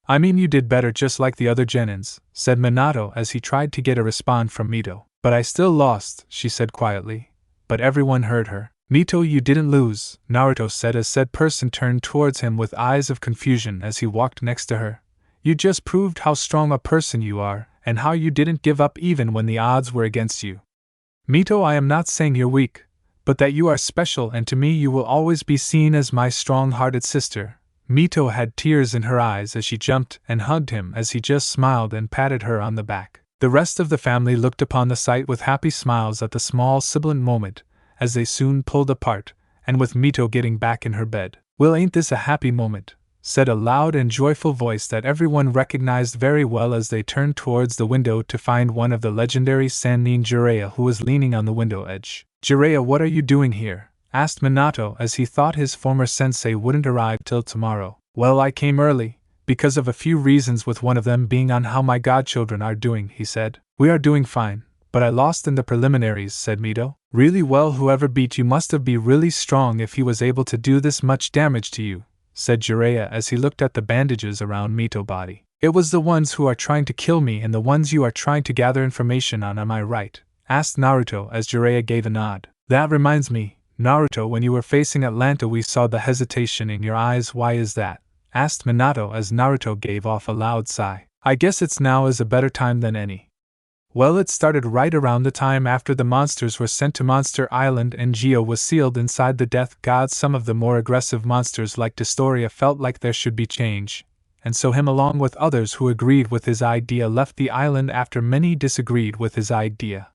I mean you did better just like the other Genins, said Minato as he tried to get a response from Mito. But I still lost, she said quietly. But everyone heard her. Mito, you didn't lose, Naruto said as said person turned towards him with eyes of confusion as he walked next to her. You just proved how strong a person you are, and how you didn't give up even when the odds were against you. Mito, I am not saying you're weak, but that you are special, and to me you will always be seen as my strong-hearted sister. Mito had tears in her eyes as she jumped and hugged him as he just smiled and patted her on the back. The rest of the family looked upon the sight with happy smiles at the small sibilant moment, as they soon pulled apart, and with Mito getting back in her bed. Well, ain't this a happy moment? Said a loud and joyful voice that everyone recognized very well as they turned towards the window to find one of the legendary Sannin Jiraiya who was leaning on the window edge. Jiraiya, what are you doing here? Asked Minato as he thought his former sensei wouldn't arrive till tomorrow. Well, I came early, because of a few reasons, with one of them being on how my godchildren are doing, he said. We are doing fine, but I lost in the preliminaries, said Mito. Really? Well, whoever beat you must have been really strong if he was able to do this much damage to you, said Jiraiya as he looked at the bandages around Mito's body. It was the ones who are trying to kill me and the ones you are trying to gather information on, am I right? Asked Naruto as Jiraiya gave a nod. That reminds me, Naruto, when you were facing Atlanta we saw the hesitation in your eyes. Why is that? Asked Minato as Naruto gave off a loud sigh. I guess it's now is a better time than any. Well, it started right around the time after the monsters were sent to Monster Island and Geo was sealed inside the Death God. Some of the more aggressive monsters like Dostoria felt like there should be change, and so him along with others who agreed with his idea left the island after many disagreed with his idea.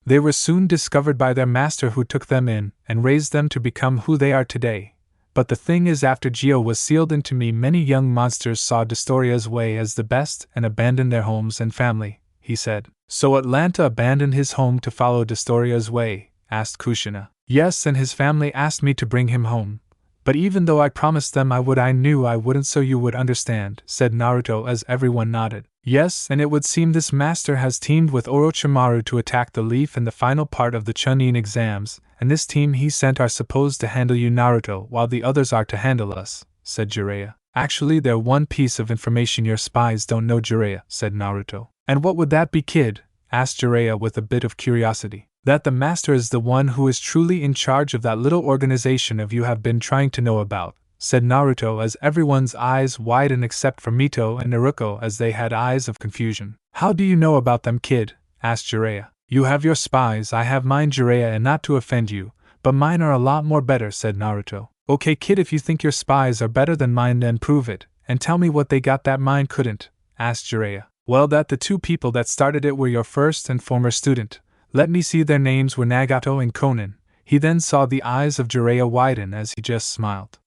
They were soon discovered by their master who took them in and raised them to become who they are today. But the thing is, after Geo was sealed into me, many young monsters saw Dostoria's way as the best and abandoned their homes and family, he said. So Atlanta abandoned his home to follow Dostoria's way? Asked Kushina. Yes, and his family asked me to bring him home. But even though I promised them I would, I knew I wouldn't, so you would understand, said Naruto as everyone nodded. Yes, and it would seem this master has teamed with Orochimaru to attack the Leaf in the final part of the Chunin exams, and this team he sent are supposed to handle you, Naruto, while the others are to handle us, said Jiraiya. Actually, they're one piece of information your spies don't know, Jiraiya, said Naruto. And what would that be, kid? Asked Jiraiya with a bit of curiosity. That the master is the one who is truly in charge of that little organization of you have been trying to know about, said Naruto as everyone's eyes widened except for Mito and Naruto as they had eyes of confusion. How do you know about them, kid? Asked Jiraiya. You have your spies, I have mine, Jiraiya, and not to offend you, but mine are a lot more better, said Naruto. Okay, kid, if you think your spies are better than mine, then prove it, and tell me what they got that mine couldn't, asked Jiraiya. Well, that the two people that started it were your first and former student. Let me see, their names were Nagato and Konan. He then saw the eyes of Jiraiya widen as he just smiled.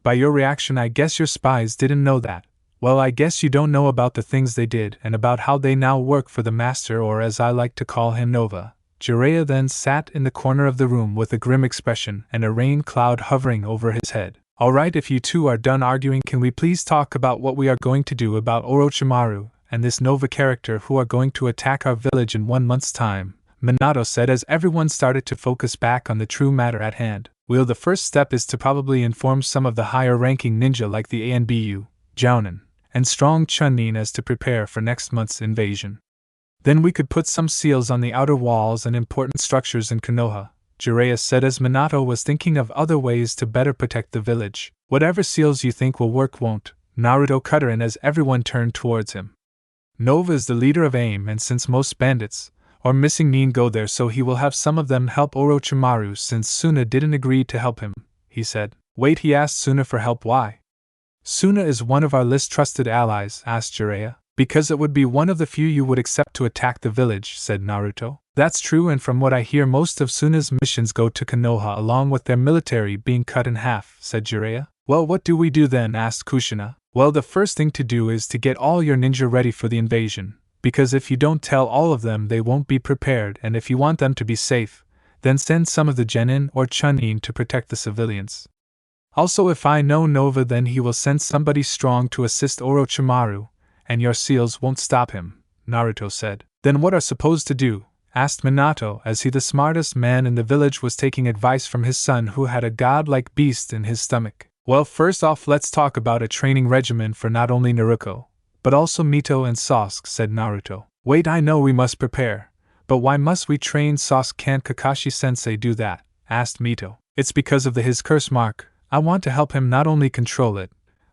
By your reaction, I guess your spies didn't know that. Well, I guess you don't know about the things they did and about how they now work for the master, or as I like to call him, Nova. Jiraiya then sat in the corner of the room with a grim expression and a rain cloud hovering over his head. Alright, if you two are done arguing, can we please talk about what we are going to do about Orochimaru and this Nova character who are going to attack our village in 1 month's time? Minato said as everyone started to focus back on the true matter at hand. Well, the first step is to probably inform some of the higher-ranking ninja like the ANBU, Jounin, and strong Chunin as to prepare for next month's invasion. Then we could put some seals on the outer walls and important structures in Konoha, Jiraiya said as Minato was thinking of other ways to better protect the village. Whatever seals you think will work won't, Naruto cut her in as everyone turned towards him. Nova is the leader of AIM, and since most bandits, or missing Nin go there so he will have some of them help Orochimaru since Suna didn't agree to help him, he said. Wait, he asked Suna for help. Why? Suna is one of our least trusted allies, asked Jiraiya. Because it would be one of the few you would accept to attack the village, said Naruto. That's true, and from what I hear most of Suna's missions go to Konoha along with their military being cut in half, said Jiraiya. Well, what do we do then, asked Kushina. Well, the first thing to do is to get all your ninja ready for the invasion, because if you don't tell all of them they won't be prepared, and if you want them to be safe, then send some of the genin or chunin to protect the civilians. Also, if I know Nova, then he will send somebody strong to assist Orochimaru, and your seals won't stop him, Naruto said. Then what are supposed to do? Asked Minato, as he, the smartest man in the village, was taking advice from his son who had a godlike beast in his stomach. Well, first off, let's talk about a training regimen for not only Naruto, but also Mito and Sasuke, said Naruto. Wait, I know we must prepare, but why must we train Sasuke? Can't Kakashi-sensei do that? Asked Mito. It's because of his curse mark. I want to help him not only control it,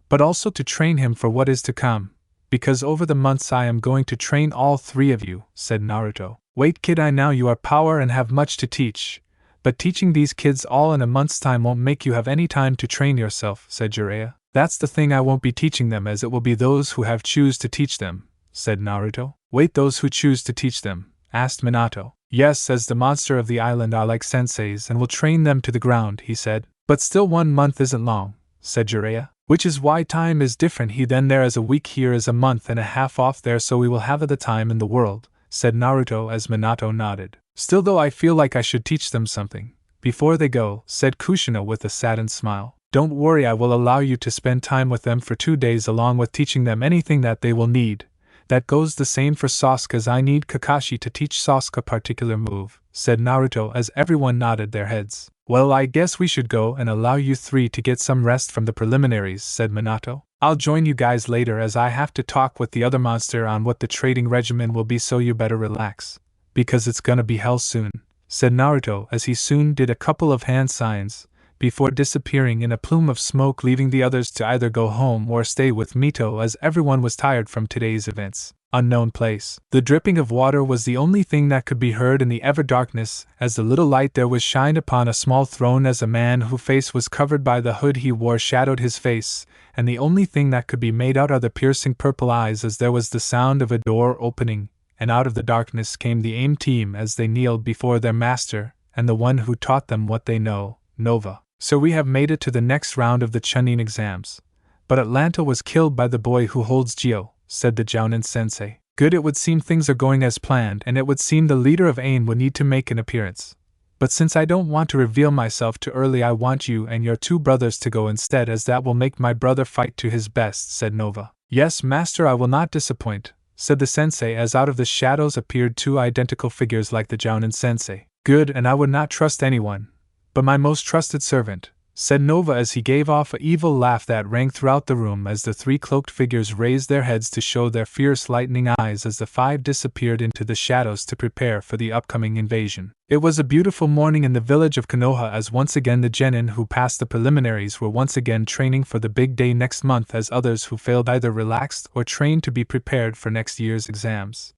but also to train him for what is to come. Because over the months I am going to train all three of you, said Naruto. Wait, kid, I know you are power and have much to teach, but teaching these kids all in a month's time won't make you have any time to train yourself, said Jiraiya. That's the thing, I won't be teaching them, as it will be those who have choose to teach them, said Naruto. Wait, those who choose to teach them? Asked Minato. Yes, as the monster of the island are like senseis and will train them to the ground, he said. But still 1 month isn't long, said Jiraiya. Which is why time is different. Then there is a week, here is a month and a half off there, so we will have the time in the world, said Naruto as Minato nodded. Still though, I feel like I should teach them something before they go, said Kushina with a saddened smile. Don't worry, I will allow you to spend time with them for 2 days along with teaching them anything that they will need. That goes the same for Sasuke, as I need Kakashi to teach Sasuke a particular move, said Naruto as everyone nodded their heads. Well, I guess we should go and allow you three to get some rest from the preliminaries, said Minato. I'll join you guys later as I have to talk with the other monster on what the training regimen will be, so you better relax, because it's gonna be hell soon, said Naruto as he soon did a couple of hand signs, before disappearing in a plume of smoke, leaving the others to either go home or stay with Mito as everyone was tired from today's events. Unknown place. The dripping of water was the only thing that could be heard in the ever-darkness, as the little light there was shined upon a small throne, as a man whose face was covered by the hood he wore shadowed his face, and the only thing that could be made out are the piercing purple eyes, as there was the sound of a door opening, and out of the darkness came the AIM team as they kneeled before their master, and the one who taught them what they know, Nova. So we have made it to the next round of the Chunin exams. But Atlanta was killed by the boy who holds Gyo, said the Jounin sensei. Good, it would seem things are going as planned, and it would seem the leader of AIM would need to make an appearance. But since I don't want to reveal myself too early, I want you and your 2 brothers to go instead, as that will make my brother fight to his best, said Nova. Yes, master, I will not disappoint, said the sensei as out of the shadows appeared 2 identical figures like the Jounin sensei. Good, and I would not trust anyone but my most trusted servant, said Nova as he gave off an evil laugh that rang throughout the room as the 3 cloaked figures raised their heads to show their fierce lightning eyes as the 5 disappeared into the shadows to prepare for the upcoming invasion. It was a beautiful morning in the village of Konoha, as once again the genin who passed the preliminaries were once again training for the big day next month, as others who failed either relaxed or trained to be prepared for next year's exams.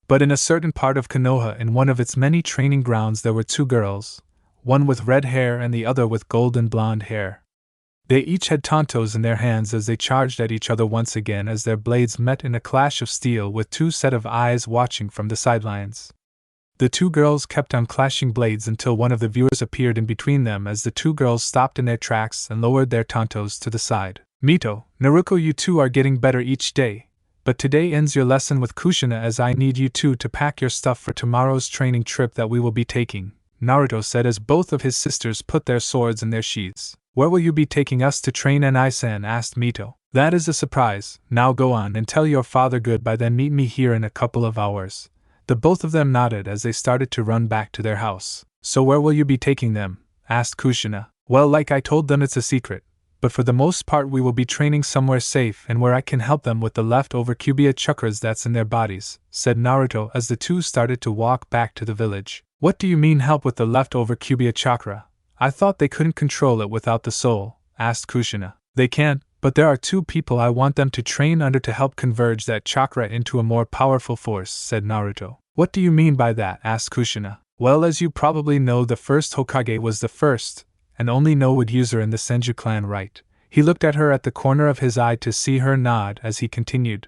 But in a certain part of Konoha, in one of its many training grounds, there were 2 girls, one with red hair and the other with golden blonde hair. They each had tantos in their hands as they charged at each other once again, as their blades met in a clash of steel, with 2 set of eyes watching from the sidelines. The 2 girls kept on clashing blades until one of the viewers appeared in between them, as the 2 girls stopped in their tracks and lowered their tantos to the side. Mito, Naruto, you 2 are getting better each day, but today ends your lesson with Kushina, as I need you 2 to pack your stuff for tomorrow's training trip that we will be taking, Naruto said as both of his sisters put their swords in their sheaths. Where will you be taking us to train, Nai-san? Asked Mito. That is a surprise. Now go on and tell your father goodbye, then meet me here in a couple of hours. The both of them nodded as they started to run back to their house. So where will you be taking them? Asked Kushina. Well, like I told them, it's a secret, but for the most part we will be training somewhere safe and where I can help them with the leftover Kyuubi chakras that's in their bodies, said Naruto as the 2 started to walk back to the village. What do you mean help with the leftover Kyuubi chakra? I thought they couldn't control it without the soul, asked Kushina. They can't, but there are 2 people I want them to train under to help converge that chakra into a more powerful force, said Naruto. What do you mean by that? Asked Kushina. Well, as you probably know, the first Hokage was the first and only no-wood user in the Senju clan, right? He looked at her at the corner of his eye to see her nod as he continued.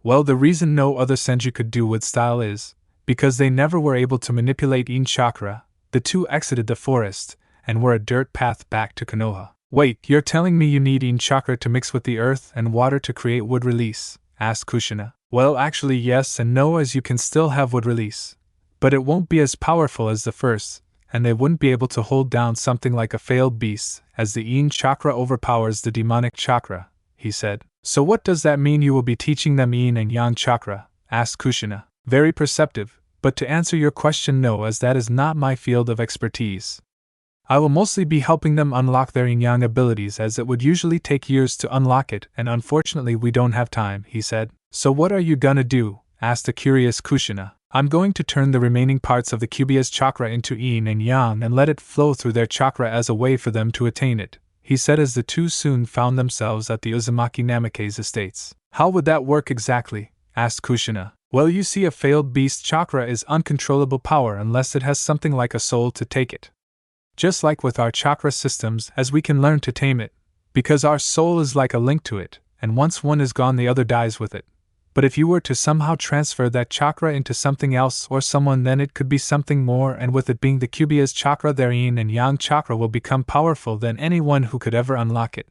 Well, the reason no other Senju could do wood style is because they never were able to manipulate Yin chakra. The two exited the forest and were a dirt path back to Konoha. Wait, you're telling me you need Yin chakra to mix with the earth and water to create wood release? Asked Kushina. Well, actually yes and no, as you can still have wood release, but it won't be as powerful as the first, and they wouldn't be able to hold down something like a failed beast, as the Yin chakra overpowers the demonic chakra, he said. So what does that mean? You will be teaching them Yin and Yang chakra? Asked Kushina. Very perceptive, but to answer your question, no, as that is not my field of expertise. I will mostly be helping them unlock their yin-yang abilities, as it would usually take years to unlock it, and unfortunately we don't have time, he said. So what are you gonna do? Asked the curious Kushina. I'm going to turn the remaining parts of the Kyuubi's chakra into yin and yang and let it flow through their chakra as a way for them to attain it, he said, as the two soon found themselves at the Uzumaki Namake's estates. How would that work exactly? Asked Kushina. Well, you see, a failed beast chakra is uncontrollable power unless it has something like a soul to take it. Just like with our chakra systems, as we can learn to tame it, because our soul is like a link to it, and once one is gone the other dies with it. But if you were to somehow transfer that chakra into something else or someone, then it could be something more, and with it being the Kyuubi's chakra, their yin and yang chakra will become powerful than anyone who could ever unlock it,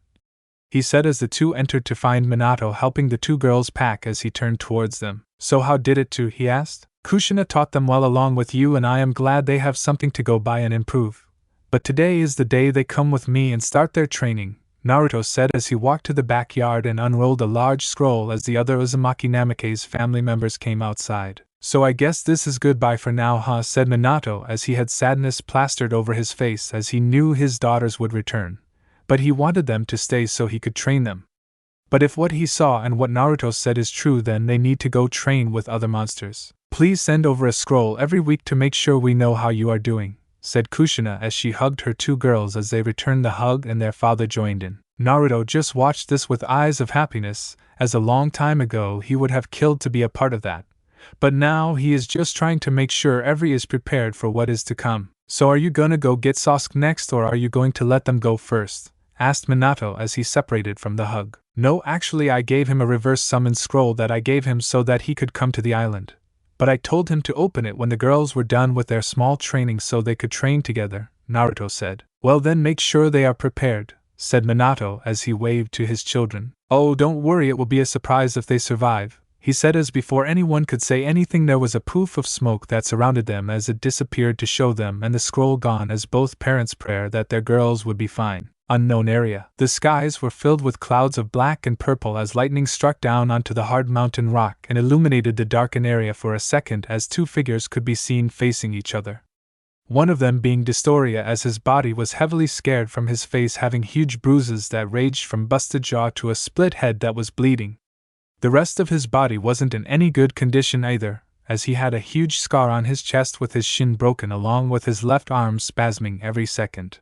he said, as the two entered to find Minato helping the two girls pack as he turned towards them. So how did it too? He asked. Kushina taught them well along with you, and I am glad they have something to go by and improve. But today is the day they come with me and start their training, Naruto said as he walked to the backyard and unrolled a large scroll as the other Uzumaki Namake's family members came outside. So I guess this is goodbye for now, huh? Said Minato as he had sadness plastered over his face, as he knew his daughters would return. But he wanted them to stay so he could train them. But if what he saw and what Naruto said is true, then they need to go train with other monsters. Please send over a scroll every week to make sure we know how you are doing, said Kushina as she hugged her two girls as they returned the hug and their father joined in. Naruto just watched this with eyes of happiness, as a long time ago he would have killed to be a part of that. But now he is just trying to make sure every is prepared for what is to come. So are you gonna go get Sasuke next, or are you going to let them go first? Asked Minato as he separated from the hug. No, actually I gave him a reverse summon scroll that I gave him so that he could come to the island. But I told him to open it when the girls were done with their small training so they could train together, Naruto said. Well then make sure they are prepared, said Minato as he waved to his children. Oh, don't worry, it will be a surprise if they survive, he said, as before anyone could say anything there was a poof of smoke that surrounded them as it disappeared to show them and the scroll gone, as both parents' prayer that their girls would be fine. Unknown area. The skies were filled with clouds of black and purple as lightning struck down onto the hard mountain rock and illuminated the darkened area for a second, as two figures could be seen facing each other. One of them being Distoria, as his body was heavily scarred from his face having huge bruises that raged from busted jaw to a split head that was bleeding. The rest of his body wasn't in any good condition either, as he had a huge scar on his chest with his shin broken along with his left arm spasming every second.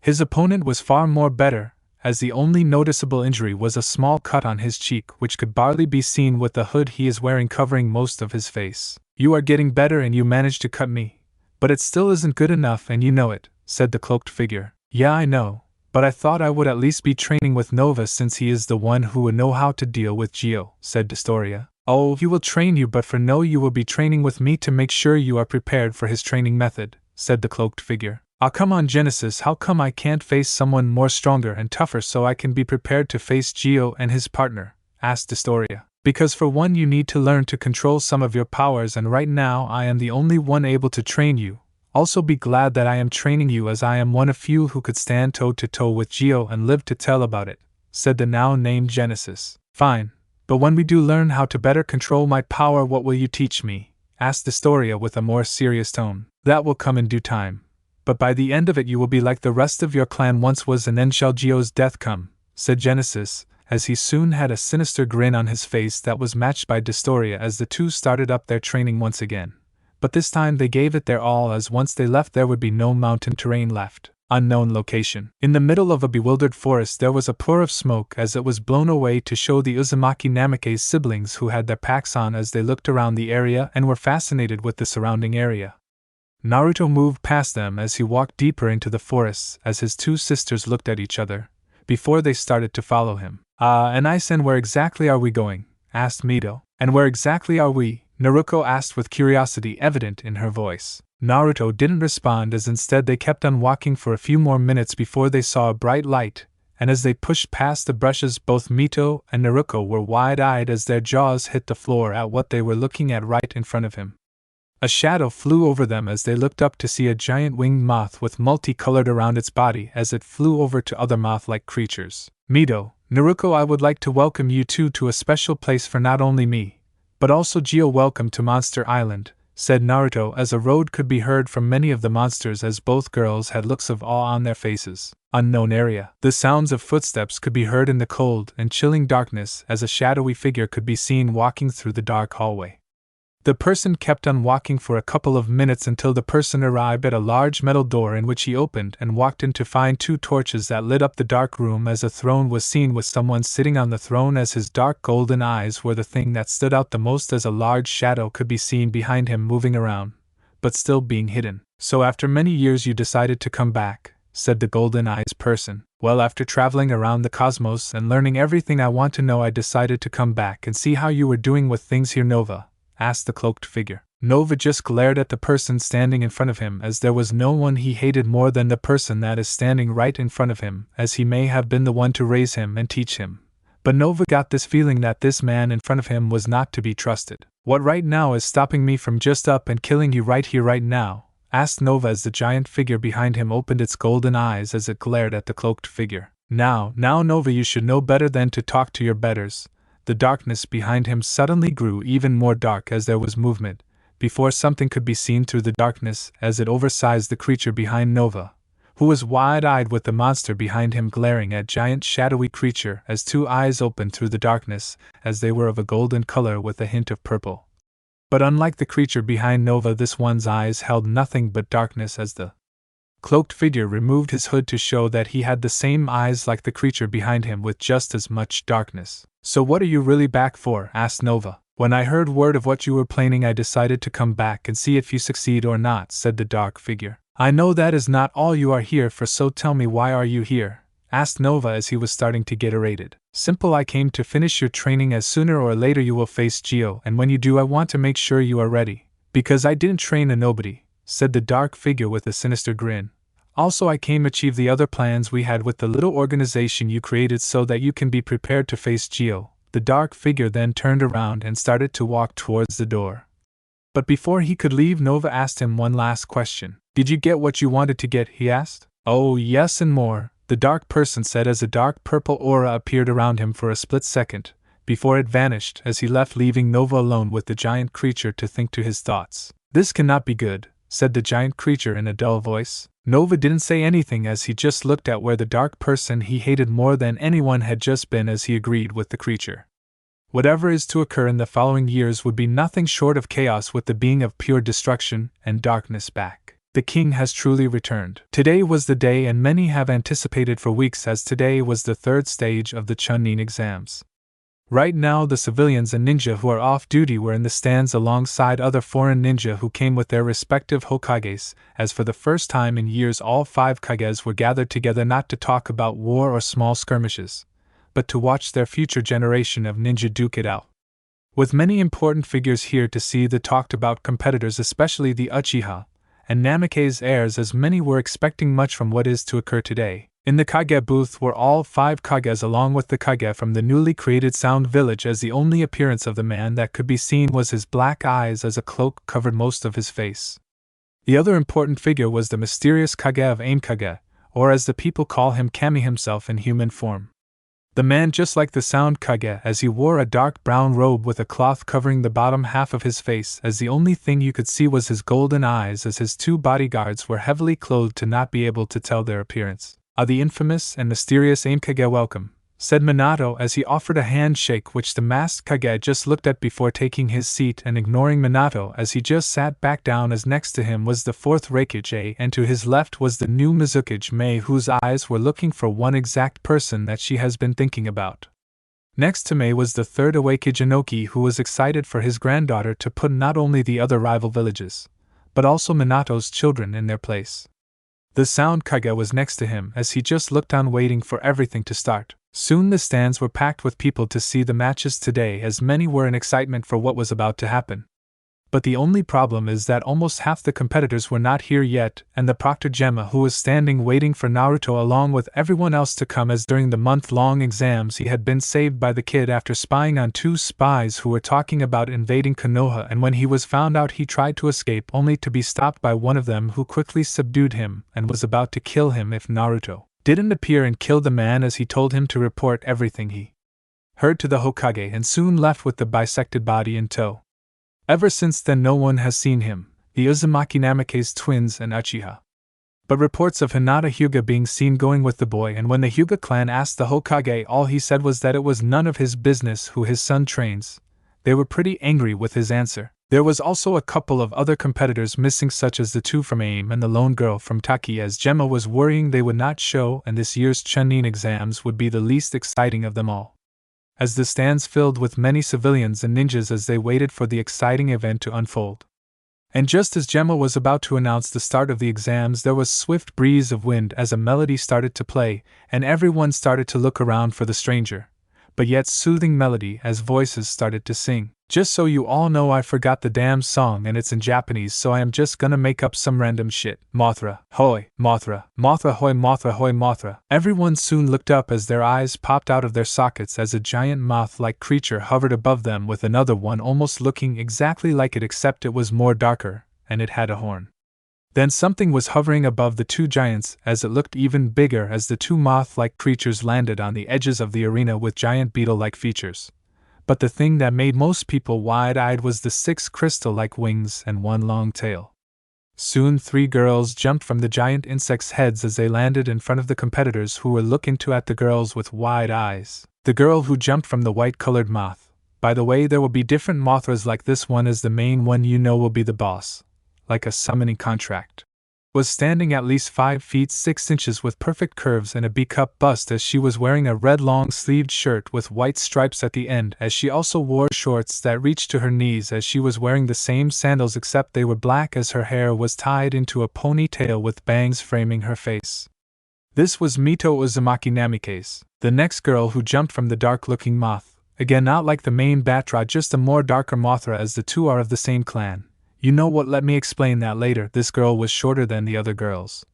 His opponent was far more better, as the only noticeable injury was a small cut on his cheek which could barely be seen with the hood he is wearing covering most of his face. You are getting better and you managed to cut me, but it still isn't good enough and you know it, said the cloaked figure. Yeah, I know, but I thought I would at least be training with Nova since he is the one who would know how to deal with Geo, said Distoria. Oh, he will train you, but for no, you will be training with me to make sure you are prepared for his training method, said the cloaked figure. Ah, come on Genesis, how come I can't face someone more stronger and tougher so I can be prepared to face Geo and his partner? Asked Distoria. Because for one you need to learn to control some of your powers, and right now I am the only one able to train you. Also be glad that I am training you, as I am one of few who could stand toe to toe with Geo and live to tell about it, said the now named Genesis. Fine, but when we do learn how to better control my power, what will you teach me? Asked Distoria with a more serious tone. That will come in due time. But by the end of it you will be like the rest of your clan once was, and then shall Geo's death come, said Genesis, as he soon had a sinister grin on his face that was matched by Distoria as the two started up their training once again. But this time they gave it their all, as once they left there would be no mountain terrain left. unknown location. In the middle of a bewildered forest there was a pour of smoke as it was blown away to show the Uzumaki Namikaze's siblings who had their packs on as they looked around the area and were fascinated with the surrounding area. Naruto moved past them as he walked deeper into the forest as his two sisters looked at each other, before they started to follow him. And where exactly are we going? Asked Mito. And where exactly are we? Naruto asked with curiosity evident in her voice. Naruto didn't respond as instead they kept on walking for a few more minutes before they saw a bright light, and as they pushed past the brushes both Mito and Naruto were wide-eyed as their jaws hit the floor at what they were looking at right in front of him. A shadow flew over them as they looked up to see a giant winged moth with multicolored around its body as it flew over to other moth-like creatures. Mito, Naruto, I would like to welcome you two to a special place for not only me, but also Geo. Welcome to Monster Island, said Naruto as a road could be heard from many of the monsters as both girls had looks of awe on their faces. Unknown area. The sounds of footsteps could be heard in the cold and chilling darkness as a shadowy figure could be seen walking through the dark hallway. The person kept on walking for a couple of minutes until the person arrived at a large metal door in which he opened and walked in to find two torches that lit up the dark room as a throne was seen with someone sitting on the throne as his dark golden eyes were the thing that stood out the most as a large shadow could be seen behind him moving around, but still being hidden. So after many years you decided to come back, said the golden eyes person. Well, after traveling around the cosmos and learning everything I want to know I decided to come back and see how you were doing with things here, Nova, asked the cloaked figure. Nova just glared at the person standing in front of him as there was no one he hated more than the person that is standing right in front of him, as he may have been the one to raise him and teach him. But Nova got this feeling that this man in front of him was not to be trusted. What right now is stopping me from just up and killing you right here right now? Asked Nova as the giant figure behind him opened its golden eyes as it glared at the cloaked figure. Now Nova, you should know better than to talk to your betters. The darkness behind him suddenly grew even more dark as there was movement, before something could be seen through the darkness as it oversized the creature behind Nova, who was wide-eyed with the monster behind him glaring at giant shadowy creature as two eyes opened through the darkness as they were of a golden color with a hint of purple. But unlike the creature behind Nova, this one's eyes held nothing but darkness as the cloaked figure removed his hood to show that he had the same eyes like the creature behind him with just as much darkness. So what are you really back for? Asked Nova. When I heard word of what you were planning I decided to come back and see if you succeed or not, said the dark figure. I know that is not all you are here for, so tell me, why are you here? Asked Nova as he was starting to get irritated. Simple, I came to finish your training as sooner or later you will face Geo, and when you do I want to make sure you are ready. Because I didn't train a nobody, said the dark figure with a sinister grin. Also I came achieve the other plans we had with the little organization you created so that you can be prepared to face Geo. The dark figure then turned around and started to walk towards the door. But before he could leave, Nova asked him one last question. Did you get what you wanted to get? He asked. Oh yes, and more, the dark person said as a dark purple aura appeared around him for a split second, before it vanished as he left, leaving Nova alone with the giant creature to think to his thoughts. This cannot be good, said the giant creature in a dull voice. Nova didn't say anything as he just looked at where the dark person he hated more than anyone had just been as he agreed with the creature. Whatever is to occur in the following years would be nothing short of chaos with the being of pure destruction and darkness back. The king has truly returned. Today was the day, and many have anticipated for weeks, as today was the third stage of the Chunin exams. Right now the civilians and ninja who are off duty were in the stands alongside other foreign ninja who came with their respective Hokages, as for the first time in years all 5 Kages were gathered together not to talk about war or small skirmishes, but to watch their future generation of ninja duke it out. With many important figures here to see the talked about competitors, especially the Uchiha and Namikaze heirs, as many were expecting much from what is to occur today. In the Kage booth were all 5 Kages along with the Kage from the newly created Sound Village, as the only appearance of the man that could be seen was his black eyes as a cloak covered most of his face. The other important figure was the mysterious Kage of Aim Kage, or as the people call him, Kami himself in human form. The man just like the Sound Kage, as he wore a dark brown robe with a cloth covering the bottom half of his face, as the only thing you could see was his golden eyes, as his 2 bodyguards were heavily clothed to not be able to tell their appearance. The infamous and mysterious Aim Kage. Welcome, said Minato as he offered a handshake, which the masked Kage just looked at before taking his seat and ignoring Minato as he just sat back down, as next to him was the fourth Raikage and to his left was the new Mizukage Mei, whose eyes were looking for one exact person that she has been thinking about. Next to Mei was the third Awakage Inoki, who was excited for his granddaughter to put not only the other rival villages, but also Minato's children in their place. The Sound Kage was next to him as he just looked on, waiting for everything to start. Soon the stands were packed with people to see the matches today, as many were in excitement for what was about to happen. But the only problem is that almost half the competitors were not here yet, and the Proctor Gemma, who was standing waiting for Naruto along with everyone else to come, as during the month-long exams he had been saved by the kid after spying on two spies who were talking about invading Konoha, and when he was found out he tried to escape only to be stopped by one of them, who quickly subdued him and was about to kill him if Naruto didn't appear and kill the man, as he told him to report everything he heard to the Hokage and soon left with the bisected body in tow. Ever since then no one has seen him, the Uzumaki Namikaze twins and Uchiha. But reports of Hinata Hyuga being seen going with the boy, and when the Hyuga clan asked the Hokage, all he said was that it was none of his business who his son trains. They were pretty angry with his answer. There was also a couple of other competitors missing, such as the two from AIM and the lone girl from Taki, as Gemma was worrying they would not show and this year's Chunin exams would be the least exciting of them all. As the stands filled with many civilians and ninjas as they waited for the exciting event to unfold. And just as Gemma was about to announce the start of the exams, there was a swift breeze of wind as a melody started to play, and everyone started to look around for the stranger, but yet soothing melody as voices started to sing. Just so you all know, I forgot the damn song and it's in Japanese, so I am just gonna make up some random shit. Mothra, hoi, Mothra, Mothra hoi, Mothra hoi, Mothra. Everyone soon looked up as their eyes popped out of their sockets as a giant moth-like creature hovered above them, with another one almost looking exactly like it, except it was more darker, and it had a horn. Then something was hovering above the two giants as it looked even bigger as the two moth-like creatures landed on the edges of the arena with giant beetle-like features. But the thing that made most people wide-eyed was the 6 crystal-like wings and one long tail. Soon 3 girls jumped from the giant insects' heads as they landed in front of the competitors, who were looking at the girls with wide eyes. The girl who jumped from the white-colored moth. By the way, there will be different Mothras like this one, as the main one will be the boss, like a summoning contract. Was standing at least 5 feet 6 inches with perfect curves and a B-cup bust, as she was wearing a red long-sleeved shirt with white stripes at the end, as she also wore shorts that reached to her knees, as she was wearing the same sandals except they were black, as her hair was tied into a ponytail with bangs framing her face. This was Mito Uzumaki Namikaze, the next girl who jumped from the dark-looking moth. Again, not like the main Batra, just a more darker Mothra, as the two are of the same clan. You know what, let me explain that later. This girl was shorter than the other girls,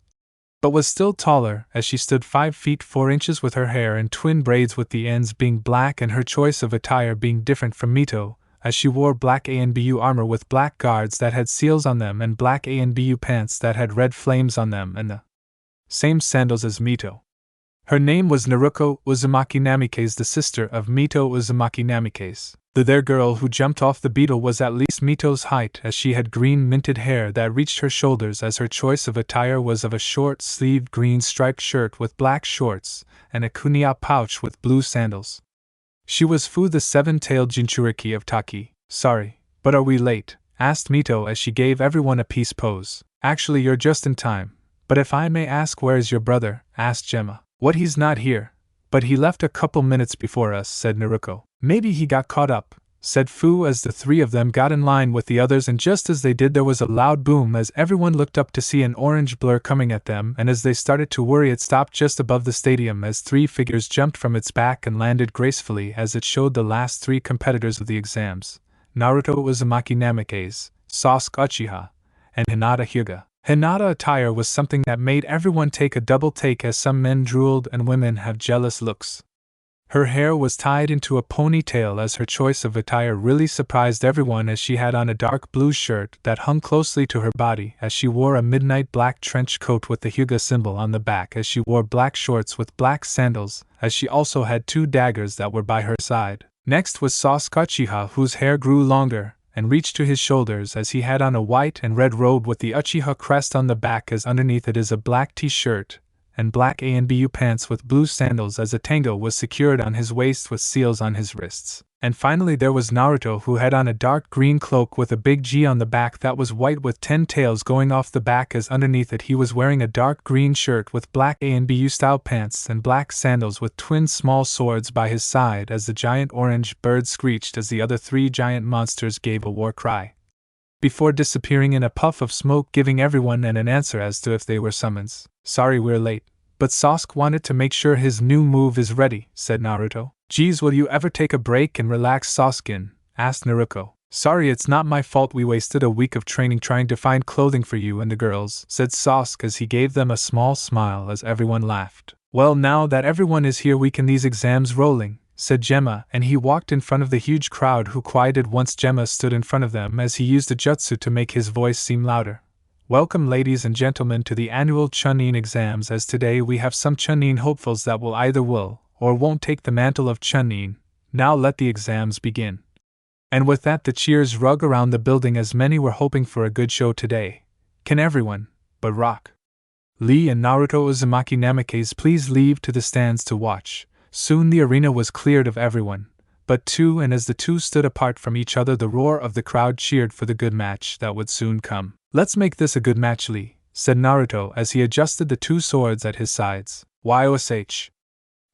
but was still taller, as she stood 5 feet 4 inches with her hair in twin braids, with the ends being black, and her choice of attire being different from Mito, as she wore black ANBU armor with black guards that had seals on them and black ANBU pants that had red flames on them, and the same sandals as Mito. Her name was Naruko Uzumaki Namikaze, the sister of Mito Uzumaki Namikaze. The girl who jumped off the beetle was at least Mito's height, as she had green minted hair that reached her shoulders, as her choice of attire was of a short-sleeved green striped shirt with black shorts and a kunia pouch with blue sandals. She was Fu, the 7-tailed Jinchuriki of Taki. Sorry, but are we late? Asked Mito as she gave everyone a peace pose. Actually, you're just in time. But if I may ask, where is your brother? Asked Gemma. What, he's not here. But he left a couple minutes before us, said Naruko. Maybe he got caught up, said Fu, as the 3 of them got in line with the others, and just as they did there was a loud boom as everyone looked up to see an orange blur coming at them, and as they started to worry it stopped just above the stadium as 3 figures jumped from its back and landed gracefully, as it showed the last 3 competitors of the exams: Naruto Uzumaki Namikaze, Sasuke Uchiha, and Hinata Hyuga. Hinata attire was something that made everyone take a double take, as some men drooled and women have jealous looks. Her hair was tied into a ponytail, as her choice of attire really surprised everyone, as she had on a dark blue shirt that hung closely to her body, as she wore a midnight black trench coat with the Hyuga symbol on the back, as she wore black shorts with black sandals, as she also had 2 daggers that were by her side. Next was Sasuke Uchiha, whose hair grew longer and reached to his shoulders, as he had on a white and red robe with the Uchiha crest on the back, as underneath it is a black t-shirt, and black ANBU pants with blue sandals as a tango was secured on his waist with seals on his wrists. And finally there was Naruto, who had on a dark green cloak with a big G on the back that was white with 10 tails going off the back, as underneath it he was wearing a dark green shirt with black ANBU style pants and black sandals with twin small swords by his side as the giant orange bird screeched as the other 3 giant monsters gave a war cry, before disappearing in a puff of smoke, giving everyone an answer as to if they were summons. "Sorry we're late, but Sasuke wanted to make sure his new move is ready," said Naruto. "Geez, will you ever take a break and relax, Sasuke?" asked Naruto. "Sorry, it's not my fault we wasted a week of training trying to find clothing for you and the girls," said Sasuke as he gave them a small smile as everyone laughed. "Well, now that everyone is here we can these exams rolling," said Gemma, and he walked in front of the huge crowd, who quieted once Gemma stood in front of them as he used a jutsu to make his voice seem louder. "Welcome, ladies and gentlemen, to the annual Chunin exams, as today we have some Chunin hopefuls that will or won't take the mantle of Chunin. Now let the exams begin." And with that the cheers rug around the building as many were hoping for a good show today. "Can everyone but Rock Lee and Naruto Uzumaki Namikaze please leave to the stands to watch?" Soon the arena was cleared of everyone but 2, and as the 2 stood apart from each other the roar of the crowd cheered for the good match that would soon come. "Let's make this a good match, Lee," said Naruto as he adjusted the 2 swords at his sides. "Yosh.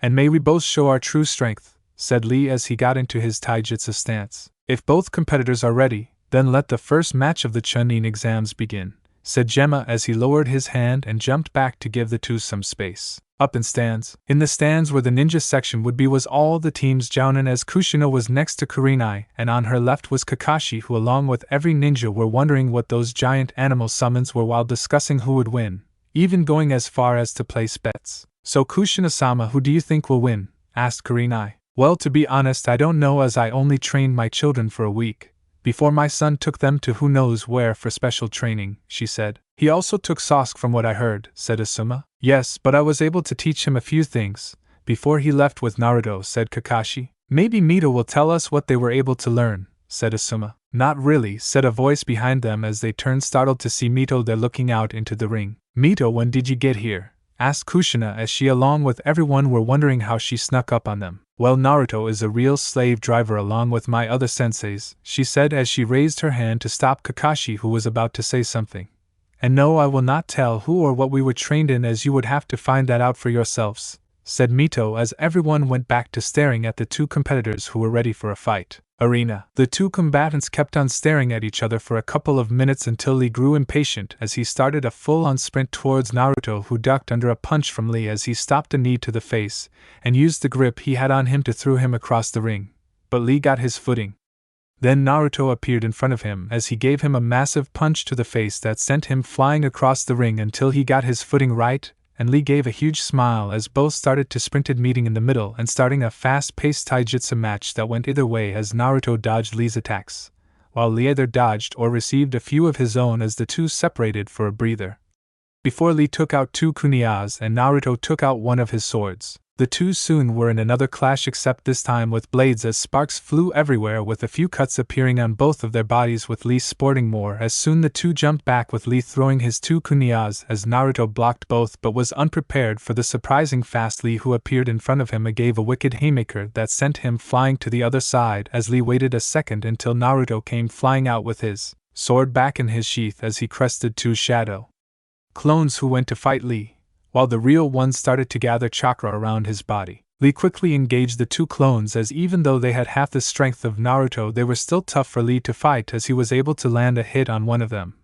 And may we both show our true strength," said Lee as he got into his taijutsu stance. "If both competitors are ready, then let the first match of the Chunin exams begin," said Gemma as he lowered his hand and jumped back to give the 2 some space. Up in stands. In the stands where the ninja section would be was all the teams Jounin, as Kushina was next to Kurenai, and on her left was Kakashi, who along with every ninja were wondering what those giant animal summons were while discussing who would win, even going as far as to place bets. "So Kushina-sama, who do you think will win?" asked Kurenai. "Well, to be honest, I don't know, as I only trained my children for a week before my son took them to who knows where for special training," she said. "He also took Sasuke from what I heard," said Asuma. "Yes, but I was able to teach him a few things before he left with Naruto," said Kakashi. "Maybe Mito will tell us what they were able to learn," said Asuma. "Not really," said a voice behind them as they turned startled to see Mito there looking out into the ring. "Mito, when did you get here?" asked Kushina as she along with everyone were wondering how she snuck up on them. "Well, Naruto is a real slave driver along with my other senseis," she said as she raised her hand to stop Kakashi, who was about to say something. "And no, I will not tell who or what we were trained in, as you would have to find that out for yourselves," said Mito as everyone went back to staring at the 2 competitors who were ready for a fight. Arena. The 2 combatants kept on staring at each other for a couple of minutes until Lee grew impatient as he started a full-on sprint towards Naruto, who ducked under a punch from Lee as he stopped a knee to the face and used the grip he had on him to throw him across the ring. But Lee got his footing. Then Naruto appeared in front of him as he gave him a massive punch to the face that sent him flying across the ring until he got his footing right, and Lee gave a huge smile as both started to sprinted, meeting in the middle and starting a fast-paced taijutsu match that went either way as Naruto dodged Lee's attacks, while Lee either dodged or received a few of his own as the 2 separated for a breather. Before Lee took out 2 kuniyas and Naruto took out one of his swords. The 2 soon were in another clash, except this time with blades, as sparks flew everywhere with a few cuts appearing on both of their bodies, with Lee sporting more as soon the 2 jumped back with Lee throwing his 2 kuniyas as Naruto blocked both but was unprepared for the surprising fast Lee, who appeared in front of him and gave a wicked haymaker that sent him flying to the other side as Lee waited a second until Naruto came flying out with his sword back in his sheath as he crested 2 shadow clones who went to fight Lee, while the real ones started to gather chakra around his body. Lee quickly engaged the 2 clones, as even though they had half the strength of Naruto, they were still tough for Lee to fight, as he was able to land a hit on one of them.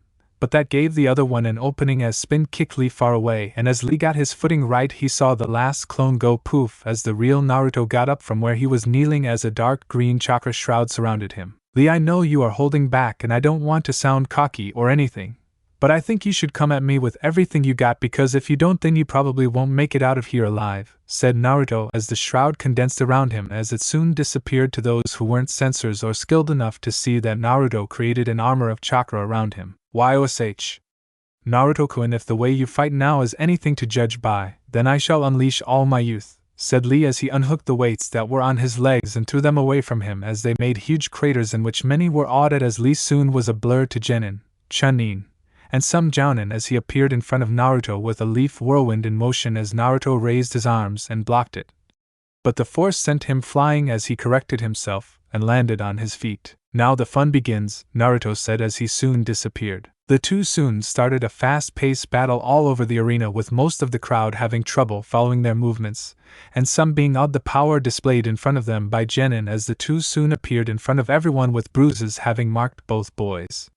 But that gave the other one an opening as spin kicked Lee far away, and as Lee got his footing right he saw the last clone go poof as the real Naruto got up from where he was kneeling as a dark green chakra shroud surrounded him. "Lee, I know you are holding back and I don't want to sound cocky or anything, but I think you should come at me with everything you got, because if you don't then you probably won't make it out of here alive," said Naruto as the shroud condensed around him, as it soon disappeared to those who weren't sensors or skilled enough to see that Naruto created an armor of chakra around him. "Yosh. Naruto-kun, if the way you fight now is anything to judge by, then I shall unleash all my youth," said Lee as he unhooked the weights that were on his legs and threw them away from him as they made huge craters in which many were awed at, as Lee soon was a blur to Genin, Chunin, and some jounin as he appeared in front of Naruto with a leaf whirlwind in motion as Naruto raised his arms and blocked it. But the force sent him flying as he corrected himself and landed on his feet. "Now the fun begins," Naruto said as he soon disappeared. The two soon started a fast-paced battle all over the arena, with most of the crowd having trouble following their movements, and some being awed the power displayed in front of them by Genin as the two soon appeared in front of everyone with bruises having marked both boys.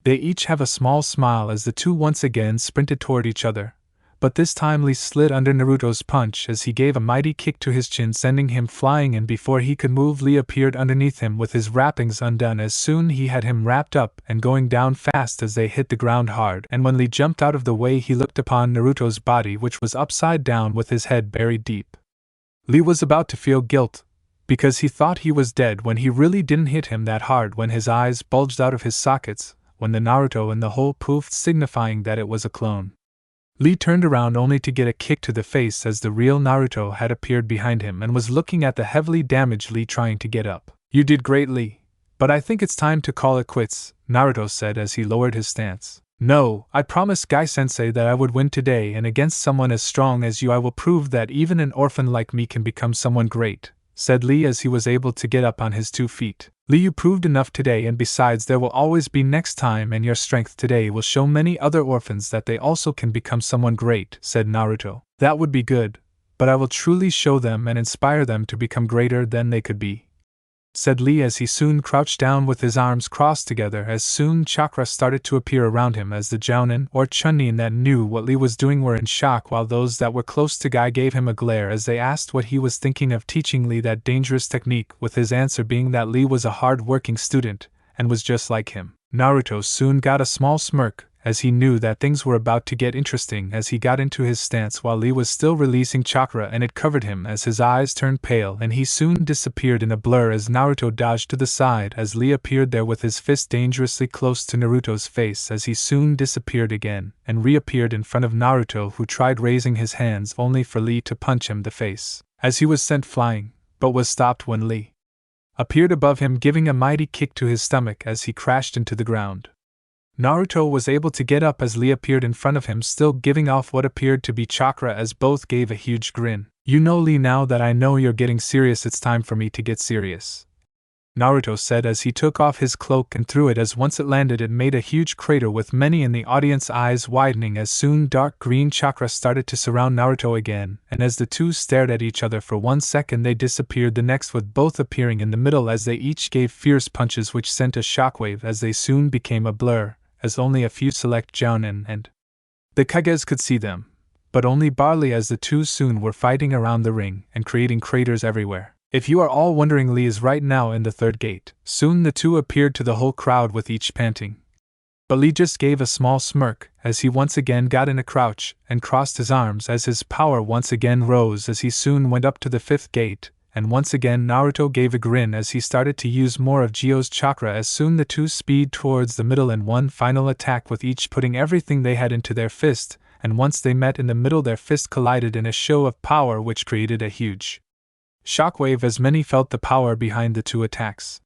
They each have a small smile as the two once again sprinted toward each other, but this time Lee slid under Naruto's punch as he gave a mighty kick to his chin, sending him flying, and before he could move, Lee appeared underneath him with his wrappings undone. As soon he had him wrapped up and going down fast as they hit the ground hard, and when Lee jumped out of the way he looked upon Naruto's body, which was upside down with his head buried deep. Lee was about to feel guilt, because he thought he was dead when he really didn't hit him that hard, when his eyes bulged out of his sockets, when the Naruto in the hole poofed, signifying that it was a clone. Lee turned around only to get a kick to the face as the real Naruto had appeared behind him and was looking at the heavily damaged Lee trying to get up. "You did great, Lee, but I think it's time to call it quits," Naruto said as he lowered his stance. "No, I promised Guy-sensei that I would win today, and against someone as strong as you I will prove that even an orphan like me can become someone great," said Lee as he was able to get up on his 2 feet. "Lee, you proved enough today, and besides there will always be next time, and your strength today will show many other orphans that they also can become someone great," said Naruto. "That would be good, but I will truly show them and inspire them to become greater than they could be," said Lee as he soon crouched down with his arms crossed together. As soon chakra started to appear around him as the jounin or chunin that knew what Lee was doing were in shock, while those that were close to Guy gave him a glare as they asked what he was thinking of teaching Lee that dangerous technique, with his answer being that Lee was a hard-working student and was just like him. Naruto soon got a small smirk as he knew that things were about to get interesting as he got into his stance while Lee was still releasing chakra, and it covered him as his eyes turned pale and he soon disappeared in a blur as Naruto dodged to the side as Lee appeared there with his fist dangerously close to Naruto's face as he soon disappeared again and reappeared in front of Naruto, who tried raising his hands only for Lee to punch him the face as he was sent flying, but was stopped when Lee appeared above him, giving a mighty kick to his stomach as he crashed into the ground. Naruto was able to get up as Lee appeared in front of him, still giving off what appeared to be chakra, as both gave a huge grin. "You know, Lee, now that I know you're getting serious, it's time for me to get serious," Naruto said as he took off his cloak and threw it, as once it landed it made a huge crater with many in the audience eyes widening as soon dark green chakra started to surround Naruto again, and as the two stared at each other for 1 second they disappeared the next, with both appearing in the middle as they each gave fierce punches which sent a shockwave as they soon became a blur, as only a few select jounin and the Kages could see them, but only barely, as the two soon were fighting around the ring and creating craters everywhere. If you are all wondering, Lee is right now in the 3rd gate. Soon the two appeared to the whole crowd with each panting. But Lee just gave a small smirk as he once again got in a crouch and crossed his arms as his power once again rose as he soon went up to the 5th gate. And once again Naruto gave a grin as he started to use more of Gyo's chakra as soon the two speed towards the middle and one final attack, with each putting everything they had into their fist, and once they met in the middle their fists collided in a show of power which created a huge shockwave as many felt the power behind the two attacks.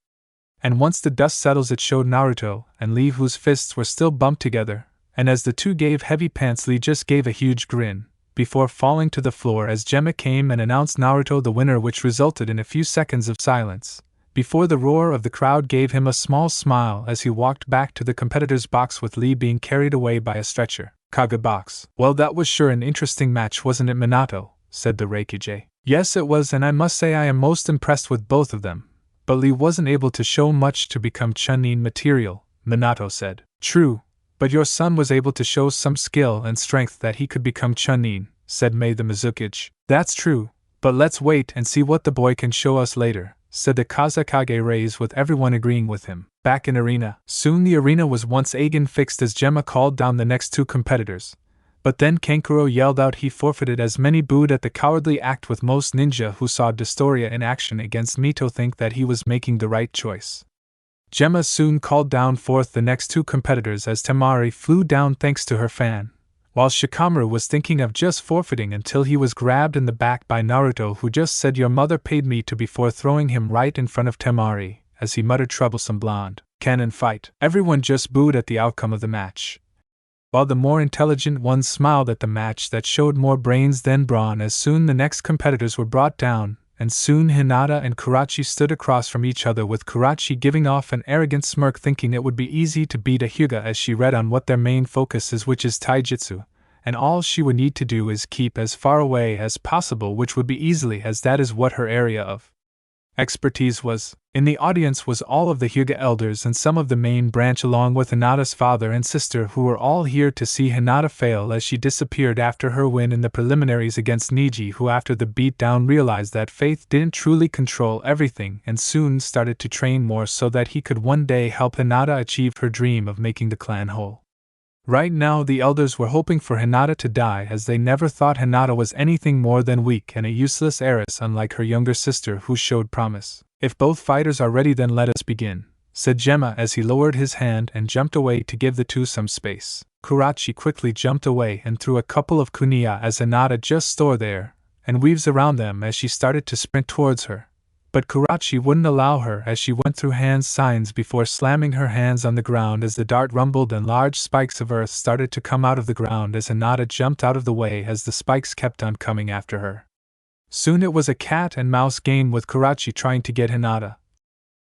And once the dust settles it showed Naruto and Lee, whose fists were still bumped together, and as the two gave heavy pants Lee just gave a huge grin before falling to the floor as Gemma came and announced Naruto the winner, which resulted in a few seconds of silence, before the roar of the crowd gave him a small smile as he walked back to the competitor's box with Lee being carried away by a stretcher. Kage box. "Well, that was sure an interesting match, wasn't it, Minato?" said the Reikage. "Yes, it was, and I must say I am most impressed with both of them, but Lee wasn't able to show much to become Chunin material," Minato said. "True, but your son was able to show some skill and strength that he could become Chunin," said Mei the Mizukage. "That's true, but let's wait and see what the boy can show us later," said the Kazekage raised, with everyone agreeing with him. Back in arena. Soon the arena was once again fixed as Gemma called down the next two competitors. But then Kankuro yelled out he forfeited, as many booed at the cowardly act, with most ninja who saw Dostoria in action against Mito think that he was making the right choice. Gemma soon called down forth the next two competitors as Temari flew down thanks to her fan, while Shikamaru was thinking of just forfeiting until he was grabbed in the back by Naruto, who just said "Your mother paid me to," before throwing him right in front of Temari, as he muttered "troublesome blonde, cannon fight." Everyone just booed at the outcome of the match. while the more intelligent ones smiled at the match that showed more brains than brawn. As soon the next competitors were brought down, and soon Hinata and Kurachi stood across from each other, with Kurachi giving off an arrogant smirk, thinking it would be easy to beat a Hyuga as she read on what their main focus is, which is taijutsu, and all she would need to do is keep as far away as possible, which would be easily, as that is what her area of expertise was. In the audience was all of the Hyuga elders and some of the main branch, along with Hinata's father and sister, who were all here to see Hinata fail as she disappeared after her win in the preliminaries against Niji, who after the beatdown realized that Faith didn't truly control everything and soon started to train more so that he could one day help Hinata achieve her dream of making the clan whole. Right now the elders were hoping for Hinata to die, as they never thought Hinata was anything more than weak and a useless heiress, unlike her younger sister who showed promise. "If both fighters are ready, then let us begin," said Gemma as he lowered his hand and jumped away to give the two some space. Kurachi quickly jumped away and threw a couple of kuniya as Hinata just stood there, and weaves around them as she started to sprint towards her. But Kurachi wouldn't allow her as she went through hand signs before slamming her hands on the ground as the dart rumbled and large spikes of earth started to come out of the ground as Hinata jumped out of the way as the spikes kept on coming after her. Soon it was a cat and mouse game with Kurachi trying to get Hinata.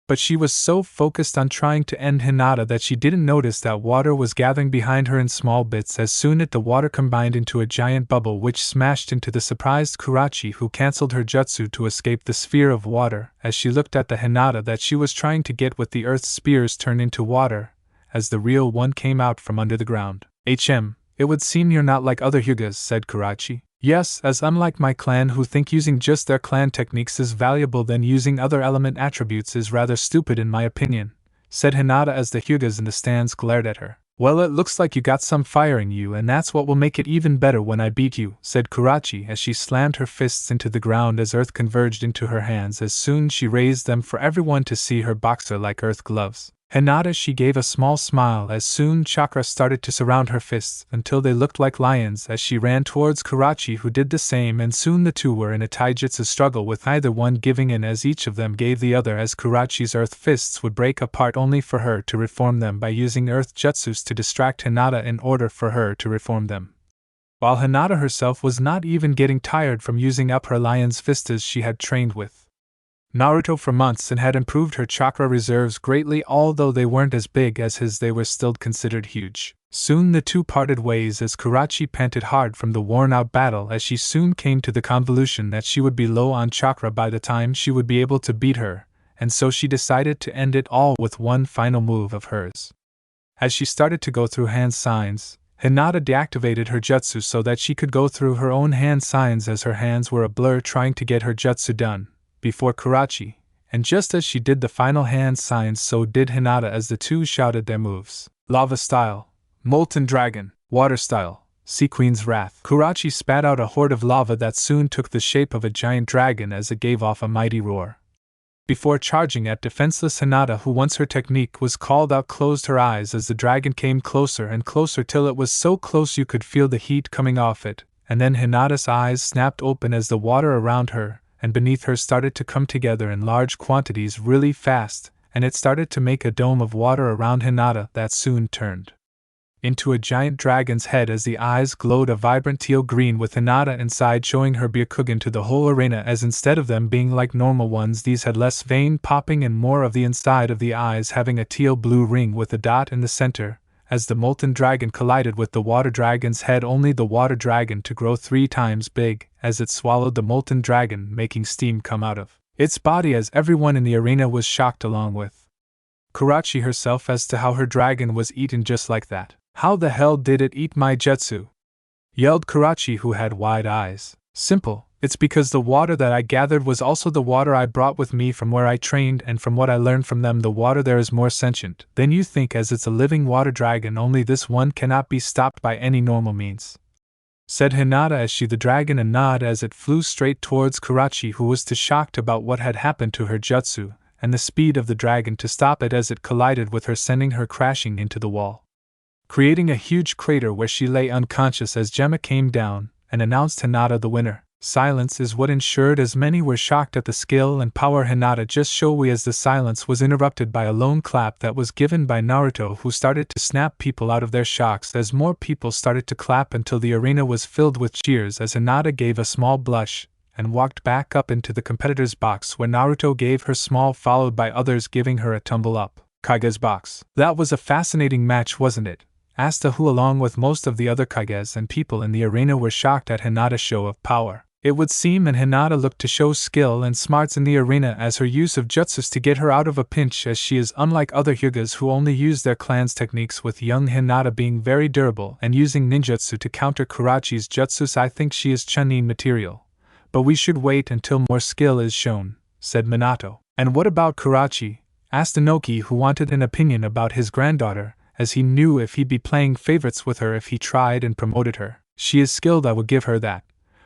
But she was so focused on trying to end Hinata that she didn't notice that water was gathering behind her in small bits. As soon as the water combined into a giant bubble which smashed into the surprised Kurachi, who cancelled her jutsu to escape the sphere of water. As she looked at the Hinata that she was trying to get with the earth's spears turned into water, as the real one came out from under the ground. It would seem you're not like other Hyugas," said Kurachi. "Yes, as unlike my clan, who think using just their clan techniques is valuable, then using other element attributes is rather stupid in my opinion," said Hinata as the Hyugas in the stands glared at her. "Well, it looks like you got some fire in you, and that's what will make it even better when I beat you," said Kurachi as she slammed her fists into the ground as earth converged into her hands. As soon she raised them for everyone to see her boxer-like earth gloves. Hinata, she gave a small smile as soon chakra started to surround her fists until they looked like lions as she ran towards Kurachi, who did the same, and soon the two were in a taijutsu struggle with neither one giving in as each of them gave the other, as Kurachi's earth fists would break apart only for her to reform them by using earth jutsus to distract Hinata in order for her to reform them. While Hinata herself was not even getting tired from using up her lion's fistas she had trained with Naruto for months and had improved her chakra reserves greatly. Although they weren't as big as his, they were still considered huge. Soon the two parted ways as Kurachi panted hard from the worn-out battle, as she soon came to the convolution that she would be low on chakra by the time she would be able to beat her, and so she decided to end it all with one final move of hers. As she started to go through hand signs, Hinata deactivated her jutsu so that she could go through her own hand signs, as her hands were a blur trying to get her jutsu done before Kurachi, and just as she did the final hand signs, so did Hinata as the two shouted their moves. Lava style, molten dragon, water style, sea queen's wrath. Kurachi spat out a horde of lava that soon took the shape of a giant dragon as it gave off a mighty roar. Before charging at defenseless Hinata, who once her technique was called out, closed her eyes as the dragon came closer and closer till it was so close you could feel the heat coming off it, and then Hinata's eyes snapped open as the water around her and beneath her started to come together in large quantities really fast, and it started to make a dome of water around Hinata that soon turned into a giant dragon's head as the eyes glowed a vibrant teal green, with Hinata inside showing her Byakugan to the whole arena, as instead of them being like normal ones, these had less vein popping and more of the inside of the eyes having a teal blue ring with a dot in the center. As the molten dragon collided with the water dragon's head, only the water dragon to grow 3 times big as it swallowed the molten dragon, making steam come out of its body, as everyone in the arena was shocked along with Kurachi herself as to how her dragon was eaten just like that. "How the hell did it eat my jutsu?" yelled Kurachi, who had wide eyes. "Simple. It's because the water that I gathered was also the water I brought with me from where I trained, and from what I learned from them, the water there is more sentient than you think, as it's a living water dragon, only this one cannot be stopped by any normal means," said Hinata as she the dragon a nod as it flew straight towards Kurachi, who was too shocked about what had happened to her jutsu and the speed of the dragon to stop it as it collided with her, sending her crashing into the wall, creating a huge crater where she lay unconscious as Gemma came down and announced Hinata the winner. Silence is what ensured, as many were shocked at the skill and power Hinata just showed, as the silence was interrupted by a lone clap that was given by Naruto, who started to snap people out of their shocks as more people started to clap until the arena was filled with cheers as Hinata gave a small blush and walked back up into the competitor's box, where Naruto gave her small, followed by others giving her a tumble up. Kage's box. That was a fascinating match, wasn't it? Asked who, along with most of the other Kages and people in the arena, were shocked at Hinata's show of power. It would seem, and Hinata looked to show skill and smarts in the arena as her use of jutsus to get her out of a pinch, as she is unlike other Hyugas who only use their clan's techniques, with young Hinata being very durable and using ninjutsu to counter Kurachi's jutsus. I think she is Chunin material. But we should wait until more skill is shown, said Minato. And what about Kurachi? Asked Inoki, who wanted an opinion about his granddaughter, as he knew if he'd be playing favorites with her if he tried and promoted her. She is skilled, I would give her that.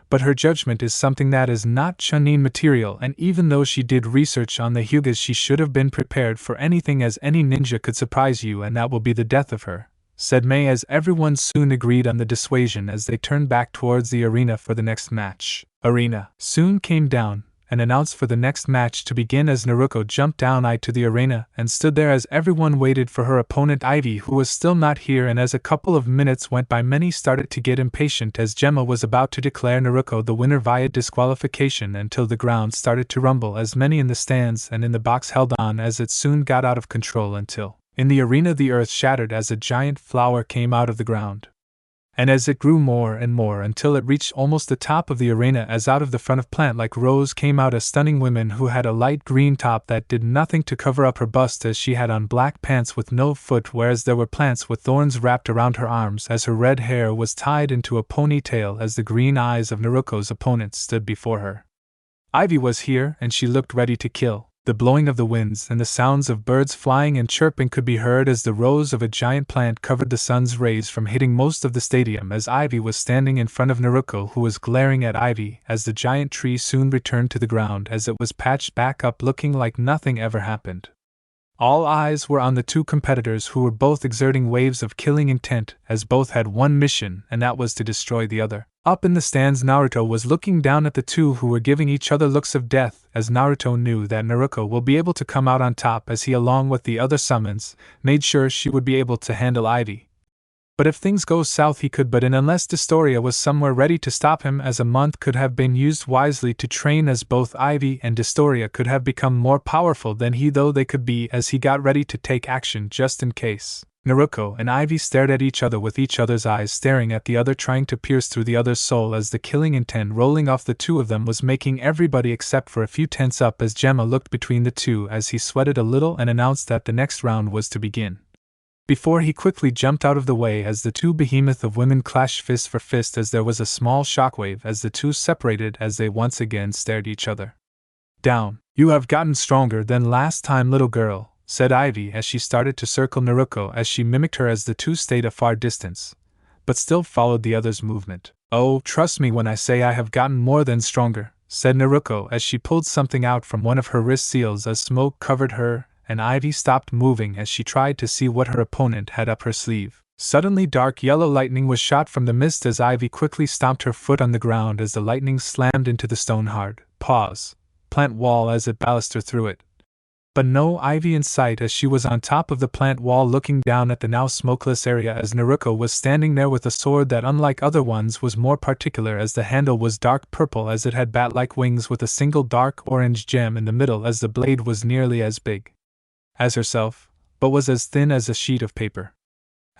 But her judgment is something that is not Chunin material, and even though she did research on the Hyugas, she should have been prepared for anything, as any ninja could surprise you, and that will be the death of her, said Mei, as everyone soon agreed on the dissuasion as they turned back towards the arena for the next match. Arena soon came down and announced for the next match to begin as Naruto jumped down to the arena and stood there as everyone waited for her opponent Ivy, who was still not here, and as a couple of minutes went by many started to get impatient as Gemma was about to declare Naruto the winner via disqualification, until the ground started to rumble as many in the stands and in the box held on, as it soon got out of control until, in the arena, the earth shattered as a giant flower came out of the ground. And as it grew more and more until it reached almost the top of the arena, as out of the front of plant-like rose came out a stunning woman who had a light green top that did nothing to cover up her bust, as she had on black pants with no foot, whereas there were plants with thorns wrapped around her arms, as her red hair was tied into a ponytail, as the green eyes of Naruto's opponent stood before her. Ivy was here, and she looked ready to kill. The blowing of the winds and the sounds of birds flying and chirping could be heard as the rose of a giant plant covered the sun's rays from hitting most of the stadium, as Ivy was standing in front of Naruto, who was glaring at Ivy, as the giant tree soon returned to the ground as it was patched back up, looking like nothing ever happened. All eyes were on the two competitors, who were both exerting waves of killing intent, as both had one mission, and that was to destroy the other. Up in the stands, Naruto was looking down at the two, who were giving each other looks of death, as Naruto knew that Naruto will be able to come out on top, as he, along with the other summons, made sure she would be able to handle Ivy. But if things go south, he could, but unless Destoria was somewhere ready to stop him, as a month could have been used wisely to train, as both Ivy and Destoria could have become more powerful than he, though they could be, as he got ready to take action just in case. Naruto and Ivy stared at each other, with each other's eyes staring at the other, trying to pierce through the other's soul, as the killing intent rolling off the two of them was making everybody except for a few tense up, as Gemma looked between the two as he sweated a little and announced that the next round was to begin. Before he quickly jumped out of the way as the two behemoth of women clashed fist for fist, as there was a small shockwave as the two separated as they once again stared each other down. "You have gotten stronger than last time, little girl," said Ivy as she started to circle Naruto, as she mimicked her as the two stayed a far distance, but still followed the other's movement. "Oh, trust me when I say I have gotten more than stronger," said Naruto as she pulled something out from one of her wrist seals, as smoke covered her, and Ivy stopped moving as she tried to see what her opponent had up her sleeve. Suddenly dark yellow lightning was shot from the mist as Ivy quickly stomped her foot on the ground as the lightning slammed into the stone-hard plant wall as it ballasted through it. But no Ivy in sight, as she was on top of the plant wall looking down at the now smokeless area, as Naruto was standing there with a sword that, unlike other ones, was more particular, as the handle was dark purple as it had bat-like wings with a single dark orange gem in the middle, as the blade was nearly as big as herself, but was as thin as a sheet of paper.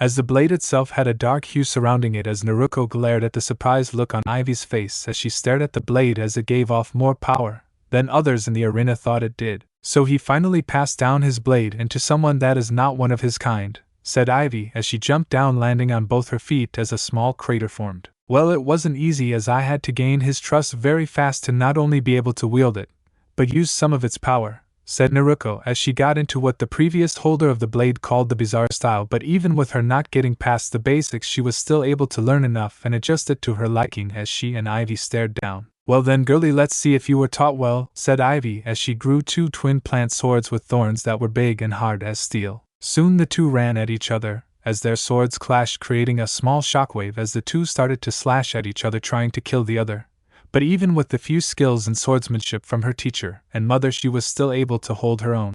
As the blade itself had a dark hue surrounding it, as Naruto glared at the surprised look on Ivy's face as she stared at the blade, as it gave off more power than others in the arena thought it did. "So he finally passed down his blade into someone that is not one of his kind," said Ivy as she jumped down, landing on both her feet as a small crater formed. "Well, it wasn't easy, as I had to gain his trust very fast to not only be able to wield it, but use some of its power," said Naruto as she got into what the previous holder of the blade called the bizarre style. But even with her not getting past the basics, she was still able to learn enough and adjust it to her liking, as she and Ivy stared down. "Well then, girlie, let's see if you were taught well," said Ivy as she grew two twin plant swords with thorns that were big and hard as steel. Soon the two ran at each other, as their swords clashed, creating a small shockwave as the two started to slash at each other, trying to kill the other. But even with the few skills in swordsmanship from her teacher and mother, she was still able to hold her own.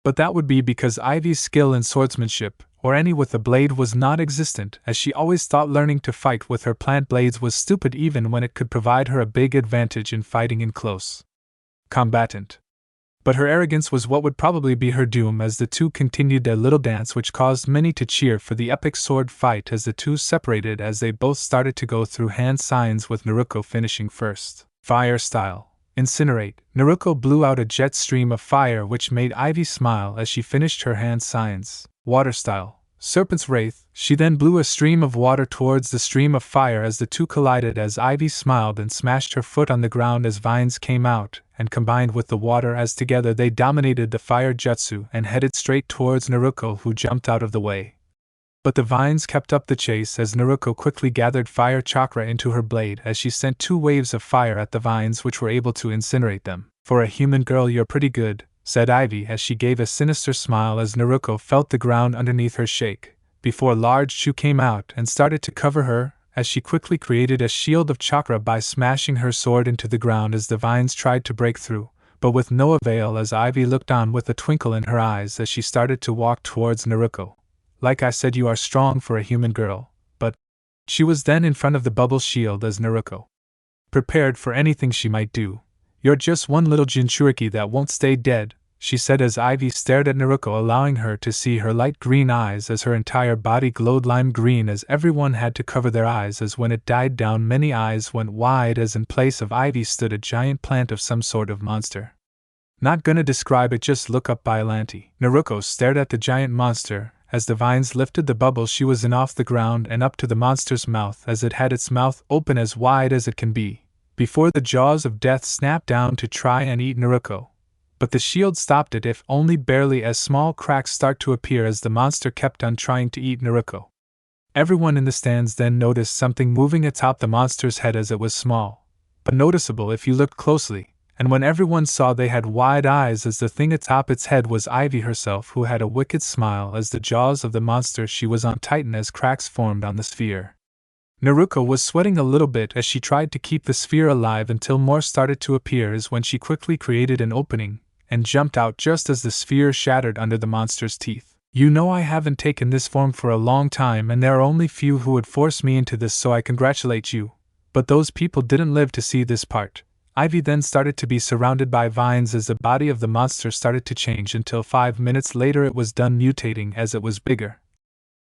But that would be because Ivy's skill in swordsmanship, or any with a blade, was not existent, as she always thought learning to fight with her plant blades was stupid even when it could provide her a big advantage in fighting in close combatant. But her arrogance was what would probably be her doom as the two continued their little dance, which caused many to cheer for the epic sword fight as the two separated as they both started to go through hand signs, with Naruto finishing first. Fire style. Incinerate. Naruto blew out a jet stream of fire which made Ivy smile as she finished her hand signs. Water style. Serpent's Wraith. She then blew a stream of water towards the stream of fire as the two collided, as Ivy smiled and smashed her foot on the ground as vines came out and combined with the water, as together they dominated the fire jutsu and headed straight towards Naruto, who jumped out of the way. But the vines kept up the chase as Naruto quickly gathered fire chakra into her blade as she sent 2 waves of fire at the vines, which were able to incinerate them. For a human girl, you're pretty good, said Ivy as she gave a sinister smile as Naruto felt the ground underneath her shake, before large Shu came out and started to cover her, as she quickly created a shield of chakra by smashing her sword into the ground as the vines tried to break through, but with no avail, as Ivy looked on with a twinkle in her eyes as she started to walk towards Naruto. Like I said, you are strong for a human girl, but… She was then in front of the bubble shield as Naruto prepared for anything she might do. You're just one little Jinchuriki that won't stay dead, she said as Ivy stared at Naruto, allowing her to see her light green eyes as her entire body glowed lime green, as everyone had to cover their eyes as when it died down many eyes went wide as in place of Ivy stood a giant plant of some sort of monster. Not gonna describe it, just look up Biollante. Naruto stared at the giant monster as the vines lifted the bubble she was in off the ground and up to the monster's mouth, as it had its mouth open as wide as it can be, before the jaws of death snapped down to try and eat Naruto. But the shield stopped it, if only barely, as small cracks start to appear as the monster kept on trying to eat Naruto. Everyone in the stands then noticed something moving atop the monster's head, as it was small, but noticeable if you looked closely. And when everyone saw, they had wide eyes, as the thing atop its head was Ivy herself, who had a wicked smile as the jaws of the monster she was on tightened as cracks formed on the sphere. Naruto was sweating a little bit as she tried to keep the sphere alive until more started to appear, as when she quickly created an opening and jumped out just as the sphere shattered under the monster's teeth. You know, I haven't taken this form for a long time, and there are only few who would force me into this, so I congratulate you. But those people didn't live to see this part. Ivy then started to be surrounded by vines as the body of the monster started to change until 5 minutes later it was done mutating, as it was bigger.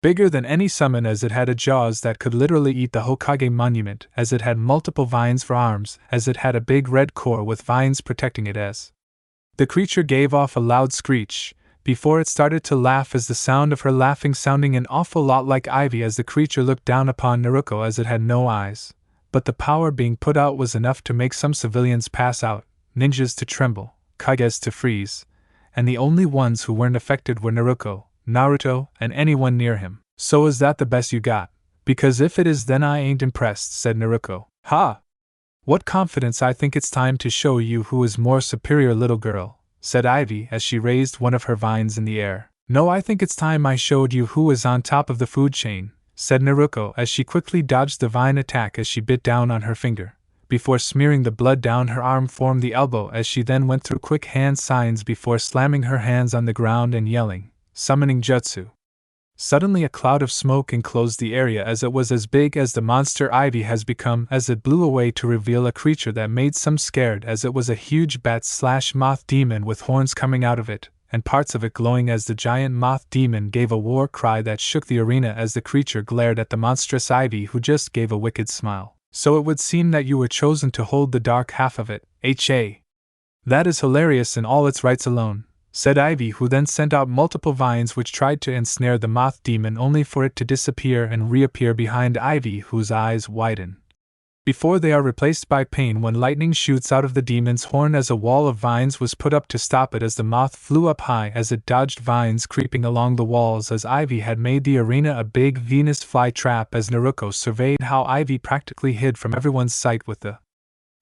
Bigger than any summon, as it had a jaws that could literally eat the Hokage monument, as it had multiple vines for arms, as it had a big red core with vines protecting it. As the creature gave off a loud screech, before it started to laugh, as the sound of her laughing sounding an awful lot like Ivy, as the creature looked down upon Naruto, as it had no eyes. But the power being put out was enough to make some civilians pass out, ninjas to tremble, Kages to freeze, and the only ones who weren't affected were Naruto, and anyone near him. So is that the best you got? Because if it is, then I ain't impressed, said Naruto. Ha! What confidence! I think it's time to show you who is more superior, little girl, said Ivy as she raised one of her vines in the air. No, I think it's time I showed you who is on top of the food chain, said Naruto as she quickly dodged the vine attack as she bit down on her finger, before smearing the blood down her arm, formed the elbow, as she then went through quick hand signs before slamming her hands on the ground and yelling, summoning jutsu. Suddenly a cloud of smoke enclosed the area, as it was as big as the monster Ivy has become, as it blew away to reveal a creature that made some scared, as it was a huge bat/moth demon with horns coming out of it, and parts of it glowing, as the giant moth demon gave a war cry that shook the arena as the creature glared at the monstrous Ivy, who just gave a wicked smile. So it would seem that you were chosen to hold the dark half of it, H.A. That is hilarious in all its rights alone, said Ivy, who then sent out multiple vines which tried to ensnare the moth demon, only for it to disappear and reappear behind Ivy, whose eyes widen before they are replaced by pain when lightning shoots out of the demon's horn, as a wall of vines was put up to stop it, as the moth flew up high as it dodged vines creeping along the walls, as Ivy had made the arena a big Venus fly trap, as Naruto surveyed how Ivy practically hid from everyone's sight with the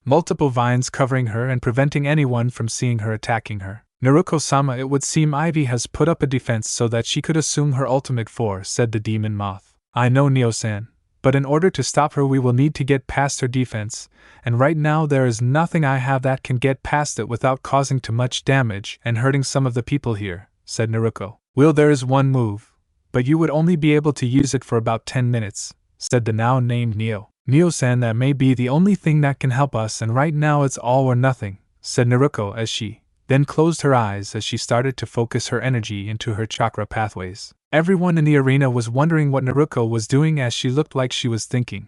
multiple vines covering her and preventing anyone from seeing her attacking her. Naruto-sama, it would seem Ivy has put up a defense so that she could assume her ultimate force, said the demon moth. I know, Neo-san, But in order to stop her we will need to get past her defense, and right now there is nothing I have that can get past it without causing too much damage and hurting some of the people here," said Naruto. "Well, there is one move, but you would only be able to use it for about 10 minutes, said the now named Neo. "Neo-san, that may be the only thing that can help us, and right now it's all or nothing," said Naruto as she then closed her eyes as she started to focus her energy into her chakra pathways. Everyone in the arena was wondering what Naruto was doing as she looked like she was thinking,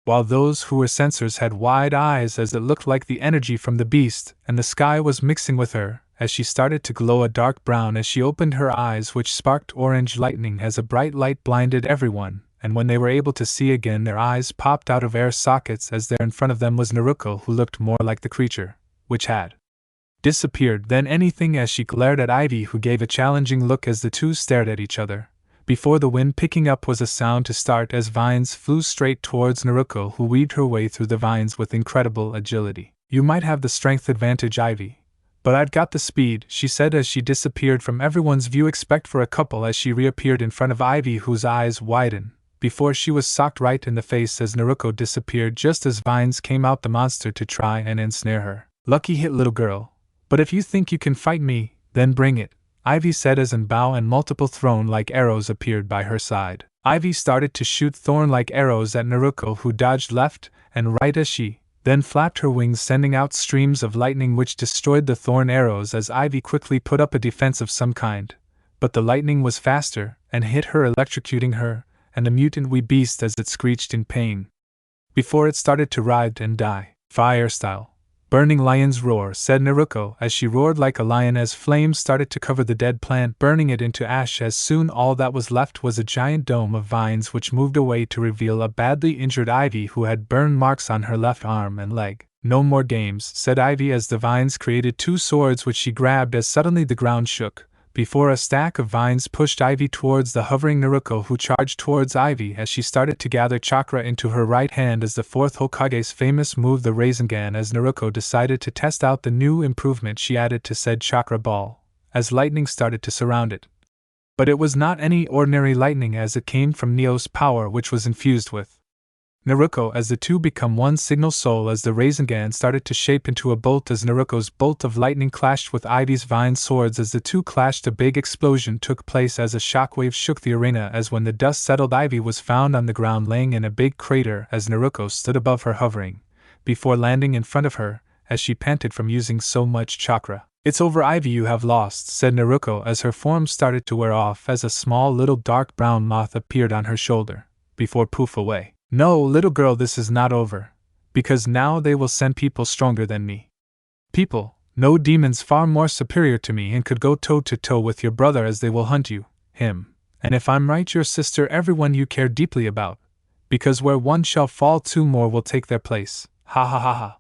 while those who were sensors had wide eyes as it looked like the energy from the beast and the sky was mixing with her, as she started to glow a dark brown as she opened her eyes, which sparked orange lightning as a bright light blinded everyone, and when they were able to see again their eyes popped out of air sockets as there in front of them was Naruto, who looked more like the creature, which had disappeared than anything, as she glared at Ivy, who gave a challenging look as the two stared at each other. Before the wind picking up was a sound to start as vines flew straight towards Naruto, who weaved her way through the vines with incredible agility. "You might have the strength advantage, Ivy, but I've got the speed," she said as she disappeared from everyone's view except for a couple as she reappeared in front of Ivy, whose eyes widened before she was socked right in the face as Naruto disappeared just as vines came out the monster to try and ensnare her. "Lucky hit, little girl. But if you think you can fight me, then bring it," Ivy said as an bow and multiple thorn-like arrows appeared by her side. Ivy started to shoot thorn-like arrows at Naruto, who dodged left and right as she then flapped her wings, sending out streams of lightning which destroyed the thorn arrows as Ivy quickly put up a defense of some kind. But the lightning was faster and hit her, electrocuting her and the mutant wee beast as it screeched in pain before it started to writhe and die. "Fire style. Burning lion's roar," said Naruto as she roared like a lion as flames started to cover the dead plant, burning it into ash. As soon all that was left was a giant dome of vines which moved away to reveal a badly injured Ivy who had burn marks on her left arm and leg. "No more games," said Ivy as the vines created two swords which she grabbed as suddenly the ground shook, before a stack of vines pushed Ivy towards the hovering Naruto, who charged towards Ivy as she started to gather chakra into her right hand as the fourth Hokage's famous move, the Rasengan, as Naruto decided to test out the new improvement she added to said chakra ball, as lightning started to surround it. But it was not any ordinary lightning, as it came from Neo's power, which was infused with Naruto, as the two become one signal soul as the Rasengan started to shape into a bolt as Naruto's bolt of lightning clashed with Ivy's vine swords. As the two clashed, a big explosion took place as a shockwave shook the arena, as when the dust settled Ivy was found on the ground laying in a big crater as Naruto stood above her hovering, before landing in front of her, as she panted from using so much chakra. "It's over, Ivy, you have lost," said Naruto as her form started to wear off as a small little dark brown moth appeared on her shoulder, before poof away. "No, little girl, this is not over, because now they will send people stronger than me. People, no, demons far more superior to me and could go toe-to-toe with your brother as they will hunt you, him, and if I'm right your sister, everyone you care deeply about, because where one shall fall two more will take their place. Ha ha ha ha."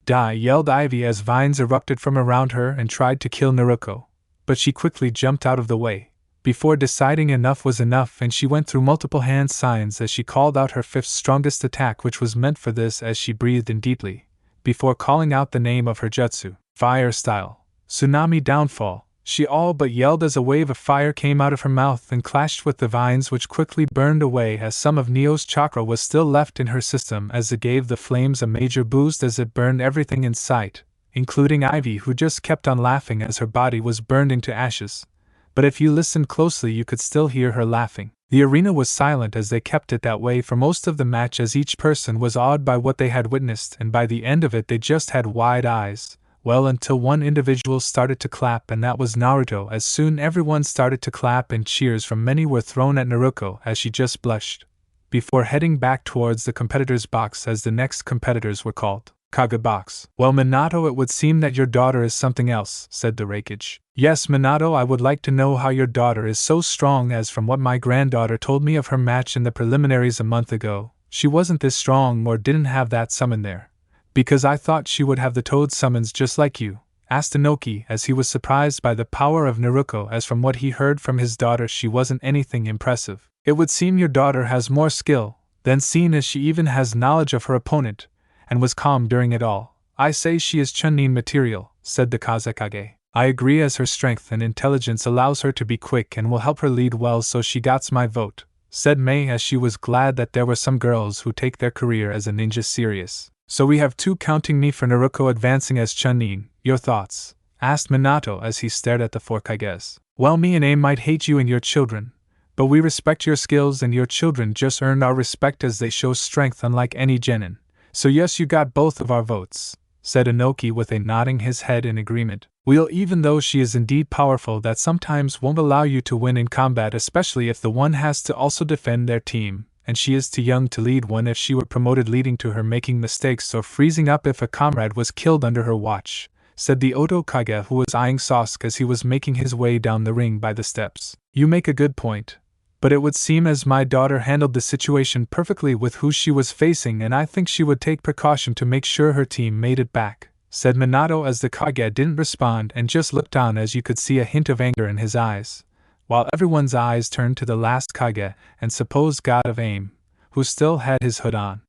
"Die," yelled Ivy as vines erupted from around her and tried to kill Naruto, but she quickly jumped out of the way, before deciding enough was enough, and she went through multiple hand signs as she called out her fifth strongest attack, which was meant for this, as she breathed in deeply, before calling out the name of her jutsu, "Fire style, tsunami downfall," she all but yelled as a wave of fire came out of her mouth and clashed with the vines, which quickly burned away as some of Neo's chakra was still left in her system, as it gave the flames a major boost as it burned everything in sight, including Ivy, who just kept on laughing as her body was burned into ashes. But if you listened closely you could still hear her laughing. The arena was silent as they kept it that way for most of the match, as each person was awed by what they had witnessed, and by the end of it they just had wide eyes, well, until one individual started to clap, and that was Naruto. As soon everyone started to clap and cheers from many were thrown at Naruto as she just blushed, before heading back towards the competitors' box, as the next competitors were called. "Kage box." "Well, Minato, it would seem that your daughter is something else," said the Raikage. "Yes, Minato, I would like to know how your daughter is so strong, as from what my granddaughter told me of her match in the preliminaries a month ago, she wasn't this strong or didn't have that summon there. Because I thought she would have the toad summons just like you," asked Inoki, as he was surprised by the power of Naruto, as from what he heard from his daughter she wasn't anything impressive. "It would seem your daughter has more skill than seen, as she even has knowledge of her opponent, and was calm during it all. I say she is Chunin material," said the Kazekage. "I agree, as her strength and intelligence allows her to be quick and will help her lead well, so she gets my vote," said Mei as she was glad that there were some girls who take their career as a ninja serious. So we have two counting me for Naruto advancing as Chunin. Your thoughts? Asked Minato as he stared at the four Kages. Well, me and Aim might hate you and your children, but we respect your skills and your children just earned our respect as they show strength unlike any genin. So yes, you got both of our votes, said Inoki with a nodding his head in agreement. Well, even though she is indeed powerful, that sometimes won't allow you to win in combat, especially if the one has to also defend their team, and she is too young to lead one if she were promoted, leading to her making mistakes or freezing up if a comrade was killed under her watch, said the Oto Kage, who was eyeing Sasuke as he was making his way down the ring by the steps. You make a good point, but it would seem as my daughter handled the situation perfectly with who she was facing, and I think she would take precaution to make sure her team made it back, said Minato as the Kage didn't respond and just looked on as you could see a hint of anger in his eyes, while everyone's eyes turned to the last Kage and supposed god of aim, who still had his hood on.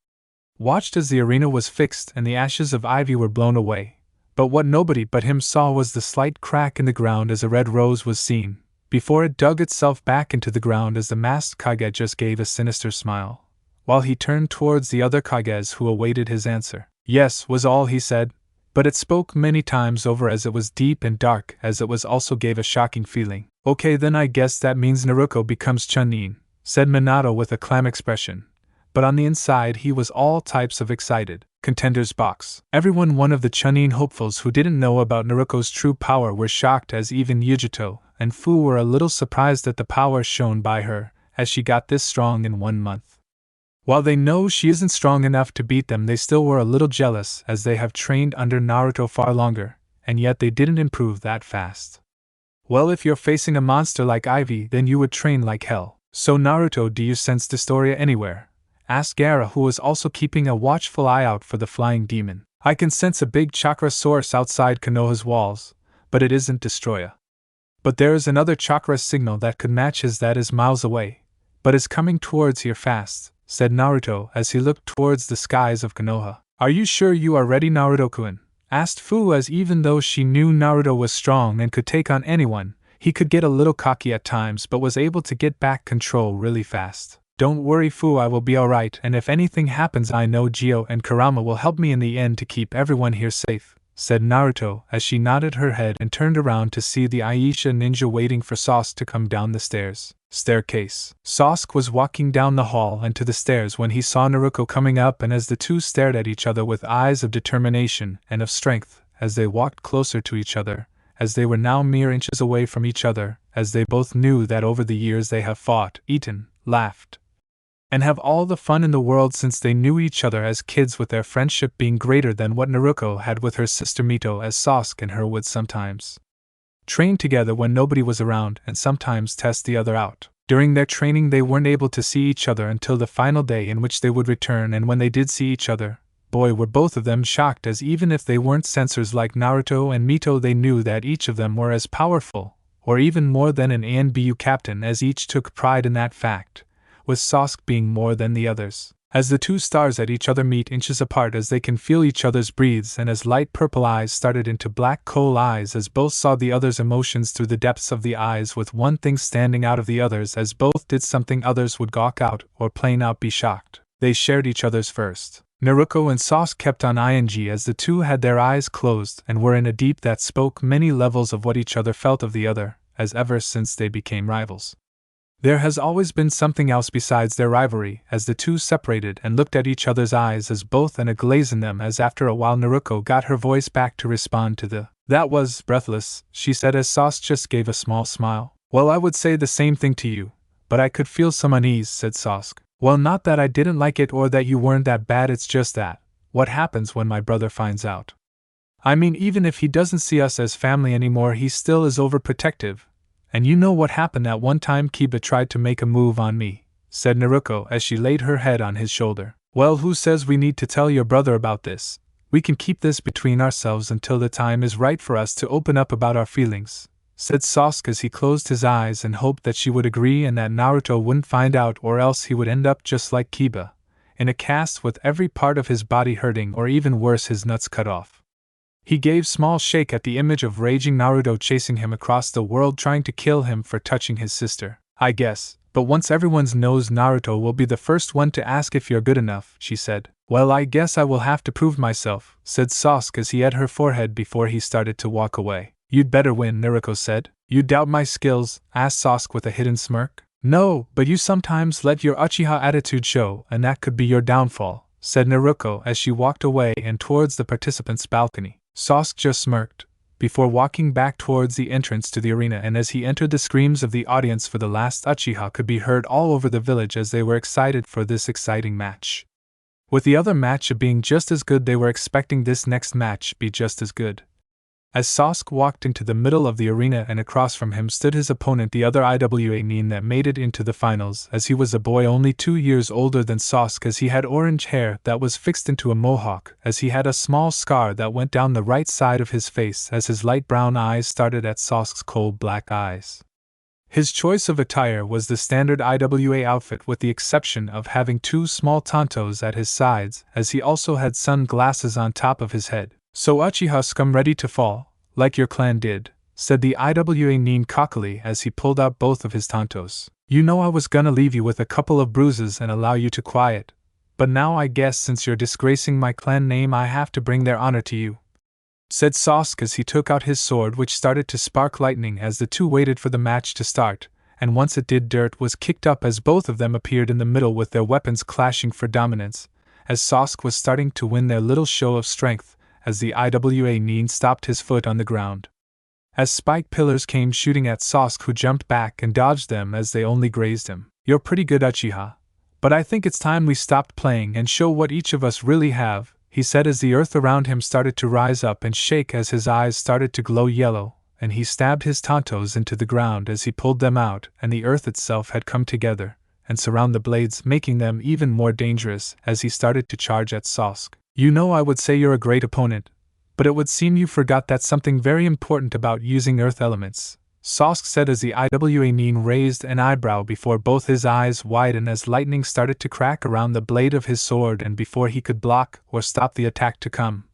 Watched as the arena was fixed and the ashes of ivy were blown away, but what nobody but him saw was the slight crack in the ground as a red rose was seen, before it dug itself back into the ground as the masked Kage just gave a sinister smile, while he turned towards the other Kages who awaited his answer. Yes, was all he said, but it spoke many times over as it was deep and dark, as it was also gave a shocking feeling. Okay, then I guess that means Naruto becomes Chunin, said Minato with a calm expression, but on the inside he was all types of excited. Contenders box. Everyone, one of the Chunin hopefuls who didn't know about Naruto's true power, were shocked, as even Yujito and Fu were a little surprised at the power shown by her, as she got this strong in 1 month. While they know she isn't strong enough to beat them, they still were a little jealous as they have trained under Naruto far longer, and yet they didn't improve that fast. Well, if you're facing a monster like Ivy, then you would train like hell. So Naruto, do you sense Dystoria anywhere? Asked Gaara, who was also keeping a watchful eye out for the flying demon. I can sense a big chakra source outside Konoha's walls, but it isn't Destroya. But there is another chakra signal that could match his that is miles away, but is coming towards here fast, said Naruto as he looked towards the skies of Konoha. Are you sure you are ready, Naruto-kun? Asked Fu, as even though she knew Naruto was strong and could take on anyone, he could get a little cocky at times but was able to get back control really fast. Don't worry, Fu, I will be alright, and if anything happens I know Gio and Kurama will help me in the end to keep everyone here safe, said Naruto as she nodded her head and turned around to see the Aisha ninja waiting for Sasuke to come down the staircase. Sasuke was walking down the hall and to the stairs when he saw Naruto coming up, and as the two stared at each other with eyes of determination and of strength, as they walked closer to each other, as they were now mere inches away from each other, as they both knew that over the years they have fought, eaten, laughed, and have all the fun in the world since they knew each other as kids, with their friendship being greater than what Naruto had with her sister Mito, as Sasuke and her would sometimes train together when nobody was around and sometimes test the other out. During their training they weren't able to see each other until the final day in which they would return, and when they did see each other, boy were both of them shocked, as even if they weren't censors like Naruto and Mito, they knew that each of them were as powerful, or even more than an ANBU captain, as each took pride in that fact, with Sasuke being more than the others. As the two stars at each other meet inches apart, as they can feel each other's breaths, and as light purple eyes started into black coal eyes, as both saw the other's emotions through the depths of the eyes, with one thing standing out of the others, as both did something others would gawk out or plain out be shocked. They shared each other's first. Naruto and Sasuke kept on ing as the two had their eyes closed and were in a deep that spoke many levels of what each other felt of the other, as ever since they became rivals. There has always been something else besides their rivalry, as the two separated and looked at each other's eyes, as both and a glaze in them, as after a while Naruto got her voice back to respond to the "That was breathless," she said, as Sasuke just gave a small smile. Well, I would say the same thing to you, but I could feel some unease, said Sasuke. Well, not that I didn't like it or that you weren't that bad, it's just that, what happens when my brother finds out? I mean, even if he doesn't see us as family anymore, he still is overprotective. And you know what happened that one time Kiba tried to make a move on me, said Naruto as she laid her head on his shoulder. Well, who says we need to tell your brother about this? We can keep this between ourselves until the time is right for us to open up about our feelings, said Sasuke as he closed his eyes and hoped that she would agree and that Naruto wouldn't find out, or else he would end up just like Kiba, in a cast with every part of his body hurting, or even worse, his nuts cut off. He gave small shake at the image of raging Naruto chasing him across the world trying to kill him for touching his sister. I guess, But once everyone knows, Naruto will be the first one to ask if you're good enough, she said. Well, I guess I will have to prove myself, said Sasuke as he had her forehead before he started to walk away. You'd better win, Naruto said. You doubt my skills? Asked Sasuke with a hidden smirk. No, but you sometimes let your Uchiha attitude show, and that could be your downfall, said Naruto as she walked away and towards the participants' balcony. Sasuke just smirked, before walking back towards the entrance to the arena, and as he entered, the screams of the audience for the last Uchiha could be heard all over the village as they were excited for this exciting match. With the other match being just as good, they were expecting this next match be just as good. As Sasuke walked into the middle of the arena and across from him stood his opponent, the other IWA Nin that made it into the finals, as he was a boy only 2 years older than Sasuke, as he had orange hair that was fixed into a mohawk, as he had a small scar that went down the right side of his face, as his light brown eyes started at Sasuke's cold black eyes. His choice of attire was the standard IWA outfit, with the exception of having 2 small tantos at his sides, as he also had sunglasses on top of his head. So Uchiha scum ready to fall, like your clan did, said the IWA Nin cockily as he pulled out both of his tantos. You know I was gonna leave you with a couple of bruises and allow you to quiet, but now I guess since you're disgracing my clan name I have to bring their honor to you, said Sasuke as he took out his sword, which started to spark lightning as the two waited for the match to start, and once it did, dirt was kicked up as both of them appeared in the middle with their weapons clashing for dominance, as Sasuke was starting to win their little show of strength, as the IWA Nin stopped his foot on the ground. As spike pillars came shooting at Sasuke, who jumped back and dodged them as they only grazed him. You're pretty good, Uchiha, but I think it's time we stopped playing and show what each of us really have, he said as the earth around him started to rise up and shake as his eyes started to glow yellow, and he stabbed his tantos into the ground as he pulled them out, and the earth itself had come together and surround the blades, making them even more dangerous as he started to charge at Sasuke. You know I would say you're a great opponent, but it would seem you forgot that something very important about using earth elements, Sasuke said as the IWA Nin raised an eyebrow before both his eyes widened as lightning started to crack around the blade of his sword, and before he could block or stop the attack to come,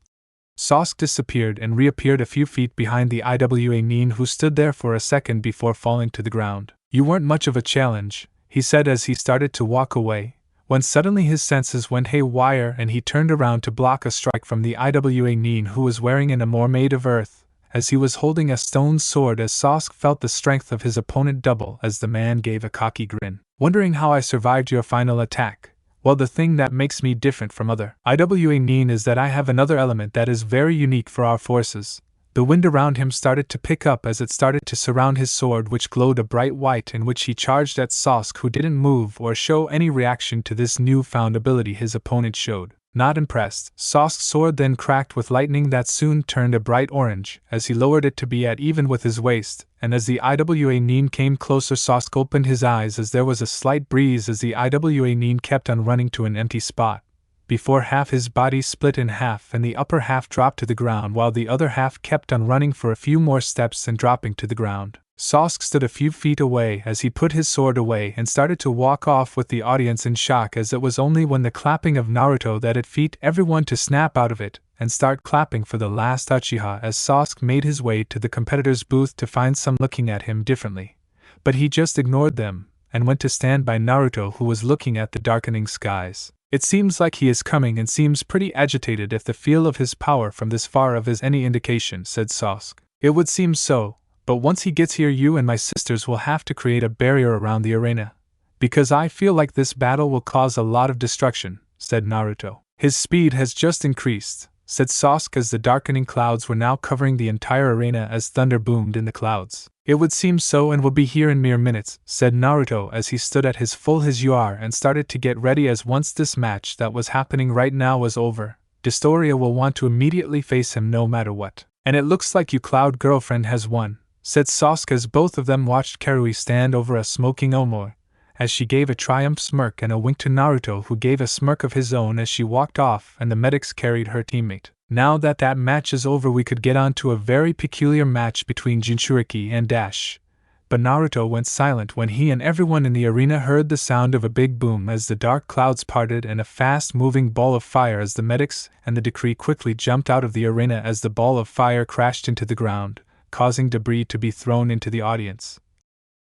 Sasuke disappeared and reappeared a few feet behind the IWA Nin, who stood there for a second before falling to the ground. You weren't much of a challenge, he said as he started to walk away, when suddenly his senses went haywire and he turned around to block a strike from the IWA Nin, who was wearing an armor made of earth, as he was holding a stone sword, as Sasuke felt the strength of his opponent double as the man gave a cocky grin. Wondering how I survived your final attack? Well, the thing that makes me different from other IWA Nin is that I have another element that is very unique for our forces. The wind around him started to pick up as it started to surround his sword, which glowed a bright white, in which he charged at Sasuke, who didn't move or show any reaction to this newfound ability his opponent showed. Not impressed, Sasuke's sword then cracked with lightning that soon turned a bright orange as he lowered it to be at even with his waist, and as the IWA Nin came closer, Sasuke opened his eyes as there was a slight breeze as the IWA Nin kept on running to an empty spot, before half his body split in half and the upper half dropped to the ground while the other half kept on running for a few more steps and dropping to the ground. Sasuke stood a few feet away as he put his sword away and started to walk off with the audience in shock, as it was only when the clapping of Naruto that it beat everyone to snap out of it and start clapping for the last Uchiha, as Sasuke made his way to the competitor's booth to find some looking at him differently. But he just ignored them and went to stand by Naruto, who was looking at the darkening skies. It seems like he is coming and seems pretty agitated. If the feel of his power from this far off is any indication, said Sasuke. It would seem so, but once he gets here you and my sisters will have to create a barrier around the arena, because I feel like this battle will cause a lot of destruction, said Naruto. His speed has just increased, said Sasuke as the darkening clouds were now covering the entire arena as thunder boomed in the clouds. It would seem so, and will be here in mere minutes, said Naruto as he stood at his full his UR and started to get ready, as once this match that was happening right now was over, Dostoria will want to immediately face him no matter what. And it looks like you Cloud girlfriend has won, said Sasuke as both of them watched Karui stand over a smoking omoe, as she gave a triumph smirk and a wink to Naruto, who gave a smirk of his own as she walked off and the medics carried her teammate. Now that match is over, we could get on to a very peculiar match between Jinchuriki and Dash. But Naruto went silent when he and everyone in the arena heard the sound of a big boom as the dark clouds parted and a fast-moving ball of fire, as the medics and the decree quickly jumped out of the arena as the ball of fire crashed into the ground, causing debris to be thrown into the audience.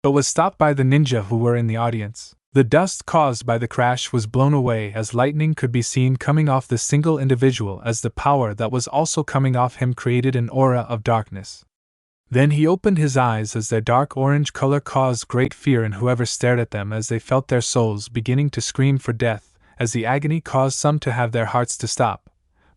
but was stopped by the ninja who were in the audience. The dust caused by the crash was blown away as lightning could be seen coming off the single individual, as the power that was also coming off him created an aura of darkness. Then he opened his eyes as their dark orange color caused great fear in whoever stared at them, as they felt their souls beginning to scream for death, as the agony caused some to have their hearts to stop.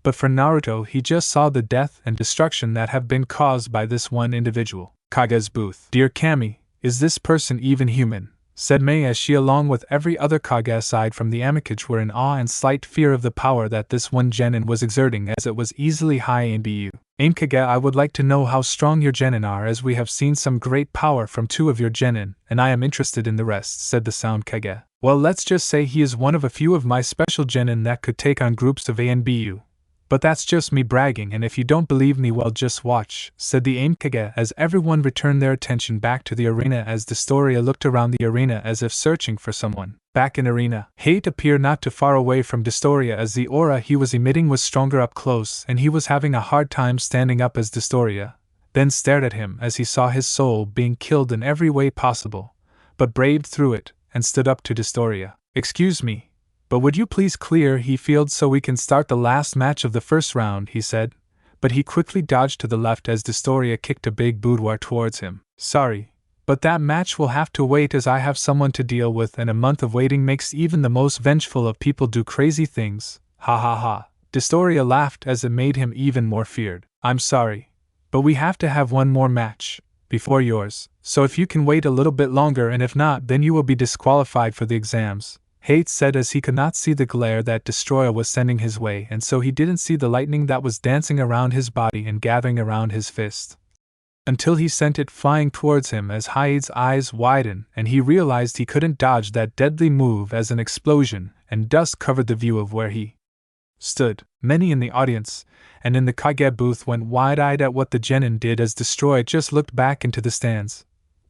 But for Naruto, he just saw the death and destruction that have been caused by this one individual. Kage's booth. Dear Kami, is this person even human? Said Mei, as she, along with every other Kage aside from the Amikage, were in awe and slight fear of the power that this one genin was exerting, as it was easily high in BU. Kage, I would like to know how strong your genin are, as we have seen some great power from 2 of your genin, and I am interested in the rest, said the sound Kage. Well, let's just say he is one of a few of my special genin that could take on groups of A and BU. But that's just me bragging, and if you don't believe me, well, just watch, said the Kage, as everyone returned their attention back to the arena, as Dostoria looked around the arena as if searching for someone. Back in arena, Hate appeared not too far away from Dostoria, as the aura he was emitting was stronger up close, and he was having a hard time standing up as Dostoria then stared at him as he saw his soul being killed in every way possible, but braved through it, and stood up to Dostoria. Excuse me, but would you please clear he field so we can start the last match of the first round, he said, but he quickly dodged to the left as Dostoria kicked a big boudoir towards him. Sorry, but that match will have to wait, as I have someone to deal with, and a month of waiting makes even the most vengeful of people do crazy things. Ha ha ha. Dostoria laughed as it made him even more feared. I'm sorry, but we have to have one more match before yours, so if you can wait a little bit longer, and if not, then you will be disqualified for the exams, Hate said, as he could not see the glare that Destroyer was sending his way, and so he didn't see the lightning that was dancing around his body and gathering around his fist, until he sent it flying towards him, as Hate's eyes widened and he realized he couldn't dodge that deadly move, as an explosion and dust covered the view of where he stood. Many in the audience and in the Kage booth went wide-eyed at what the genin did, as Destroy just looked back into the stands.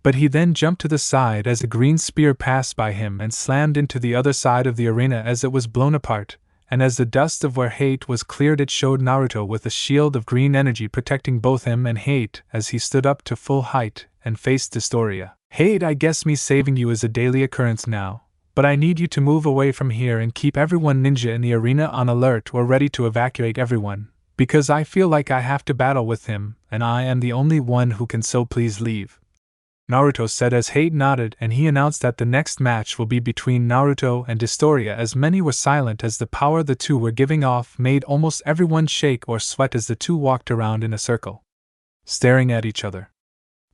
But he then jumped to the side as a green spear passed by him and slammed into the other side of the arena as it was blown apart, and as the dust of where Hate was cleared, it showed Naruto with a shield of green energy protecting both him and Hate as he stood up to full height and faced Dostoria. Hate, I guess me saving you is a daily occurrence now, but I need you to move away from here and keep everyone ninja in the arena on alert or ready to evacuate everyone, because I feel like I have to battle with him, and I am the only one who can, so please leave, Naruto said as Hate nodded, and he announced that the next match will be between Naruto and Dostoria, as many were silent as the power the two were giving off made almost everyone shake or sweat as the two walked around in a circle, staring at each other.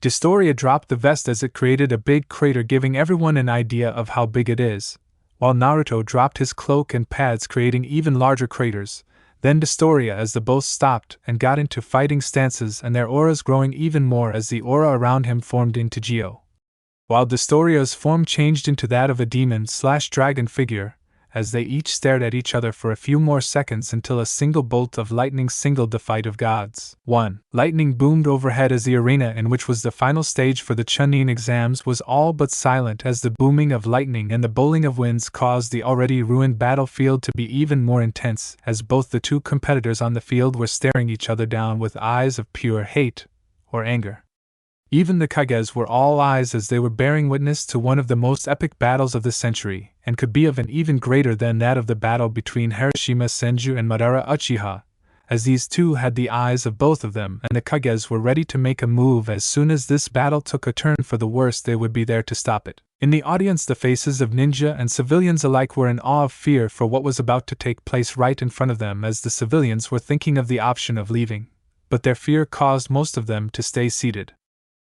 Dostoria dropped the vest as it created a big crater, giving everyone an idea of how big it is, while Naruto dropped his cloak and pads, creating even larger craters. Then Dostoria, as the both stopped and got into fighting stances, and their auras growing even more as the aura around him formed into Geo, while Dostoria's form changed into that of a demon/dragon figure, as they each stared at each other for a few more seconds until a single bolt of lightning signaled the fight of gods. 1. Lightning boomed overhead as the arena, in which was the final stage for the Chunin exams, was all but silent, as the booming of lightning and the bowling of winds caused the already ruined battlefield to be even more intense, as both the two competitors on the field were staring each other down with eyes of pure hate or anger. Even the Kages were all eyes, as they were bearing witness to one of the most epic battles of the century, and could be of an even greater than that of the battle between Hiroshima Senju and Madara Uchiha, as these two had the eyes of both of them, and the Kages were ready to make a move as soon as this battle took a turn for the worse. They would be there to stop it. In the audience, the faces of ninja and civilians alike were in awe of fear for what was about to take place right in front of them, as the civilians were thinking of the option of leaving, but their fear caused most of them to stay seated,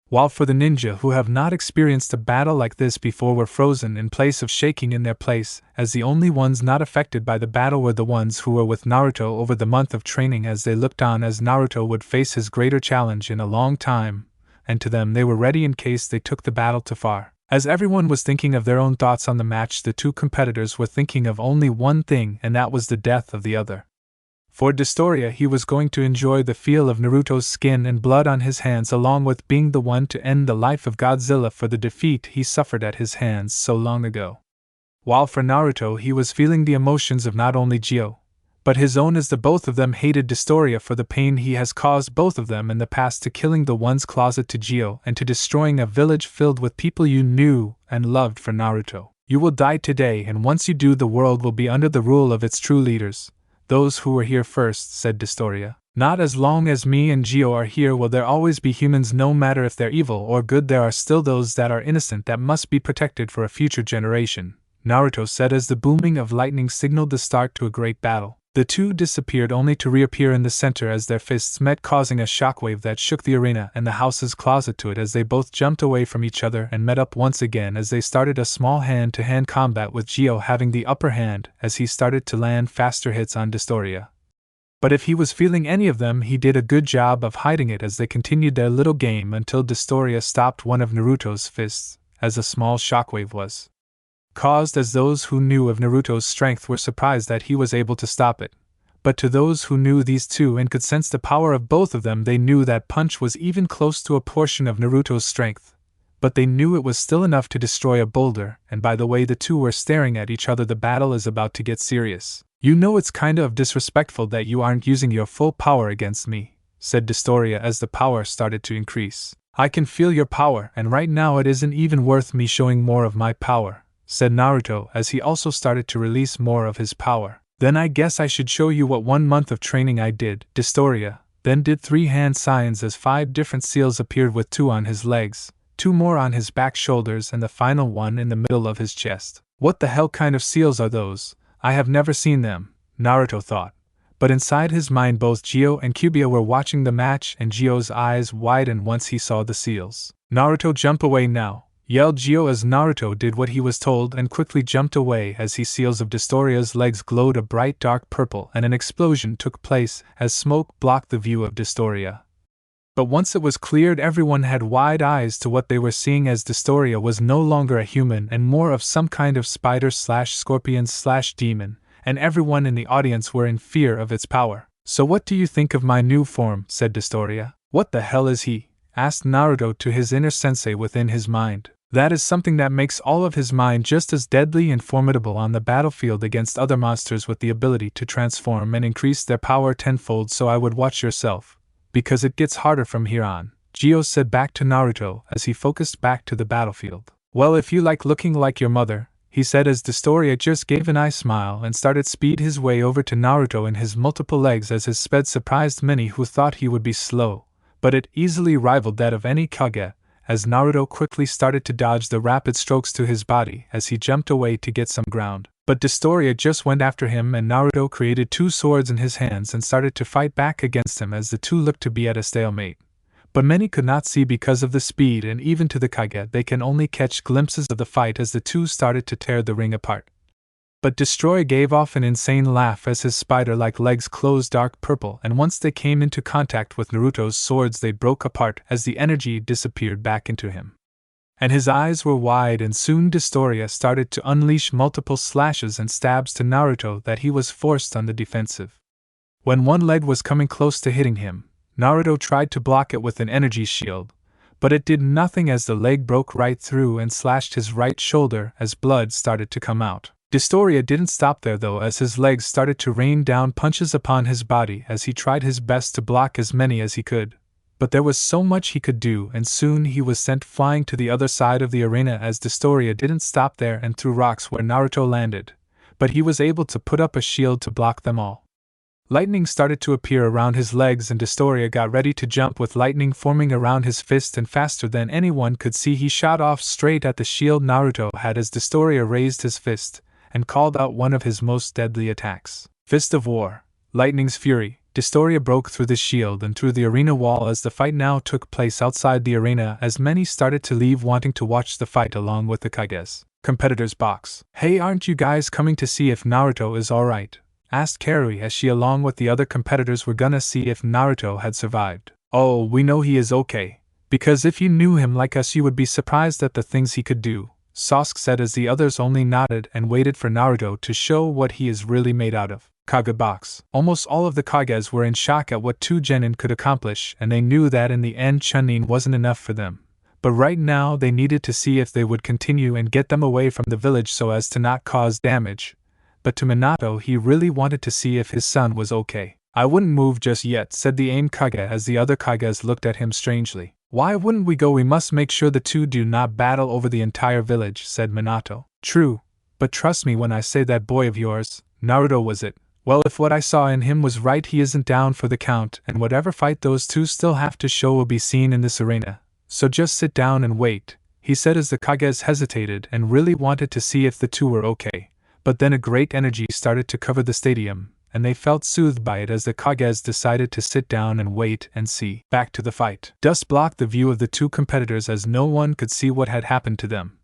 while for the ninja who have not experienced a battle like this before were frozen in place of shaking in their place, as the only ones not affected by the battle were the ones who were with Naruto over the month of training, as they looked on as Naruto would face his greater challenge in a long time, and to them they were ready in case they took the battle too far. As everyone was thinking of their own thoughts on the match, the two competitors were thinking of only one thing, and that was the death of the other. For Dostoria, he was going to enjoy the feel of Naruto's skin and blood on his hands, along with being the one to end the life of Godzilla for the defeat he suffered at his hands so long ago. While for Naruto, he was feeling the emotions of not only Geo, but his own is the both of them hated Dostoria for the pain he has caused both of them in the past, to killing the one's closet to Gio and to destroying a village filled with people you knew and loved. For Naruto, you will die today, and once you do, the world will be under the rule of its true leaders, those who were here first, said Dostoria. Not as long as me and Gio are here will there always be humans, no matter if they're evil or good. There are still those that are innocent that must be protected for a future generation, Naruto said as the booming of lightning signaled the start to a great battle. The two disappeared only to reappear in the center as their fists met, causing a shockwave that shook the arena and the house's closet to it as they both jumped away from each other and met up once again as they started a small hand-to-hand combat, with Gio having the upper hand as he started to land faster hits on Dostoria. But if he was feeling any of them, he did a good job of hiding it as they continued their little game until Dostoria stopped one of Naruto's fists, as a small shockwave was caused, as those who knew of Naruto's strength were surprised that he was able to stop it. But to those who knew these two and could sense the power of both of them, they knew that punch was even close to a portion of Naruto's strength. But they knew it was still enough to destroy a boulder, and by the way the two were staring at each other, the battle is about to get serious. You know, it's kinda of disrespectful that you aren't using your full power against me, said Dostoria as the power started to increase. I can feel your power, and right now it isn't even worth me showing more of my power, said Naruto as he also started to release more of his power. Then I guess I should show you what 1 month of training I did. Dostoria then did 3 hand signs as 5 different seals appeared, with 2 on his legs, 2 more on his back shoulders, and the final one in the middle of his chest. What the hell kind of seals are those? I have never seen them, Naruto thought. But inside his mind both Gio and Kyuubi were watching the match, and Gio's eyes widened once he saw the seals. Naruto, jump away now, yelled Gio as Naruto did what he was told and quickly jumped away as the seals of Dostoria's legs glowed a bright dark purple, and an explosion took place as smoke blocked the view of Dostoria. But once it was cleared, everyone had wide eyes to what they were seeing, as Dostoria was no longer a human and more of some kind of spider/scorpion/demon, and everyone in the audience were in fear of its power. So what do you think of my new form? Said Dostoria. What the hell is he? Asked Naruto to his inner sensei within his mind. That is something that makes all of his mind just as deadly and formidable on the battlefield against other monsters, with the ability to transform and increase their power tenfold. So I would watch yourself, because it gets harder from here on, Gio said back to Naruto as he focused back to the battlefield. Well, if you like looking like your mother, he said as Dostoria just gave an eye smile and started speed his way over to Naruto in his multiple legs, as his speed surprised many who thought he would be slow, but it easily rivaled that of any Kage, as Naruto quickly started to dodge the rapid strokes to his body as he jumped away to get some ground. But Dostoria just went after him, and Naruto created 2 swords in his hands and started to fight back against him as the two looked to be at a stalemate. But many could not see because of the speed, and even to the Kage they can only catch glimpses of the fight as the two started to tear the ring apart. But Destroy gave off an insane laugh as his spider-like legs closed dark purple, and once they came into contact with Naruto's swords they broke apart as the energy disappeared back into him. And his eyes were wide, and soon Dostoria started to unleash multiple slashes and stabs to Naruto that he was forced on the defensive. When one leg was coming close to hitting him, Naruto tried to block it with an energy shield, but it did nothing as the leg broke right through and slashed his right shoulder as blood started to come out. Dostoria didn't stop there though, as his legs started to rain down punches upon his body as he tried his best to block as many as he could. But there was so much he could do, and soon he was sent flying to the other side of the arena as Dostoria didn't stop there and threw rocks where Naruto landed, but he was able to put up a shield to block them all. Lightning started to appear around his legs, and Dostoria got ready to jump with lightning forming around his fist, and faster than anyone could see he shot off straight at the shield Naruto had as Dostoria raised his fist and called out one of his most deadly attacks. Fist of War, Lightning's Fury. Dostoria broke through the shield and through the arena wall as the fight now took place outside the arena, as many started to leave wanting to watch the fight along with the Kage's competitors' box. Hey, aren't you guys coming to see if Naruto is alright? Asked Karui as she along with the other competitors were gonna see if Naruto had survived. Oh, we know he is okay, because if you knew him like us you would be surprised at the things he could do, Sasuke said as the others only nodded and waited for Naruto to show what he is really made out of. Kage box. Almost all of the Kages were in shock at what 2 genin could accomplish, and they knew that in the end Chunin wasn't enough for them. But right now they needed to see if they would continue and get them away from the village so as to not cause damage. but to Minato he really wanted to see if his son was okay. I wouldn't move just yet, said the AIM Kage as the other Kages looked at him strangely. Why wouldn't we go? We must make sure the two do not battle over the entire village, said Minato. True, but trust me when I say that boy of yours, Naruto was it? Well, if what I saw in him was right, he isn't down for the count, and whatever fight those two still have to show will be seen in this arena. So just sit down and wait, he said as the Kages hesitated and really wanted to see if the two were okay. But then a great energy started to cover the stadium, and they felt soothed by it as the Kages decided to sit down and wait and see. Back to the fight. Dust blocked the view of the two competitors as no one could see what had happened to them.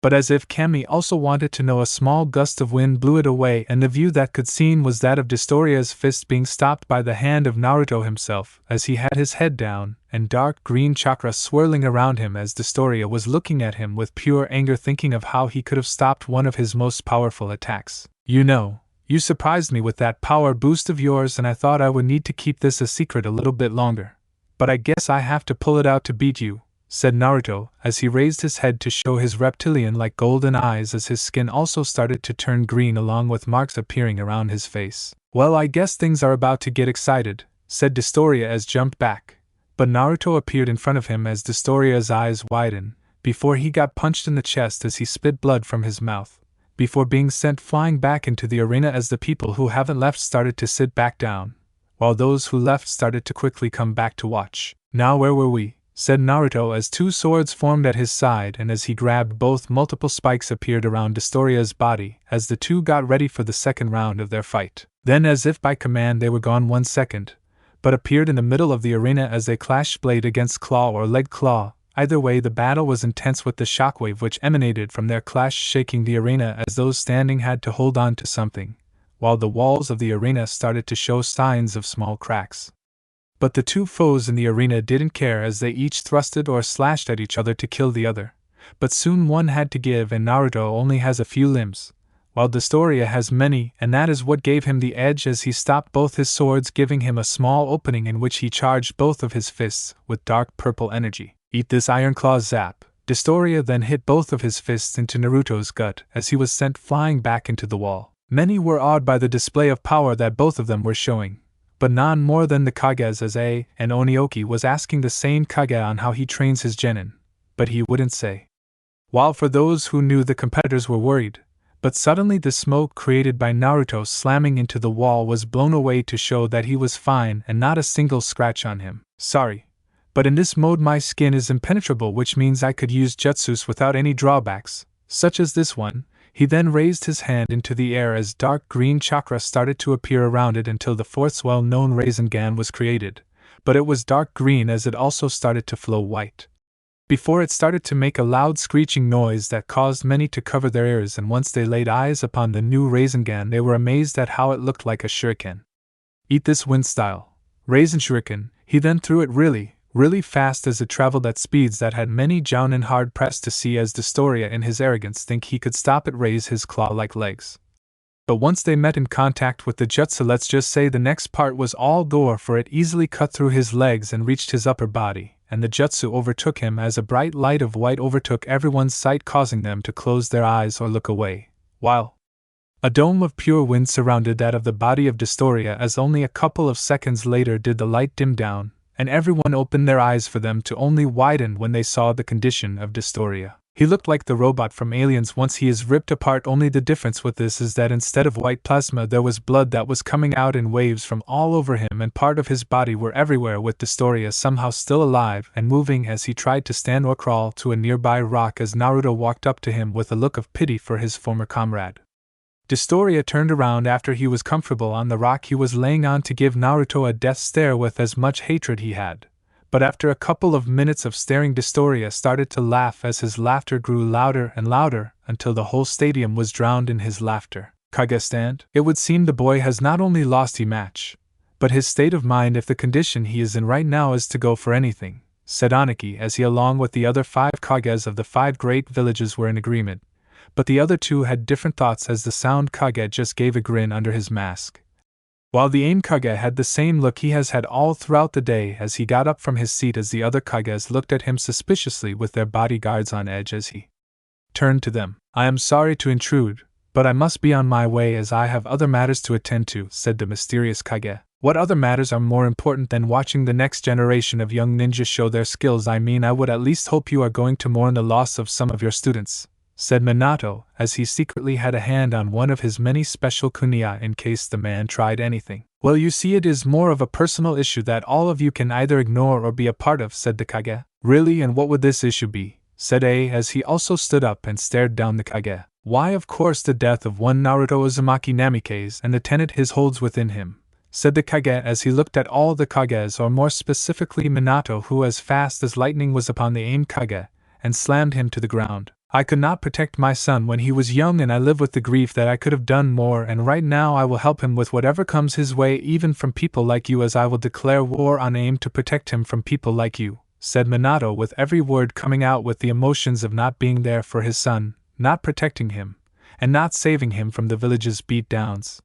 But as if Kami also wanted to know, a small gust of wind blew it away, and the view that could seen was that of Destoria's fist being stopped by the hand of Naruto himself, as he had his head down, and dark green chakra swirling around him as Destoria was looking at him with pure anger, thinking of how he could have stopped one of his most powerful attacks. You know, you surprised me with that power boost of yours, and I thought I would need to keep this a secret a little bit longer. But I guess I have to pull it out to beat you, said Naruto, as he raised his head to show his reptilian-like golden eyes as his skin also started to turn green along with marks appearing around his face. Well, I guess things are about to get excited, said Destoria as jumped back. But Naruto appeared in front of him as Destoria's eyes widened, before he got punched in the chest as he spit blood from his mouth, before being sent flying back into the arena as the people who haven't left started to sit back down, while those who left started to quickly come back to watch. Now where were we? Said Naruto as two swords formed at his side, and as he grabbed both, multiple spikes appeared around Destoria's body as the two got ready for the second round of their fight. Then, as if by command, they were gone 1 second, but appeared in the middle of the arena as they clashed blade against claw or leg claw. Either way, the battle was intense, with the shockwave which emanated from their clash shaking the arena as those standing had to hold on to something, while the walls of the arena started to show signs of small cracks. But the two foes in the arena didn't care as they each thrusted or slashed at each other to kill the other. But soon one had to give, and Naruto only has a few limbs, while Destoria has many, and that is what gave him the edge as he stopped both his swords, giving him a small opening in which he charged both of his fists with dark purple energy. Eat this, Iron Claw zap! Destoria then hit both of his fists into Naruto's gut as he was sent flying back into the wall. Many were awed by the display of power that both of them were showing, but none more than the Kages, as and Onioki was asking the same Kage on how he trains his genin, but he wouldn't say. While for those who knew, the competitors were worried, but suddenly the smoke created by Naruto slamming into the wall was blown away to show that he was fine and not a single scratch on him. Sorry, but in this mode my skin is impenetrable, which means I could use jutsus without any drawbacks, such as this one. He then raised his hand into the air as dark green chakra started to appear around it until the fourth well-known Rasengan was created, but it was dark green as it also started to flow white. Before it started to make a loud screeching noise that caused many to cover their ears, and once they laid eyes upon the new Rasengan they were amazed at how it looked like a shuriken. Eat this, wind style Rasen shuriken. He then threw it really fast as it traveled at speeds that had many jounin hard pressed to see as Destoria in his arrogance think he could stop it raise his claw-like legs. But once they met in contact with the jutsu, let's just say the next part was all gore, for it easily cut through his legs and reached his upper body, and the jutsu overtook him as a bright light of white overtook everyone's sight, causing them to close their eyes or look away, while a dome of pure wind surrounded that of the body of Destoria as only a couple of seconds later did the light dim down, and everyone opened their eyes for them to only widen when they saw the condition of Destoria. He looked like the robot from Aliens once he is ripped apart, only the difference with this is that instead of white plasma there was blood that was coming out in waves from all over him, and part of his body were everywhere, with Destoria somehow still alive and moving as he tried to stand or crawl to a nearby rock as Naruto walked up to him with a look of pity for his former comrade. Destoria turned around after he was comfortable on the rock he was laying on to give Naruto a death stare with as much hatred he had. But after a couple of minutes of staring, Destoria started to laugh as his laughter grew louder and louder until the whole stadium was drowned in his laughter. Kage stand? It would seem the boy has not only lost his match, but his state of mind if the condition he is in right now is to go for anything, said Aniki as he along with the other 5 Kages of the 5 great villages were in agreement. But the other two had different thoughts as the sound Kage just gave a grin under his mask, while the AIM Kage had the same look he has had all throughout the day as he got up from his seat as the other Kages looked at him suspiciously with their bodyguards on edge as he turned to them. I am sorry to intrude, But I must be on my way as I have other matters to attend to, said the mysterious Kage. What other matters are more important than watching the next generation of young ninjas show their skills? I mean, I would at least hope you are going to mourn the loss of some of your students, said Minato, as he secretly had a hand on one of his many special kunai in case the man tried anything. Well, you see, it is more of a personal issue that all of you can either ignore or be a part of, said the Kage. Really, and what would this issue be? Said A as he also stood up and stared down the Kage. Why, of course, the death of one Naruto Uzumaki Namikaze and the tenet his holds within him, said the Kage as he looked at all the Kages, or more specifically Minato, who as fast as lightning was upon the aimed Kage, and slammed him to the ground. I could not protect my son when he was young, and I live with the grief that I could have done more, and right now I will help him with whatever comes his way, even from people like you, as I will declare war on aim to protect him from people like you, said Minato, with every word coming out with the emotions of not being there for his son, not protecting him, and not saving him from the village's beat-downs.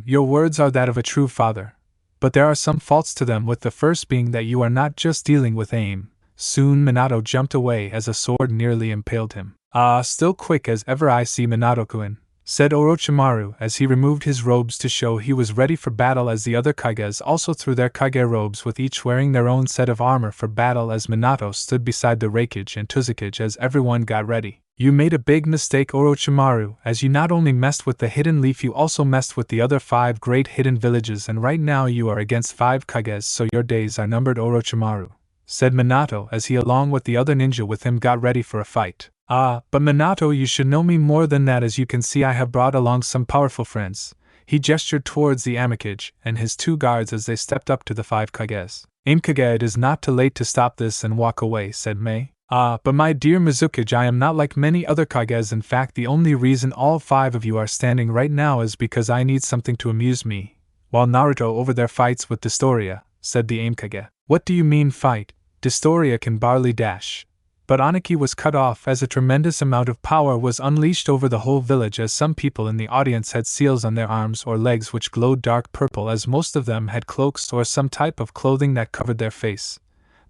Your words are that of a true father. But there are some faults to them, with the first being that you are not just dealing with aim. Soon Minato jumped away as a sword nearly impaled him. Ah, still quick as ever I see, Minato-kun, said Orochimaru as he removed his robes to show he was ready for battle, as the other Kages also threw their Kage robes, with each wearing their own set of armor for battle, as Minato stood beside the Reikage and Tuzukage as everyone got ready. You made a big mistake, Orochimaru, as you not only messed with the hidden leaf, you also messed with the other 5 great hidden villages, and right now you are against 5 Kages, so your days are numbered, Orochimaru, said Minato as he, along with the other ninja with him, got ready for a fight. Ah, but Minato, you should know me more than that. As you can see, I have brought along some powerful friends. He gestured towards the Amikage and his 2 guards as they stepped up to the 5 Kages. Kage, it is not too late to stop this and walk away, said Mei. Ah, but my dear Mizukage, I am not like many other Kages. In fact, the only reason all 5 of you are standing right now is because I need something to amuse me, while Naruto over there fights with Dostoria, said the Kage. What do you mean fight? Dostoria can barely dash. But Aniki was cut off as a tremendous amount of power was unleashed over the whole village, as some people in the audience had seals on their arms or legs which glowed dark purple, as most of them had cloaks or some type of clothing that covered their face.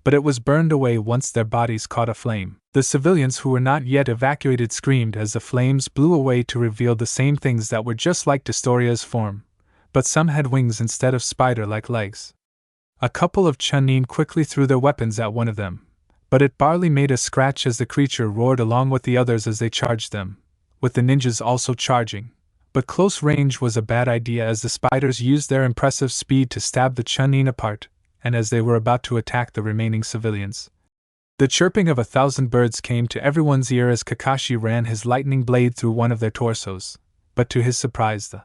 But it was burned away once their bodies caught aflame. The civilians who were not yet evacuated screamed as the flames blew away to reveal the same things that were just like Dostoria's form, but some had wings instead of spider-like legs. A couple of Chunin quickly threw their weapons at one of them, but it barely made a scratch as the creature roared along with the others as they charged them, with the ninjas also charging. But close range was a bad idea, as the spiders used their impressive speed to stab the Chunin apart, and as they were about to attack the remaining civilians, the chirping of 1,000 birds came to everyone's ear as Kakashi ran his lightning blade through one of their torsos, but to his surprise the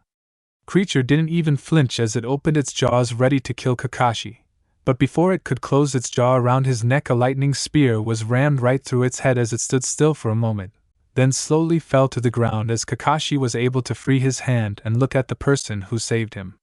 creature didn't even flinch as it opened its jaws ready to kill Kakashi. But before it could close its jaw around his neck, a lightning spear was rammed right through its head as it stood still for a moment, then slowly fell to the ground as Kakashi was able to free his hand and look at the person who saved him,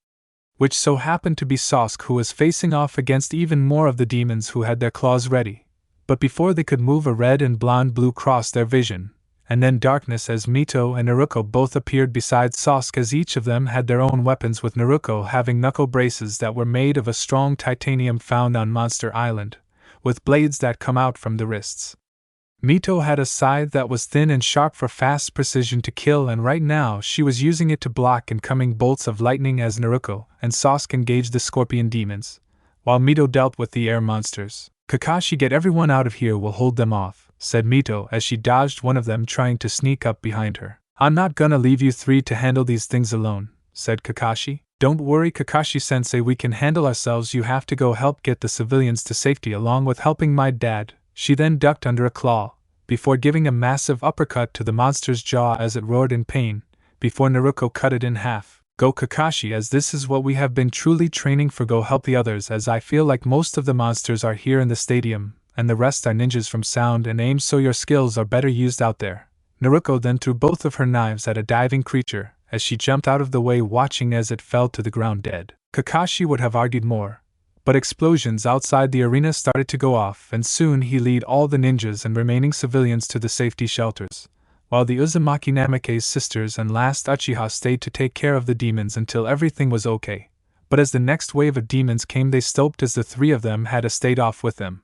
which so happened to be Sasuke, who was facing off against even more of the demons who had their claws ready. But before they could move, a red and blonde blue crossed their vision, and then darkness, as Mito and Naruto both appeared beside Sasuke, as each of them had their own weapons, with Naruto having knuckle braces that were made of a strong titanium found on Monster Island, with blades that come out from the wrists. Mito had a scythe that was thin and sharp for fast precision to kill, and right now she was using it to block incoming bolts of lightning as Naruto and Sasuke engaged the scorpion demons, while Mito dealt with the air monsters. Kakashi, get everyone out of here, we'll hold them off, said Mito as she dodged one of them trying to sneak up behind her. I'm not gonna leave you 3 to handle these things alone, said Kakashi. Don't worry, Kakashi-sensei, we can handle ourselves. You have to go help get the civilians to safety along with helping my dad. She then ducked under a claw, before giving a massive uppercut to the monster's jaw as it roared in pain, before Naruto cut it in half. Go, Kakashi, as this is what we have been truly training for. Go help the others, as I feel like most of the monsters are here in the stadium, and the rest are ninjas from sound and aim, so your skills are better used out there. Naruto then threw both of her knives at a diving creature, as she jumped out of the way, watching as it fell to the ground dead. Kakashi would have argued more, but explosions outside the arena started to go off, and soon he led all the ninjas and remaining civilians to the safety shelters, while the Uzumaki Namikaze sisters and last Uchiha stayed to take care of the demons until everything was okay. But as the next wave of demons came, they stopped, as the 3 of them had stayed off with them.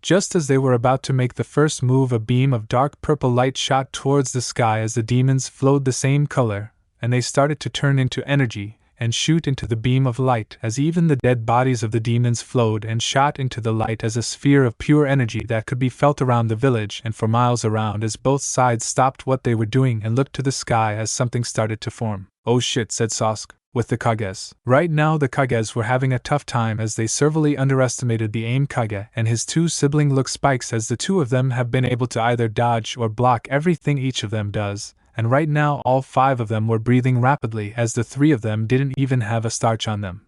Just as they were about to make the first move, a beam of dark purple light shot towards the sky as the demons flowed the same color, and they started to turn into energy and shoot into the beam of light as even the dead bodies of the demons flowed and shot into the light as a sphere of pure energy that could be felt around the village and for miles around as both sides stopped what they were doing and looked to the sky as something started to form. "Oh shit," said Sasuke, with the Kages. Right now the Kages were having a tough time as they severely underestimated the aim Kage and his two sibling look spikes, as the two of them have been able to either dodge or block everything each of them does. And right now all 5 of them were breathing rapidly as the 3 of them didn't even have a starch on them.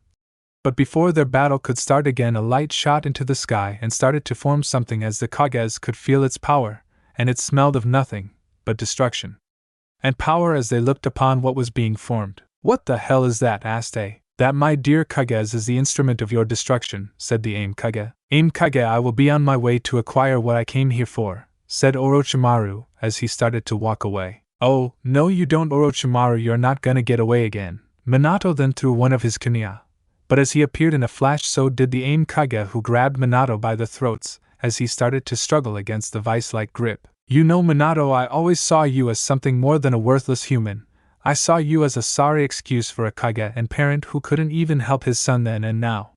But before their battle could start again, a light shot into the sky and started to form something as the Kages could feel its power, and it smelled of nothing but destruction and power as they looked upon what was being formed. "What the hell is that?" asked A. "That, my dear Kages, is the instrument of your destruction," said the Aim Kage. "Aim Kage, I will be on my way to acquire what I came here for," said Orochimaru as he started to walk away. "Oh, no you don't, Orochimaru, you're not gonna get away again." Minato then threw one of his kunia. But as he appeared in a flash, so did the Aim Kage, who grabbed Minato by the throats as he started to struggle against the vice-like grip. "You know, Minato, I always saw you as something more than a worthless human. I saw you as a sorry excuse for a Kage and parent who couldn't even help his son then and now.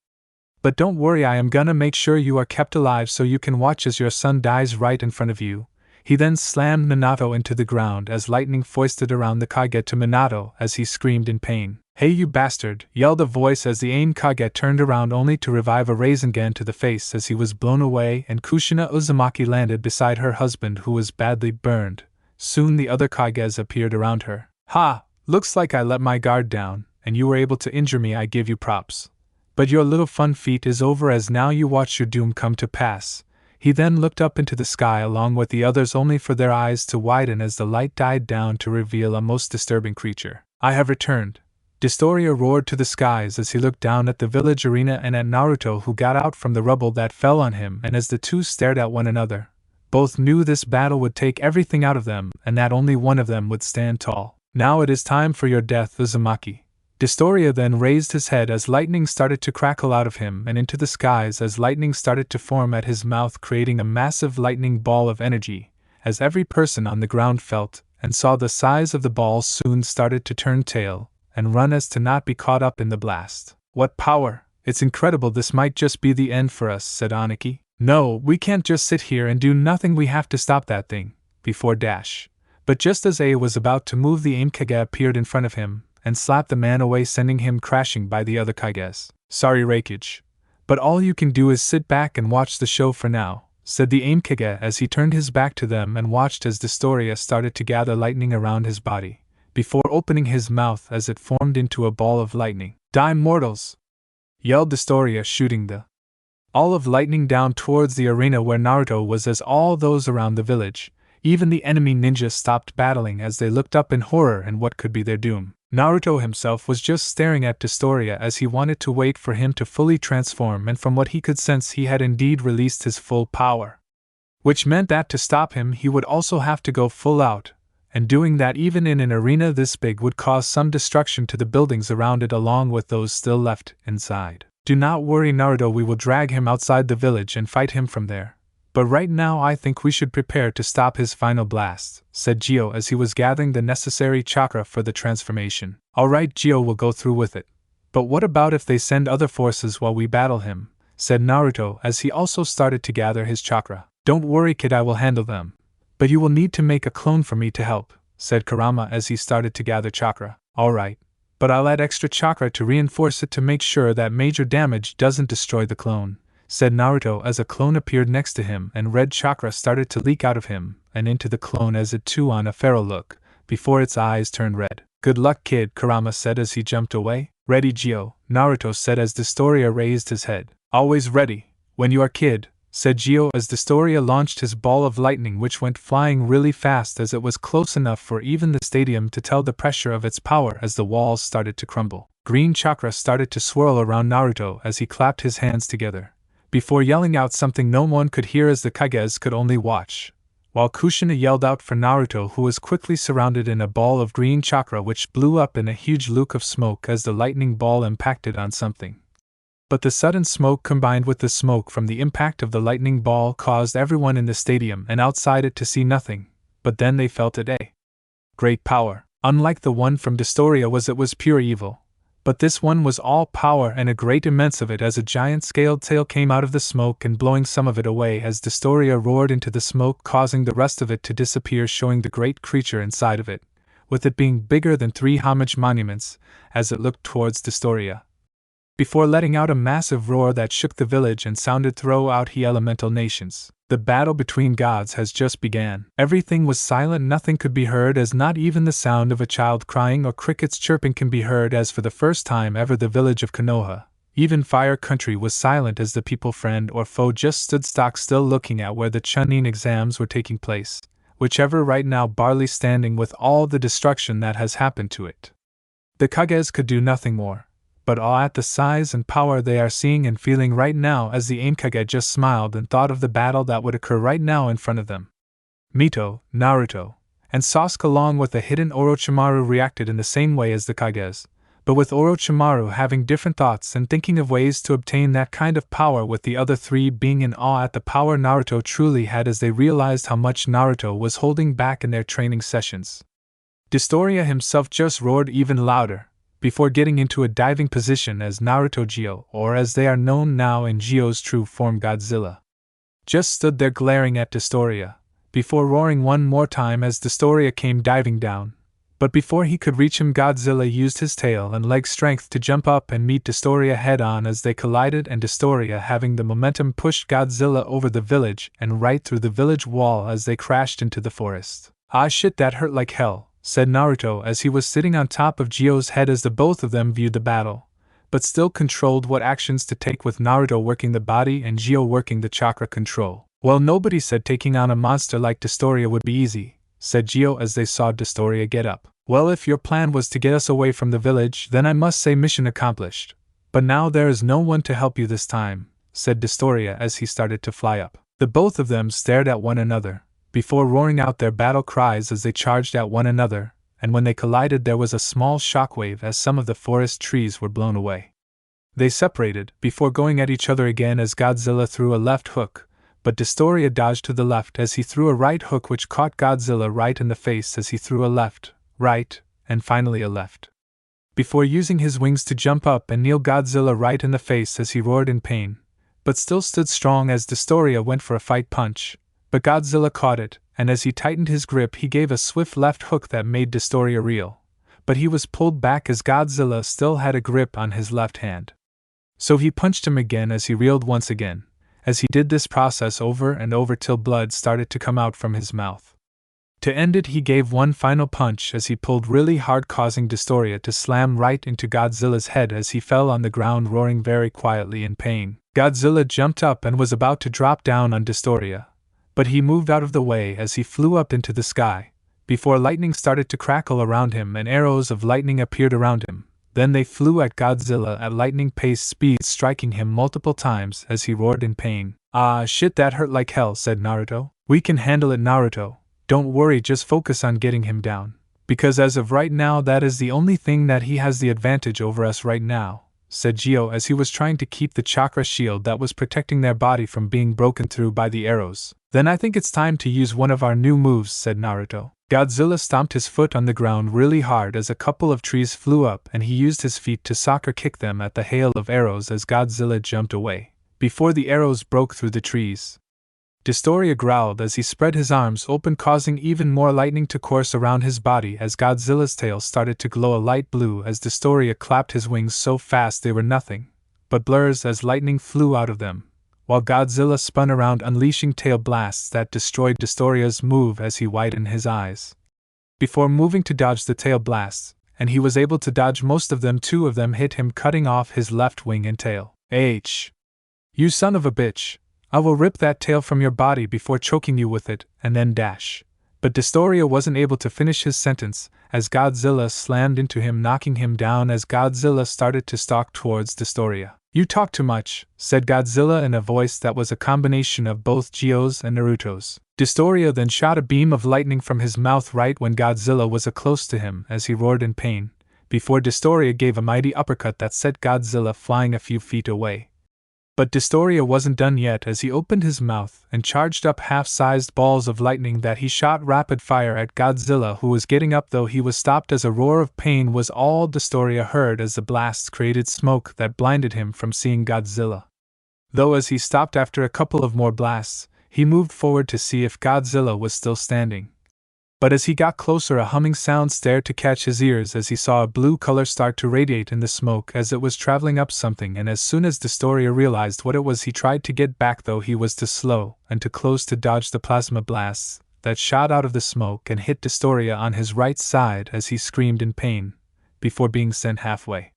But don't worry, I am gonna make sure you are kept alive so you can watch as your son dies right in front of you." He then slammed Minato into the ground as lightning foisted around the Kage to Minato as he screamed in pain. "Hey you bastard!" yelled a voice as the Ain Kage turned around only to revive a Rasengan to the face as he was blown away, and Kushina Uzumaki landed beside her husband who was badly burned. Soon the other Kages appeared around her. "Ha! Looks like I let my guard down, and you were able to injure me. I give you props. But your little fun feat is over as now you watch your doom come to pass." He then looked up into the sky along with the others only for their eyes to widen as the light died down to reveal a most disturbing creature. "I have returned," Distoria roared to the skies as he looked down at the village arena and at Naruto, who got out from the rubble that fell on him, and as the two stared at one another, both knew this battle would take everything out of them and that only one of them would stand tall. "Now it is time for your death, Uzumaki." Distoria then raised his head as lightning started to crackle out of him and into the skies as lightning started to form at his mouth, creating a massive lightning ball of energy, as every person on the ground felt and saw the size of the ball soon started to turn tail and run as to not be caught up in the blast. "What power! It's incredible, this might just be the end for us," said Aniki. "No, we can't just sit here and do nothing, we have to stop that thing, before dash." But just as A was about to move, the Aim Kage appeared in front of him and slapped the man away, sending him crashing by the other Kages. "Sorry, Raikage, but all you can do is sit back and watch the show for now," said the Aim Kage as he turned his back to them and watched as Distoria started to gather lightning around his body, before opening his mouth as it formed into a ball of lightning. "Die, mortals!" yelled Distoria, shooting the all of lightning down towards the arena where Naruto was, as all those around the village, even the enemy ninjas, stopped battling as they looked up in horror and what could be their doom. Naruto himself was just staring at Distoria as he wanted to wait for him to fully transform, and from what he could sense he had indeed released his full power. Which meant that to stop him he would also have to go full out, and doing that even in an arena this big would cause some destruction to the buildings around it along with those still left inside. "Do not worry, Naruto, we will drag him outside the village and fight him from there. But right now I think we should prepare to stop his final blast," said Gio as he was gathering the necessary chakra for the transformation. "Alright, Gio will go through with it. But what about if they send other forces while we battle him?" said Naruto as he also started to gather his chakra. "Don't worry, kid, I will handle them. But you will need to make a clone for me to help," said Kurama as he started to gather chakra. "Alright. But I'll add extra chakra to reinforce it to make sure that major damage doesn't destroy the clone," said Naruto as a clone appeared next to him and red chakra started to leak out of him and into the clone as it too on a feral look, before its eyes turned red. "Good luck, kid," Kurama said as he jumped away. "Ready, Gio," Naruto said as Distoria raised his head. "Always ready, when you are, kid," said Gio as Distoria launched his ball of lightning, which went flying really fast as it was close enough for even the stadium to tell the pressure of its power as the walls started to crumble. Green chakra started to swirl around Naruto as he clapped his hands together, before yelling out something no one could hear as the Kages could only watch, while Kushina yelled out for Naruto, who was quickly surrounded in a ball of green chakra which blew up in a huge luke of smoke as the lightning ball impacted on something. But the sudden smoke combined with the smoke from the impact of the lightning ball caused everyone in the stadium and outside it to see nothing, but then they felt it a great power. Unlike the one from Destoria it was pure evil, but this one was all power and a great immense of it as a giant scaled tail came out of the smoke and blowing some of it away as Destoria roared into the smoke causing the rest of it to disappear showing the great creature inside of it, with it being bigger than 3 homage monuments, as it looked towards Destoria. Before letting out a massive roar that shook the village and sounded throughout the elemental nations. The battle between gods has just began. Everything was silent, nothing could be heard as not even the sound of a child crying or crickets chirping can be heard as for the first time ever the village of Konoha, even Fire Country was silent as the people friend or foe just stood stock still looking at where the Chunin exams were taking place, whichever right now barely standing with all the destruction that has happened to it. The Kages could do nothing more, but awe at the size and power they are seeing and feeling right now as the Ainkage just smiled and thought of the battle that would occur right now in front of them. Mito, Naruto, and Sasuke along with the hidden Orochimaru reacted in the same way as the Kages, but with Orochimaru having different thoughts and thinking of ways to obtain that kind of power with the other 3 being in awe at the power Naruto truly had as they realized how much Naruto was holding back in their training sessions. Destoria himself just roared even louder, before getting into a diving position as Naruto Gyo, or as they are known now in Gyo's true form Godzilla, just stood there glaring at Destoria, before roaring one more time as Destoria came diving down. But before he could reach him Godzilla used his tail and leg strength to jump up and meet Destoria head-on as they collided and Destoria having the momentum pushed Godzilla over the village and right through the village wall as they crashed into the forest. "Ah shit, that hurt like hell," said Naruto as he was sitting on top of Gyo's head as the both of them viewed the battle, but still controlled what actions to take with Naruto working the body and Gyo working the chakra control. "Well, nobody said taking on a monster like Destoria would be easy," said Gyo as they saw Destoria get up. "Well, if your plan was to get us away from the village, then I must say mission accomplished. But now there is no one to help you this time," said Destoria as he started to fly up. The both of them stared at one another, before roaring out their battle cries as they charged at one another, and when they collided there was a small shockwave as some of the forest trees were blown away. They separated, before going at each other again as Godzilla threw a left hook, but Destoria dodged to the left as he threw a right hook which caught Godzilla right in the face as he threw a left, right, and finally a left. Before using his wings to jump up and kneel Godzilla right in the face as he roared in pain, but still stood strong as Destoria went for a fight punch. But Godzilla caught it, and as he tightened his grip he gave a swift left hook that made Destoria reel, but he was pulled back as Godzilla still had a grip on his left hand. So he punched him again as he reeled once again, as he did this process over and over till blood started to come out from his mouth. To end it he gave one final punch as he pulled really hard causing Destoria to slam right into Godzilla's head as he fell on the ground roaring very quietly in pain. Godzilla jumped up and was about to drop down on Destoria, but he moved out of the way as he flew up into the sky, before lightning started to crackle around him and arrows of lightning appeared around him. Then they flew at Godzilla at lightning-paced speed striking him multiple times as he roared in pain. "Ah shit, that hurt like hell," said Naruto. "We can handle it, Naruto. Don't worry, just focus on getting him down. Because as of right now that is the only thing that he has the advantage over us right now," said Gyo as he was trying to keep the chakra shield that was protecting their body from being broken through by the arrows. "Then I think it's time to use one of our new moves," said Naruto. Godzilla stomped his foot on the ground really hard as a couple of trees flew up and he used his feet to soccer kick them at the hail of arrows as Godzilla jumped away, before the arrows broke through the trees. Destoria growled as he spread his arms open causing even more lightning to course around his body as Godzilla's tail started to glow a light blue as Destoria clapped his wings so fast they were nothing but blurs as lightning flew out of them, while Godzilla spun around unleashing tail blasts that destroyed Destoria's move as he widened his eyes. Before moving to dodge the tail blasts, and he was able to dodge most of them, 2 of them hit him cutting off his left wing and tail. "H! You son of a bitch! I will rip that tail from your body before choking you with it, and then dash." But Destoria wasn't able to finish his sentence, as Godzilla slammed into him knocking him down as Godzilla started to stalk towards Destoria. "You talk too much," said Godzilla in a voice that was a combination of both Gyo's and Naruto's. Destoria then shot a beam of lightning from his mouth right when Godzilla was close to him as he roared in pain, before Dostoria gave a mighty uppercut that set Godzilla flying a few feet away. But Dostoria wasn't done yet as he opened his mouth and charged up half-sized balls of lightning that he shot rapid fire at Godzilla, who was getting up, though he was stopped as a roar of pain was all Dostoria heard as the blasts created smoke that blinded him from seeing Godzilla. Though as he stopped after a couple of more blasts, he moved forward to see if Godzilla was still standing. But as he got closer, a humming sound stared to catch his ears as he saw a blue color start to radiate in the smoke as it was traveling up something, and as soon as Dostoria realized what it was, he tried to get back, though he was too slow and too close to dodge the plasma blasts that shot out of the smoke and hit Dostoria on his right side as he screamed in pain, before being sent halfway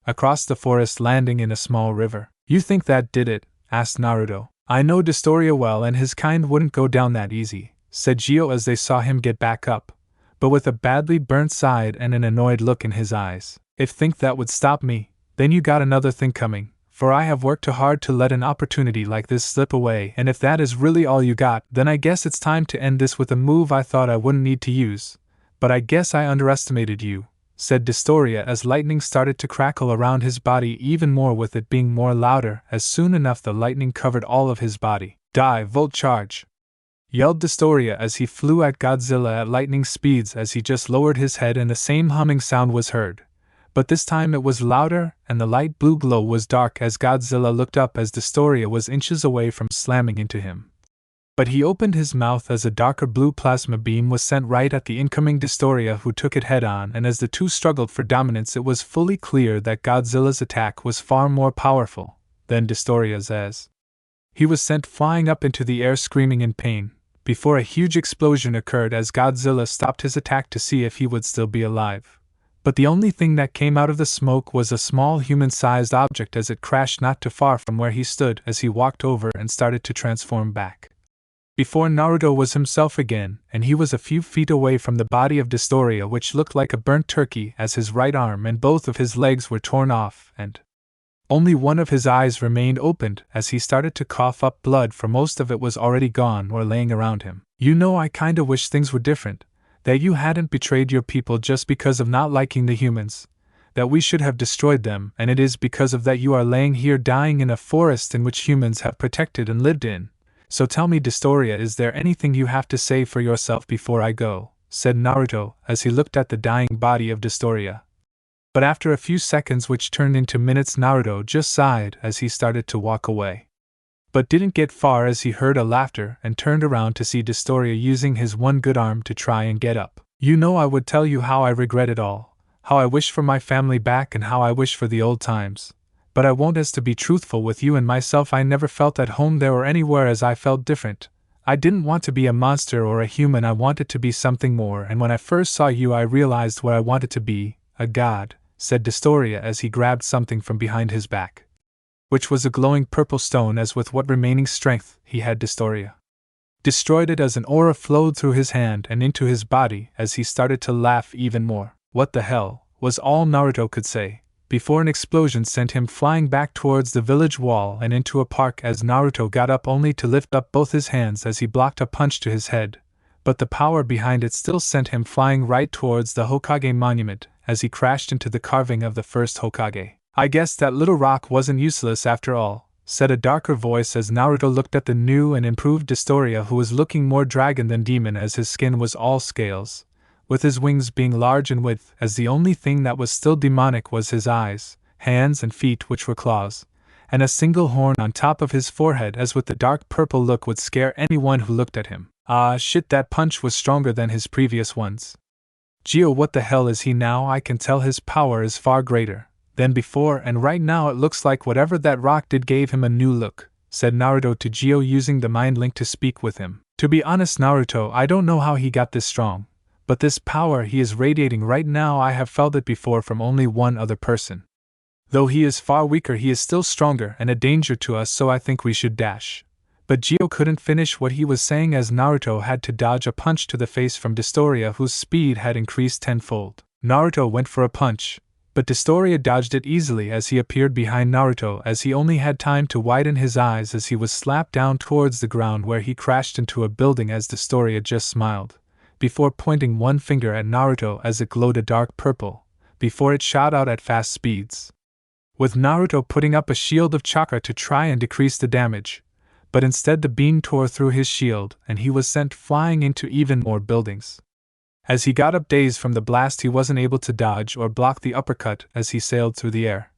across the forest, landing in a small river. "You think that did it?" asked Naruto. "I know Dostoria well, and his kind wouldn't go down that easy," said Gio as they saw him get back up, but with a badly burnt side and an annoyed look in his eyes. "If think that would stop me, then you got another thing coming, for I have worked too hard to let an opportunity like this slip away, and if that is really all you got, then I guess it's time to end this with a move I thought I wouldn't need to use. But I guess I underestimated you," said Dostoria as lightning started to crackle around his body even more, with it being more louder as soon enough the lightning covered all of his body. "Die, Volt Charge!" yelled Dostoria as he flew at Godzilla at lightning speeds as he just lowered his head, and the same humming sound was heard. But this time it was louder, and the light blue glow was dark as Godzilla looked up as Dostoria was inches away from slamming into him. But he opened his mouth as a darker blue plasma beam was sent right at the incoming Dostoria, who took it head-on, and as the two struggled for dominance, it was fully clear that Godzilla's attack was far more powerful than Dostoria's, as he was sent flying up into the air screaming in pain, before a huge explosion occurred as Godzilla stopped his attack to see if he would still be alive. But the only thing that came out of the smoke was a small human-sized object as it crashed not too far from where he stood as he walked over and started to transform back. Before Naruto was himself again, and he was a few feet away from the body of Dostoria, which looked like a burnt turkey as his right arm and both of his legs were torn off, and only one of his eyes remained opened as he started to cough up blood, for most of it was already gone or laying around him. "You know, I kinda wish things were different, that you hadn't betrayed your people just because of not liking the humans, that we should have destroyed them, and it is because of that you are laying here dying in a forest in which humans have protected and lived in. So tell me, Dostoria, is there anything you have to say for yourself before I go?" said Naruto as he looked at the dying body of Dostoria. But after a few seconds, which turned into minutes, Naruto just sighed as he started to walk away. But didn't get far as he heard a laughter and turned around to see Dostoria using his one good arm to try and get up. "You know, I would tell you how I regret it all, how I wish for my family back and how I wish for the old times. But I won't, as to be truthful with you and myself, I never felt at home there or anywhere, as I felt different. I didn't want to be a monster or a human, I wanted to be something more, and when I first saw you I realized what I wanted to be, a god," said Dostoria as he grabbed something from behind his back, which was a glowing purple stone, as with what remaining strength he had, Dostoria destroyed it as an aura flowed through his hand and into his body as he started to laugh even more. "What the hell," was all Naruto could say, before an explosion sent him flying back towards the village wall and into a park as Naruto got up only to lift up both his hands as he blocked a punch to his head, but the power behind it still sent him flying right towards the Hokage monument as he crashed into the carving of the first Hokage. "I guess that little rock wasn't useless after all," said a darker voice as Naruto looked at the new and improved Dostoria, who was looking more dragon than demon as his skin was all scales, with his wings being large in width, as the only thing that was still demonic was his eyes, hands and feet, which were claws, and a single horn on top of his forehead, as with the dark purple look would scare anyone who looked at him. "Ah shit, that punch was stronger than his previous ones. Geo, what the hell is he now? I can tell his power is far greater than before, and right now it looks like whatever that rock did gave him a new look," said Naruto to Geo, using the mind link to speak with him. "To be honest, Naruto, I don't know how he got this strong, but this power he is radiating right now, I have felt it before from only one other person. Though he is far weaker, he is still stronger and a danger to us, so I think we should dash." But Geo couldn't finish what he was saying as Naruto had to dodge a punch to the face from Dostoria, whose speed had increased tenfold. Naruto went for a punch, but Dostoria dodged it easily as he appeared behind Naruto, as he only had time to widen his eyes as he was slapped down towards the ground, where he crashed into a building as Dostoria just smiled, before pointing one finger at Naruto as it glowed a dark purple, before it shot out at fast speeds. With Naruto putting up a shield of chakra to try and decrease the damage, but instead the beam tore through his shield and he was sent flying into even more buildings. As he got up dazed from the blast, he wasn't able to dodge or block the uppercut as he sailed through the air,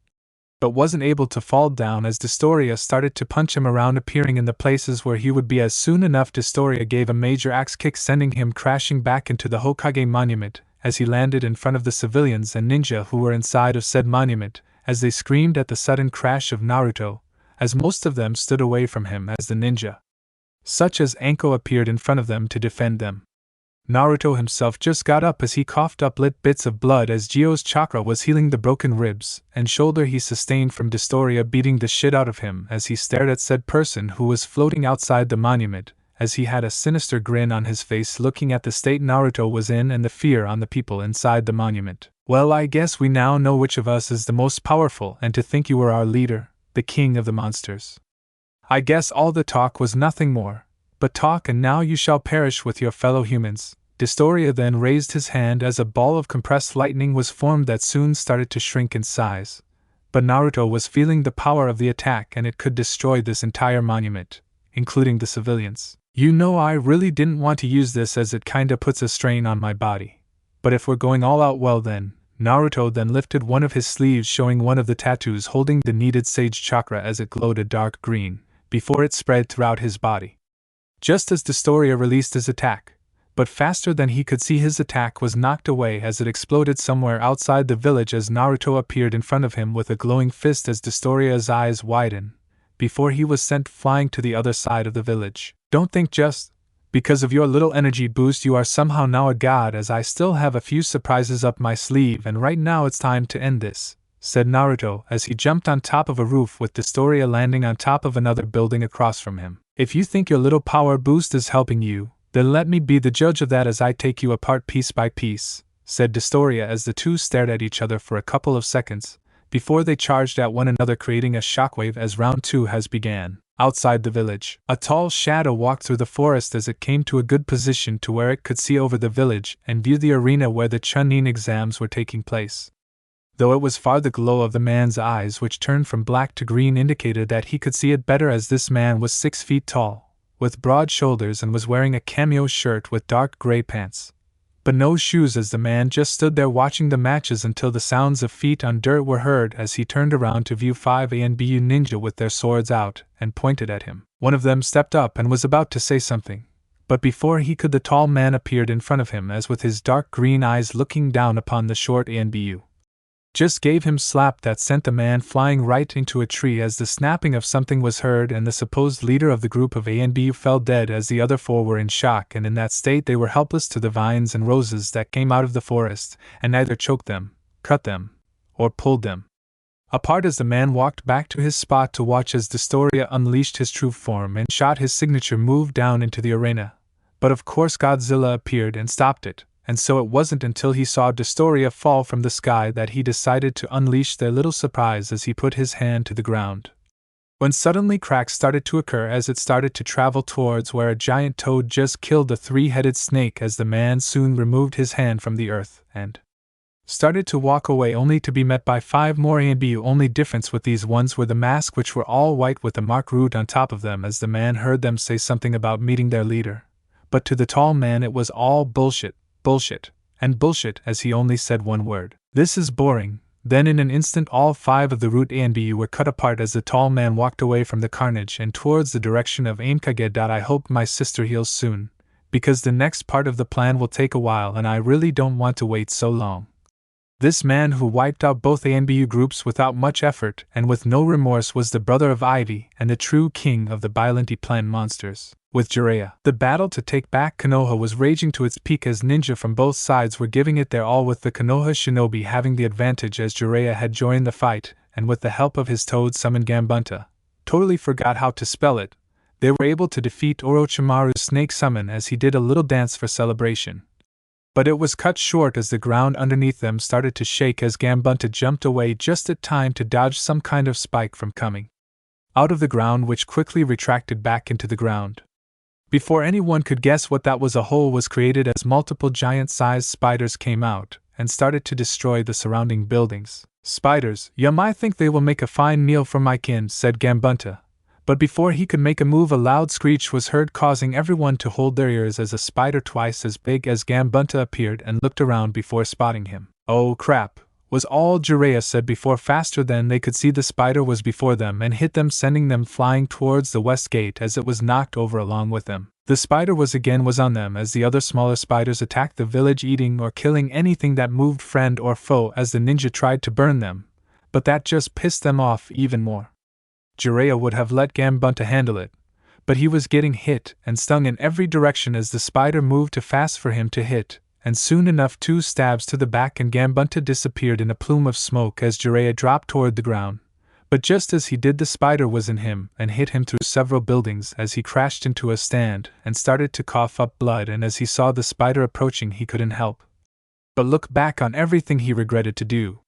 but wasn't able to fall down as Dostoria started to punch him around, appearing in the places where he would be as soon enough. Dostoria gave a major axe kick, sending him crashing back into the Hokage monument as he landed in front of the civilians and ninja who were inside of said monument, as they screamed at the sudden crash of Naruto, as most of them stood away from him as the ninja, such as Anko, appeared in front of them to defend them. Naruto himself just got up as he coughed up lit bits of blood as Gio's chakra was healing the broken ribs and shoulder he sustained from Dostoria beating the shit out of him as he stared at said person who was floating outside the monument, as he had a sinister grin on his face looking at the state Naruto was in and the fear on the people inside the monument. Well, I guess we now know which of us is the most powerful, and to think you were our leader, the king of the monsters. I guess all the talk was nothing more but talk, and now you shall perish with your fellow humans. Dostoria then raised his hand as a ball of compressed lightning was formed that soon started to shrink in size. But Naruto was feeling the power of the attack and it could destroy this entire monument, including the civilians. You know, I really didn't want to use this as it kinda puts a strain on my body. But if we're going all out, well then. Naruto then lifted one of his sleeves, showing one of the tattoos holding the needed sage chakra as it glowed a dark green, before it spread throughout his body. Just as Dostoria released his attack, but faster than he could see, his attack was knocked away as it exploded somewhere outside the village as Naruto appeared in front of him with a glowing fist as Dostoria's eyes widened, before he was sent flying to the other side of the village. Don't think just because of your little energy boost you are somehow now a god, as I still have a few surprises up my sleeve, and right now it's time to end this, said Naruto as he jumped on top of a roof with Dostoria landing on top of another building across from him. If you think your little power boost is helping you, then let me be the judge of that as I take you apart piece by piece, said Dostoria as the two stared at each other for a couple of seconds, before they charged at one another, creating a shockwave as round 2 has began. Outside the village, a tall shadow walked through the forest as it came to a good position to where it could see over the village and view the arena where the Chunin exams were taking place. Though it was far, the glow of the man's eyes, which turned from black to green, indicated that he could see it better, as this man was 6 feet tall, with broad shoulders, and was wearing a cameo shirt with dark gray pants, but no shoes, as the man just stood there watching the matches until the sounds of feet on dirt were heard as he turned around to view 5 ANBU ninja with their swords out and pointed at him. One of them stepped up and was about to say something, but before he could, the tall man appeared in front of him, as with his dark green eyes looking down upon the short ANBU. Just gave him slap that sent the man flying right into a tree as the snapping of something was heard, and the supposed leader of the group of ANBU fell dead as the other 4 were in shock, and in that state they were helpless to the vines and roses that came out of the forest and neither choked them, cut them, or pulled them apart as the man walked back to his spot to watch as Dostoria unleashed his true form and shot his signature move down into the arena. But of course Godzilla appeared and stopped it, and so it wasn't until he saw Dostoria fall from the sky that he decided to unleash their little surprise as he put his hand to the ground. When suddenly cracks started to occur as it started to travel towards where a giant toad just killed a 3-headed snake, as the man soon removed his hand from the earth and started to walk away, only to be met by 5 more ANBU. Only difference with these ones were the masks, which were all white with a mark root on top of them, as the man heard them say something about meeting their leader. But to the tall man it was all bullshit, and bullshit, as he only said one word: "This is boring." Then in an instant all 5 of the root ANBU were cut apart as the tall man walked away from the carnage and towards the direction of Aimkage. I hope my sister heals soon, because the next part of the plan will take a while and I really don't want to wait so long. This man who wiped out both ANBU groups without much effort and with no remorse was the brother of Ivy and the true king of the Biollante plant monsters. With Jiraiya, the battle to take back Konoha was raging to its peak as ninja from both sides were giving it their all, with the Konoha shinobi having the advantage as Jiraiya had joined the fight, and with the help of his toad summoned Gambunta, totally forgot how to spell it, they were able to defeat Orochimaru's snake summon as he did a little dance for celebration. But it was cut short as the ground underneath them started to shake as Gambunta jumped away just at time to dodge some kind of spike from coming out of the ground, which quickly retracted back into the ground. Before anyone could guess what that was, a hole was created as multiple giant-sized spiders came out, and started to destroy the surrounding buildings. Spiders, yum, I think they will make a fine meal for my kin, said Gambunta. But before he could make a move, a loud screech was heard, causing everyone to hold their ears as a spider twice as big as Gambunta appeared and looked around before spotting him. Oh crap, was all Jiraiya said before faster than they could see the spider was before them and hit them, sending them flying towards the west gate as it was knocked over along with them. The spider was on them as the other smaller spiders attacked the village, eating or killing anything that moved, friend or foe, as the ninja tried to burn them, but that just pissed them off even more. Jiraiya would have let Gambunta handle it, but he was getting hit and stung in every direction as the spider moved too fast for him to hit, and soon enough 2 stabs to the back and Gambunta disappeared in a plume of smoke as Jiraiya dropped toward the ground. But just as he did, the spider was in him and hit him through several buildings as he crashed into a stand and started to cough up blood, and as he saw the spider approaching he couldn't help but look back on everything he regretted to do,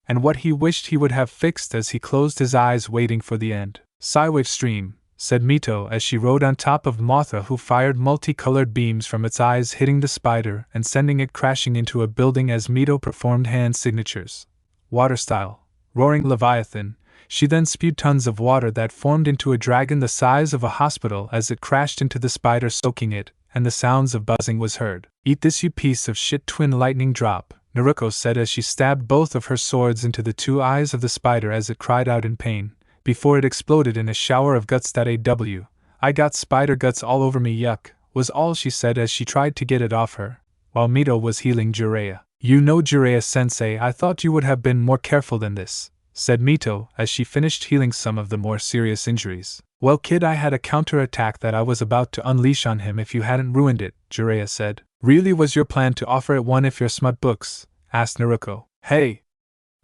and what he wished he would have fixed as he closed his eyes waiting for the end. Psywave stream, said Mito as she rode on top of Mothra, who fired multicolored beams from its eyes, hitting the spider and sending it crashing into a building as Mito performed hand signatures. Water style, roaring Leviathan. She then spewed tons of water that formed into a dragon the size of a hospital as it crashed into the spider, soaking it, and the sounds of buzzing was heard. Eat this, you piece of shit, twin lightning drop, Naruto said as she stabbed both of her swords into the 2 eyes of the spider as it cried out in pain, before it exploded in a shower of guts. "Aw, I got spider guts all over me, yuck," was all she said as she tried to get it off her, while Mito was healing Jiraiya. "You know, Jiraiya-sensei, I thought you would have been more careful than this," said Mito as she finished healing some of the more serious injuries. "Well, kid, I had a counter-attack that I was about to unleash on him if you hadn't ruined it," Jiraiya said. "Really, was your plan to offer it one of your smut books?" asked Naruto. "Hey!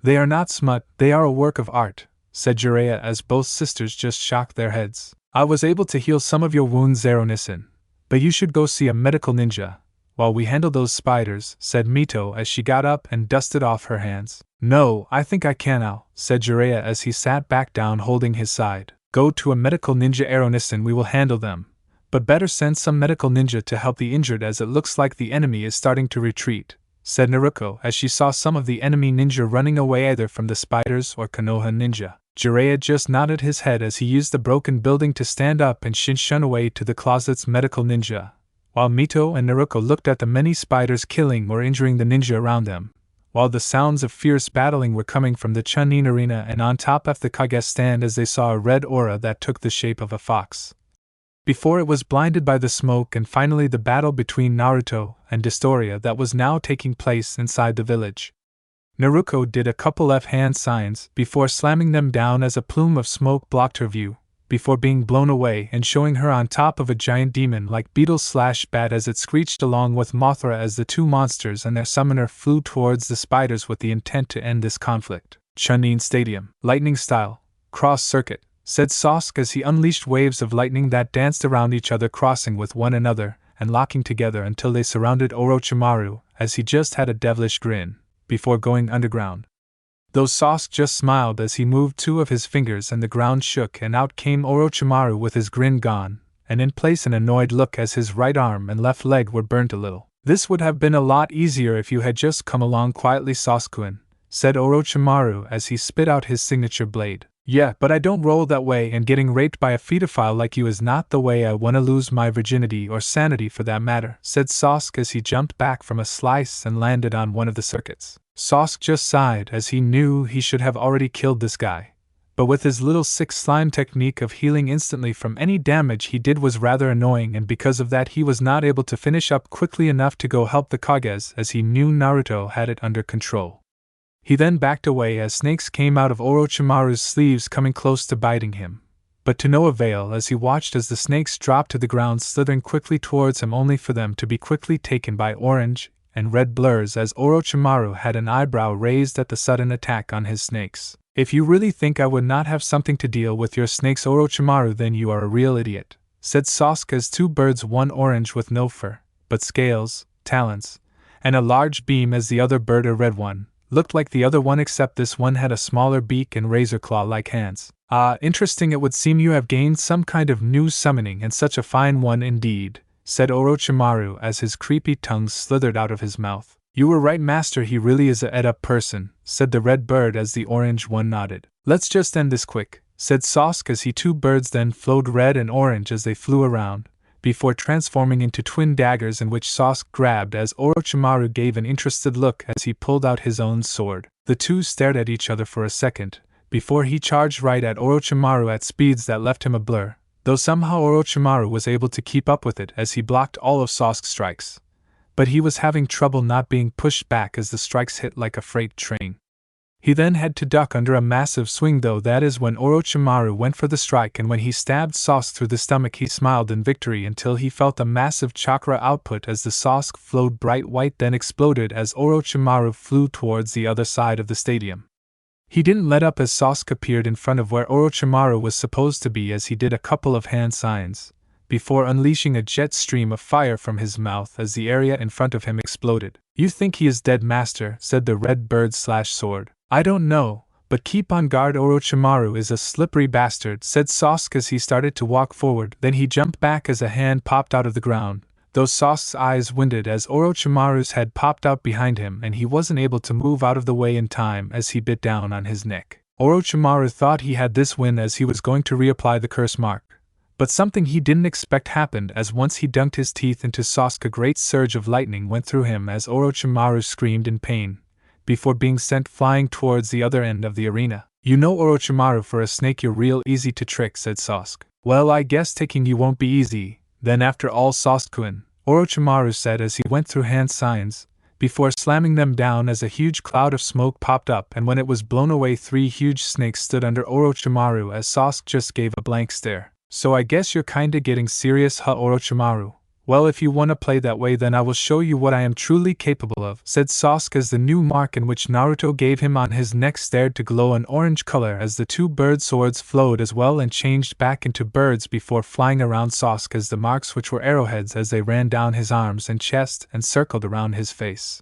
They are not smut, they are a work of art," said Jiraiya as both sisters just shocked their heads. "I was able to heal some of your wounds, Zero-Nissen, but you should go see a medical ninja while we handle those spiders," said Mito as she got up and dusted off her hands. "No, I think I can now," said Jiraiya as he sat back down holding his side. "Go to a medical ninja, Zero-Nissen, we will handle them. But better send some medical ninja to help the injured as it looks like the enemy is starting to retreat," said Naruto as she saw some of the enemy ninja running away either from the spiders or Konoha ninja. Jiraiya just nodded his head as he used the broken building to stand up and shun away to the closet's medical ninja, while Mito and Naruto looked at the many spiders killing or injuring the ninja around them, while the sounds of fierce battling were coming from the Chunin arena and on top of the Kage stand as they saw a red aura that took the shape of a fox. Before it was blinded by the smoke, and finally the battle between Naruto and Dostoria that was now taking place inside the village. Naruto did a couple of hand signs before slamming them down as a plume of smoke blocked her view, before being blown away and showing her on top of a giant demon-like beetle/bat as it screeched along with Mothra as the 2 monsters and their summoner flew towards the spiders with the intent to end this conflict. Chunin Stadium. Lightning style. Cross-circuit, said Sasuke as he unleashed waves of lightning that danced around each other, crossing with one another and locking together until they surrounded Orochimaru as he just had a devilish grin, before going underground. Though Sasuke just smiled as he moved 2 of his fingers and the ground shook and out came Orochimaru with his grin gone, and in place an annoyed look as his right arm and left leg were burnt a little. "This would have been a lot easier if you had just come along quietly, Sasuke," said Orochimaru as he spit out his signature blade. "Yeah, but I don't roll that way, and getting raped by a pedophile like you is not the way I want to lose my virginity or sanity for that matter," said Sasuke as he jumped back from a slice and landed on one of the circuits. Sasuke just sighed as he knew he should have already killed this guy, but with his little 6 slime technique of healing instantly from any damage he did was rather annoying, and because of that he was not able to finish up quickly enough to go help the Kages as he knew Naruto had it under control. He then backed away as snakes came out of Orochimaru's sleeves, coming close to biting him, but to no avail as he watched as the snakes dropped to the ground, slithering quickly towards him only for them to be quickly taken by orange and red blurs as Orochimaru had an eyebrow raised at the sudden attack on his snakes. "If you really think I would not have something to deal with your snakes, Orochimaru, then you are a real idiot," said Sasuke as 2 birds, one orange with no fur, but scales, talons, and a large beam as the other bird, a red one, looked like the other one except this one had a smaller beak and razor claw-like hands. "Ah, interesting, it would seem you have gained some kind of new summoning, and such a fine one indeed," said Orochimaru as his creepy tongue slithered out of his mouth. You were right, Master, he really is a ed-up person, said the red bird as the orange one nodded. Let's just end this quick, said Sosk as he two birds then flowed red and orange as they flew around, before transforming into twin daggers in which Sosk grabbed as Orochimaru gave an interested look as he pulled out his own sword. The two stared at each other for a second, before he charged right at Orochimaru at speeds that left him a blur, though somehow Orochimaru was able to keep up with it as he blocked all of Sosk's strikes. But he was having trouble not being pushed back as the strikes hit like a freight train. He then had to duck under a massive swing, though that is when Orochimaru went for the strike, and when he stabbed Sosk through the stomach he smiled in victory until he felt a massive chakra output as the Sosk flowed bright white then exploded as Orochimaru flew towards the other side of the stadium. He didn't let up as Sosk appeared in front of where Orochimaru was supposed to be as he did a couple of hand signs, before unleashing a jet stream of fire from his mouth as the area in front of him exploded. You think he is dead, Master, said the red bird/sword. I don't know, but keep on guard, Orochimaru is a slippery bastard, said Sosk as he started to walk forward. Then he jumped back as a hand popped out of the ground, though Sosk's eyes winded as Orochimaru's head popped out behind him and he wasn't able to move out of the way in time as he bit down on his neck. Orochimaru thought he had this win as he was going to reapply the curse mark, but something he didn't expect happened as once he dunked his teeth into Sosk, a great surge of lightning went through him as Orochimaru screamed in pain, before being sent flying towards the other end of the arena. You know, Orochimaru, for a snake you're real easy to trick, said Sosk. Well, I guess taking you won't be easy, then after all, Sosk-kun, Orochimaru said as he went through hand signs, before slamming them down as a huge cloud of smoke popped up, and when it was blown away 3 huge snakes stood under Orochimaru as Sosk just gave a blank stare. So I guess you're kinda getting serious, huh, Orochimaru? Well, if you wanna play that way, then I will show you what I am truly capable of, said Sosk as the new mark in which Naruto gave him on his neck started to glow an orange color as the 2 bird swords flowed as well and changed back into birds before flying around Sosk as the marks which were arrowheads as they ran down his arms and chest and circled around his face.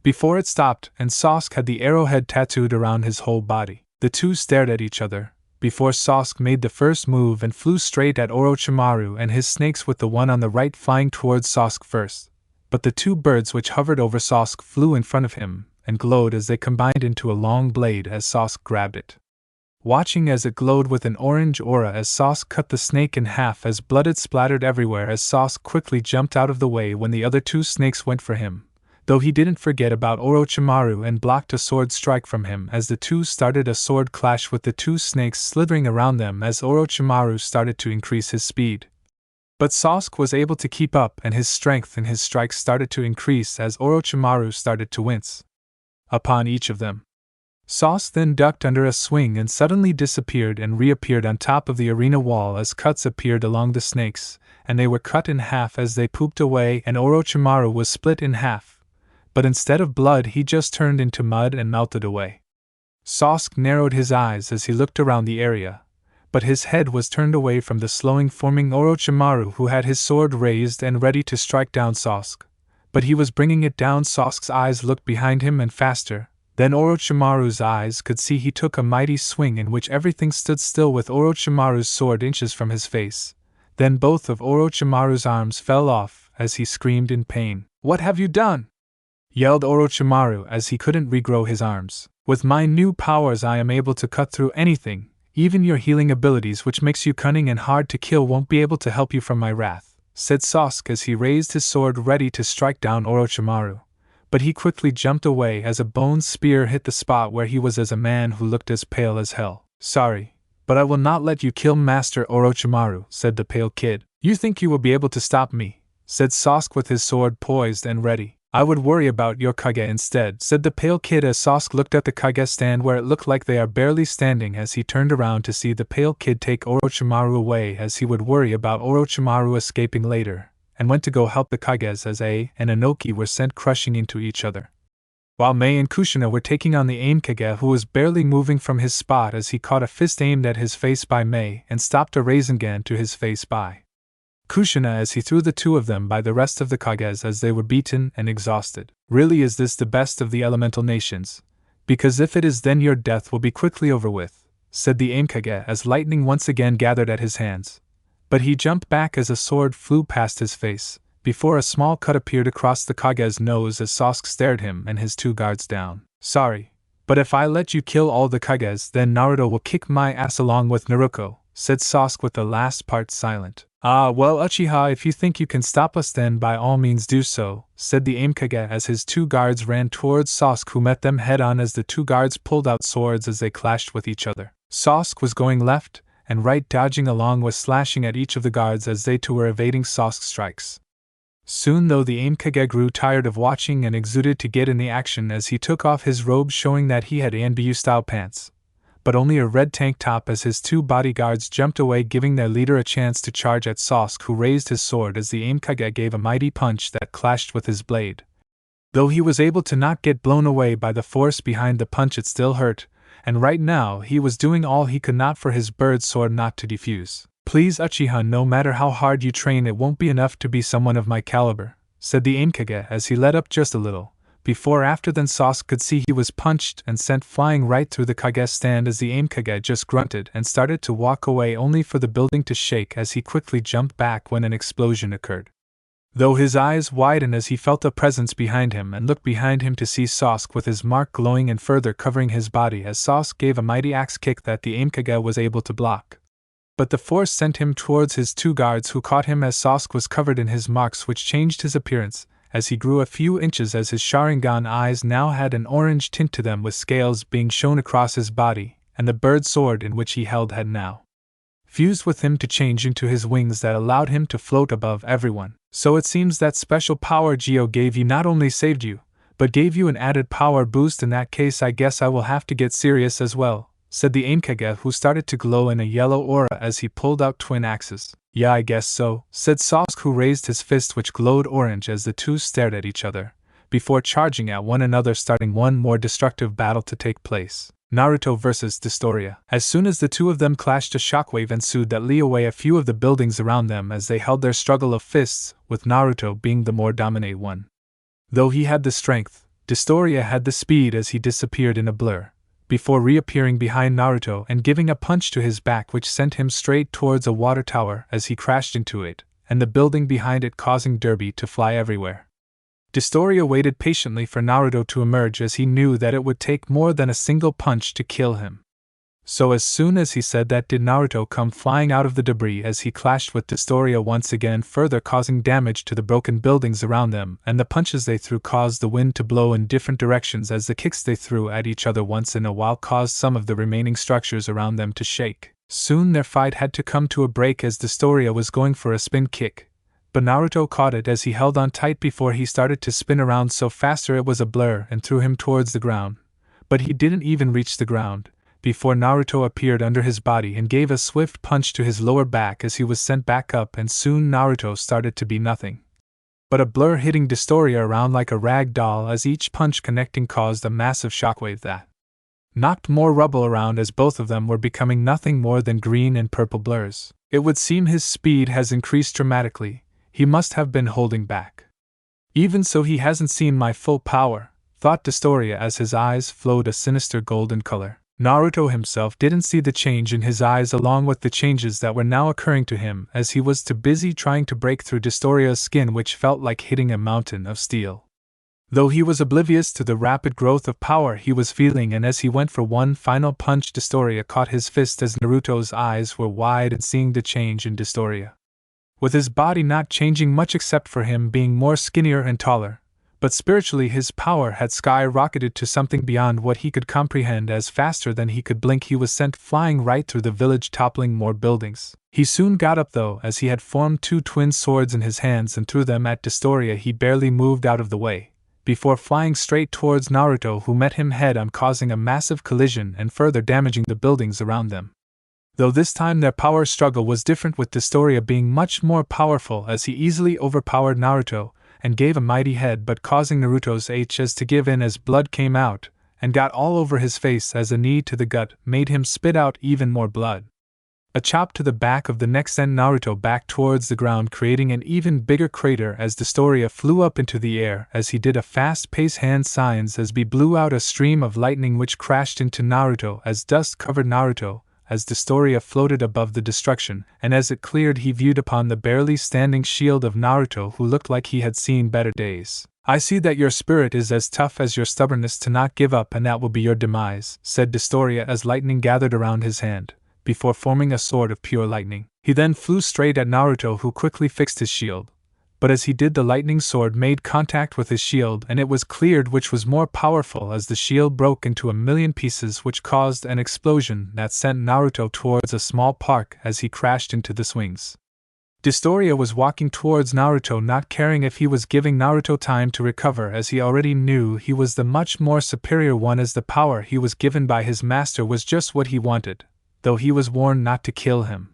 Before it stopped, and Sosk had the arrowhead tattooed around his whole body. The two stared at each other, before Sosk made the first move and flew straight at Orochimaru and his snakes, with the one on the right flying towards Sosk first. But the 2 birds which hovered over Sosk flew in front of him and glowed as they combined into a long blade as Sosk grabbed it. Watching as it glowed with an orange aura as Sosk cut the snake in half as blood splattered everywhere as Sosk quickly jumped out of the way when the other 2 snakes went for him, though he didn't forget about Orochimaru and blocked a sword strike from him as the 2 started a sword clash with the 2 snakes slithering around them as Orochimaru started to increase his speed. But Sosk was able to keep up and his strength and his strikes started to increase as Orochimaru started to wince upon each of them. Sosk then ducked under a swing and suddenly disappeared and reappeared on top of the arena wall as cuts appeared along the snakes, and they were cut in half as they pooped away and Orochimaru was split in half. But instead of blood he just turned into mud and melted away. Sosk narrowed his eyes as he looked around the area, but his head was turned away from the slowing forming Orochimaru, who had his sword raised and ready to strike down Sosk. But he was bringing it down. Sosk's eyes looked behind him and faster. Then Orochimaru's eyes could see he took a mighty swing in which everything stood still with Orochimaru's sword inches from his face. Then both of Orochimaru's arms fell off as he screamed in pain. What have you done? Yelled Orochimaru as he couldn't regrow his arms. With my new powers I am able to cut through anything, even your healing abilities, which makes you cunning and hard to kill, won't be able to help you from my wrath, said Sosk as he raised his sword ready to strike down Orochimaru. But he quickly jumped away as a bone spear hit the spot where he was as a man who looked as pale as hell. Sorry, but I will not let you kill Master Orochimaru, said the pale kid. You think you will be able to stop me, said Sosk with his sword poised and ready. I would worry about your Kage instead, said the pale kid as Sosk looked at the Kage stand where it looked like they are barely standing as he turned around to see the pale kid take Orochimaru away as he would worry about Orochimaru escaping later, and went to go help the Kages as A and Inoki were sent crushing into each other. While Mei and Kushina were taking on the aim Kage, who was barely moving from his spot as he caught a fist aimed at his face by Mei and stopped a Rasengan to his face by Kushina as he threw the 2 of them by the rest of the Kages as they were beaten and exhausted. Really, is this the best of the elemental nations? Because if it is, then your death will be quickly over with, said the aim Kage as lightning once again gathered at his hands. But he jumped back as a sword flew past his face, before a small cut appeared across the Kage's nose as Sasuke stared him and his two guards down. "Sorry, but if I let you kill all the Kages, then Naruto will kick my ass along with Naruto," said Sasuke with the last part silent. "Ah, well, Uchiha, if you think you can stop us, then by all means do so," said the Kage as his two guards ran towards Sasuke, who met them head on as the two guards pulled out swords as they clashed with each other. Sasuke was going left and right, dodging along with slashing at each of the guards as they too were evading Sasuke's strikes. Soon, though, the Kage grew tired of watching and exuded to get in the action as he took off his robe, showing that he had NBU-style pants, but only a red tank top, as his two bodyguards jumped away, giving their leader a chance to charge at Sasuke, who raised his sword as the Kage gave a mighty punch that clashed with his blade. Though he was able to not get blown away by the force behind the punch, it still hurt, and right now he was doing all he could not for his bird sword not to defuse. "Please, Uchiha, no matter how hard you train, it won't be enough to be someone of my caliber," said the Kage as he let up just a little. Before after then Sasuke could see he was punched and sent flying right through the Kage's stand as the Kage just grunted and started to walk away, only for the building to shake as he quickly jumped back when an explosion occurred. Though his eyes widened as he felt a presence behind him and looked behind him to see Sasuke with his mark glowing and further covering his body, as Sasuke gave a mighty axe kick that the Kage was able to block. But the force sent him towards his two guards, who caught him as Sasuke was covered in his marks, which changed his appearance as he grew a few inches, as his Sharingan eyes now had an orange tint to them, with scales being shown across his body, and the bird sword in which he held had now fused with him to change into his wings that allowed him to float above everyone. "So it seems that special power Geo gave you not only saved you, but gave you an added power boost. In that case, I guess I will have to get serious as well," said the Kage, who started to glow in a yellow aura as he pulled out twin axes. "Yeah, I guess so," said Sasuke, who raised his fist, which glowed orange as the two stared at each other, before charging at one another, starting one more destructive battle to take place. Naruto vs. Dostoria. As soon as the two of them clashed, a shockwave ensued that lit away a few of the buildings around them as they held their struggle of fists, with Naruto being the more dominant one. Though he had the strength, Dostoria had the speed as he disappeared in a blur, before reappearing behind Naruto and giving a punch to his back which sent him straight towards a water tower as he crashed into it, and the building behind it, causing debris to fly everywhere. Dostoria waited patiently for Naruto to emerge, as he knew that it would take more than a single punch to kill him. So as soon as he said that, did Naruto come flying out of the debris as he clashed with Dostoria once again, further causing damage to the broken buildings around them, and the punches they threw caused the wind to blow in different directions, as the kicks they threw at each other once in a while caused some of the remaining structures around them to shake. Soon their fight had to come to a break as Dostoria was going for a spin kick, but Naruto caught it as he held on tight before he started to spin around so faster it was a blur, and threw him towards the ground. But he didn't even reach the ground before Naruto appeared under his body and gave a swift punch to his lower back as he was sent back up, and soon Naruto started to be nothing but a blur, hitting Dostoria around like a rag doll as each punch connecting caused a massive shockwave that knocked more rubble around, as both of them were becoming nothing more than green and purple blurs. It would seem his speed has increased dramatically. He must have been holding back. Even so, he hasn't seen my full power, thought Dostoria as his eyes flowed a sinister golden color. Naruto himself didn't see the change in his eyes along with the changes that were now occurring to him, as he was too busy trying to break through Dostoria's skin, which felt like hitting a mountain of steel. Though he was oblivious to the rapid growth of power he was feeling, and as he went for one final punch, Dostoria caught his fist as Naruto's eyes were wide and seeing the change in Dostoria. With his body not changing much except for him being more skinnier and taller, but spiritually his power had skyrocketed to something beyond what he could comprehend, as faster than he could blink he was sent flying right through the village, toppling more buildings. He soon got up though, as he had formed two twin swords in his hands and threw them at Dostoria. He barely moved out of the way, before flying straight towards Naruto, who met him head on, causing a massive collision and further damaging the buildings around them. Though this time their power struggle was different, with Dostoria being much more powerful as he easily overpowered Naruto and gave a mighty head, but causing Naruto's HS to give in as blood came out and got all over his face, as a knee to the gut made him spit out even more blood. A chop to the back of the neck sent Naruto back towards the ground, creating an even bigger crater as Dostoria flew up into the air as he did a fast-paced hand signs as he blew out a stream of lightning which crashed into Naruto as dust covered Naruto, as Dostoria floated above the destruction, and as it cleared he viewed upon the barely standing shield of Naruto, who looked like he had seen better days. "I see that your spirit is as tough as your stubbornness to not give up, and that will be your demise," said Dostoria as lightning gathered around his hand, before forming a sword of pure lightning. He then flew straight at Naruto, who quickly fixed his shield. But as he did, the lightning sword made contact with his shield, and it was cleared, which was more powerful, as the shield broke into a million pieces, which caused an explosion that sent Naruto towards a small park as he crashed into the swings. Dostoria was walking towards Naruto, not caring if he was giving Naruto time to recover, as he already knew he was the much more superior one, as the power he was given by his master was just what he wanted, though he was warned not to kill him.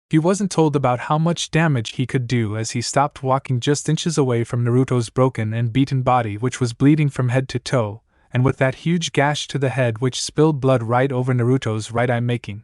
He wasn't told about how much damage he could do, as he stopped walking just inches away from Naruto's broken and beaten body, which was bleeding from head to toe, and with that huge gash to the head which spilled blood right over Naruto's right eye, making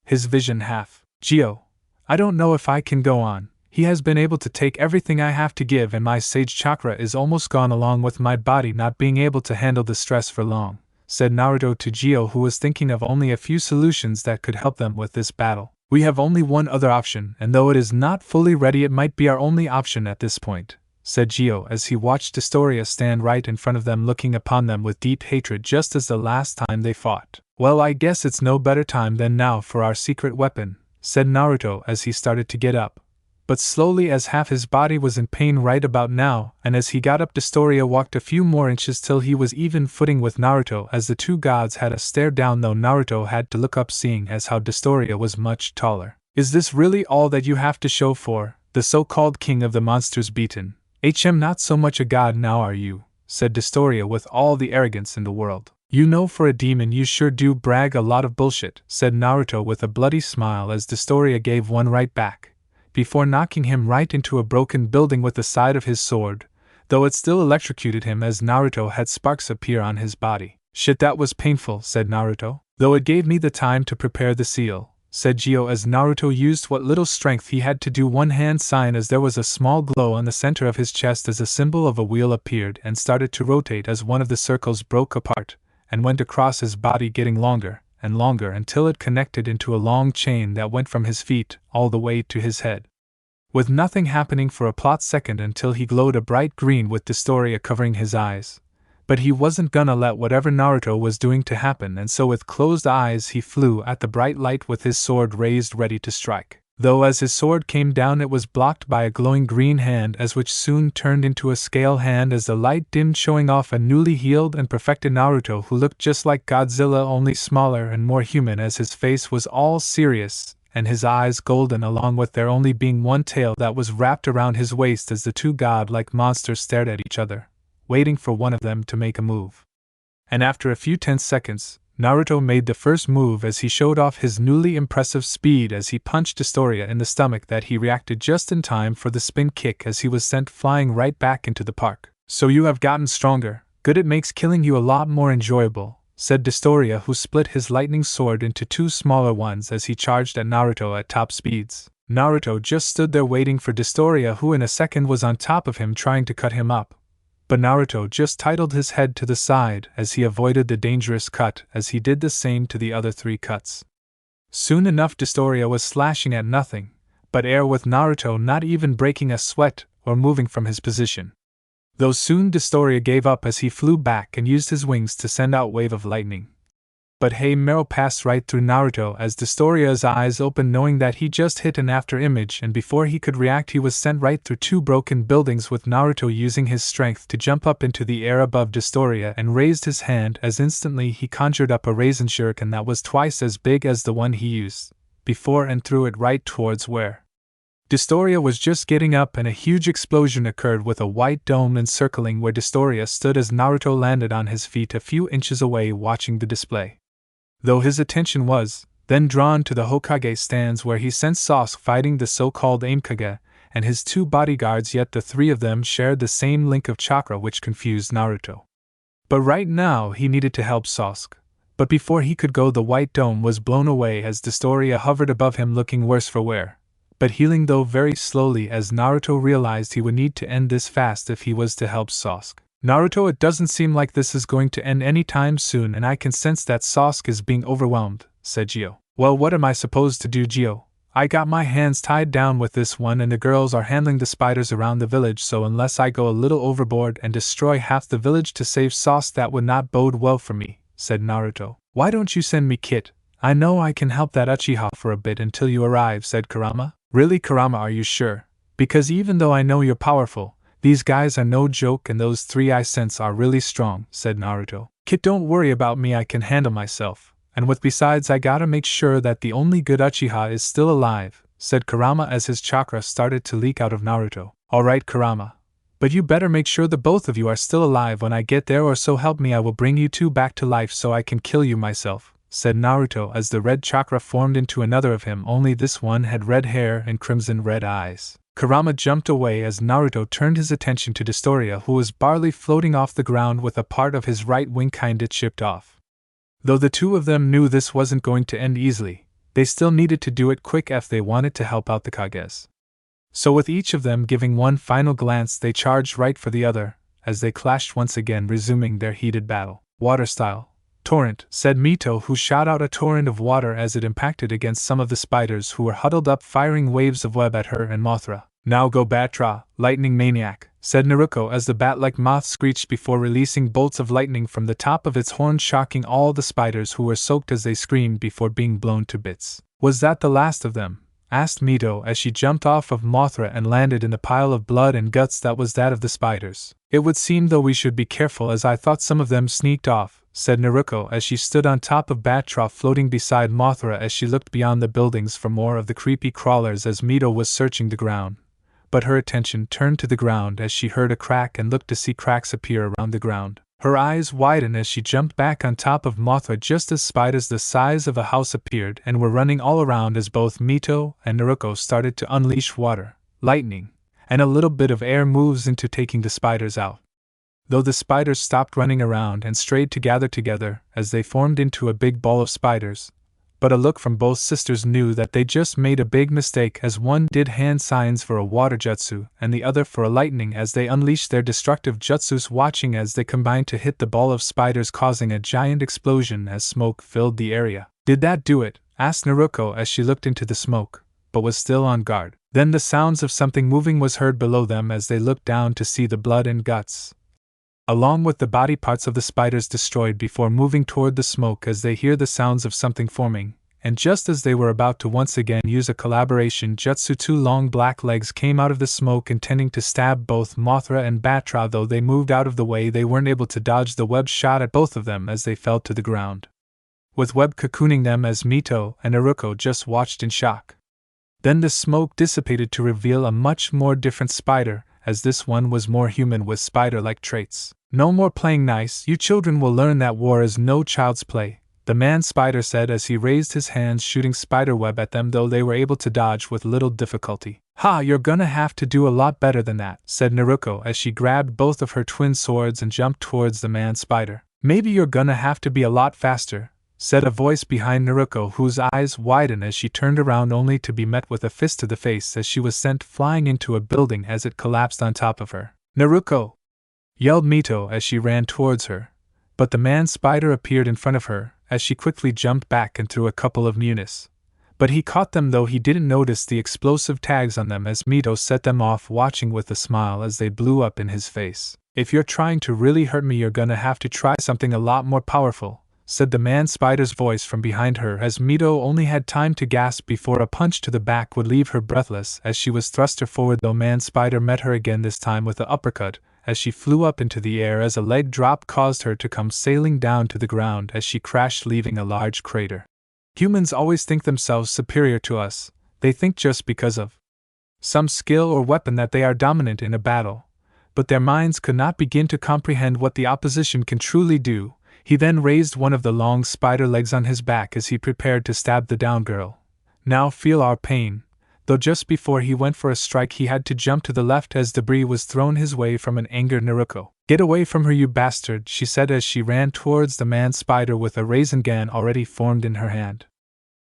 his vision half. "Gio, I don't know if I can go on. He has been able to take everything I have to give, and my sage chakra is almost gone, along with my body not being able to handle the stress for long," said Naruto to Gio, who was thinking of only a few solutions that could help them with this battle. "We have only one other option, and though it is not fully ready, it might be our only option at this point," said Gio as he watched Dostoria stand right in front of them, looking upon them with deep hatred, just as the last time they fought. "Well, I guess it's no better time than now for our secret weapon," said Naruto as he started to get up, but slowly, as half his body was in pain right about now, and as he got up, Dostoria walked a few more inches till he was even footing with Naruto, as the two gods had a stare down, though Naruto had to look up, seeing as how Dostoria was much taller. "Is this really all that you have to show for the so-called king of the monsters beaten? Not so much a god now, are you?" said Dostoria with all the arrogance in the world. "You know, for a demon you sure do brag a lot of bullshit," said Naruto with a bloody smile as Dostoria gave one right back, before knocking him right into a broken building with the side of his sword, though it still electrocuted him as Naruto had sparks appear on his body. "Shit, that was painful," said Naruto. "Though it gave me the time to prepare the seal," said Gio as Naruto used what little strength he had to do one hand sign, as there was a small glow on the center of his chest as a symbol of a wheel appeared and started to rotate, as one of the circles broke apart and went across his body, getting longer and longer until it connected into a long chain that went from his feet all the way to his head. With nothing happening for a plot second until he glowed a bright green with Dostoria covering his eyes. But he wasn't gonna let whatever Naruto was doing to happen, and so with closed eyes he flew at the bright light with his sword raised ready to strike. Though as his sword came down it was blocked by a glowing green hand, as which soon turned into a scale hand as the light dimmed, showing off a newly healed and perfected Naruto, who looked just like Godzilla, only smaller and more human, as his face was all serious and his eyes golden, along with there only being one tail that was wrapped around his waist, as the two god-like monsters stared at each other, waiting for one of them to make a move. And after a few tense seconds, Naruto made the first move as he showed off his newly impressive speed as he punched Dostoria in the stomach, that he reacted just in time for the spin kick as he was sent flying right back into the park. "So you have gotten stronger. Good, it makes killing you a lot more enjoyable," said Dostoria, who split his lightning sword into two smaller ones as he charged at Naruto at top speeds. Naruto just stood there waiting for Dostoria, who in a second was on top of him trying to cut him up. But Naruto just tilted his head to the side as he avoided the dangerous cut, as he did the same to the other three cuts. Soon enough Dostoria was slashing at nothing but air, with Naruto not even breaking a sweat or moving from his position. Though soon Dostoria gave up as he flew back and used his wings to send out a wave of lightning. But Heimeru passed right through Naruto as Dostoria's eyes opened, knowing that he just hit an after image, and before he could react he was sent right through two broken buildings, with Naruto using his strength to jump up into the air above Dostoria and raised his hand as instantly he conjured up a raisin shuriken that was twice as big as the one he used before and threw it right towards where Dostoria was just getting up, and a huge explosion occurred with a white dome encircling where Dostoria stood as Naruto landed on his feet a few inches away watching the display. Though his attention was then drawn to the Hokage stands where he sent Sasuke fighting the so-called Aimkage and his two bodyguards, yet the three of them shared the same link of chakra, which confused Naruto. But right now he needed to help Sasuke. But before he could go, the white dome was blown away as Dostoria hovered above him, looking worse for wear, but healing though very slowly, as Naruto realized he would need to end this fast if he was to help Sasuke. "Naruto, it doesn't seem like this is going to end anytime soon, and I can sense that Sasuke is being overwhelmed," said Gio. Well, what am I supposed to do, Gio? I got my hands tied down with this one and the girls are handling the spiders around the village, so unless I go a little overboard and destroy half the village to save sauce, that would not bode well for me, said Naruto. Why don't you send me Kit? I know I can help that Uchiha for a bit until you arrive, said Kurama. Really, Kurama, are you sure? Because even though I know you're powerful, these guys are no joke and those three I sense are really strong, said Naruto. Kit, don't worry about me, I can handle myself. And besides, I gotta make sure that the only good Uchiha is still alive, said Kurama as his chakra started to leak out of Naruto. Alright, Kurama. But you better make sure the both of you are still alive when I get there, or so help me I will bring you two back to life so I can kill you myself, said Naruto as the red chakra formed into another of him, only this one had red hair and crimson red eyes. Kurama jumped away as Naruto turned his attention to Dostoria, who was barely floating off the ground with a part of his right wing kinda chipped off. Though the two of them knew this wasn't going to end easily, they still needed to do it quick if they wanted to help out the Kages. So with each of them giving one final glance, they charged right for the other, as they clashed once again, resuming their heated battle. Water style. Torrent, said Mito, who shot out a torrent of water as it impacted against some of the spiders who were huddled up, firing waves of web at her and Mothra. Now go Batra, lightning maniac, said Naruto as the bat-like moth screeched before releasing bolts of lightning from the top of its horn, shocking all the spiders who were soaked as they screamed before being blown to bits. Was that the last of them? Asked Mito as she jumped off of Mothra and landed in the pile of blood and guts that was that of the spiders. It would seem though we should be careful, as I thought some of them sneaked off, said Naruto as she stood on top of Batra floating beside Mothra as she looked beyond the buildings for more of the creepy crawlers as Mito was searching the ground. But her attention turned to the ground as she heard a crack and looked to see cracks appear around the ground. Her eyes widened as she jumped back on top of Mothra just as spiders the size of a house appeared and were running all around as both Mito and Naruto started to unleash water, lightning, and a little bit of air moves into taking the spiders out. Though the spiders stopped running around and strayed to gather together as they formed into a big ball of spiders, but a look from both sisters knew that they just made a big mistake, as one did hand signs for a water jutsu and the other for a lightning as they unleashed their destructive jutsus, watching as they combined to hit the ball of spiders, causing a giant explosion as smoke filled the area. Did that do it? Asked Naruto as she looked into the smoke, but was still on guard. Then the sounds of something moving was heard below them as they looked down to see the blood and guts, along with the body parts of the spiders destroyed, before moving toward the smoke as they hear the sounds of something forming, and just as they were about to once again use a collaboration jutsu, two long black legs came out of the smoke intending to stab both Mothra and Batra. Though they moved out of the way, they weren't able to dodge the web shot at both of them as they fell to the ground, with web cocooning them as Mito and Naruto just watched in shock. Then the smoke dissipated to reveal a much more different spider, as this one was more human with spider-like traits. No more playing nice, you children will learn that war is no child's play, the man spider said as he raised his hands, shooting spiderweb at them, though they were able to dodge with little difficulty. Ha, you're gonna have to do a lot better than that, said Naruto as she grabbed both of her twin swords and jumped towards the man spider. Maybe you're gonna have to be a lot faster, said a voice behind Naruto, whose eyes widened as she turned around only to be met with a fist to the face as she was sent flying into a building as it collapsed on top of her. Naruto! Yelled Mito as she ran towards her, but the man spider appeared in front of her as she quickly jumped back and threw a couple of munis. But he caught them, though he didn't notice the explosive tags on them as Mito set them off, watching with a smile as they blew up in his face. If you're trying to really hurt me, you're gonna have to try something a lot more powerful, said the man spider's voice from behind her as Mito only had time to gasp before a punch to the back would leave her breathless as she was thrust forward, though man spider met her again, this time with an uppercut, as she flew up into the air as a leg drop caused her to come sailing down to the ground as she crashed, leaving a large crater. Humans always think themselves superior to us. They think just because of some skill or weapon that they are dominant in a battle, but their minds could not begin to comprehend what the opposition can truly do. He then raised one of the long spider legs on his back as he prepared to stab the down girl. Now feel our pain. Though just before he went for a strike, he had to jump to the left as debris was thrown his way from an angered Naruto. Get away from her, you bastard, she said as she ran towards the man spider with a Rasengan already formed in her hand.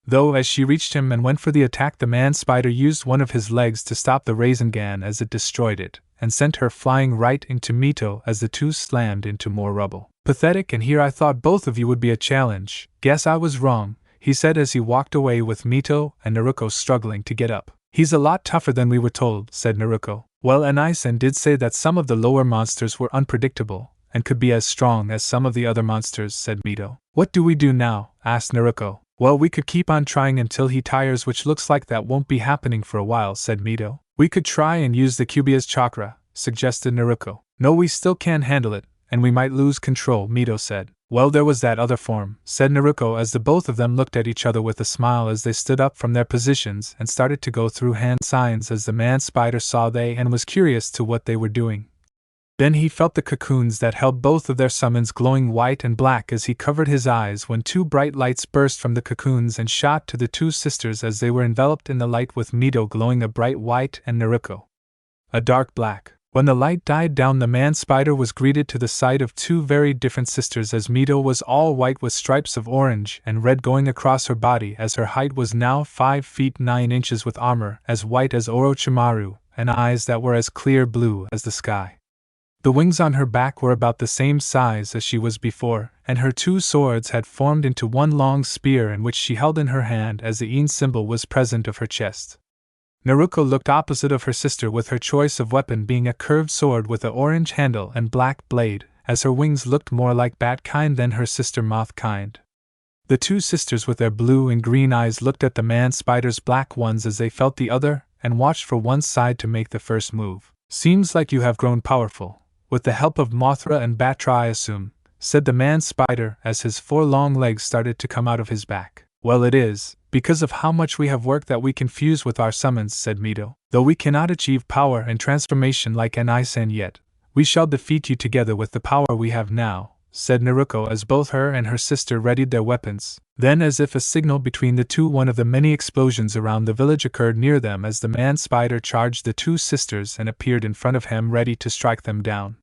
Though as she reached him and went for the attack, the man spider used one of his legs to stop the Rasengan as it destroyed it, and sent her flying right into Mito as the two slammed into more rubble. Pathetic, and here I thought both of you would be a challenge. Guess I was wrong. he said as he walked away with Mito and Naruko struggling to get up. He's a lot tougher than we were told, said Naruko. Well, Anisen did say that some of the lower monsters were unpredictable, and could be as strong as some of the other monsters, said Mito. What do we do now? Asked Naruko. Well, we could keep on trying until he tires, which looks like that won't be happening for a while, said Mito. We could try and use the Cubia's chakra, suggested Naruko. No, we still can't handle it, and we might lose control, Mito said. Well, there was that other form, said Naruko as the both of them looked at each other with a smile as they stood up from their positions and started to go through hand signs as the man spider saw they and was curious to what they were doing. Then he felt the cocoons that held both of their summons glowing white and black as he covered his eyes when two bright lights burst from the cocoons and shot to the two sisters as they were enveloped in the light with Mito glowing a bright white and Naruko a dark black. When the light died down, the man spider was greeted to the sight of two very different sisters as Mito was all white with stripes of orange and red going across her body as her height was now 5 feet 9 inches with armor as white as Orochimaru and eyes that were as clear blue as the sky. The wings on her back were about the same size as she was before, and her two swords had formed into one long spear in which she held in her hand as the In symbol was present of her chest. Naruko looked opposite of her sister with her choice of weapon being a curved sword with an orange handle and black blade, as her wings looked more like bat kind than her sister moth kind. The two sisters with their blue and green eyes looked at the man spider's black ones as they felt the other and watched for one side to make the first move. Seems like you have grown powerful. With the help of Mothra and Batra, I assume, said the man spider as his 4 long legs started to come out of his back. Well, it is, because of how much we have worked that we can fuse with our summons, said Mito. Though we cannot achieve power and transformation like Anisen yet, we shall defeat you together with the power we have now, said Naruko as both her and her sister readied their weapons. Then, as if a signal between the two, one of the many explosions around the village occurred near them as the man spider charged the two sisters and appeared in front of him ready to strike them down.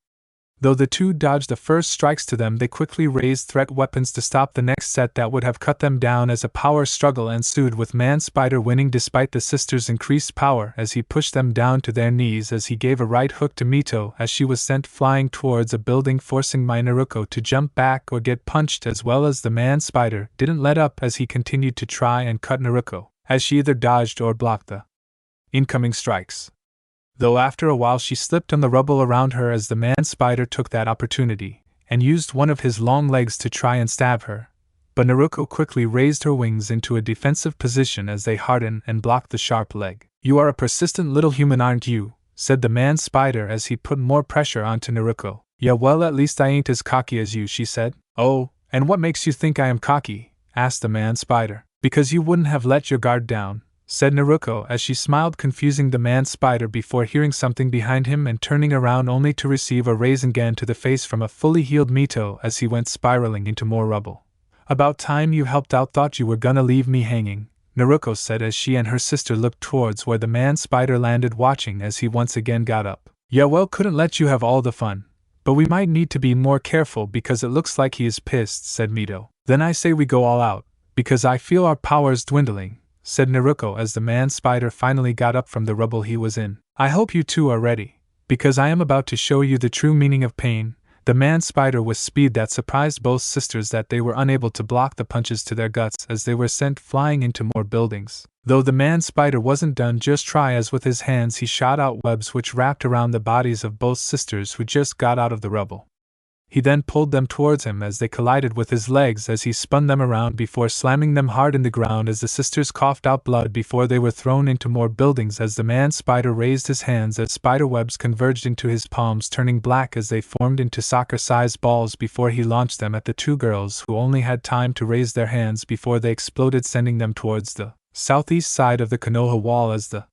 Though the two dodged the first strikes to them, they quickly raised threat weapons to stop the next set that would have cut them down as a power struggle ensued with Man Spider winning despite the sisters' increased power as he pushed them down to their knees as he gave a right hook to Mito as she was sent flying towards a building, forcing Naruko to jump back or get punched, as well as the Man Spider didn't let up as he continued to try and cut Naruko as she either dodged or blocked the incoming strikes. Though after a while she slipped on the rubble around her as the man spider took that opportunity, and used one of his long legs to try and stab her. But Naruko quickly raised her wings into a defensive position as they hardened and blocked the sharp leg. You are a persistent little human, aren't you? Said the man spider as he put more pressure onto Naruko. Yeah, well, at least I ain't as cocky as you, she said. Oh, and what makes you think I am cocky? Asked the man spider. Because you wouldn't have let your guard down, said Naruko as she smiled, confusing the man spider before hearing something behind him and turning around only to receive a raise again to the face from a fully healed Mito as he went spiraling into more rubble. About time you helped out, thought you were gonna leave me hanging, Naruko said as she and her sister looked towards where the man spider landed, watching as he once again got up. Yeah, well, couldn't let you have all the fun, but we might need to be more careful because it looks like he is pissed, said Mito. Then I say we go all out, because I feel our powers dwindling, said Naruko as the man spider finally got up from the rubble he was in. I hope you two are ready, because I am about to show you the true meaning of pain. The man spider with speed that surprised both sisters that they were unable to block the punches to their guts as they were sent flying into more buildings. Though the man spider wasn't done just try as with his hands he shot out webs which wrapped around the bodies of both sisters who just got out of the rubble. He then pulled them towards him as they collided with his legs as he spun them around before slamming them hard in the ground as the sisters coughed out blood before they were thrown into more buildings as the man spider raised his hands as spider webs converged into his palms, turning black as they formed into soccer-sized balls before he launched them at the two girls who only had time to raise their hands before they exploded, sending them towards the southeast side of the Konoha wall as the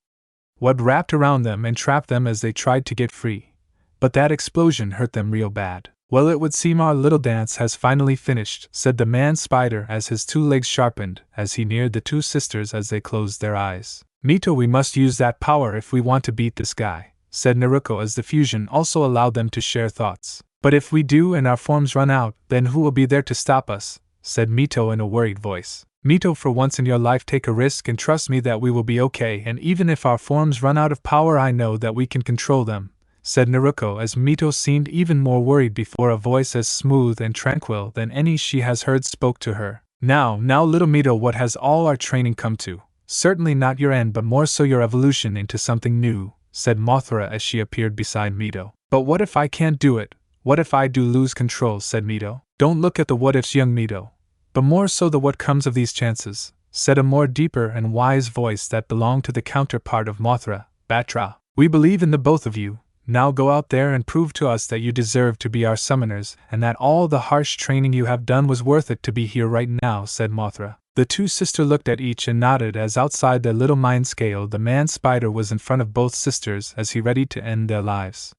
web wrapped around them and trapped them as they tried to get free. But that explosion hurt them real bad. Well, it would seem our little dance has finally finished, said the man spider as his two legs sharpened as he neared the two sisters as they closed their eyes. Mito, we must use that power if we want to beat this guy, said Naruko as the fusion also allowed them to share thoughts. But if we do and our forms run out, then who will be there to stop us? Said Mito in a worried voice. Mito, for once in your life take a risk and trust me that we will be okay, and even if our forms run out of power I know that we can control them, said Naruko as Mito seemed even more worried before a voice as smooth and tranquil than any she has heard spoke to her. Now, little Mito, what has all our training come to? Certainly not your end, but more so your evolution into something new, said Mothra as she appeared beside Mito. But what if I can't do it? What if I do lose control, said Mito. Don't look at the what ifs, young Mito, but more so the what comes of these chances, said a more deeper and wise voice that belonged to the counterpart of Mothra, Batra. We believe in the both of you. Now go out there and prove to us that you deserve to be our summoners and that all the harsh training you have done was worth it to be here right now, said Mothra. The two sisters looked at each and nodded as outside their little mind scale the man spider was in front of both sisters as he readied to end their lives.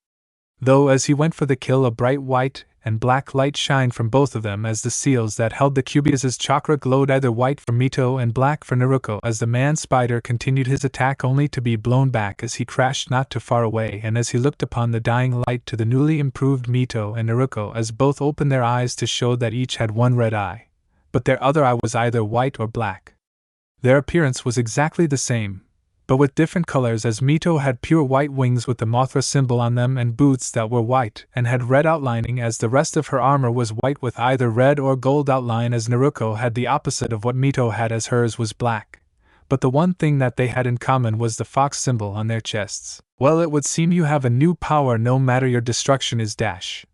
Though as he went for the kill, a bright white and black light shined from both of them as the seals that held the Cubius's chakra glowed, either white for Mito and black for Naruto, as the man spider continued his attack only to be blown back as he crashed not too far away, and as he looked upon the dying light to the newly improved Mito and Naruto as both opened their eyes to show that each had one red eye, but their other eye was either white or black. Their appearance was exactly the same, but with different colors, as Mito had pure white wings with the Mothra symbol on them and boots that were white and had red outlining, as the rest of her armor was white with either red or gold outline, as Naruto had the opposite of what Mito had, as hers was black. But the one thing that they had in common was the fox symbol on their chests. Well, it would seem you have a new power no matter your destruction is dash.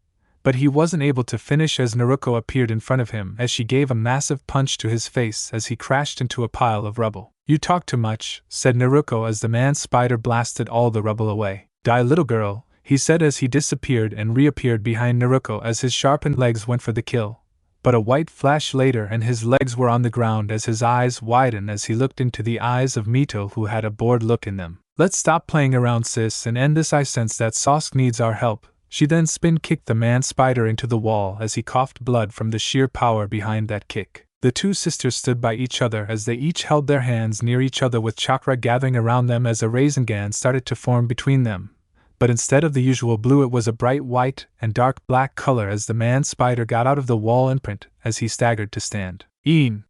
But he wasn't able to finish as Naruto appeared in front of him as she gave a massive punch to his face as he crashed into a pile of rubble. You talk too much, said Naruto as the man spider blasted all the rubble away. Die, little girl, he said as he disappeared and reappeared behind Naruto as his sharpened legs went for the kill. But a white flash later and his legs were on the ground as his eyes widened as he looked into the eyes of Mito, who had a bored look in them. Let's stop playing around, sis, and end this. I sense that Sasuke needs our help. She then spin-kicked the man spider into the wall as he coughed blood from the sheer power behind that kick. The two sisters stood by each other as they each held their hands near each other with chakra gathering around them as a Rasengan started to form between them. But instead of the usual blue, it was a bright white and dark black color as the man spider got out of the wall imprint as he staggered to stand. "Een!"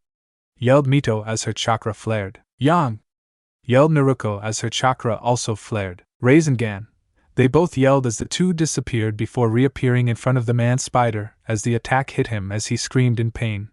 yelled Mito as her chakra flared. "Yang!" yelled Naruto as her chakra also flared. "Rasengan!" they both yelled as the two disappeared before reappearing in front of the man spider as the attack hit him as he screamed in pain.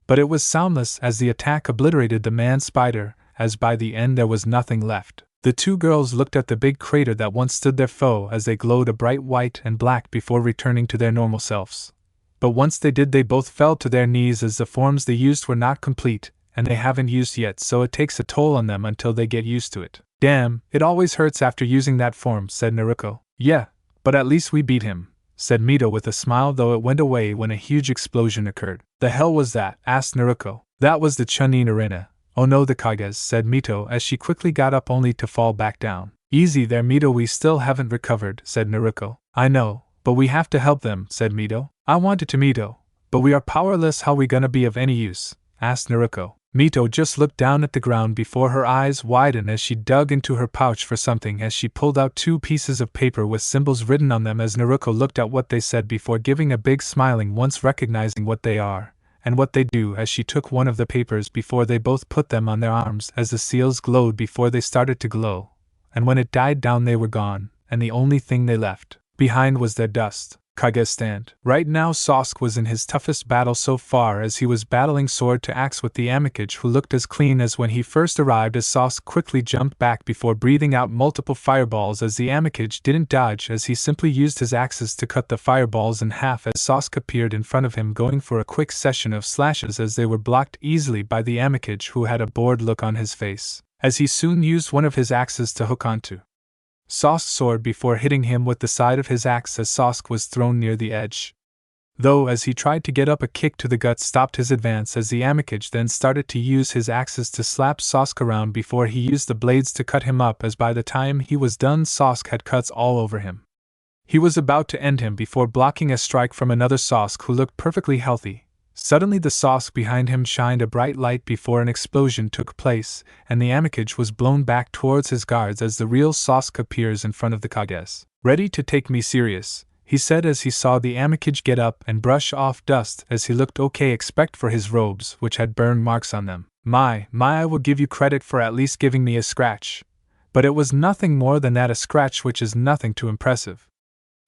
But it was soundless as the attack obliterated the man spider, as by the end there was nothing left. The two girls looked at the big crater that once stood their foe as they glowed a bright white and black before returning to their normal selves. But once they did, they both fell to their knees as the forms they used were not complete, and they haven't used yet, so it takes a toll on them until they get used to it. "Damn, it always hurts after using that form," said Naruto. "Yeah, but at least we beat him," said Mito with a smile, though it went away when a huge explosion occurred. "The hell was that?" asked Naruto. "That was the Chunin arena." "Oh no, the Kages," said Mito as she quickly got up only to fall back down. "Easy there, Mito, we still haven't recovered," said Naruto. "I know, but we have to help them," said Mito. "I wanted to, Mito, but we are powerless. How we gonna be of any use?" asked Naruto. Mito just looked down at the ground before her eyes widened as she dug into her pouch for something as she pulled out two pieces of paper with symbols written on them as Naruto looked at what they said before giving a big smiling once recognizing what they are and what they do as she took one of the papers before they both put them on their arms as the seals glowed before they started to glow, and when it died down they were gone, and the only thing they left behind was their dust. Kage stand. Right now Sasuke was in his toughest battle so far as he was battling sword to axe with the Amikage, who looked as clean as when he first arrived, as Sasuke quickly jumped back before breathing out multiple fireballs as the Amikage didn't dodge as he simply used his axes to cut the fireballs in half as Sasuke appeared in front of him going for a quick session of slashes as they were blocked easily by the Amikage, who had a bored look on his face, as he soon used one of his axes to hook onto Sasuke's sword before hitting him with the side of his axe as Sasuke was thrown near the edge. Though as he tried to get up, a kick to the gut stopped his advance as the Amikage then started to use his axes to slap Sasuke around before he used the blades to cut him up as by the time he was done Sasuke had cuts all over him. He was about to end him before blocking a strike from another Sasuke who looked perfectly healthy. Suddenly the Sasuke behind him shined a bright light before an explosion took place, and the Amikage was blown back towards his guards as the real Sasuke appears in front of the Kages. "Ready to take me serious," he said as he saw the Amikage get up and brush off dust as he looked okay except for his robes, which had burn marks on them. My, I will give you credit for at least giving me a scratch. But it was nothing more than that, a scratch, which is nothing too impressive.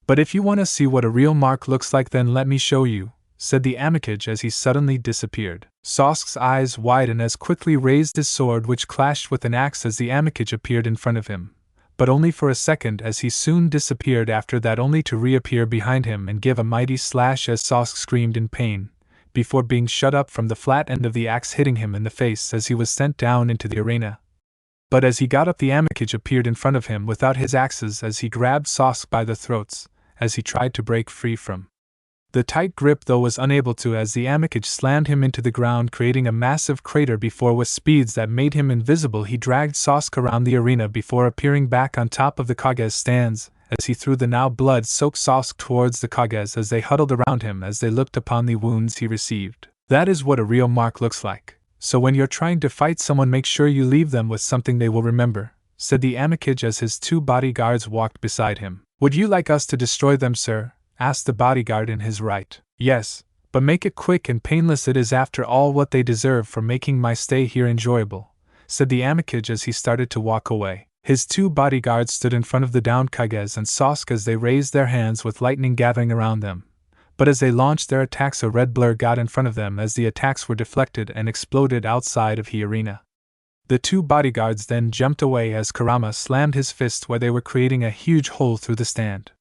But if you want to see what a real mark looks like, then let me show you," said the Amikage as he suddenly disappeared. Sasuke's eyes widened as quickly raised his sword, which clashed with an axe as the Amikage appeared in front of him, but only for a second, as he soon disappeared after that, only to reappear behind him and give a mighty slash as Sasuke screamed in pain, before being shut up from the flat end of the axe hitting him in the face as he was sent down into the arena. But as he got up, the Amikage appeared in front of him without his axes as he grabbed Sasuke by the throats, as he tried to break free from the tight grip, though was unable to, as the Amikage slammed him into the ground, creating a massive crater before, with speeds that made him invisible, he dragged Sasuke around the arena before appearing back on top of the Kage's stands, as he threw the now blood-soaked Sasuke towards the Kages as they huddled around him as they looked upon the wounds he received. That is what a real mark looks like. So when you're trying to fight someone, make sure you leave them with something they will remember, said the Amikage as his 2 bodyguards walked beside him. Would you like us to destroy them, sir? Asked the bodyguard in his right. Yes, but make it quick and painless. It is after all what they deserve for making my stay here enjoyable, said the Amikage as he started to walk away. His 2 bodyguards stood in front of the downed Kages and Sasuke as they raised their hands with lightning gathering around them. But as they launched their attacks, a red blur got in front of them as the attacks were deflected and exploded outside of the arena. The 2 bodyguards then jumped away as Kurama slammed his fist where they were, creating a huge hole through the stand.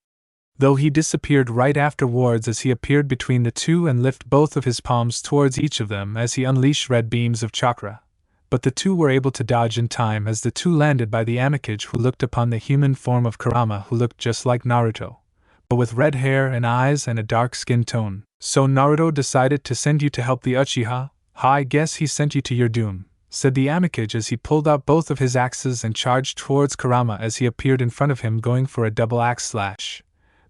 Though he disappeared right afterwards as he appeared between the 2 and lifted both of his palms towards each of them as he unleashed red beams of chakra. But the 2 were able to dodge in time as the 2 landed by the Amikage, who looked upon the human form of Kurama, who looked just like Naruto, but with red hair and eyes and a dark skin tone. So Naruto decided to send you to help the Uchiha? I guess he sent you to your doom, said the Amikage as he pulled out both of his axes and charged towards Kurama as he appeared in front of him, going for a double axe slash.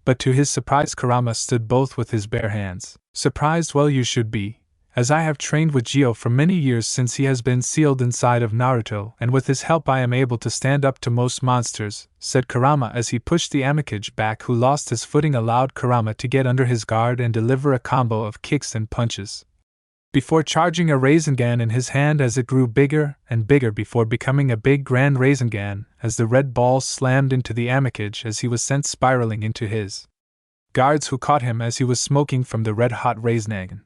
But to his surprise, Kurama stood both with his bare hands. Surprised? Well, you should be, as I have trained with Gio for many years since he has been sealed inside of Naruto, and with his help I am able to stand up to most monsters, said Kurama as he pushed the Amikage back, who lost his footing, allowed Kurama to get under his guard and deliver a combo of kicks and punches, before charging a Rasengan in his hand as it grew bigger and bigger before becoming a big grand Rasengan as the red ball slammed into the Amikage as he was sent spiraling into his guards, who caught him as he was smoking from the red-hot Rasengan.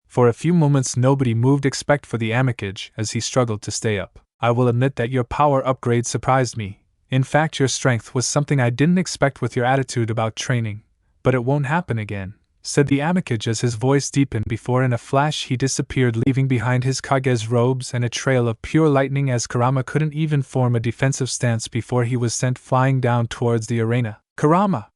For a few moments nobody moved except for the Amikage as he struggled to stay up. I will admit that your power upgrade surprised me. In fact, your strength was something I didn't expect with your attitude about training. But it won't happen again, said the Amikage as his voice deepened before in a flash he disappeared, leaving behind his Kage's robes and a trail of pure lightning as Kurama couldn't even form a defensive stance before he was sent flying down towards the arena. Kurama!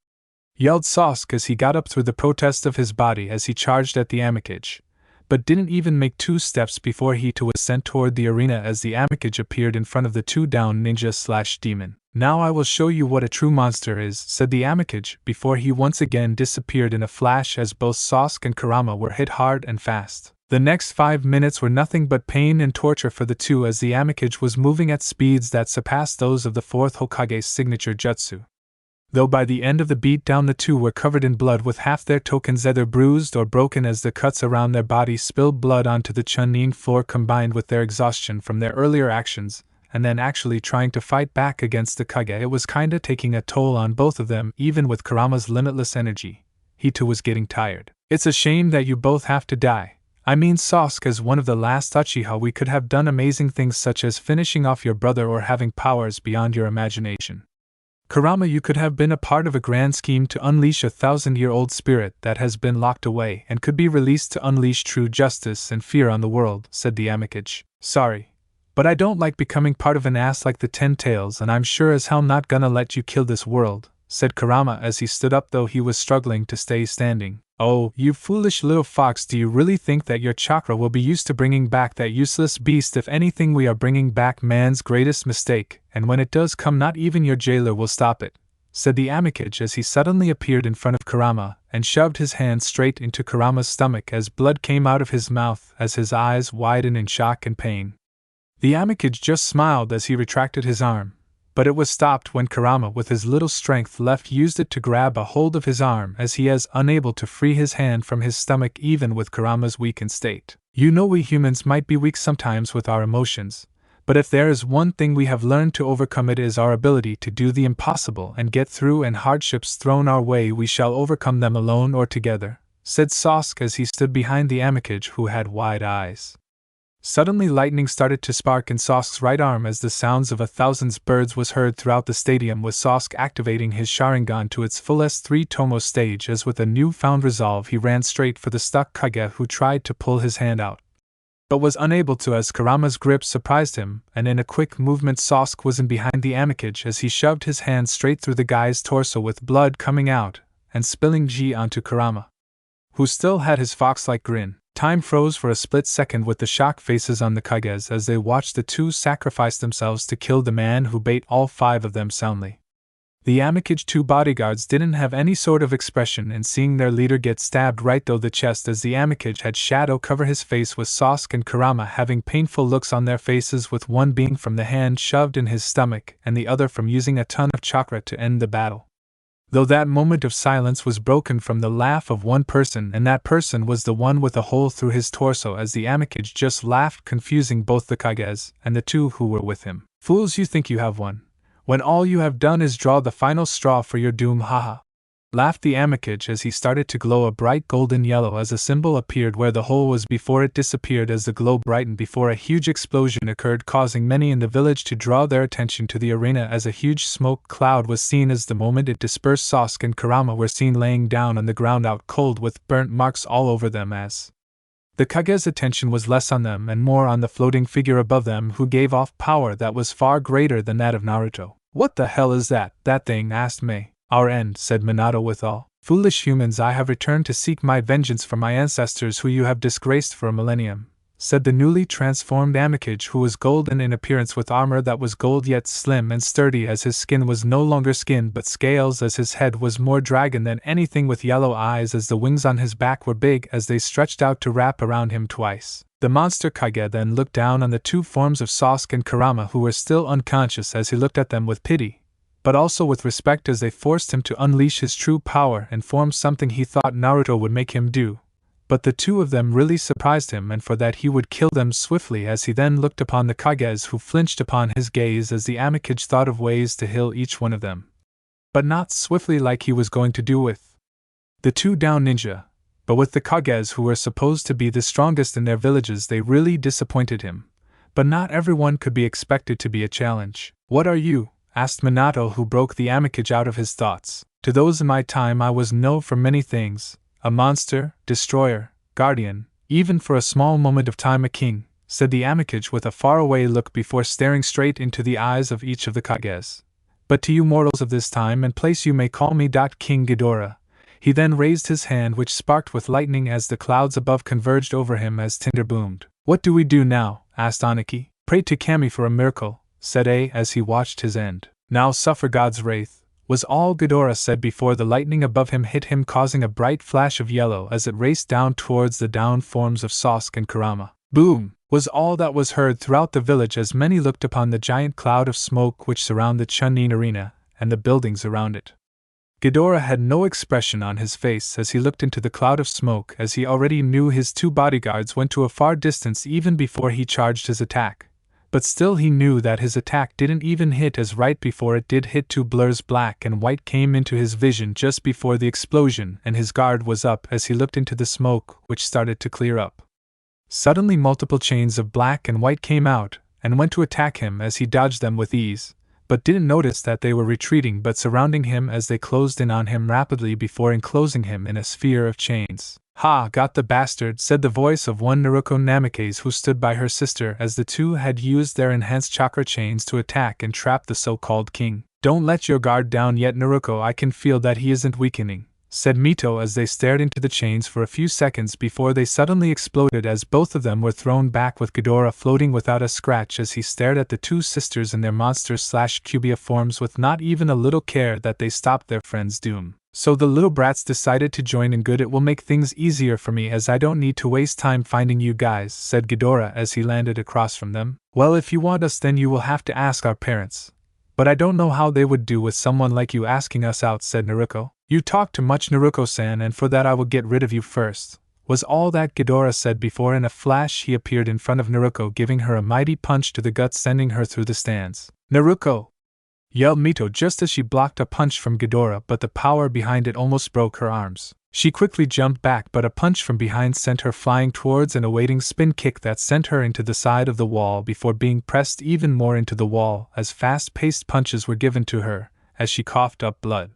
Yelled Sasuke as he got up through the protest of his body as he charged at the Amikage, but didn't even make 2 steps before he too was sent toward the arena as the Amikage appeared in front of the 2 down ninja/demon. Now I will show you what a true monster is, said the Amikage before he once again disappeared in a flash as both Sasuke and Kurama were hit hard and fast. The next 5 minutes were nothing but pain and torture for the 2 as the Amikage was moving at speeds that surpassed those of the 4th Hokage's signature jutsu. Though by the end of the beatdown the 2 were covered in blood, with half their tokens either bruised or broken as the cuts around their bodies spilled blood onto the Chunin floor, combined with their exhaustion from their earlier actions, and then actually trying to fight back against the Kage. It was kinda taking a toll on both of them. Even with Kurama's limitless energy, he too was getting tired. It's a shame that you both have to die. I mean, Sasuke, as one of the last Uchiha, we could have done amazing things such as finishing off your brother or having powers beyond your imagination. Kurama, you could have been a part of a grand scheme to unleash a 1,000-year-old spirit that has been locked away and could be released to unleash true justice and fear on the world, said the Amikage. Sorry, but I don't like becoming part of an ass like the 10 Tails, and I'm sure as hell not gonna let you kill this world, said Kurama as he stood up, though he was struggling to stay standing. Oh, you foolish little fox, do you really think that your chakra will be used to bringing back that useless beast? If anything, we are bringing back man's greatest mistake, and when it does come, not even your jailer will stop it, said the Amikage as he suddenly appeared in front of Kurama and shoved his hand straight into Kurama's stomach as blood came out of his mouth as his eyes widened in shock and pain. The Amikage just smiled as he retracted his arm, but it was stopped when Kurama, with his little strength left, used it to grab a hold of his arm as he is unable to free his hand from his stomach even with Kurama's weakened state. You know, we humans might be weak sometimes with our emotions, but if there is one thing we have learned to overcome, it is our ability to do the impossible and get through, and hardships thrown our way we shall overcome them alone or together, said Sasuke as he stood behind the Amikage, who had wide eyes. Suddenly lightning started to spark in Sasuke's right arm as the sounds of 1,000 birds was heard throughout the stadium, with Sasuke activating his Sharingan to its full S3 Tomo stage as with a newfound resolve he ran straight for the stuck Kage who tried to pull his hand out, but was unable to as Kurama's grip surprised him, and in a quick movement Sasuke was in behind the Amikage as he shoved his hand straight through the guy's torso with blood coming out and spilling G onto Kurama, who still had his fox-like grin. Time froze for a split second with the shocked faces on the Kages as they watched the two sacrifice themselves to kill the man who bait all 5 of them soundly. The Amikage 2 bodyguards didn't have any sort of expression in seeing their leader get stabbed right through the chest, as the Amikage had Shadow cover his face, with Sasuke and Kurama having painful looks on their faces, with one being from the hand shoved in his stomach and the other from using a ton of chakra to end the battle. Though that moment of silence was broken from the laugh of one person, and that person was the one with a hole through his torso, as the Amikage just laughed, confusing both the Kages and the 2 who were with him. "Fools, you think you have won, when all you have done is draw the final straw for your doom, haha," laughed the Amikage as he started to glow a bright golden yellow as a symbol appeared where the hole was before it disappeared as the glow brightened before a huge explosion occurred, causing many in the village to draw their attention to the arena as a huge smoke cloud was seen. As the moment it dispersed, Sasuke and Kurama were seen laying down on the ground out cold with burnt marks all over them, as the Kage's attention was less on them and more on the floating figure above them who gave off power that was far greater than that of Naruto. "What the hell is that thing?" asked Mei. "Our end," said Minato withal. "Foolish humans, I have returned to seek my vengeance for my ancestors who you have disgraced for a millennium," said the newly transformed Amikage, who was golden in appearance with armor that was gold yet slim and sturdy, as his skin was no longer skin but scales, as his head was more dragon than anything, with yellow eyes, as the wings on his back were big as they stretched out to wrap around him twice. The monster Kage then looked down on the 2 forms of Sasuke and Kurama, who were still unconscious, as he looked at them with pity, but also with respect, as they forced him to unleash his true power and form something he thought Naruto would make him do. But the 2 of them really surprised him, and for that he would kill them swiftly, as he then looked upon the Kages who flinched upon his gaze, as the Amikage thought of ways to heal each one of them, but not swiftly like he was going to do with the 2 down ninja, but with the Kages who were supposed to be the strongest in their villages. They really disappointed him, but not everyone could be expected to be a challenge. "What are you?" asked Minato, who broke the Amikage out of his thoughts. "To those in my time I was known for many things, a monster, destroyer, guardian, even for a small moment of time a king," said the Amikage with a faraway look before staring straight into the eyes of each of the Kages. "But to you mortals of this time and place you may call me King Ghidorah." He then raised his hand, which sparked with lightning as the clouds above converged over him as tinder boomed. "What do we do now?" asked Aniki. "Pray to Kami for a miracle," said A as he watched his end. "Now suffer God's wrath," was all Ghidorah said before the lightning above him hit him, causing a bright flash of yellow as it raced down towards the down forms of Sasuke and Kurama. "Boom!" was all that was heard throughout the village as many looked upon the giant cloud of smoke which surrounded the Chunin arena and the buildings around it. Ghidorah had no expression on his face as he looked into the cloud of smoke, as he already knew his 2 bodyguards went to a far distance even before he charged his attack. But still he knew that his attack didn't even hit, as right before it did hit 2 blurs black and white came into his vision just before the explosion, and his guard was up as he looked into the smoke, which started to clear up. Suddenly multiple chains of black and white came out and went to attack him, as he dodged them with ease, but didn't notice that they were retreating but surrounding him as they closed in on him rapidly before enclosing him in a sphere of chains. "Ha, got the bastard," said the voice of one Naruko Namikaze who stood by her sister, as the 2 had used their enhanced chakra chains to attack and trap the so-called king. "Don't let your guard down yet, Naruko, I can feel that he isn't weakening," said Mito as they stared into the chains for a few seconds before they suddenly exploded, as both of them were thrown back with Ghidorah floating without a scratch as he stared at the 2 sisters in their monster/cubia forms with not even a little care that they stopped their friend's doom. "So the little brats decided to join in. Good, it will make things easier for me as I don't need to waste time finding you guys," said Ghidorah as he landed across from them. "Well, if you want us then you will have to ask our parents. But I don't know how they would do with someone like you asking us out," said Naruko. "You talk too much, Naruko-san, and for that I will get rid of you first," was all that Ghidorah said before in a flash he appeared in front of Naruko, giving her a mighty punch to the gut, sending her through the stands. "Naruko!" yelled Mito just as she blocked a punch from Ghidorah, but the power behind it almost broke her arms. She quickly jumped back, but a punch from behind sent her flying towards an awaiting spin kick that sent her into the side of the wall before being pressed even more into the wall as fast-paced punches were given to her, as she coughed up blood.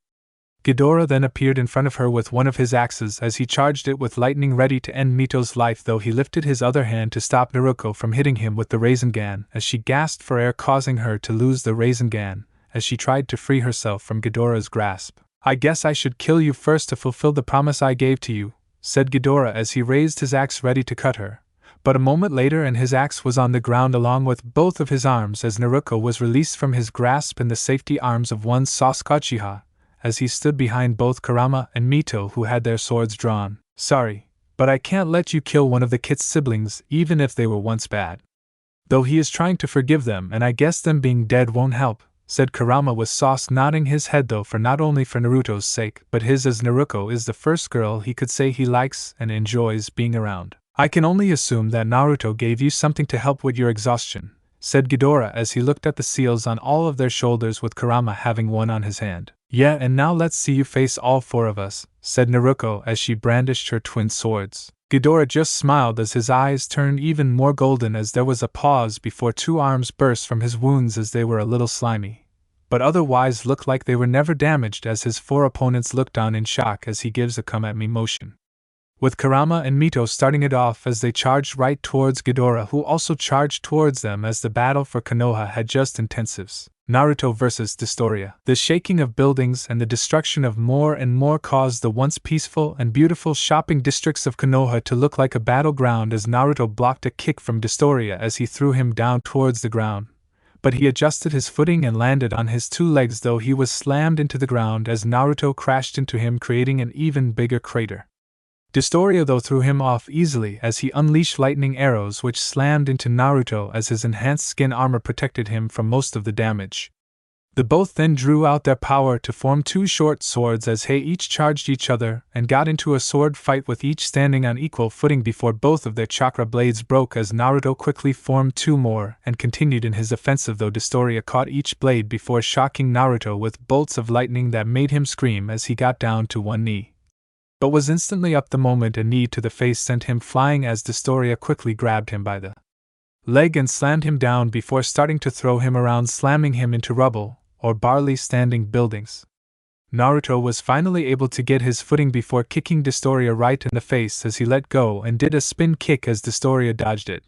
Ghidorah then appeared in front of her with one of his axes as he charged it with lightning ready to end Mito's life, though he lifted his other hand to stop Naruto from hitting him with the Rasengan as she gasped for air, causing her to lose the Rasengan as she tried to free herself from Ghidorah's grasp. "I guess I should kill you first to fulfill the promise I gave to you," said Ghidorah as he raised his axe ready to cut her. But a moment later and his axe was on the ground along with both of his arms as Naruto was released from his grasp in the safety arms of one Sasuke Uchiha, as he stood behind both Kurama and Mito, who had their swords drawn. "Sorry, but I can't let you kill one of the kid's siblings even if they were once bad. Though he is trying to forgive them, and I guess them being dead won't help," said Kurama with Sasuke nodding his head, though for not only for Naruto's sake but his, as Naruto is the first girl he could say he likes and enjoys being around. "I can only assume that Naruto gave you something to help with your exhaustion," said Ghidorah as he looked at the seals on all of their shoulders with Kurama having one on his hand. "Yeah, and now let's see you face all four of us," said Naruto as she brandished her twin swords. Ghidorah just smiled as his eyes turned even more golden as there was a pause before two arms burst from his wounds as they were a little slimy, but otherwise looked like they were never damaged, as his four opponents looked on in shock as he gives a come at me motion, with Kurama and Mito starting it off as they charged right towards Ghidorah, who also charged towards them as the battle for Konoha had just intensives. Naruto vs. Dostoria. The shaking of buildings and the destruction of more and more caused the once peaceful and beautiful shopping districts of Konoha to look like a battleground as Naruto blocked a kick from Dostoria as he threw him down towards the ground. But he adjusted his footing and landed on his two legs, though he was slammed into the ground as Naruto crashed into him, creating an even bigger crater. Dostoria though threw him off easily as he unleashed lightning arrows which slammed into Naruto as his enhanced skin armor protected him from most of the damage. The both then drew out their power to form two short swords as they each charged each other and got into a sword fight, with each standing on equal footing before both of their chakra blades broke as Naruto quickly formed two more and continued in his offensive, though Dostoria caught each blade before shocking Naruto with bolts of lightning that made him scream as he got down to one knee, but was instantly up the moment a knee to the face sent him flying as Dostoria quickly grabbed him by the leg and slammed him down before starting to throw him around, slamming him into rubble or barely standing buildings. Naruto was finally able to get his footing before kicking Dostoria right in the face as he let go and did a spin kick as Dostoria dodged it,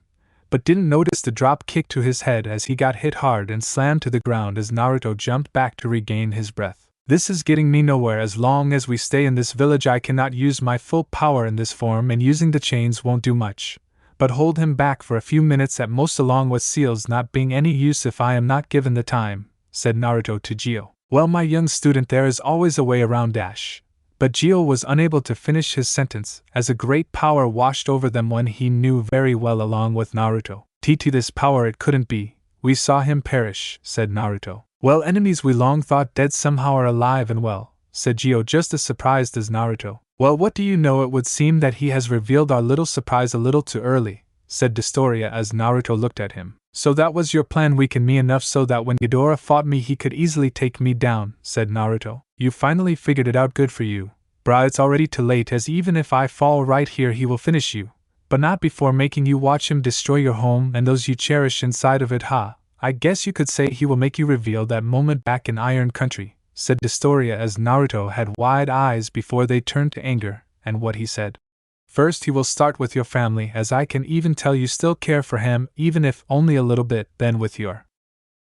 but didn't notice the drop kick to his head as he got hit hard and slammed to the ground as Naruto jumped back to regain his breath. "This is getting me nowhere. As long as we stay in this village I cannot use my full power in this form, and using the chains won't do much, but hold him back for a few minutes at most, along with seals not being any use if I am not given the time," said Naruto to Gio. "Well, my young student, there is always a way around dash." But Gio was unable to finish his sentence as a great power washed over them, one he knew very well along with Naruto. "To this power it couldn't be, we saw him perish," said Naruto. "Well, enemies we long thought dead somehow are alive and well," said Gio, just as surprised as Naruto. "Well, what do you know, it would seem that he has revealed our little surprise a little too early," said Dostoria as Naruto looked at him. "So that was your plan, weaken me enough so that when Ghidorah fought me he could easily take me down," said Naruto. "You finally figured it out, good for you. Brah, it's already too late, as even if I fall right here he will finish you, but not before making you watch him destroy your home and those you cherish inside of it, ha. I guess you could say he will make you reveal that moment back in Iron Country," said Dostoria as Naruto had wide eyes before they turned to anger, and what he said. "First he will start with your family, as I can even tell you still care for him, even if only a little bit, then with your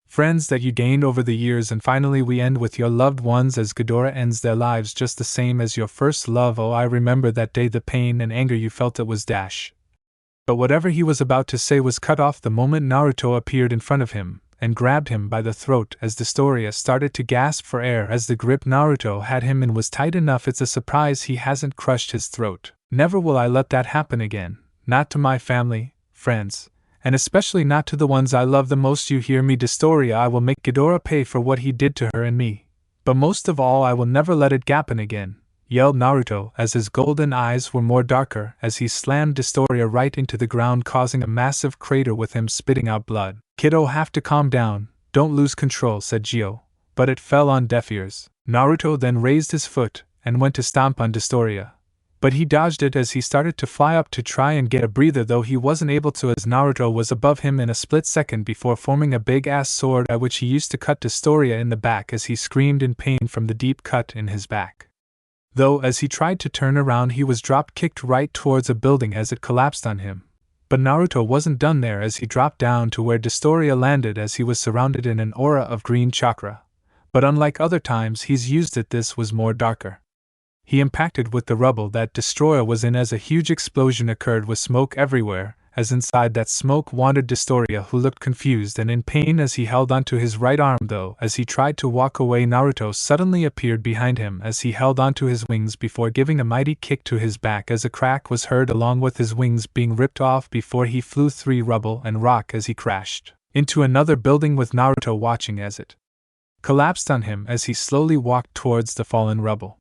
friends that you gained over the years, and finally we end with your loved ones as Ghidorah ends their lives just the same as your first love. Oh, I remember that day, the pain and anger you felt, it was dash." But whatever he was about to say was cut off the moment Naruto appeared in front of him and grabbed him by the throat as Dostoria started to gasp for air as the grip Naruto had him in was tight enough. "It's a surprise he hasn't crushed his throat. Never will I let that happen again, not to my family, friends, and especially not to the ones I love the most. You hear me, Dostoria? I will make Ghidorah pay for what he did to her and me. But most of all, I will never let it happen again," yelled Naruto as his golden eyes were more darker as he slammed Dostoria right into the ground, causing a massive crater with him spitting out blood. "Kiddo, have to calm down, don't lose control," said Gio, but it fell on deaf ears. Naruto then raised his foot and went to stomp on Dostoria, But he dodged it as he started to fly up to try and get a breather, though he wasn't able to, as Naruto was above him in a split second before forming a big-ass sword at which he used to cut Dostoria in the back as he screamed in pain from the deep cut in his back. Though as he tried to turn around he was drop-kicked right towards a building as it collapsed on him. But Naruto wasn't done there as he dropped down to where Dostoria landed as he was surrounded in an aura of green chakra. But unlike other times he's used it, this was more darker. He impacted with the rubble that Destroyer was in as a huge explosion occurred with smoke everywhere, as inside that smoke wandered Dostoria, who looked confused and in pain as he held onto his right arm, though as he tried to walk away Naruto suddenly appeared behind him as he held onto his wings before giving a mighty kick to his back as a crack was heard along with his wings being ripped off before he flew through rubble and rock as he crashed into another building with Naruto watching as it collapsed on him as he slowly walked towards the fallen rubble.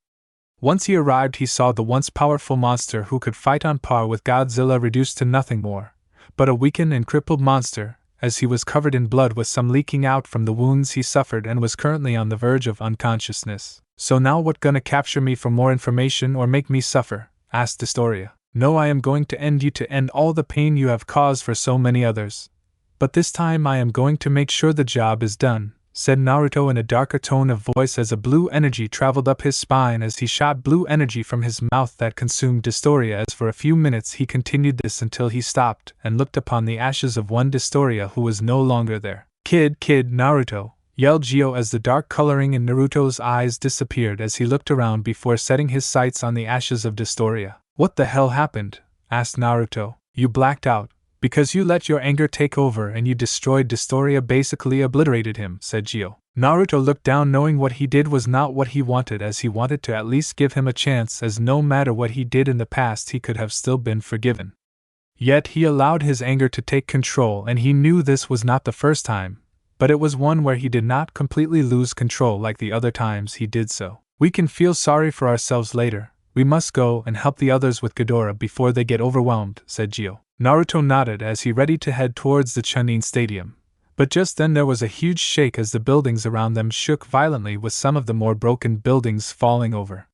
Once he arrived he saw the once powerful monster who could fight on par with Godzilla reduced to nothing more but a weakened and crippled monster, as he was covered in blood with some leaking out from the wounds he suffered and was currently on the verge of unconsciousness. "So now what, gonna capture me for more information or make me suffer?" asked Dostoria. "No, I am going to end you to end all the pain you have caused for so many others. But this time I am going to make sure the job is done," said Naruto in a darker tone of voice as a blue energy traveled up his spine as he shot blue energy from his mouth that consumed Dostoria. As for a few minutes he continued this until he stopped and looked upon the ashes of one Dostoria who was no longer there. Kid, Naruto!" yelled Gio as the dark coloring in Naruto's eyes disappeared as he looked around before setting his sights on the ashes of Dostoria. "What the hell happened?" asked Naruto. "You blacked out. Because you let your anger take over and you destroyed Dostoria, basically obliterated him," said Gio. Naruto looked down, knowing what he did was not what he wanted, as he wanted to at least give him a chance, as no matter what he did in the past he could have still been forgiven. Yet he allowed his anger to take control, and he knew this was not the first time, but it was one where he did not completely lose control like the other times he did so. "We can feel sorry for ourselves later. We must go and help the others with Ghidorah before they get overwhelmed," said Gio. Naruto nodded as he ready to head towards the Chunin Stadium. But just then there was a huge shake as the buildings around them shook violently, with some of the more broken buildings falling over.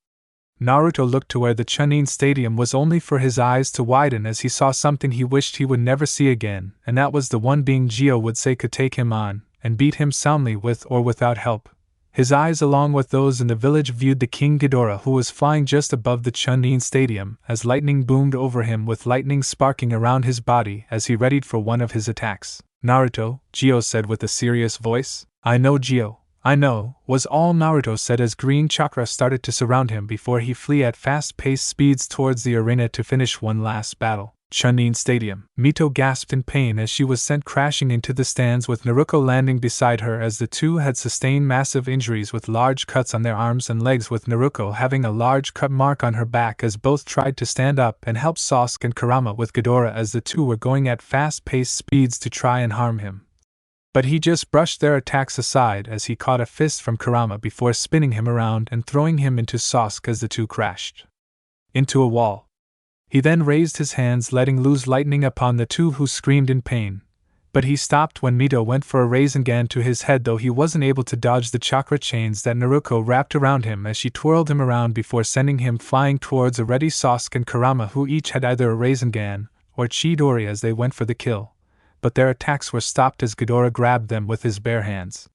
Naruto looked to where the Chunin Stadium was only for his eyes to widen as he saw something he wished he would never see again, and that was the one being Gio would say could take him on and beat him soundly with or without help. His eyes, along with those in the village, viewed the King Ghidorah, who was flying just above the Chunin Stadium as lightning boomed over him, with lightning sparking around his body as he readied for one of his attacks. "Naruto," Gio said with a serious voice. "I know, Gio, I know," was all Naruto said as green chakra started to surround him before he flee at fast-paced speeds towards the arena to finish one last battle. Chunin Stadium. Mito gasped in pain as she was sent crashing into the stands, with Naruto landing beside her, as the two had sustained massive injuries with large cuts on their arms and legs, with Naruto having a large cut mark on her back as both tried to stand up and help Sasuke and Kurama with Ghidorah as the two were going at fast-paced speeds to try and harm him. But he just brushed their attacks aside as he caught a fist from Kurama before spinning him around and throwing him into Sasuke as the two crashed into a wall. He then raised his hands, letting loose lightning upon the two, who screamed in pain. But he stopped when Mito went for a Rasengan to his head, though he wasn't able to dodge the chakra chains that Naruto wrapped around him as she twirled him around before sending him flying towards a ready Sasuke and Kurama, who each had either a Rasengan or Chidori as they went for the kill. But their attacks were stopped as Ghidorah grabbed them with his bare hands.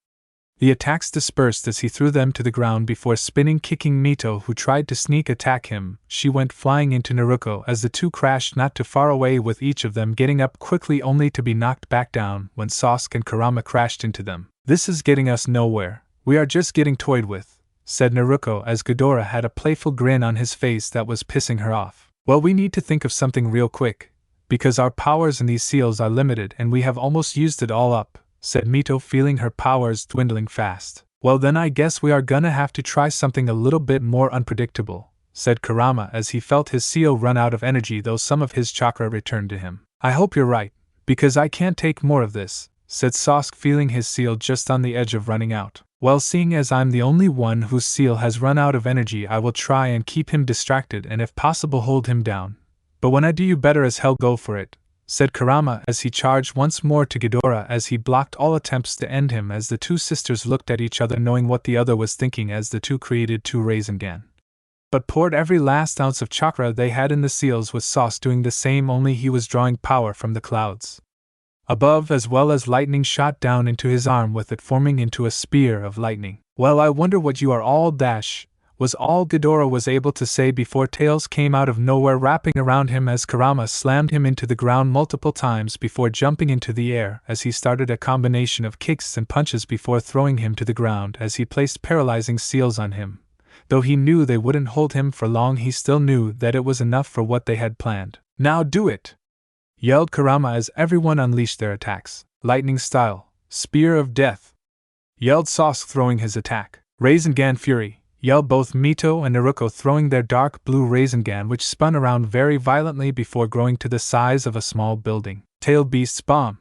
The attacks dispersed as he threw them to the ground before spinning kicking Mito, who tried to sneak attack him. She went flying into Naruto as the two crashed not too far away, with each of them getting up quickly only to be knocked back down when Sasuke and Kurama crashed into them. "This is getting us nowhere. We are just getting toyed with," said Naruto as Ghidorah had a playful grin on his face that was pissing her off. "Well, we need to think of something real quick, because our powers in these seals are limited and we have almost used it all up," said Mito, feeling her powers dwindling fast. "Well, then I guess we are gonna have to try something a little bit more unpredictable," said Kurama as he felt his seal run out of energy, though some of his chakra returned to him. "I hope you're right, because I can't take more of this," said Sasuke, feeling his seal just on the edge of running out. "Well, seeing as I'm the only one whose seal has run out of energy, I will try and keep him distracted and if possible hold him down. But when I do, you better as hell go for it," said Kurama as he charged once more to Ghidorah as he blocked all attempts to end him, as the two sisters looked at each other knowing what the other was thinking as the two created two Rasengan. but poured every last ounce of chakra they had in the seals, with sauce doing the same, only he was drawing power from the clouds above, as well as lightning shot down into his arm, with it forming into a spear of lightning. "Well, I wonder what you are all was all Ghidorah was able to say before Tails came out of nowhere, wrapping around him as Kurama slammed him into the ground multiple times before jumping into the air, as he started a combination of kicks and punches before throwing him to the ground as he placed paralyzing seals on him. Though he knew they wouldn't hold him for long, he still knew that it was enough for what they had planned. "Now do it!" yelled Kurama as everyone unleashed their attacks. "Lightning style, spear of death!" yelled Sasuke, throwing his attack. "Rasengan fury!" yelled both Mito and Naruto, throwing their dark blue Rasengan, which spun around very violently before growing to the size of a small building. "Tail beast's bomb!"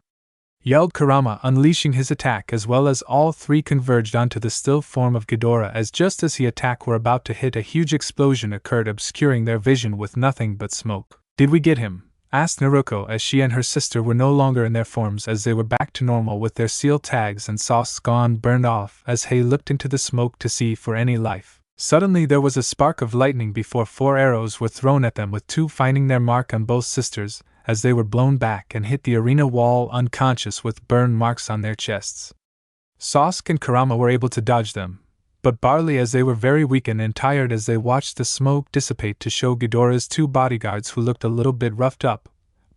yelled Kurama, unleashing his attack, as well as all three converged onto the still form of Ghidorah, as just as he attack were about to hit, a huge explosion occurred, obscuring their vision with nothing but smoke. "Did we get him?" asked Naruto, as she and her sister were no longer in their forms, as they were back to normal with their seal tags and Sasuke's gun burned off, as Hei looked into the smoke to see for any life. Suddenly there was a spark of lightning before 4 arrows were thrown at them, with 2 finding their mark on both sisters, as they were blown back and hit the arena wall unconscious with burn marks on their chests. Sasuke and Kurama were able to dodge them, but Barley, as they were very weakened and tired as they watched the smoke dissipate, to show Ghidorah's 2 bodyguards, who looked a little bit roughed up,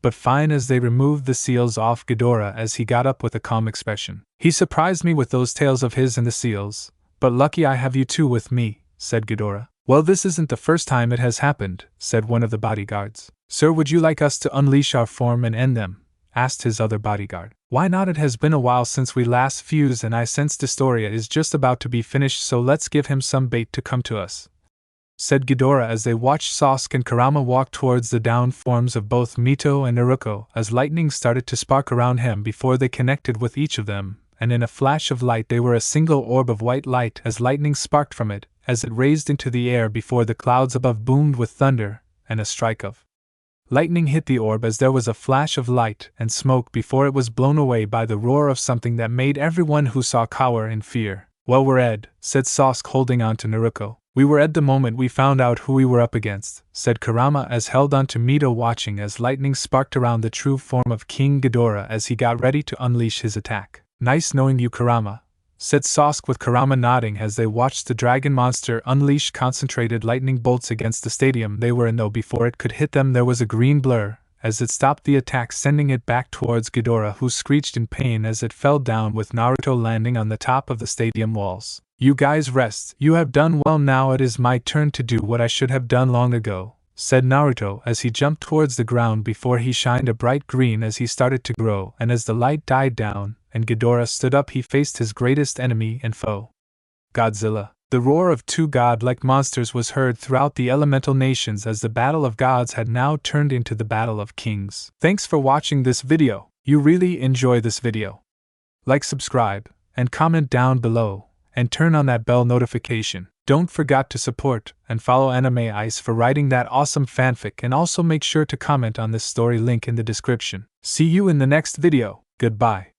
but fine, as they removed the seals off Ghidorah, as he got up with a calm expression. "He surprised me with those tails of his and the seals, but lucky I have you two with me," said Ghidorah. "Well, this isn't the first time it has happened," said one of the bodyguards. "Sir, would you like us to unleash our form and end them?" asked his other bodyguard. "Why not? It has been a while since we last fused, and I sense Destoria is just about to be finished, so let's give him some bait to come to us," said Ghidorah, as they watched Sasuke and Kurama walk towards the downed forms of both Mito and Naruto, as lightning started to spark around him before they connected with each of them, and in a flash of light they were a single orb of white light, as lightning sparked from it, as it raised into the air before the clouds above boomed with thunder, and a strike of lightning hit the orb, as there was a flash of light and smoke before it was blown away by the roar of something that made everyone who saw cower in fear. "Well, we're Ed," said Sasuke, holding on to Naruto. "We were Ed the moment we found out who we were up against," said Kurama, as held on to Mito, watching as lightning sparked around the true form of King Ghidorah as he got ready to unleash his attack. "Nice knowing you, Kurama," said Sasuke, with Kurama nodding as they watched the dragon monster unleash concentrated lightning bolts against the stadium they were in, though before it could hit them there was a green blur, as it stopped the attack, sending it back towards Ghidorah, who screeched in pain as it fell down, with Naruto landing on the top of the stadium walls. "You guys rest. You have done well. Now it is my turn to do what I should have done long ago," said Naruto, as he jumped towards the ground before he shined a bright green as he started to grow, and as the light died down and Ghidorah stood up, he faced his greatest enemy and foe, Godzilla. The roar of 2 god-like monsters was heard throughout the elemental nations, as the battle of gods had now turned into the battle of kings. Thanks for watching this video. You really enjoy this video. Like, subscribe, and comment down below, and turn on that bell notification. Don't forget to support and follow Anime Ice for writing that awesome fanfic, and also make sure to comment on this story, link in the description. See you in the next video. Goodbye.